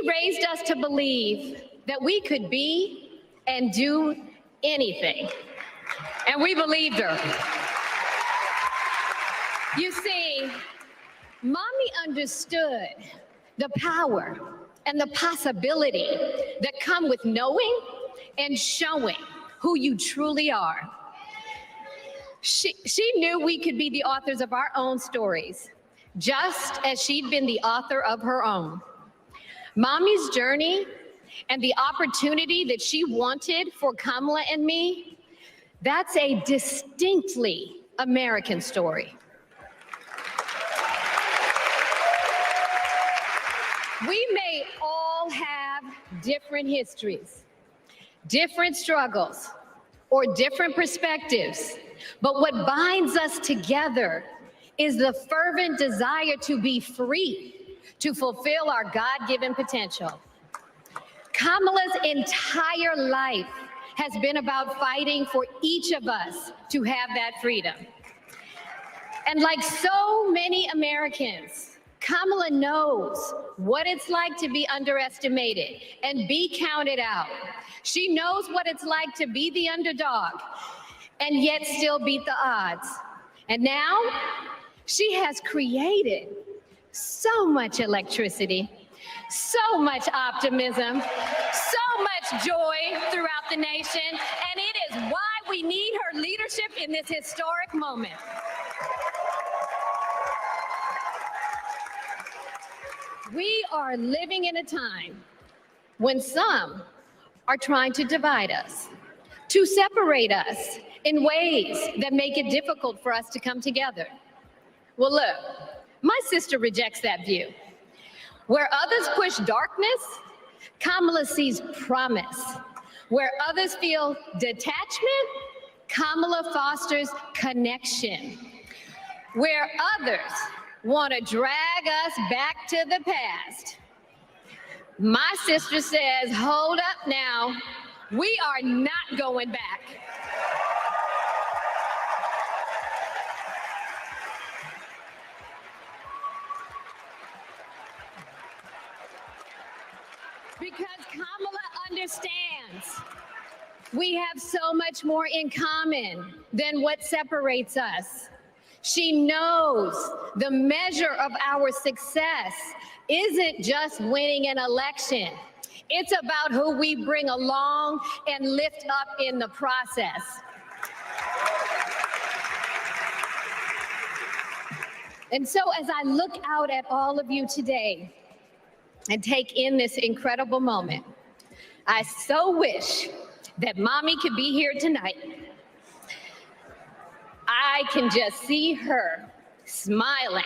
[SPEAKER 12] raised us to believe that we could be and do anything. And we believed her. You see, Mommy understood the power and the possibility that come with knowing and showing who you truly are. She knew we could be the authors of our own stories, just as she'd been the author of her own. Mommy's journey and the opportunity that she wanted for Kamala and me, that's a distinctly American story. We may all have different histories, different struggles, or different perspectives, but what binds us together is the fervent desire to be free, to fulfill our God-given potential. Kamala's entire life has been about fighting for each of us to have that freedom. And like so many Americans, Kamala knows what it's like to be underestimated and be counted out. She knows what it's like to be the underdog and yet still beat the odds. And now she has created so much electricity, so much optimism, so much joy throughout the nation, and it is why we need her leadership in this historic moment. We are living in a time when some are trying to divide us, to separate us in ways that make it difficult for us to come together. Well, look, my sister rejects that view. Where others push darkness, Kamala sees promise. Where others feel detachment, Kamala fosters connection. Where others want to drag us back to the past, my sister says, hold up now, we are not going back. Because Kamala understands we have so much more in common than what separates us. She knows the measure of our success isn't just winning an election. It's about who we bring along and lift up in the process. And so as I look out at all of you today and take in this incredible moment, I so wish that Mommy could be here tonight. I can just see her smiling,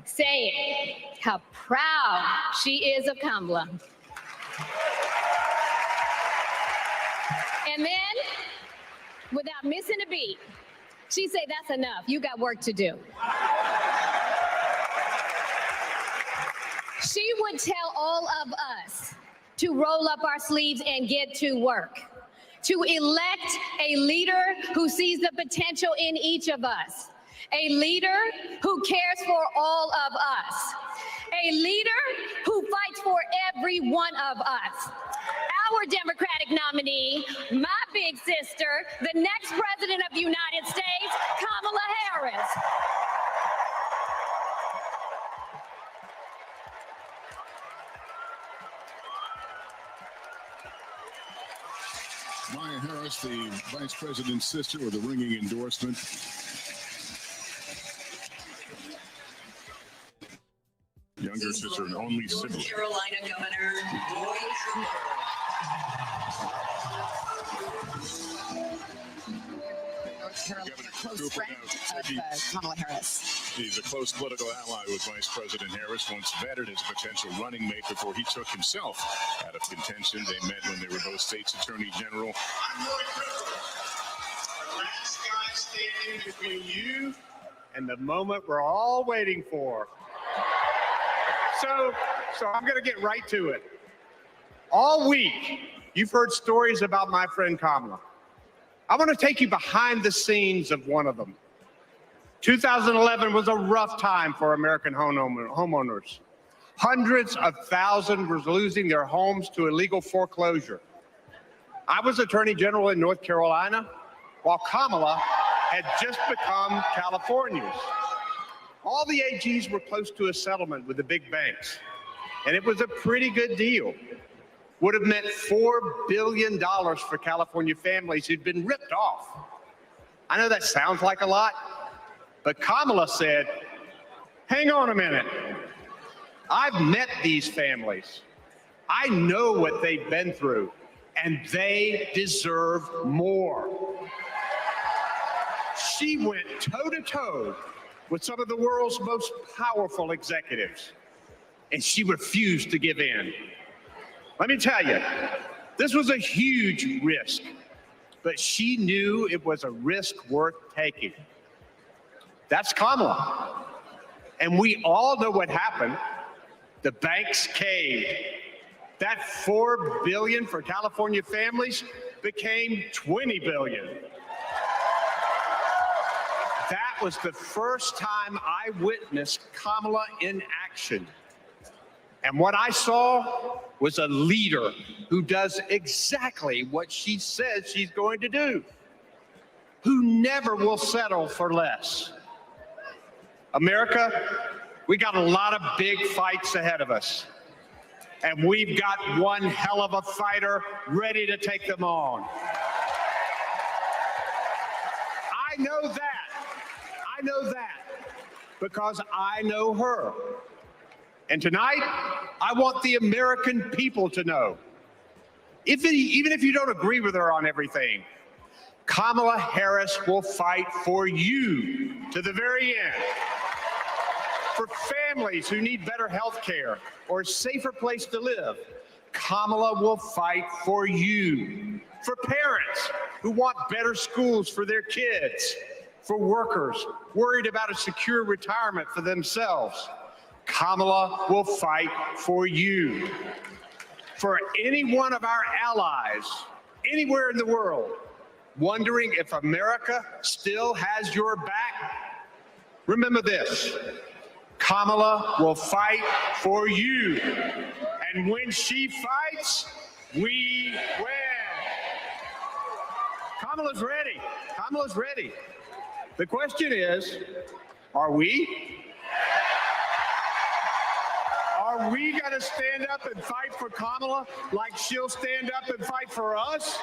[SPEAKER 12] saying how proud she is of Kamala. And then, without missing a beat, she'd say, that's enough, you got work to do. She would tell all of us to roll up our sleeves and get to work, to elect a leader who sees the potential in each of us, a leader who cares for all of us, a leader who fights for every one of us. Our Democratic nominee, my big sister, the next president of the United States, Kamala Harris.
[SPEAKER 10] Maya Harris, the vice president's sister, with a ringing endorsement. Younger sister and only sibling.
[SPEAKER 13] North Carolina Governor
[SPEAKER 9] North Carolina, close friend of Kamala Harris.
[SPEAKER 10] He's a close political ally with Vice President Harris, once vetted as a potential running mate before he took himself out of contention. They met when they were both states' attorney general.
[SPEAKER 20] I'm really the last guy standing between you and the moment we're all waiting for. So I'm going to get right to it. All week, you've heard stories about my friend Kamala. I want to take you behind the scenes of one of them. 2011 was a rough time for American homeowners. Hundreds of thousands were losing their homes to illegal foreclosure. I was Attorney General in North Carolina, while Kamala had just become California's. All the AGs were close to a settlement with the big banks, and it was a pretty good deal. Would have meant $4 billion for California families who'd been ripped off. I know that sounds like a lot, but Kamala said, hang on a minute. I've met these families. I know what they've been through, and they deserve more. She went toe-to-toe with some of the world's most powerful executives, and she refused to give in. Let me tell you, this was a huge risk, but she knew it was a risk worth taking. That's Kamala. And we all know what happened. The banks caved. That $4 billion for California families became $20 billion. That was the first time I witnessed Kamala in action. And what I saw was a leader who does exactly what she says she's going to do, who never will settle for less. America, we got a lot of big fights ahead of us. And we've got one hell of a fighter ready to take them on. I know that because I know her. And tonight, I want the American people to know, even if you don't agree with her on everything, Kamala Harris will fight for you to the very end. For families who need better health care or a safer place to live, Kamala will fight for you. For parents who want better schools for their kids, for workers worried about a secure retirement for themselves, Kamala will fight for you. For any one of our allies, anywhere in the world, wondering if America still has your back, remember this. Kamala will fight for you. And when she fights, we win. Kamala's ready. Kamala's ready. The question is, are we? Are we going to stand up and fight for Kamala like she'll stand up and fight for us?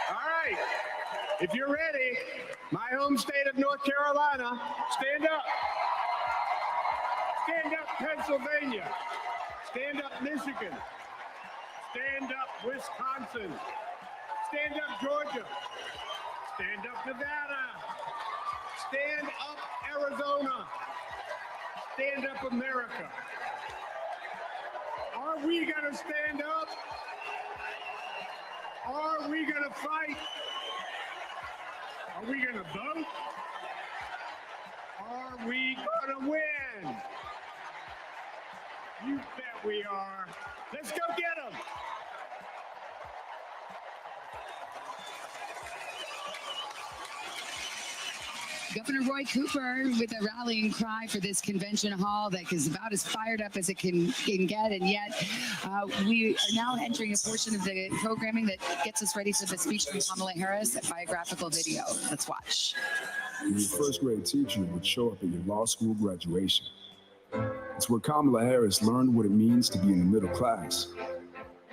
[SPEAKER 20] All right. If you're ready, my home state of North Carolina, stand up. Stand up, Pennsylvania. Stand up, Michigan. Stand up, Wisconsin. Stand up, Georgia. Stand up, Nevada. Stand up, Arizona. Stand up, America. Are we going to stand up? Are we going to fight? Are we going to vote? Are we going to win? You bet we are. Let's go get them.
[SPEAKER 9] Governor Roy Cooper with a rallying cry for this convention hall that is about as fired up as it can get, and yet we are now entering a portion of the programming that gets us ready for the speech from Kamala Harris, a biographical video. Let's watch.
[SPEAKER 16] Your first grade teacher would show up at your law school graduation. It's where Kamala Harris learned what it means to be in the middle class,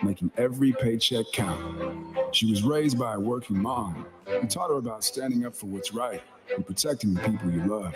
[SPEAKER 16] making every paycheck count. She was raised by a working mom who taught her about standing up for what's right and protecting the people you love.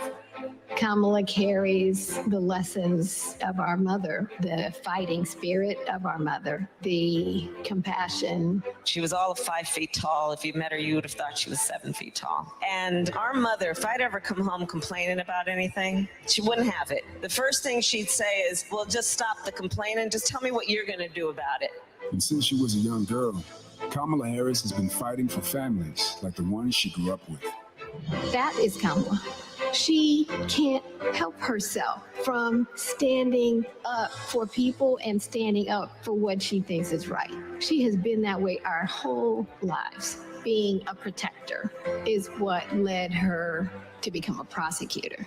[SPEAKER 12] Kamala carries the lessons of our mother, the fighting spirit of our mother, the compassion.
[SPEAKER 22] She was all of 5 feet tall. If you met her, you would have thought she was 7 feet tall. And our mother, if I'd ever come home complaining about anything, she wouldn't have it. The first thing she'd say is, well, just stop the complaining. Just tell me what you're going to do about it.
[SPEAKER 16] And since she was a young girl, Kamala Harris has been fighting for families like the ones she grew up with.
[SPEAKER 12] That is Kamala. She can't help herself from standing up for people and standing up for what she thinks is right. She has been that way our whole lives. Being a protector is what led her to become a prosecutor.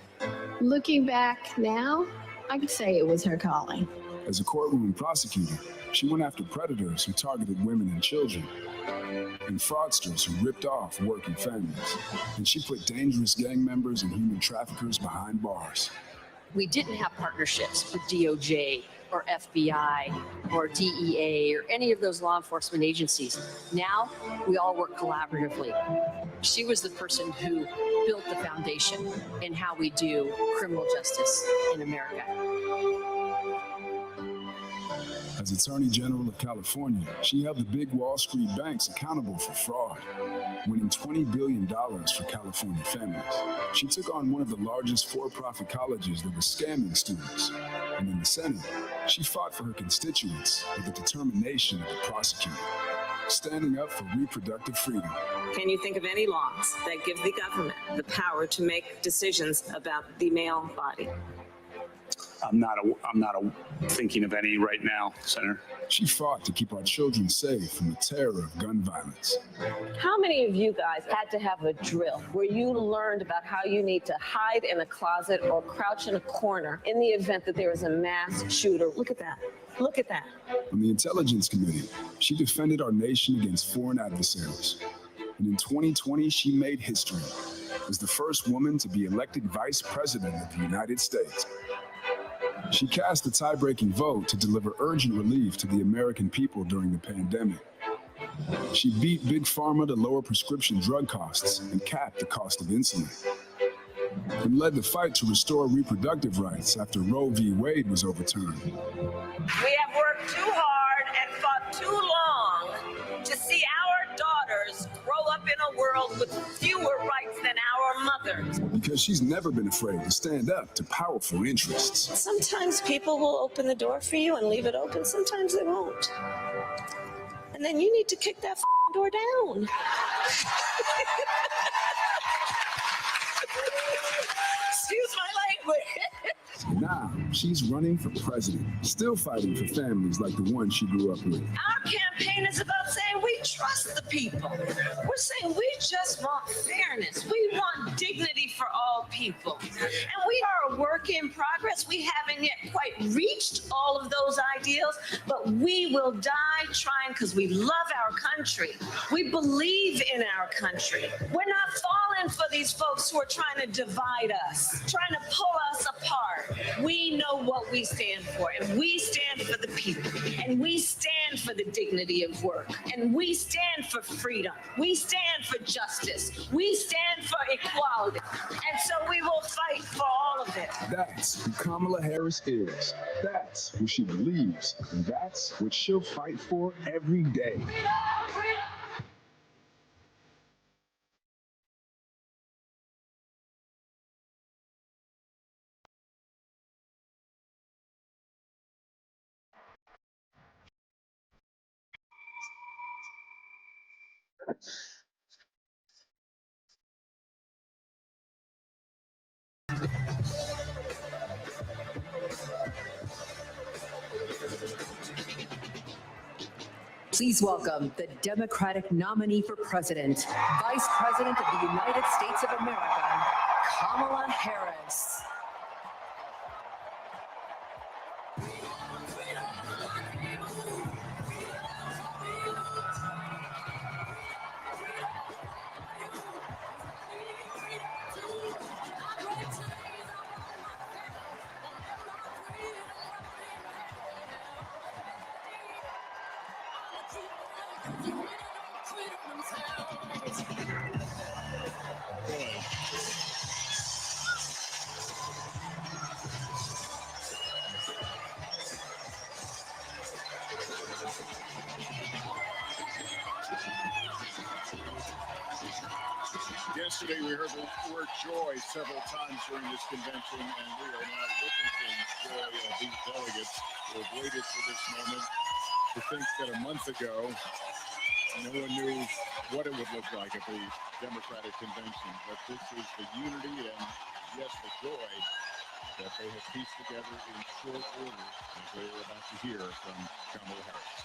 [SPEAKER 12] Looking back now, I could say it was her calling.
[SPEAKER 16] As a courtroom prosecutor, she went after predators who targeted women and children, and fraudsters who ripped off working families. And she put dangerous gang members and human traffickers behind bars.
[SPEAKER 5] We didn't have partnerships with DOJ or FBI or DEA or any of those law enforcement agencies. Now we all work collaboratively. She was the person who built the foundation in how we do criminal justice in America.
[SPEAKER 16] As Attorney General of California, she held the big Wall Street banks accountable for fraud, winning $20 billion for California families. She took on one of the largest for-profit colleges that was scamming students. And in the Senate, she fought for her constituents with the determination of the prosecutor, standing up for reproductive freedom.
[SPEAKER 22] Can you think of any laws that give the government the power to make decisions about the male body?
[SPEAKER 7] I'm not thinking of any right now, Senator.
[SPEAKER 16] She fought to keep our children safe from the terror of gun violence.
[SPEAKER 22] How many of you guys had to have a drill where you learned about how you need to hide in a closet or crouch in a corner in the event that there is a mass shooter? Look at that. Look at that.
[SPEAKER 16] On the Intelligence Committee, she defended our nation against foreign adversaries. And in 2020, she made history as the first woman to be elected Vice President of the United States. She cast the tie-breaking vote to deliver urgent relief to the American people during the pandemic. She beat Big Pharma to lower prescription drug costs and cap the cost of insulin. And led the fight to restore reproductive rights after Roe v. Wade was overturned.
[SPEAKER 22] We have worked too hard and fought too long to see our daughters grow up in a world with fewer rights than our mothers.
[SPEAKER 16] Because she's never been afraid to stand up to powerful interests.
[SPEAKER 22] Sometimes people will open the door for you and leave it open. Sometimes they won't. And then you need to kick that door down. Excuse my language.
[SPEAKER 16] Now, she's running for president, still fighting for families like the one she grew up with.
[SPEAKER 22] Our campaign is about saying we trust the people. We're saying we just want fairness. We want dignity for all people. And we are a work in progress. We haven't yet quite reached all of those ideals, but we will die trying because we love our country. We believe in our country. We're not falling for these folks who are trying to divide us, trying to pull us apart. We know what we stand for, and we stand for the people, and we stand for the dignity of work, and we stand for freedom. We stand for justice. We stand for equality. And so we will fight for all of it.
[SPEAKER 16] That's who Kamala Harris is. That's who she believes. And that's what she'll fight for every day.
[SPEAKER 19] Please welcome the Democratic nominee for president, Vice President of the United States of America, Kamala Harris.
[SPEAKER 10] Yesterday, we heard the word joy several times during this convention, and we are now witnessing joy of these delegates who have waited for this moment. To think that a month ago, no one knew what it would look like at the Democratic convention, but this is the unity and, yes, the joy that they have pieced together in short order, as they are about to hear from Kamala Harris.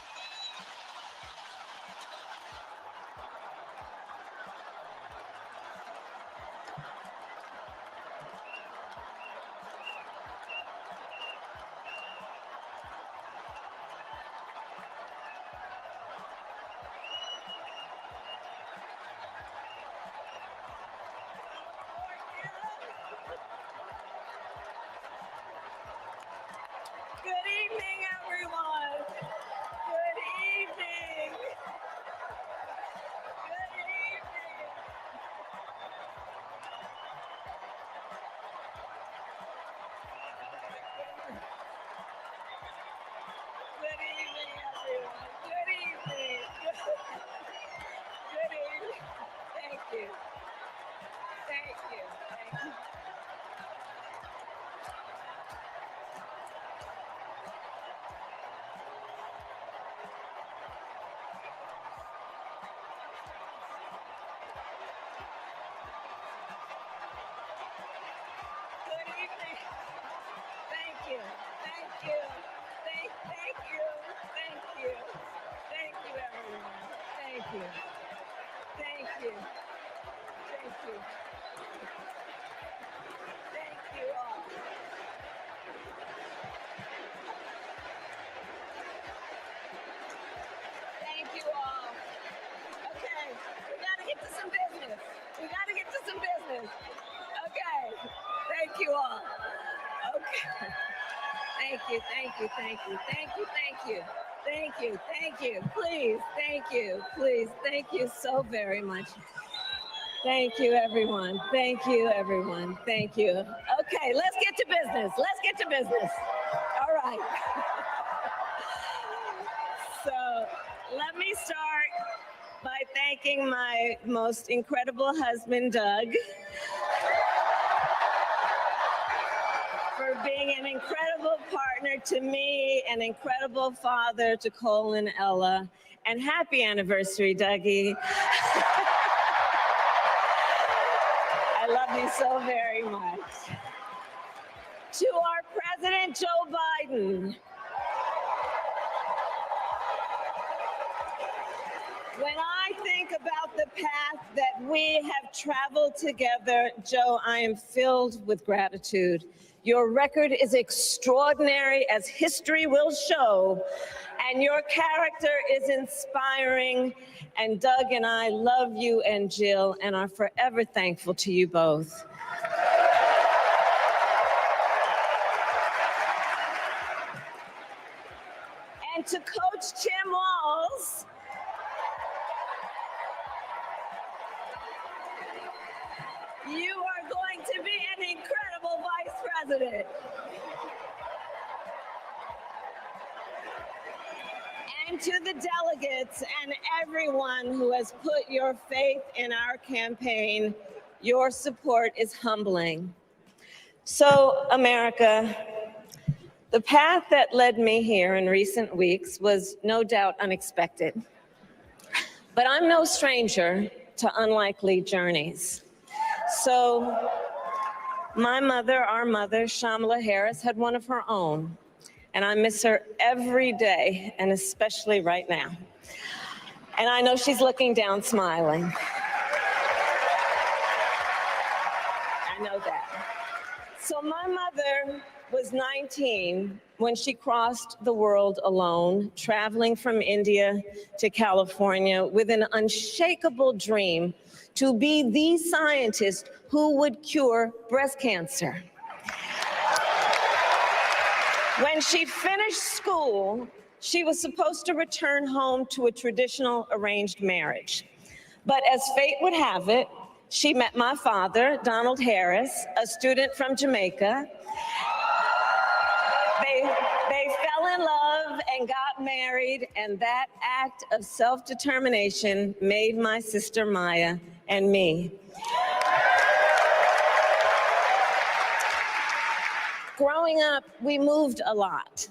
[SPEAKER 22] Good Good evening, everyone. Good evening. Good evening. Good evening, everyone. Good evening. Good evening. Thank you. Thank you. Thank you. Good evening. Thank you. Thank you. Thank you. Thank you. Thank you, everyone. Thank you. Thank you. Thank you. Thank you all. Thank you all. Okay, we gotta get to some business. We gotta get to some business. Okay, thank you all. Okay. Thank you, thank you, thank you, thank you, thank you. Thank you, thank you, please, thank you, please, thank you so very much. Thank you, everyone. Thank you, everyone. Thank you. Okay, let's get to business. Let's get to business. All right. So let me start by thanking my most incredible husband, Doug, for being an incredible partner to me, an incredible father to Cole and Ella, and happy anniversary, Dougie. I love you so very much. To our President, Joe Biden. When I think about the path that we have traveled together, Joe, I am filled with gratitude. Your record is extraordinary, as history will show, and your character is inspiring. And Doug and I love you and Jill and are forever thankful to you both. And to Coach Tim Walz, you are going to be an incredible vice president. And to the delegates and everyone who has put your faith in our campaign, your support is humbling. So, America, the path that led me here in recent weeks was no doubt unexpected. But I'm no stranger to unlikely journeys. So, my mother, our mother, Kamala Harris, had one of her own. And I miss her every day, and especially right now. And I know she's looking down, smiling. I know that. So my mother was 19 when she crossed the world alone, traveling from India to California with an unshakable dream to be the scientist who would cure breast cancer. When she finished school, she was supposed to return home to a traditional arranged marriage. But as fate would have it, she met my father, Donald Harris, a student from Jamaica. They fell in love and got married, and that act of self-determination made my sister Maya and me. Growing up, we moved a lot.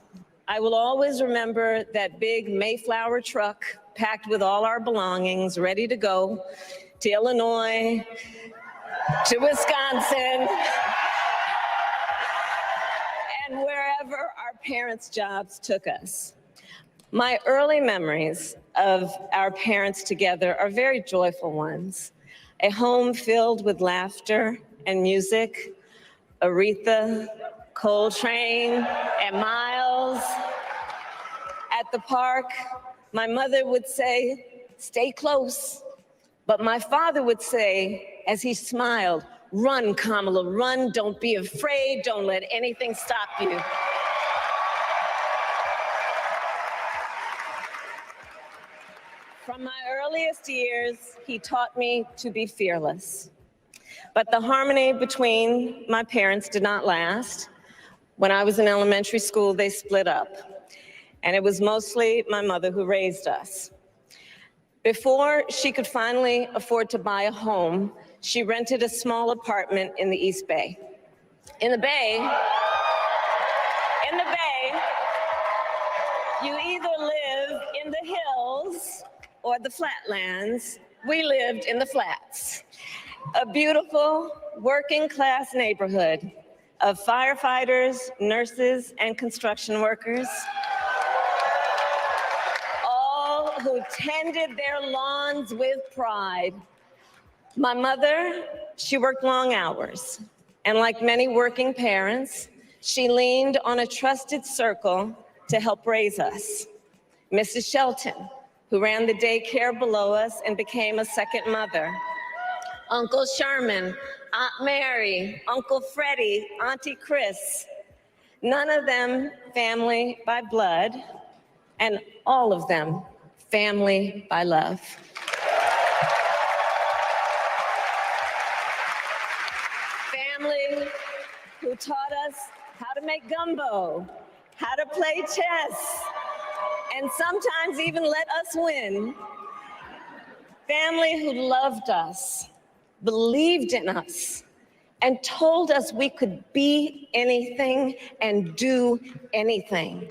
[SPEAKER 22] I will always remember that big Mayflower truck packed with all our belongings, ready to go to Illinois, to Wisconsin, and wherever our parents' jobs took us. My early memories of our parents together are very joyful ones. A home filled with laughter and music, Aretha, Coltrane, and Miles. At the park, my mother would say, "Stay close." But my father would say, as he smiled, "Run, Kamala, run. Don't be afraid. Don't let anything stop you." From my earliest years, he taught me to be fearless. But the harmony between my parents did not last. When I was in elementary school, they split up. And it was mostly my mother who raised us. Before she could finally afford to buy a home, she rented a small apartment in the East Bay. In the Bay, you either live in the hills or the flatlands. We lived in the flats. A beautiful working class neighborhood of firefighters, nurses, and construction workers, all who tended their lawns with pride. My mother, she worked long hours, and like many working parents, she leaned on a trusted circle to help raise us. Mrs. Shelton, who ran the daycare below us and became a second mother. Uncle Sherman, Aunt Mary, Uncle Freddie, Auntie Chris. None of them family by blood, and all of them family by love. Family who taught us how to make gumbo, how to play chess, and sometimes even let us win. Family who loved us, believed in us, and told us we could be anything and do anything.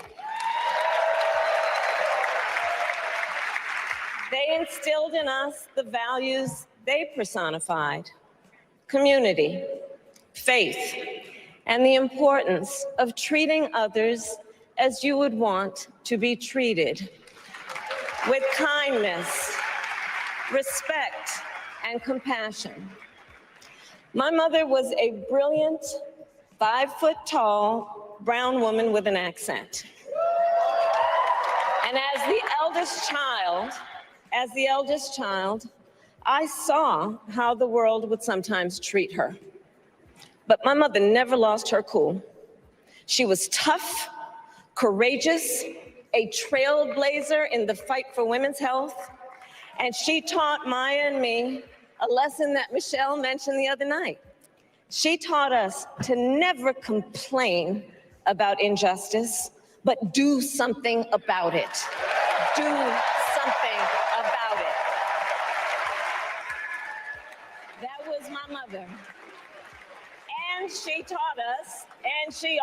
[SPEAKER 22] They instilled in us the values they personified: community, faith, and the importance of treating others as you would want to be treated, with kindness, respect, and compassion. My mother was a brilliant, 5-foot-tall brown woman with an accent. And as the eldest child, I saw how the world would sometimes treat her. But my mother never lost her cool. She was tough, courageous, a trailblazer in the fight for women's health, and she taught Maya and me a lesson that Michelle mentioned the other night. She taught us to never complain about injustice, but do something about it. Do something about it. That was my mother. And she taught us, and she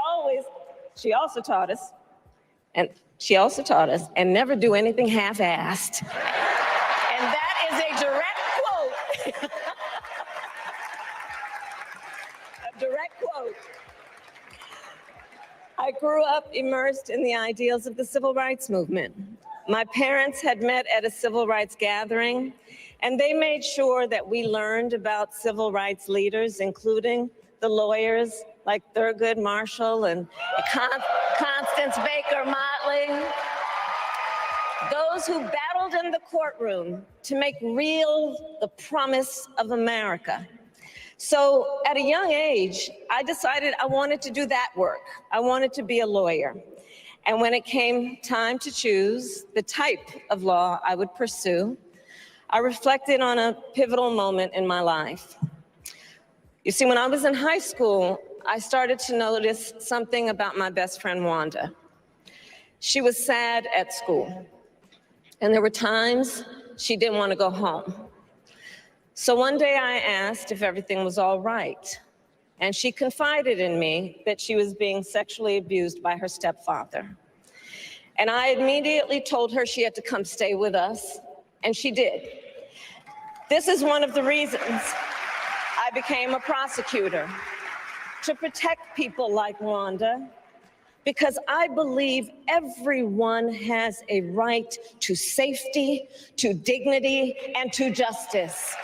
[SPEAKER 22] also taught us, and never do anything half-assed. And that is a direct quote. A direct quote. I grew up immersed in the ideals of the civil rights movement. My parents had met at a civil rights gathering, and they made sure that we learned about civil rights leaders, including the lawyers like Thurgood Marshall and Constance Baker Motley, those who battled in the courtroom to make real the promise of America. So at a young age, I decided I wanted to do that work. I wanted to be a lawyer. And when it came time to choose the type of law I would pursue, I reflected on a pivotal moment in my life. You see, when I was in high school, I started to notice something about my best friend, Wanda. She was sad at school, and there were times she didn't want to go home. So one day I asked if everything was all right, and she confided in me that she was being sexually abused by her stepfather. And I immediately told her she had to come stay with us, and she did. This is one of the reasons I became a prosecutor, to protect people like Wanda, because I believe everyone has a right to safety, to dignity, and to justice.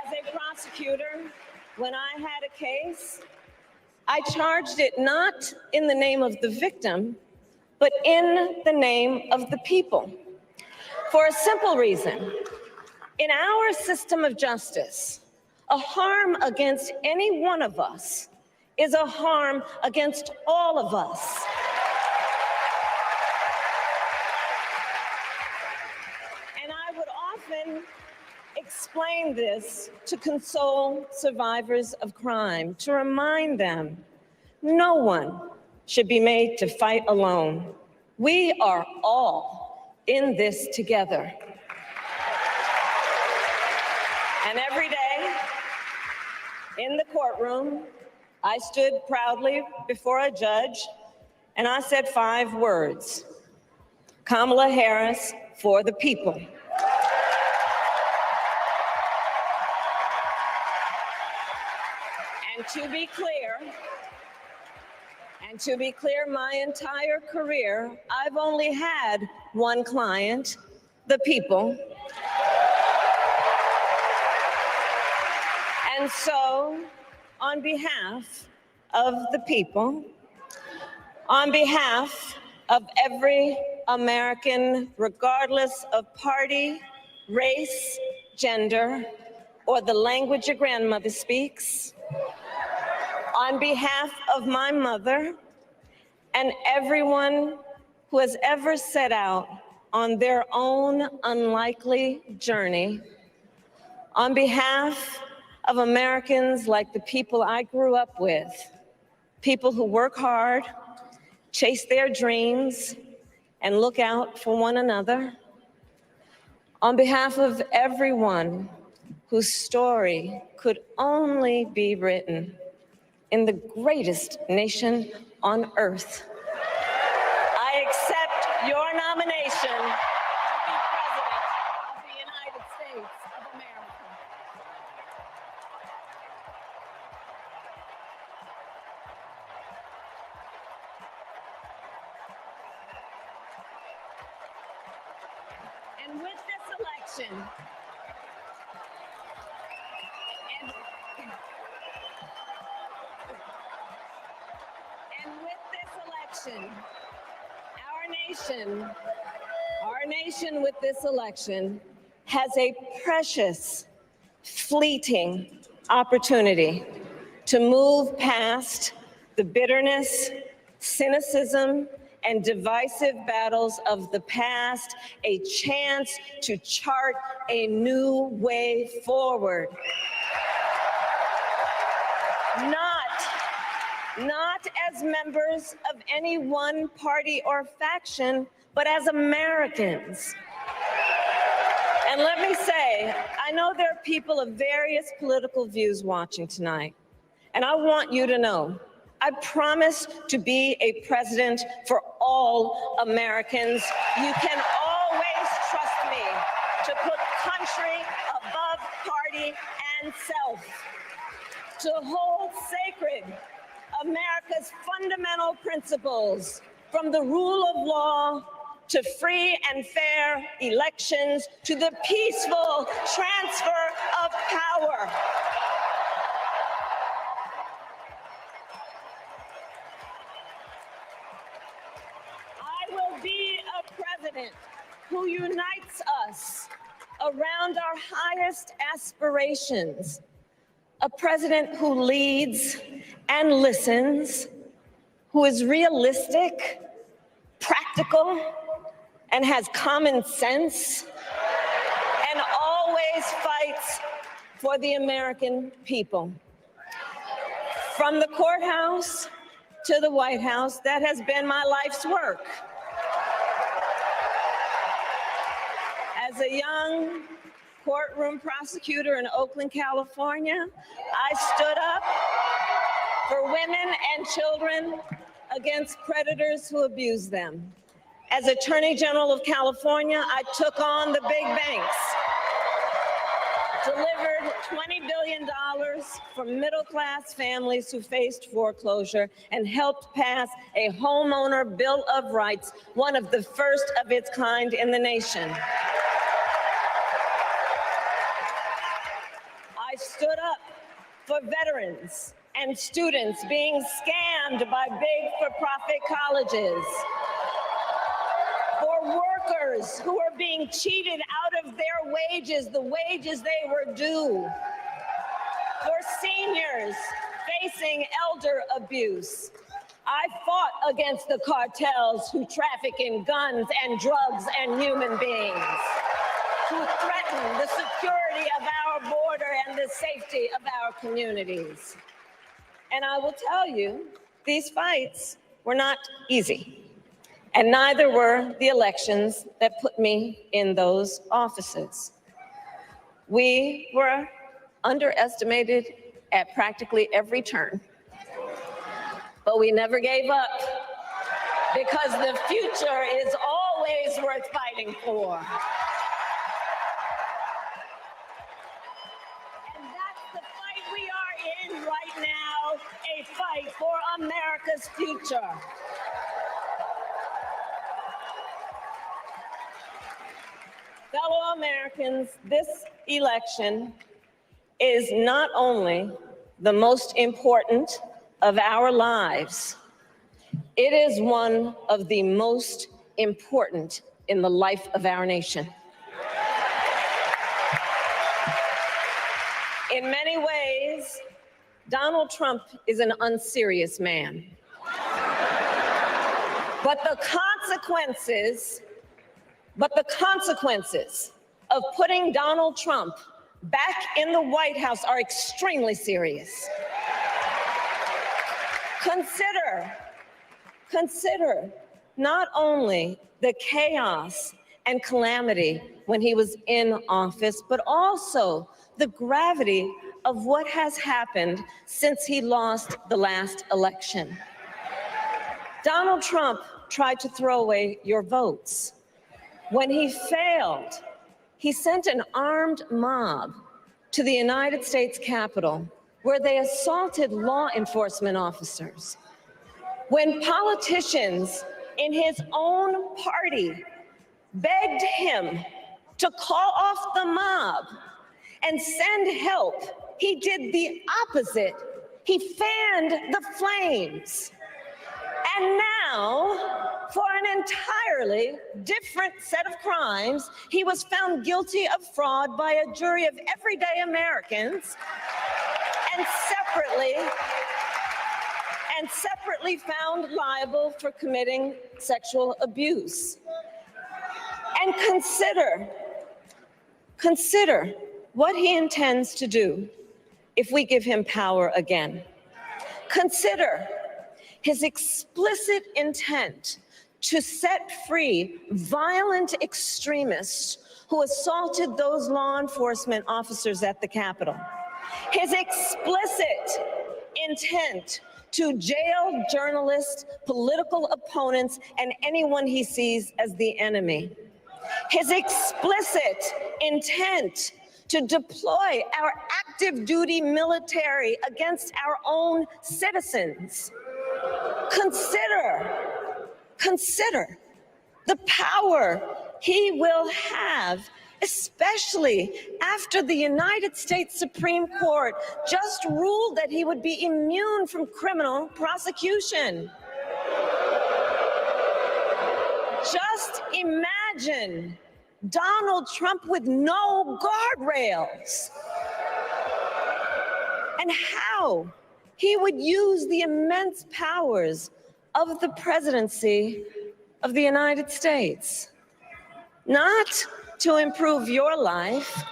[SPEAKER 22] As a prosecutor, when I had a case, I charged it not in the name of the victim, but in the name of the people. For a simple reason. In our system of justice, a harm against any one of us is a harm against all of us. explain this to console survivors of crime, to remind them no one should be made to fight alone. We are all in this together. And every day in the courtroom, I stood proudly before a judge and I said 5 words: Kamala Harris for the people. And to be clear, my entire career, I've only had one client, the people. And so, on behalf of the people, on behalf of every American, regardless of party, race, gender, or the language your grandmother speaks, on behalf of my mother and everyone who has ever set out on their own unlikely journey, on behalf of Americans like the people I grew up with, people who work hard, chase their dreams, and look out for one another, on behalf of everyone whose story could only be written in the greatest nation on earth, I accept your nomination to be President of the United States of America. And with this election, our nation with this election has a precious, fleeting opportunity to move past the bitterness, cynicism, and divisive battles of the past, a chance to chart a new way forward. Not as members of any one party or faction, but as Americans. And let me say, I know there are people of various political views watching tonight, and I want you to know, I promise to be a president for all Americans. You can always trust me to put country above party and self, to hold sacred America's fundamental principles, from the rule of law to free and fair elections to the peaceful transfer of power. I will be a president who unites us around our highest aspirations, a president who leads and listens, who is realistic, practical, and has common sense, and always fights for the American people. From the courthouse to the White House, that has been my life's work. As a young courtroom prosecutor in Oakland, California, I stood up for women and children against predators who abuse them. As Attorney General of California, I took on the big banks, delivered $20 billion from middle-class families who faced foreclosure, and helped pass a homeowner Bill of Rights, one of the first of its kind in the nation. I stood up for veterans and students being scammed by big for-profit colleges, for workers who are being cheated out of their wages, the wages they were due, for seniors facing elder abuse. I fought against the cartels who traffic in guns and drugs and human beings, to threaten the security of our border and the safety of our communities. And I will tell you, these fights were not easy, and neither were the elections that put me in those offices. We were underestimated at practically every turn, but we never gave up because the future is always worth fighting for. And that's the fight we are in right now, a fight for America's future. Fellow Americans, this election is not only the most important of our lives, it is one of the most important in the life of our nation. In many ways, Donald Trump is an unserious man. But the consequences of putting Donald Trump back in the White House are extremely serious. Consider not only the chaos and calamity when he was in office, but also the gravity of what has happened since he lost the last election. Donald Trump tried to throw away your votes. When he failed, he sent an armed mob to the United States Capitol, where they assaulted law enforcement officers. When politicians in his own party begged him to call off the mob and send help, he did the opposite. He fanned the flames. And now, for an entirely different set of crimes, he was found guilty of fraud by a jury of everyday Americans and separately found liable for committing sexual abuse. And consider what he intends to do if we give him power again. Consider his explicit intent to set free violent extremists who assaulted those law enforcement officers at the Capitol. His explicit intent to jail journalists, political opponents, and anyone he sees as the enemy. His explicit intent to deploy our active duty military against our own citizens. Consider the power he will have, especially after the United States Supreme Court just ruled that he would be immune from criminal prosecution. Just imagine Donald Trump with no guardrails, and how he would use the immense powers of the presidency of the United States, not to improve your life,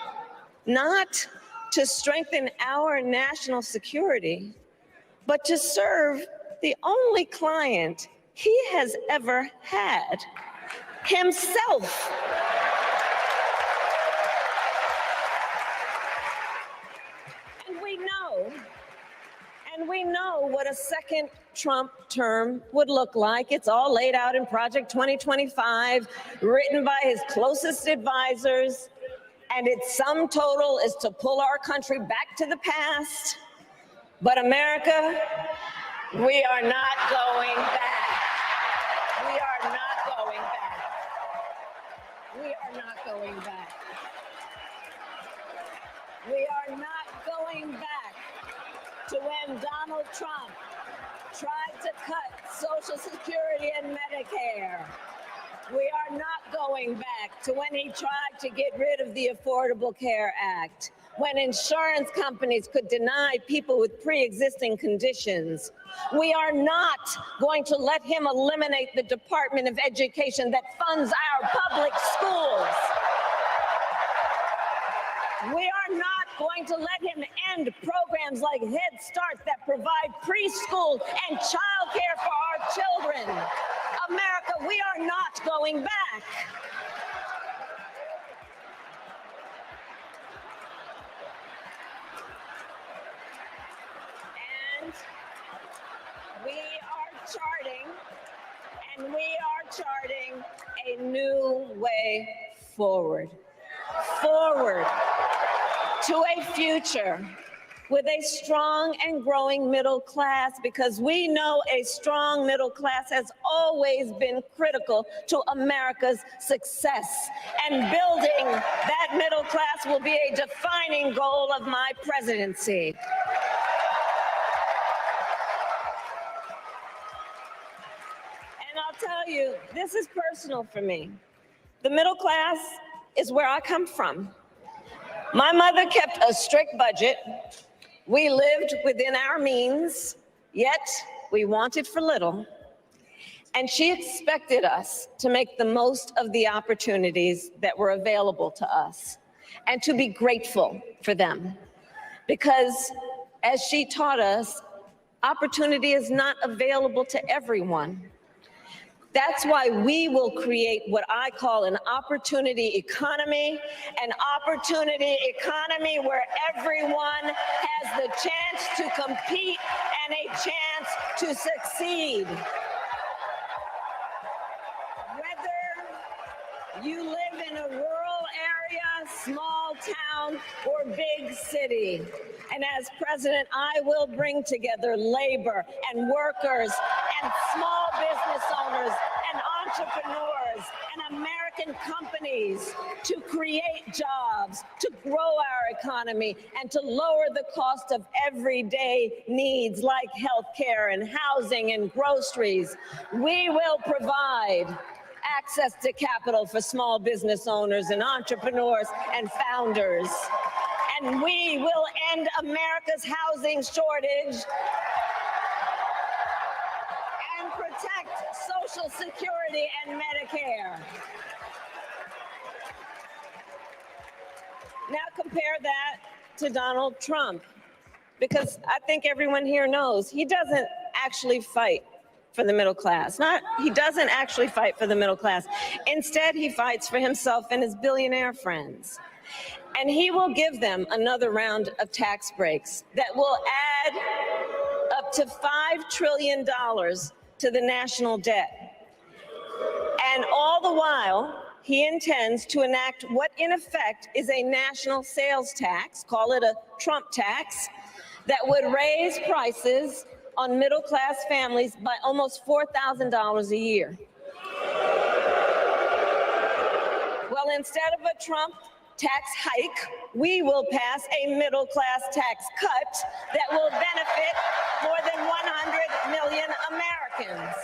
[SPEAKER 22] not to strengthen our national security, but to serve the only client he has ever had, himself. And we know what a second Trump term would look like. It's all laid out in Project 2025, written by his closest advisors. And its sum total is to pull our country back to the past. But America, we are not going back. We are not going back. We are not going back. We are not going back to when Donald Trump tried to cut Social Security and Medicare. We are not going back to when he tried to get rid of the Affordable Care Act, when insurance companies could deny people with pre-existing conditions. We are not going to let him eliminate the Department of Education that funds our public schools. We are not going to let him end programs like Head Start that provide preschool and childcare for our children. America, we are not going back. And we are charting a new way forward to a future with a strong and growing middle class, because we know a strong middle class has always been critical to America's success. And building that middle class will be a defining goal of my presidency. And I'll tell you, this is personal for me. The middle class is where I come from. My mother kept a strict budget. We lived within our means, yet we wanted for little. And she expected us to make the most of the opportunities that were available to us and to be grateful for them. Because as she taught us, opportunity is not available to everyone. That's why we will create what I call an opportunity economy, where everyone has the chance to compete and a chance to succeed. Whether you live in a rural area, small town, or big city. And as president, I will bring together labor and workers and small business owners and entrepreneurs and American companies to create jobs, to grow our economy, and to lower the cost of everyday needs like healthcare and housing and groceries. We will provide access to capital for small business owners and entrepreneurs and founders. And we will end America's housing shortage and protect Social Security and Medicare. Now compare that to Donald Trump, because I think everyone here knows he doesn't actually fight for the middle class. He doesn't actually fight for the middle class. Instead, he fights for himself and his billionaire friends. And he will give them another round of tax breaks that will add up to $5 trillion to the national debt. And all the while, he intends to enact what in effect is a national sales tax, call it a Trump tax, that would raise prices on middle-class families by almost $4,000 a year. Well, instead of a Trump tax hike, we will pass a middle-class tax cut that will benefit more than 100 million Americans.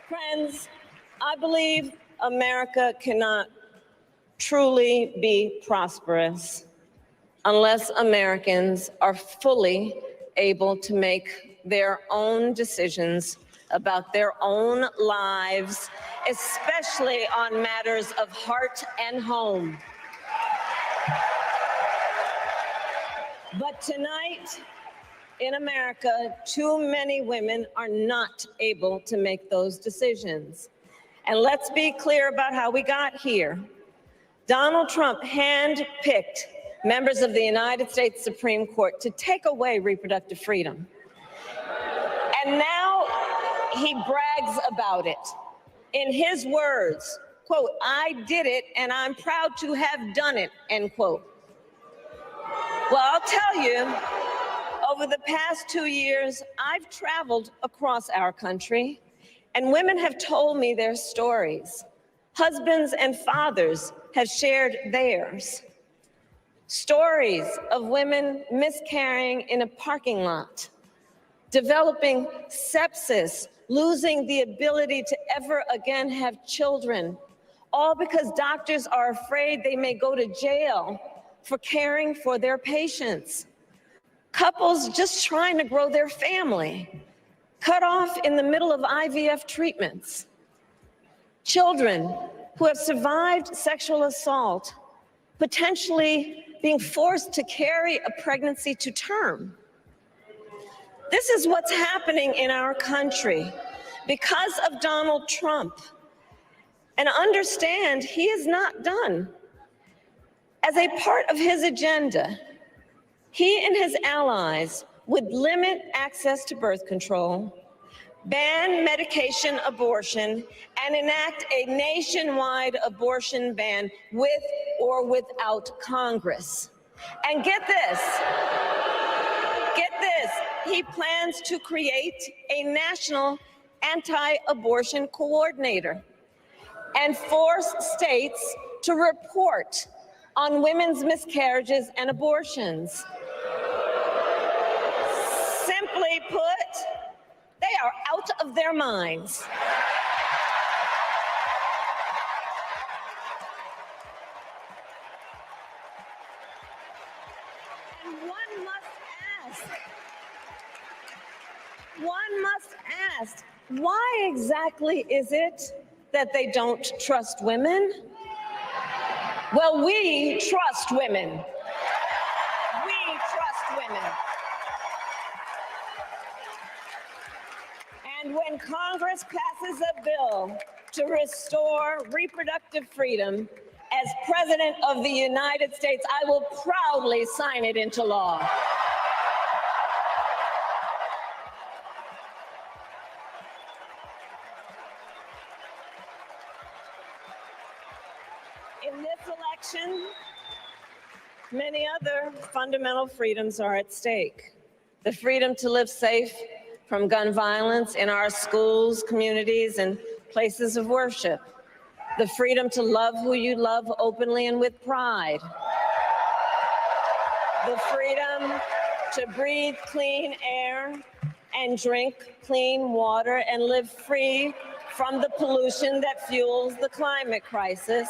[SPEAKER 22] Friends, I believe America cannot truly be prosperous unless Americans are fully able to make their own decisions about their own lives, especially on matters of heart and home. But tonight, in America, too many women are not able to make those decisions. And let's be clear about how we got here. Donald Trump handpicked members of the United States Supreme Court to take away reproductive freedom. And now he brags about it. In his words, quote, "I did it and I'm proud to have done it," end quote. Well, I'll tell you, over the past 2 years, I've traveled across our country, and women have told me their stories. Husbands and fathers have shared theirs. Stories of women miscarrying in a parking lot, developing sepsis, losing the ability to ever again have children, all because doctors are afraid they may go to jail for caring for their patients. Couples just trying to grow their family, cut off in the middle of IVF treatments. children who have survived sexual assault, potentially being forced to carry a pregnancy to term. This is what's happening in our country because of Donald Trump. And understand, he is not done. As a part of his agenda, he and his allies would limit access to birth control, ban medication abortion, and enact a nationwide abortion ban with or without Congress. And get this, he plans to create a national anti-abortion coordinator and force states to report on women's miscarriages and abortions. Simply put, they are out of their minds. And one must ask, why exactly is it that they don't trust women? Well, we trust women. We trust women. And when Congress passes a bill to restore reproductive freedom, as President of the United States, I will proudly sign it into law. In this election, many other fundamental freedoms are at stake. The freedom to live safe from gun violence in our schools, communities, and places of worship. The freedom to love who you love openly and with pride. The freedom to breathe clean air and drink clean water and live free from the pollution that fuels the climate crisis.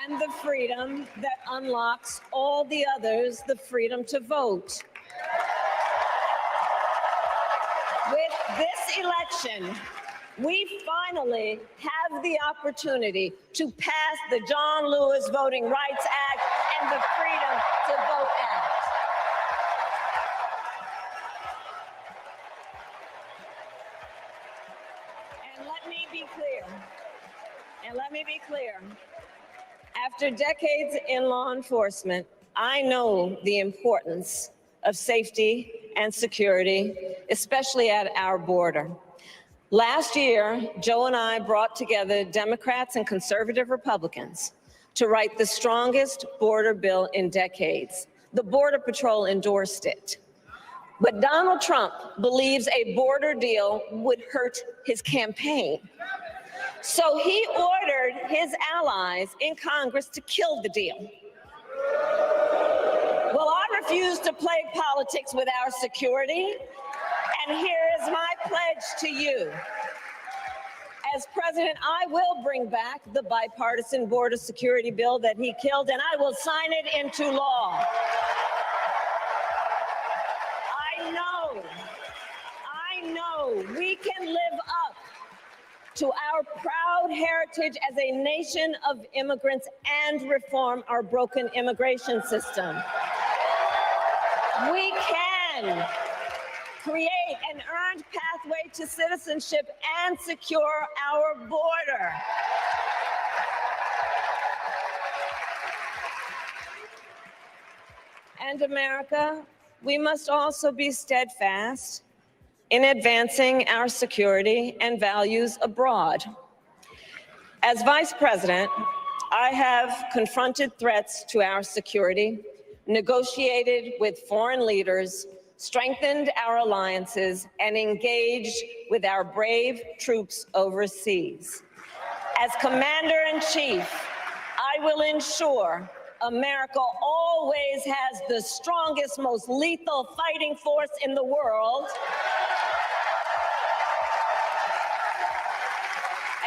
[SPEAKER 22] And the freedom that unlocks all the others, the freedom to vote. With this election, we finally have the opportunity to pass the John Lewis Voting Rights Act and the Freedom to Vote Act. And let me be clear. After decades in law enforcement, I know the importance of safety and security, especially at our border. Last year, Joe and I brought together Democrats and conservative Republicans to write the strongest border bill in decades. The Border Patrol endorsed it. But Donald Trump believes a border deal would hurt his campaign. So he ordered his allies in Congress to kill the deal. Well, I refuse to play politics with our security, and here is my pledge to you. As president, I will bring back the bipartisan border security bill that he killed, and I will sign it into law. I know we can live up to our proud heritage as a nation of immigrants and reform our broken immigration system. We can create an earned pathway to citizenship and secure our border. And America, we must also be steadfast in advancing our security and values abroad. As Vice President, I have confronted threats to our security, negotiated with foreign leaders, strengthened our alliances, and engaged with our brave troops overseas. As Commander-in-Chief, I will ensure America always has the strongest, most lethal fighting force in the world.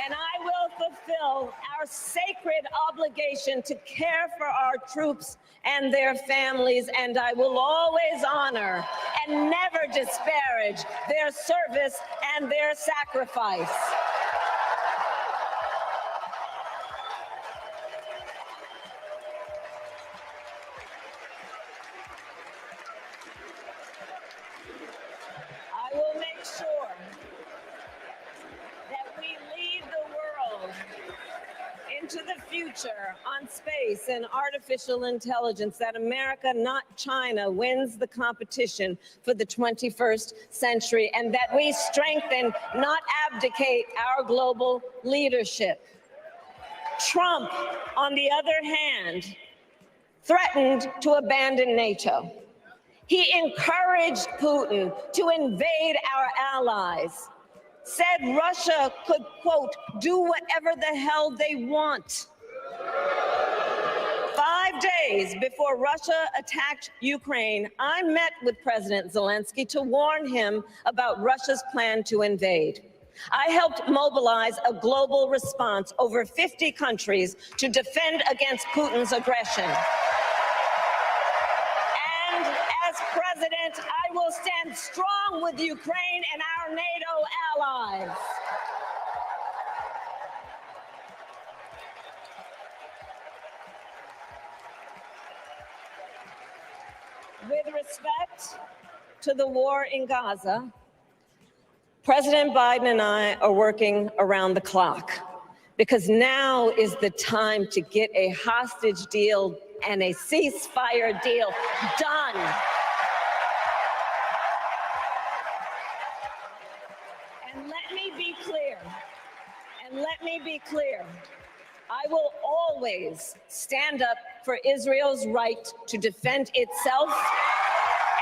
[SPEAKER 22] And I will fulfill our sacred obligation to care for our troops and their families, and I will always honor and never disparage their service and their sacrifice. future on space and artificial intelligence, that America, not China, wins the competition for the 21st century, and that we strengthen, not abdicate, our global leadership. Trump, on the other hand, threatened to abandon NATO. He encouraged Putin to invade our allies, said Russia could, quote, do whatever the hell they want. 5 days before Russia attacked Ukraine, I met with President Zelensky to warn him about Russia's plan to invade. I helped mobilize a global response, over 50 countries, to defend against Putin's aggression. And as president, I will stand strong with Ukraine and our NATO allies. With respect to the war in Gaza, President Biden and I are working around the clock because now is the time to get a hostage deal and a ceasefire deal done. And let me be clear, I will always stand up for Israel's right to defend itself,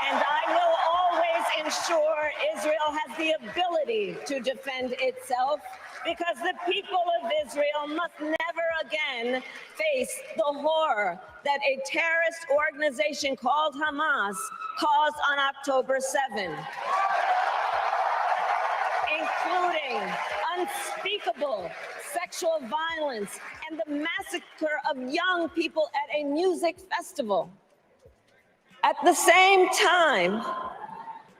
[SPEAKER 22] and I will always ensure Israel has the ability to defend itself, because the people of Israel must never again face the horror that a terrorist organization called Hamas caused on October 7, including unspeakable sexual violence and the massacre of young people at a music festival. At the same time,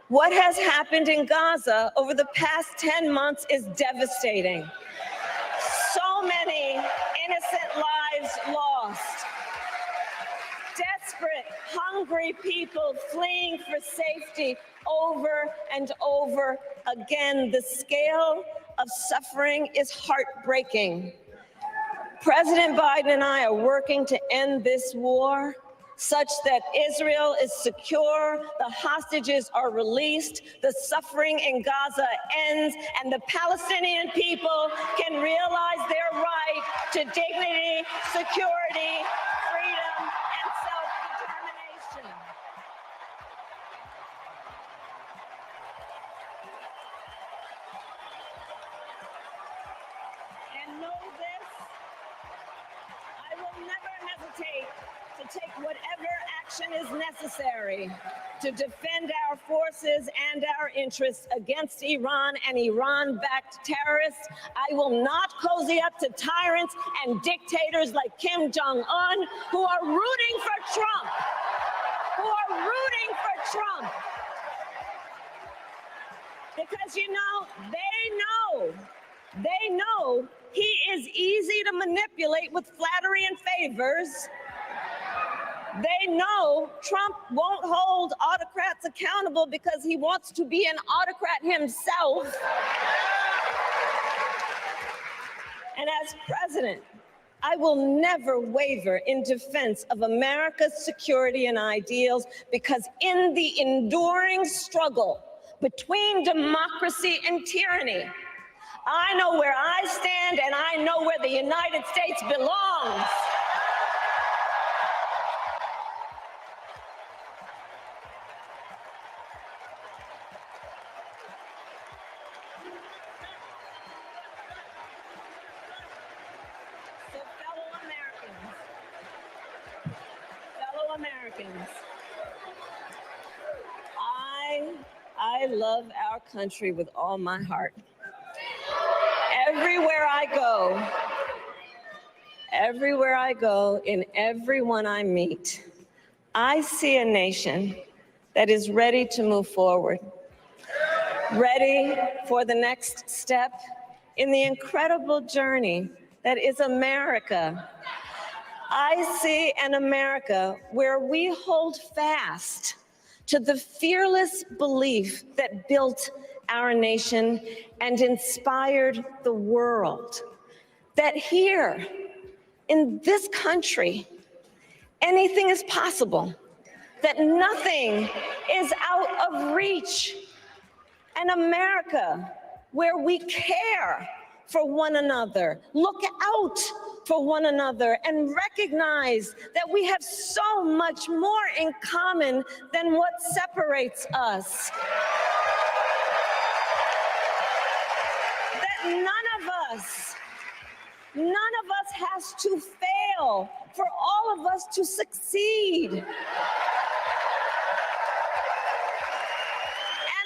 [SPEAKER 22] what has happened in Gaza over the past 10 months is devastating. So many innocent lives lost. Desperate, hungry people fleeing for safety over and over again. The scale of suffering is heartbreaking. President Biden and I are working to end this war such that Israel is secure, the hostages are released, the suffering in Gaza ends, and the Palestinian people can realize their right to dignity, security, freedom, and self-determination. And know this, I will never hesitate to take whatever action is necessary to defend our forces and our interests against Iran and Iran-backed terrorists. I will not cozy up to tyrants and dictators like Kim Jong-un, who are rooting for Trump, Because, you know, they know he is easy to manipulate with flattery and favors. They know Trump won't hold autocrats accountable because he wants to be an autocrat himself. And as president, I will never waver in defense of America's security and ideals, because in the enduring struggle between democracy and tyranny, I know where I stand and I know where the United States belongs. Americans, I love our country with all my heart. Everywhere I go, in everyone I meet, I see a nation that is ready to move forward, ready for the next step in the incredible journey that is America. I see an America where we hold fast to the fearless belief that built our nation and inspired the world. That here, in this country, anything is possible, that nothing is out of reach. An America where we care for one another, look out for one another, and recognize that we have so much more in common than what separates us. That none of us has to fail for all of us to succeed.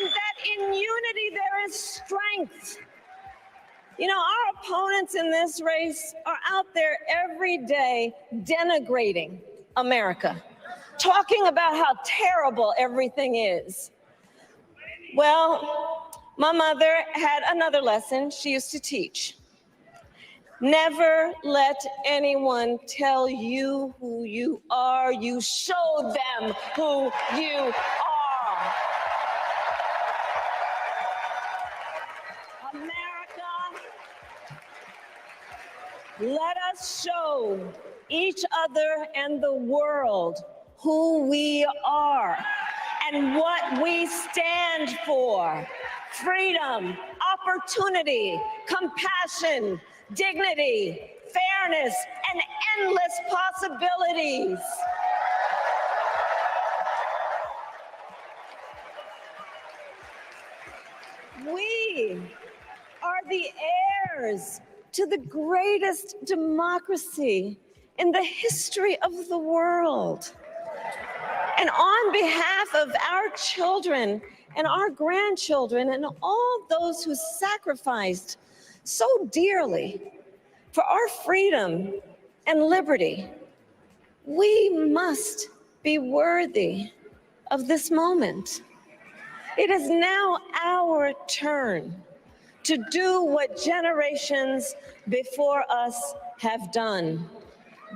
[SPEAKER 22] And that in unity there is strength. You know, our opponents in this race are out there every day denigrating America, talking about how terrible everything is. Well, my mother had another lesson she used to teach. Never let anyone tell you who you are. You show them who you are. America, let us show each other and the world who we are and what we stand for. Freedom, opportunity, compassion, dignity, fairness, and endless possibilities. We are the heirs to the greatest democracy in the history of the world. And on behalf of our children and our grandchildren and all those who sacrificed so dearly for our freedom and liberty, we must be worthy of this moment. It is now our turn to do what generations before us have done,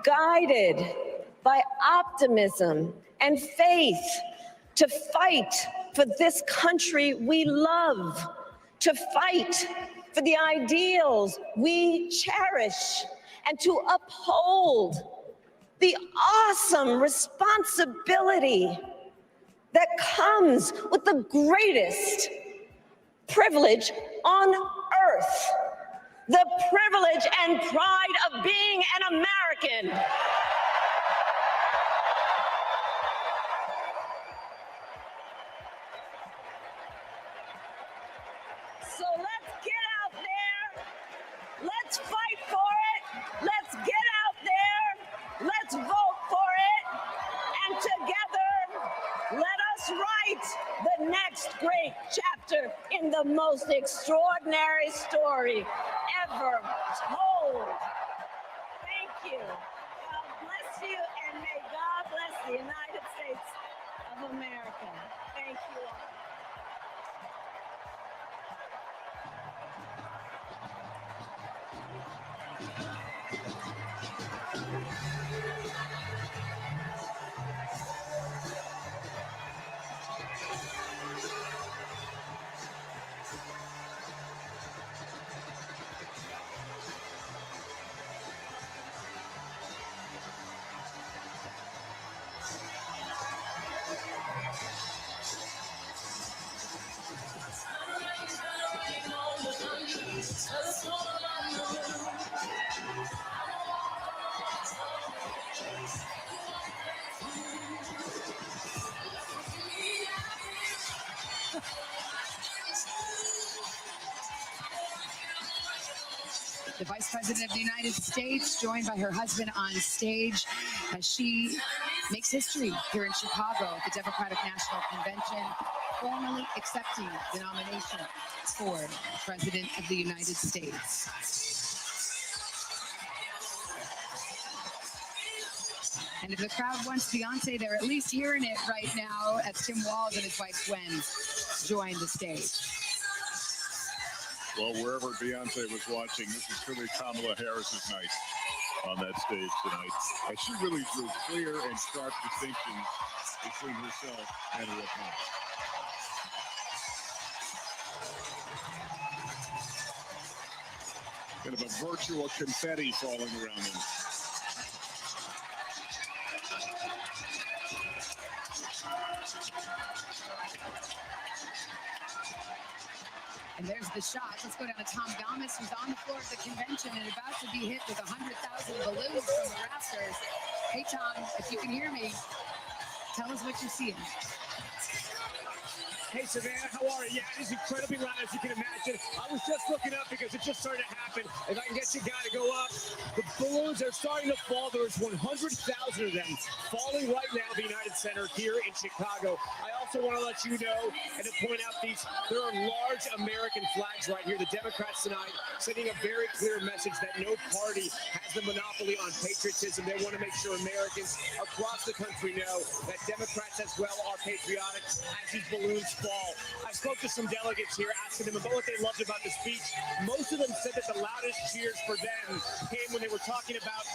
[SPEAKER 22] guided by optimism and faith, to fight for this country we love, to fight for the ideals we cherish, and to uphold the awesome responsibility that comes with the greatest privilege on earth, the privilege and pride of being an American. So let's get out there. Let's fight for it. Let's get out there. Let's vote for it. And together, let us write the next great chapter in the most extraordinary story ever told. Thank you. God bless you, and may God bless the United States of America. Thank you all.
[SPEAKER 9] The Vice President of the United States, joined by her husband on stage as she makes history here in Chicago at the Democratic National Convention, formally accepting the nomination for President of the United States. And if the crowd wants Beyonce, they're at least hearing it right now as Tim Walz and his wife Gwen join the stage.
[SPEAKER 10] Well, wherever Beyonce was watching, this is truly Kamala Harris's night on that stage tonight. And she really drew clear and sharp distinctions between herself and her opponent. Kind of a virtual confetti falling around them.
[SPEAKER 9] And there's the shot. Let's go down to Tom Gomez, who's on the floor of the convention and about to be hit with 100,000 balloons from the rafters. Hey, Tom, if you can hear me, tell us what you're seeing.
[SPEAKER 21] Hey, Savannah, how are you? Yeah, it is incredibly loud, as you can imagine. I was just looking up because it just started to happen. If I can get you guys to go up, the balloons are starting to fall. There's 100,000 of them falling right now at the United Center here in Chicago. I also want to let you know and to point out there are large American flags right here. The Democrats tonight sending a very clear message that no party has the monopoly on patriotism. They want to make sure Americans across the country know that Democrats as well are patriotic as these balloons fall. I spoke to some delegates here asking them about what they loved about the speech. Most of them said that the loudest cheers for them came when they were talking about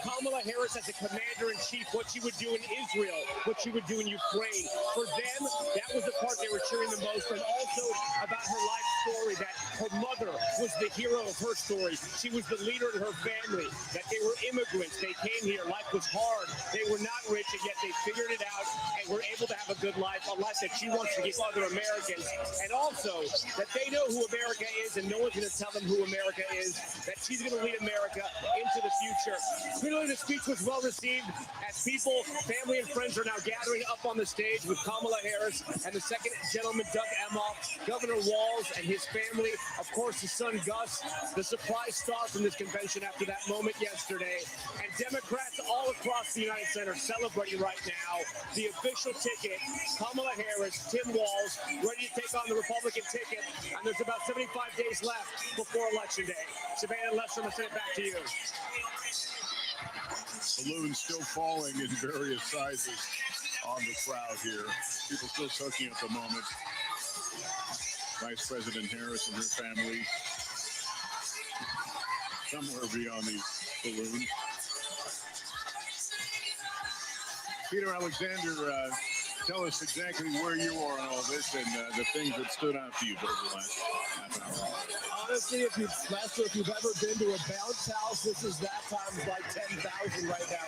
[SPEAKER 21] Kamala Harris as a commander-in-chief, what she would do in Israel, what she would do in Ukraine. For them, that was the part they were cheering the most, and also about her life story, that her mother was the hero of her story. She was the leader in her family, that they were immigrants. They came here. Life was hard. They were not rich, and yet they figured it out and were able to have a good life, a life that she wants to give other Americans. And also that they know who America is, and no one's going to tell them who America is, that she's going to lead America into the future. Clearly, the speech was well received as people, family, and friends are now gathering up on the stage with Kamala Harris and the second gentleman, Doug Emhoff, Governor Walz and his family, of course, his son Gus, the surprise star from this convention after that moment yesterday, and Democrats all across the United Center celebrating right now the official ticket, Kamala Harris, Tim Walz, ready to take on the Republican ticket, and there's about 75 days left before Election Day. Savannah and Lester, I'm going to send it back to you.
[SPEAKER 10] Balloons still falling in various sizes on the crowd here. People still soaking at the moment. Vice President Harris and her family somewhere beyond these balloons. Peter Alexander, tell us exactly where you are on all this and the things that stood out to you over the last half hour.
[SPEAKER 15] Honestly, if you've ever been to a bounce house, this is that times like 10,000 right now.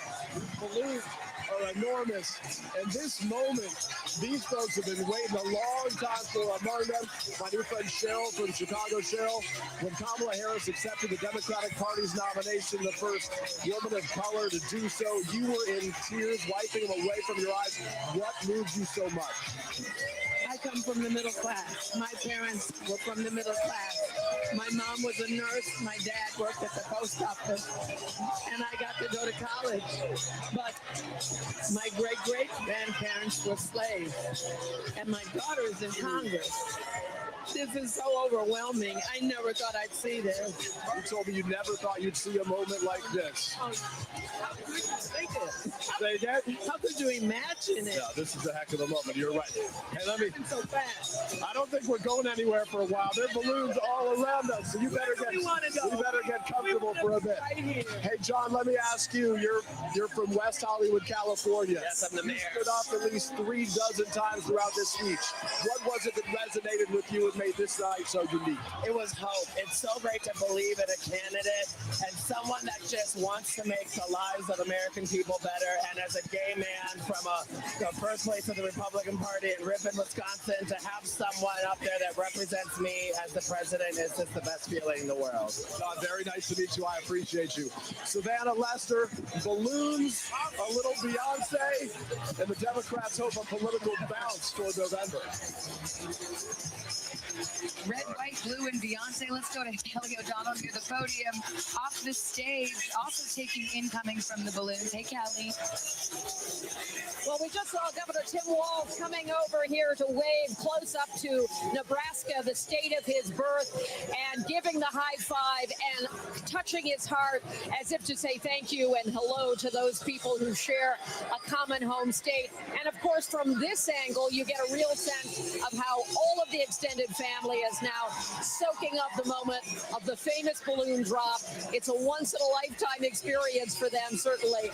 [SPEAKER 15] Balloons are enormous. And this moment, these folks have been waiting a long time for. Among them, my new friend Cheryl from Chicago. Cheryl, when Kamala Harris accepted the Democratic Party's nomination, the first woman of color to do so, you were in tears, wiping them away from your eyes. What moved you so much?
[SPEAKER 18] I come from the middle class. My parents were from the middle class. My mom was a nurse. My dad worked at the post office. And I got to go to college. But my great-great-grandparents were slaves. And my daughter's in Congress. This is so overwhelming. I never thought I'd see this.
[SPEAKER 15] You told me you never thought you'd see a moment like this.
[SPEAKER 18] How could you think it?
[SPEAKER 15] Say again?
[SPEAKER 18] How could you imagine it?
[SPEAKER 15] Yeah, this is a heck of a moment. You're right. Hey, let me.
[SPEAKER 18] So fast.
[SPEAKER 15] I don't think we're going anywhere for a while. There are balloons all around us, so you better get comfortable for a bit.
[SPEAKER 18] Right here.
[SPEAKER 15] Hey, John, let me ask you. You're from West Hollywood, California.
[SPEAKER 23] Yes, I'm the mayor.
[SPEAKER 15] You stood up at least 36 times throughout this speech. What was it that resonated with you and made this night so unique?
[SPEAKER 18] It was hope. It's so great to believe in a candidate and someone that just wants to make the lives of American people better. And as a gay man from the first place of the Republican Party in Ripon, Wisconsin, to have someone up there that represents me as the president is just the best feeling in the world.
[SPEAKER 15] John, very nice to meet you. I appreciate you. Savannah, Lester, balloons, a little Beyonce, and the Democrats hope a political bounce toward November.
[SPEAKER 9] Red, white, blue, and Beyonce. Let's go to Kelly O'Donnell near the podium. Off the stage, also taking incoming from the balloons. Hey, Kelly.
[SPEAKER 5] Well, we just saw Governor Tim Walz coming over here to wave close up to Nebraska, the state of his birth, and giving the high five and touching his heart as if to say thank you and hello to those people who share a common home state. And of course, from this angle, you get a real sense of how all of the extended family is now soaking up the moment of the famous balloon drop. It's a once-in-a-lifetime experience for them, certainly.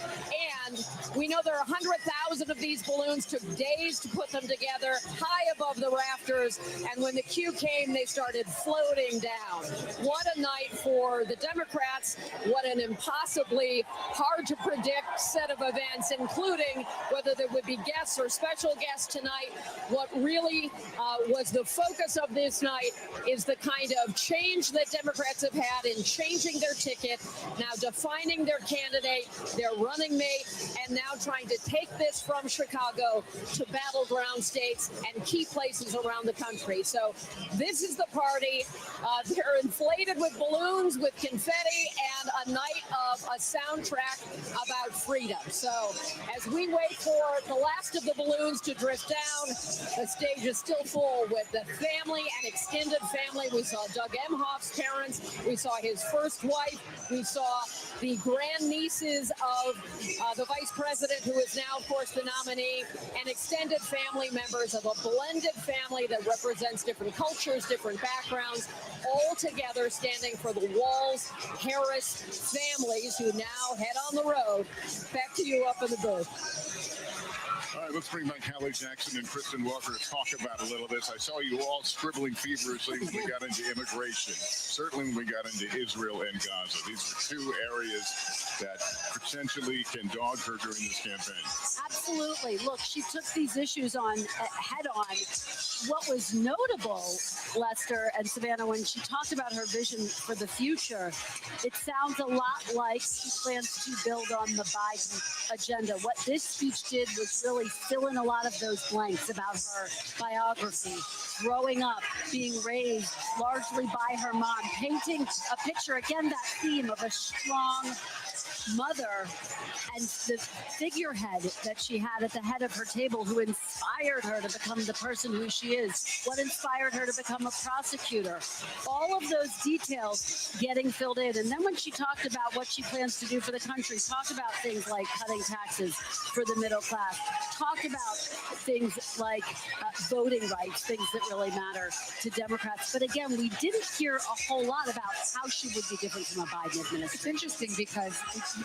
[SPEAKER 5] And we know there are 100,000 of these balloons. Took days to put them together, high above the rafters. And when the cue came, they started floating down. What a night for the Democrats. What an impossibly hard-to-predict set of events, including whether there would be guests or special guests tonight. What really was the focus of this night is the kind of change that Democrats have had in changing their ticket, now defining their candidate, their running mate, and now trying to take this from Chicago to battleground states and key places around the country. So this is the party. They're inflated with balloons, with confetti, and a night of a soundtrack about freedom. So as we wait for the last of the balloons to drift down, the stage is still full with the family and extended family. We saw Doug Emhoff's parents. We saw his first wife. We saw the grandnieces of the vice president, who is now, of course, the nominee, and extended family members of a blended family that represents different cultures, different backgrounds, all together standing for the Walls Harris families who now head on the road. Back to you up in the booth.
[SPEAKER 10] All right, let's bring back Hallie Jackson and Kristen Walker to talk about a little this. I saw you all scribbling feverishly when we got into immigration, certainly when we got into Israel and Gaza. These are two areas that potentially can dog her during this campaign.
[SPEAKER 1] Absolutely. Look, she took these issues on head on. What was notable, Lester and Savannah, when she talked about her vision for the future, it sounds a lot like she plans to build on the Biden agenda. What this speech did was really fill in a lot of those blanks about her biography, growing up, being raised largely by her mom, painting a picture, again, that theme of a strong mother and the figurehead that she had at the head of her table who inspired her to become the person who she is, what inspired her to become a prosecutor. All of those details getting filled in. And then when she talked about what she plans to do for the country, talk about things like cutting taxes for the middle class, talk about things like voting rights, things that really matter to Democrats. But again, we didn't hear a whole lot about how she would be different from a Biden administration.
[SPEAKER 9] It's interesting because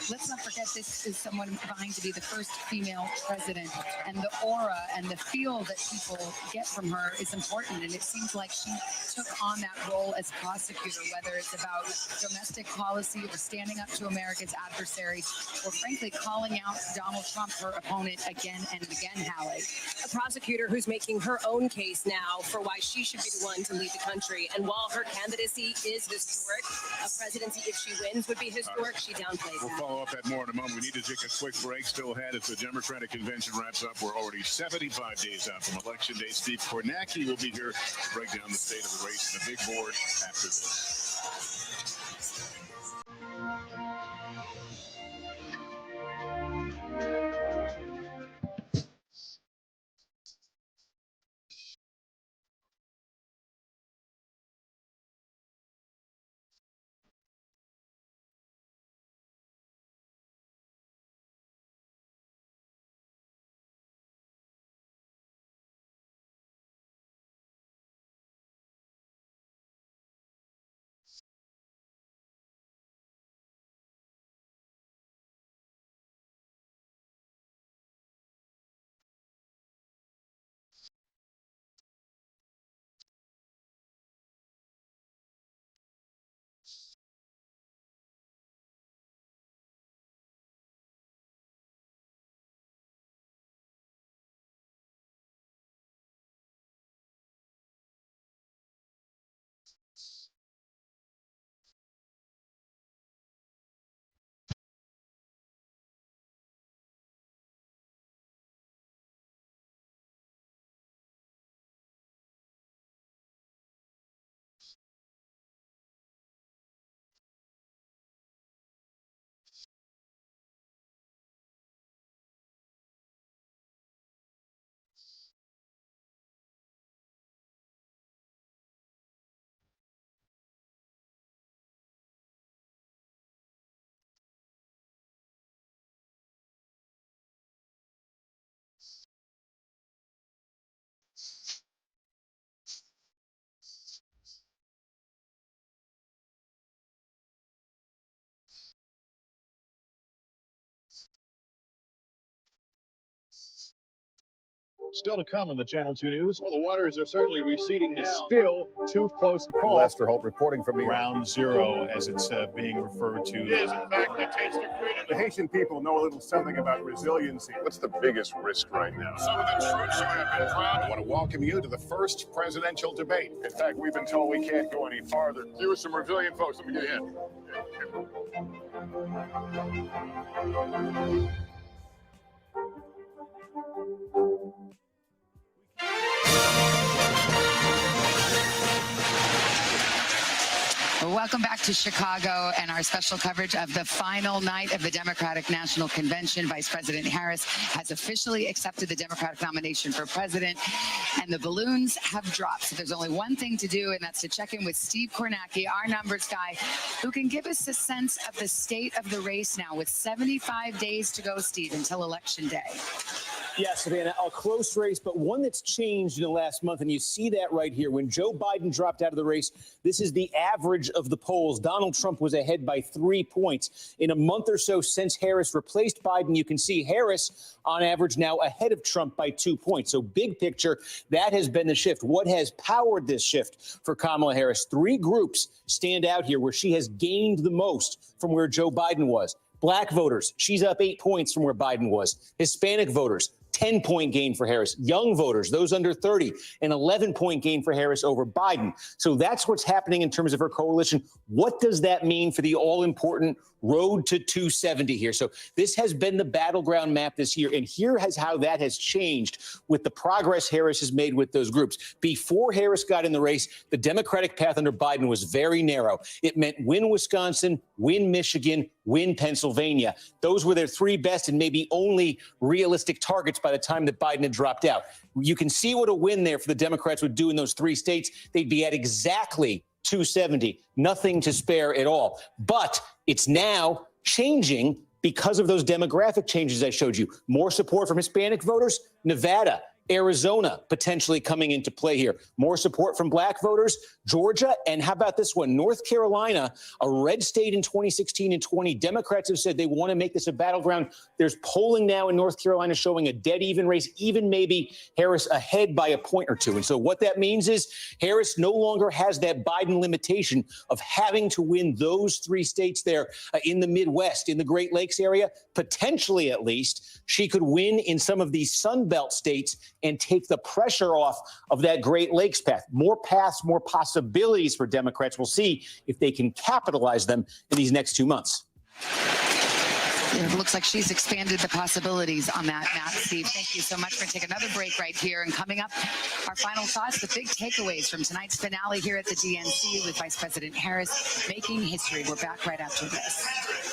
[SPEAKER 9] let's not forget this is someone vying to be the first female president, and the aura and the feel that people get from her is important. And it seems like she took on that role as prosecutor, whether it's about domestic policy or standing up to America's adversaries, or frankly calling out Donald Trump, her opponent, again and again, Hallie.
[SPEAKER 14] A prosecutor who's making her own case now for why she should be the one to lead the country. And while her candidacy is historic, a presidency, if she wins, would be historic, she downplays
[SPEAKER 10] We'll
[SPEAKER 14] that.
[SPEAKER 10] follow up that more in a moment. We need to take a quick break. Still ahead as the Democratic convention wraps up. We're already 75 days out from Election Day. Steve Kornacki will be here to break down the state of the race and the big board after this. Still to come on the Channel 2 News. Well, the waters are certainly receding. It's still too close to call.
[SPEAKER 6] Lester Holt reporting from
[SPEAKER 10] Ground zero, as it's being referred to. It is, in fact, the taste of freedom.
[SPEAKER 2] The Haitian people know a little something about resiliency.
[SPEAKER 10] What's the biggest risk right now?
[SPEAKER 2] Some of the troops who have been drowned. I want to welcome you to the first presidential debate. In fact, we've been told we can't go any farther. You are some resilient folks. Let me get in.
[SPEAKER 9] Welcome back to Chicago and our special coverage of the final night of the Democratic National Convention. Vice President Harris has officially accepted the Democratic nomination for president, and the balloons have dropped. So there's only one thing to do, and that's to check in with Steve Kornacki, our numbers guy, who can give us a sense of the state of the race now with 75 days to go, Steve, until Election Day.
[SPEAKER 21] Yes, Savannah, a close race, but one that's changed in the last month. And you see that right here. When Joe Biden dropped out of the race, this is the average of the polls. Donald Trump was ahead by 3 points. In a month or so since Harris replaced Biden, you can see Harris on average now ahead of Trump by 2 points. So big picture, that has been the shift. What has powered this shift for Kamala Harris? 3 groups stand out here where she has gained the most from where Joe Biden was. Black voters, she's up 8 points from where Biden was. Hispanic voters, 10-point gain for Harris. Young voters, those under 30, an 11-point gain for Harris over Biden. So that's what's happening in terms of her coalition. What does that mean for the all-important road to 270 here? So this has been the battleground map this year, and here is how that has changed with the progress Harris has made with those groups. Before Harris got in the race, the Democratic path under Biden was very narrow. It meant win Wisconsin, win Michigan, win Pennsylvania. Those were their 3 best and maybe only realistic targets by the time that Biden had dropped out. You can see what a win there for the Democrats would do in those 3 states. They'd be at exactly 270, nothing to spare at all. But it's now changing because of those demographic changes I showed you. More support from Hispanic voters, Nevada, Arizona potentially coming into play here. More support from black voters, Georgia, and how about this one? North Carolina, a red state in 2016 and 20. Democrats have said they want to make this a battleground. There's polling now in North Carolina showing a dead even race, even maybe Harris ahead by a point or 2. And so what that means is Harris no longer has that Biden limitation of having to win those 3 states there in the Midwest, in the Great Lakes area. Potentially, at least, she could win in some of these Sun Belt states and take the pressure off of that Great Lakes path. More paths, more possibilities for Democrats. We'll see if they can capitalize them in these next 2 months.
[SPEAKER 9] It looks like she's expanded the possibilities on that map, Steve. Thank you so much for taking another break right here. And coming up, our final thoughts, the big takeaways from tonight's finale here at the DNC with Vice President Harris making history. We're back right after this.